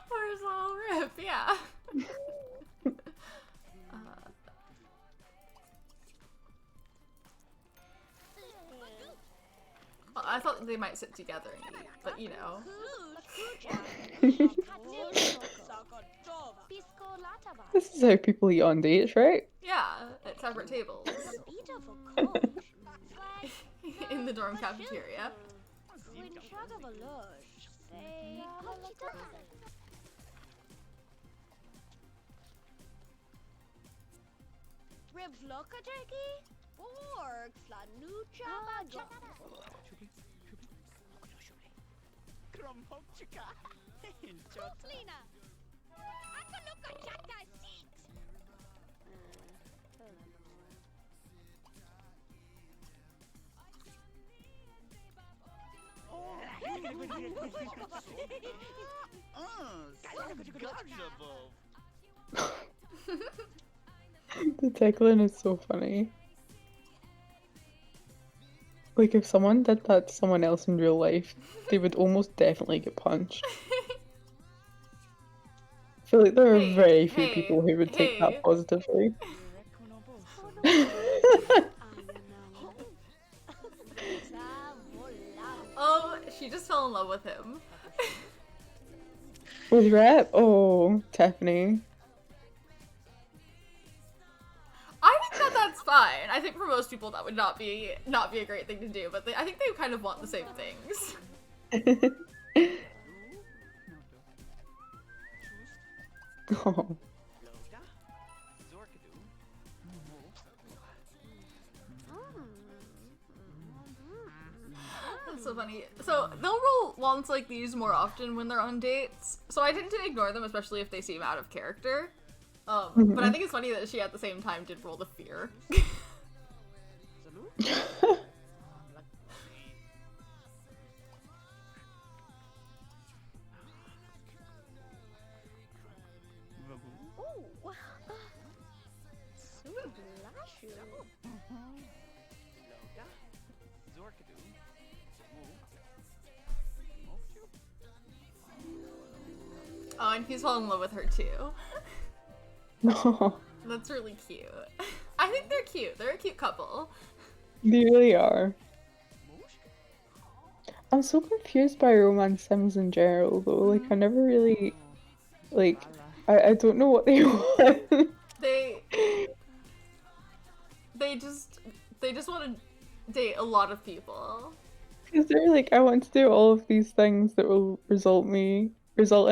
Horizontal Ripp, yeah. Well, I thought they might sit together and eat, but you know. This is how people eat on dates, right? Yeah, it separate tables in the dorm cafeteria. The tickling is so funny. Like, if someone did that to someone else in real life, they would almost definitely get punched. I feel like there are very few people who would take that positively. Oh, she just fell in love with him. With Ripp? Oh, Tiffany. I think that that's fine. I think for most people that would not be a great thing to do, but I think they kind of want the same things. Oh. That's so funny. So they'll roll wands like these more often when they're on dates. So I tend to ignore them, especially if they seem out of character. But I think it's funny that she at the same time did roll the fear. Oh, and he's fallen in love with her too. No. That's really cute. I think they're cute. They're a cute couple. They really are. I'm so confused by Roman Sims in general though. Like, I never really... Like, I don't know what they want. They just want to date a lot of people. Because they're like, I want to do all of these things that will result in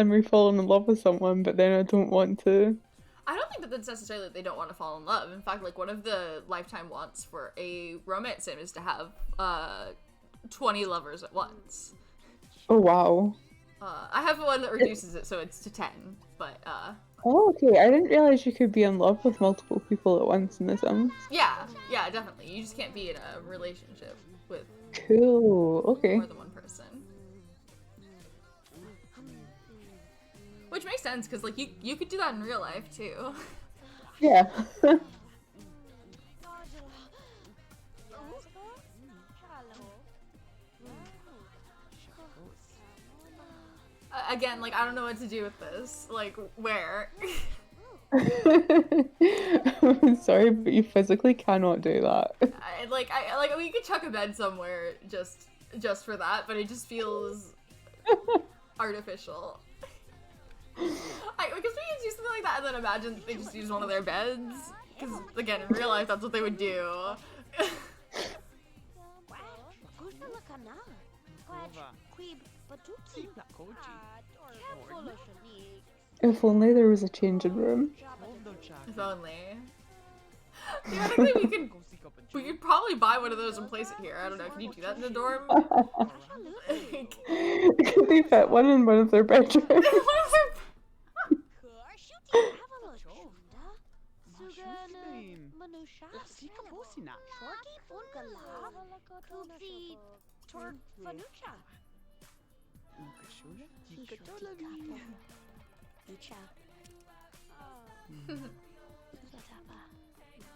me falling in love with someone, but then I don't want to. I don't think that that's necessarily that they don't want to fall in love. In fact, like, one of the lifetime wants for a romance sim is to have 20 lovers at once. Oh wow. I have one that reduces it so it's to 10, but Oh, okay. I didn't realize you could be in love with multiple people at once in The Sims. yeah, definitely. You just can't be in a relationship with Cool. Okay. more than one person. Which makes sense, because, like, you could do that in real life, too. Yeah. Again, like, I don't know what to do with this. Like, where? I'm sorry, but you physically cannot do that. We could chuck a bed somewhere just for that, but it just feels artificial. Because we could do something like that and then imagine they just use one of their beds. Because, again, in real life, that's what they would do. If only there was a changing room. If only. Theoretically, we could probably buy one of those and place it here. I don't know, can you do that in the dorm? Could they fit one in one of their bedrooms?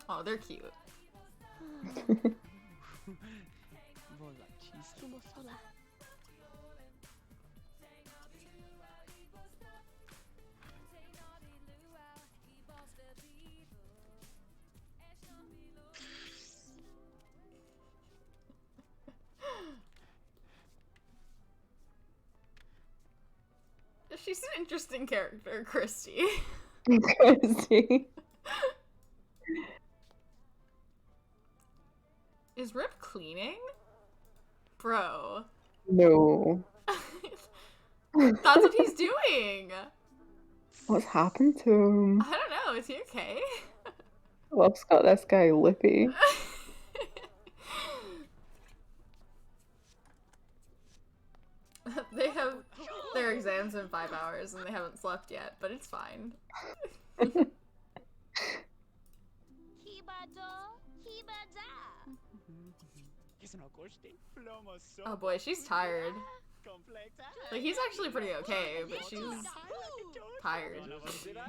Oh, they're cute. She's an interesting character, Christy. Crazy. Is Ripp cleaning? Bro. No. That's what he's doing! What's happened to him? I don't know, is he okay? Love's got this guy lippy. They have their exams in 5 hours and they haven't slept yet, but it's fine. Oh boy, she's tired. Like, he's actually pretty okay, but she's tired.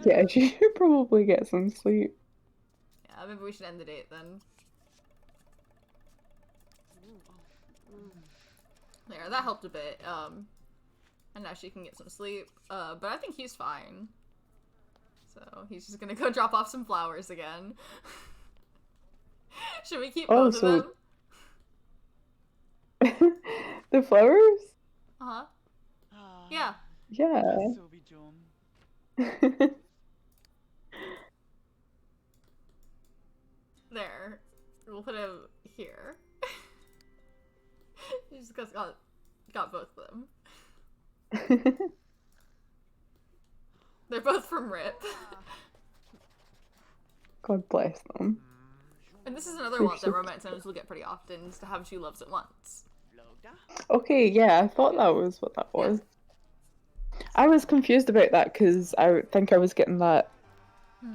Yeah, she should probably get some sleep. Yeah, maybe we should end the date then. There, that helped a bit. And now she can get some sleep. But I think he's fine. So he's just gonna go drop off some flowers again. Should we keep both of them? The flowers? Uh-huh. Yeah. Yeah. There. We'll put him here. You just got both of them. They're both from Ripp. God bless them. And this is another one that romance ends will get pretty often, is to have two loves at once. Okay, yeah, I thought that was what that was. I was confused about that because I think I was getting that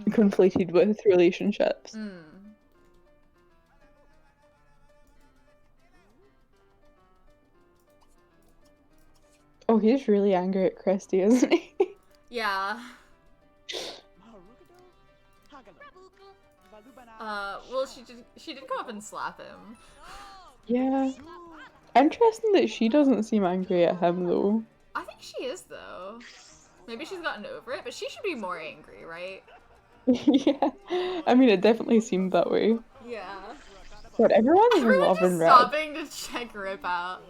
conflated with relationships. Oh, he's really angry at Christy, isn't he? Yeah. Well, she did come up and slap him. Yeah. Interesting that she doesn't seem angry at him, though. I think she is, though. Maybe she's gotten over it, but she should be more angry, right? Yeah. I mean, it definitely seemed that way. Yeah. But everyone's Everyone loving just Ripp. stopping to check Ripp out.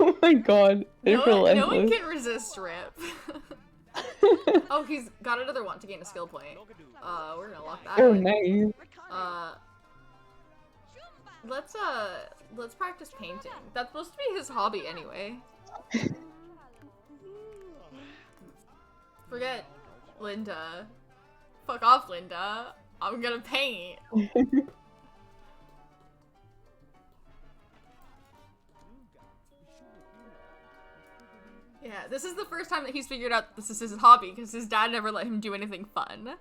Oh my god. No one can resist Ripp. Oh, he's got another one to gain a skill point. We're gonna lock that in. Nice. Let's practice painting. That's supposed to be his hobby anyway. Forget Linda. Fuck off, Linda. I'm gonna paint. Yeah, this is the first time that he's figured out this is his hobby, because his dad never let him do anything fun.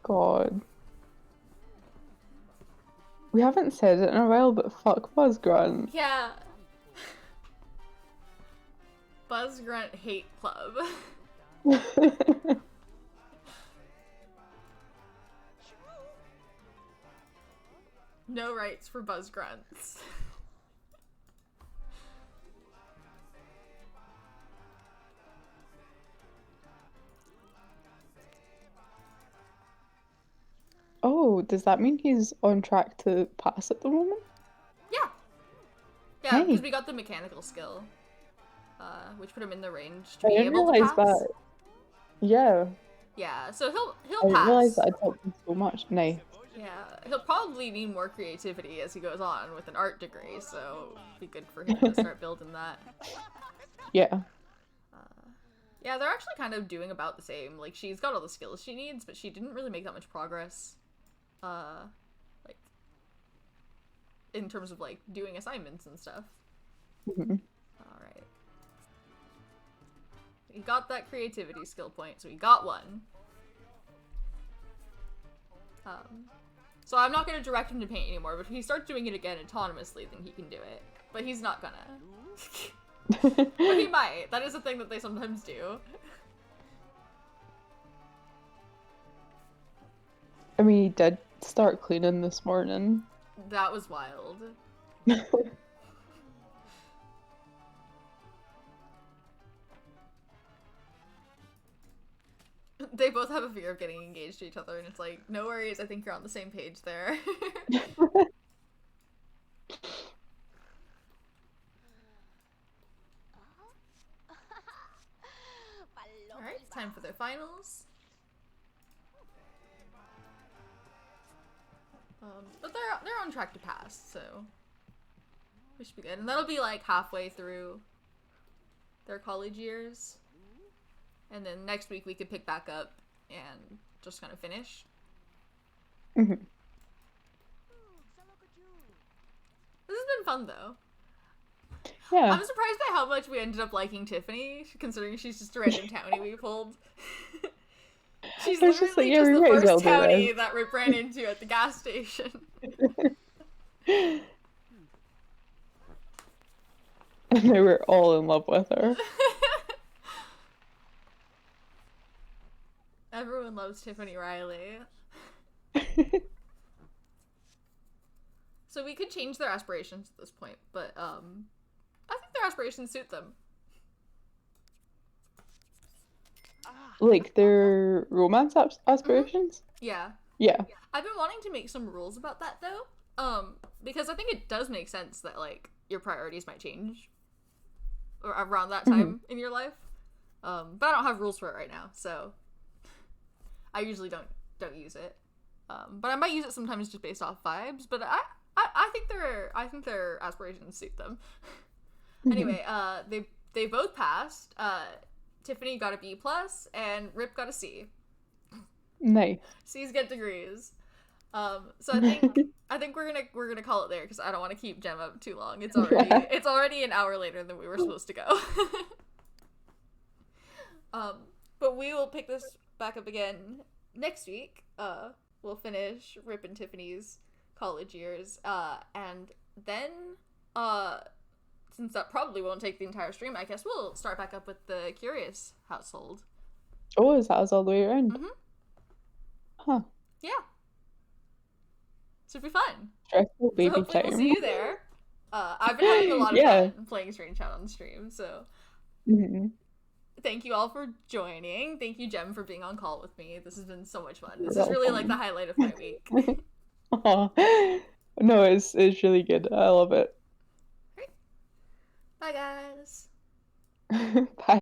God. We haven't said it in a while, but fuck Buzz Grunt. Yeah. Buzz Grunt Hate Club. No rights for Buzz Grunts. Oh, does that mean he's on track to pass at the moment? Yeah. Yeah, because Hey. we got the mechanical skill. Which put him in the range to I be didn't able to realize pass. that. Yeah. Yeah, so he'll I pass. didn't realize that I'd helped him so much. Nice. Yeah, he'll probably need more creativity as he goes on with an art degree, so it'd be good for him to start building that. Yeah. Yeah, they're actually kind of doing about the same. Like, she's got all the skills she needs, but she didn't really make that much progress. Like, in terms of, like, doing assignments and stuff. Mm-hmm. Alright. He got that creativity skill point, so he got one. So I'm not going to direct him to paint anymore, but if he starts doing it again autonomously, then he can do it. But he's not gonna. But he might. That is a thing that they sometimes do. I mean, he did start cleaning this morning. That was wild. They both have a fear of getting engaged to each other, and it's like, no worries, I think you're on the same page there. Alright, it's time for their finals. But they're on track to pass, so we should be good. And that'll be like halfway through their college years. And then next week we could pick back up and just kind of finish. Mm-hmm. This has been fun though. Yeah. I'm surprised by how much we ended up liking Tiffany, considering she's just a random townie we pulled. She's I was literally just like, yeah, just we the might as first well do townie this. that Ripp ran into at the gas station. And they were all in love with her. Everyone loves Tiffany Riley. So we could change their aspirations at this point, but I think their aspirations suit them. Like their romance aspirations? Yeah. Yeah. I've been wanting to make some rules about that though. Because I think it does make sense that like your priorities might change or around that time in your life. But I don't have rules for it right now, so I usually don't use it. But I might use it sometimes just based off vibes, but I think their aspirations suit them. Anyway, they both passed. Tiffany got a B+, and Ripp got a C. Nice. C's get degrees. So I think we're gonna call it there because I don't want to keep Jem up too long. It's already an hour later than we were supposed to go. But we will pick this back up again next week. We'll finish Ripp and Tiffany's college years, and then since that probably won't take the entire stream, I guess we'll start back up with the Curious household. Oh, is that us all the way around? Mm-hmm. Huh. Yeah. Should be fun. Stressful baby So hopefully time. we'll see you there. I've been having a lot of fun playing Strangetown on the stream, so thank you all for joining. Thank you, Jem, for being on call with me. This has been so much fun. This is really like the highlight of my week. Aw. No, it's really good. I love it. Great. Bye, guys. Bye.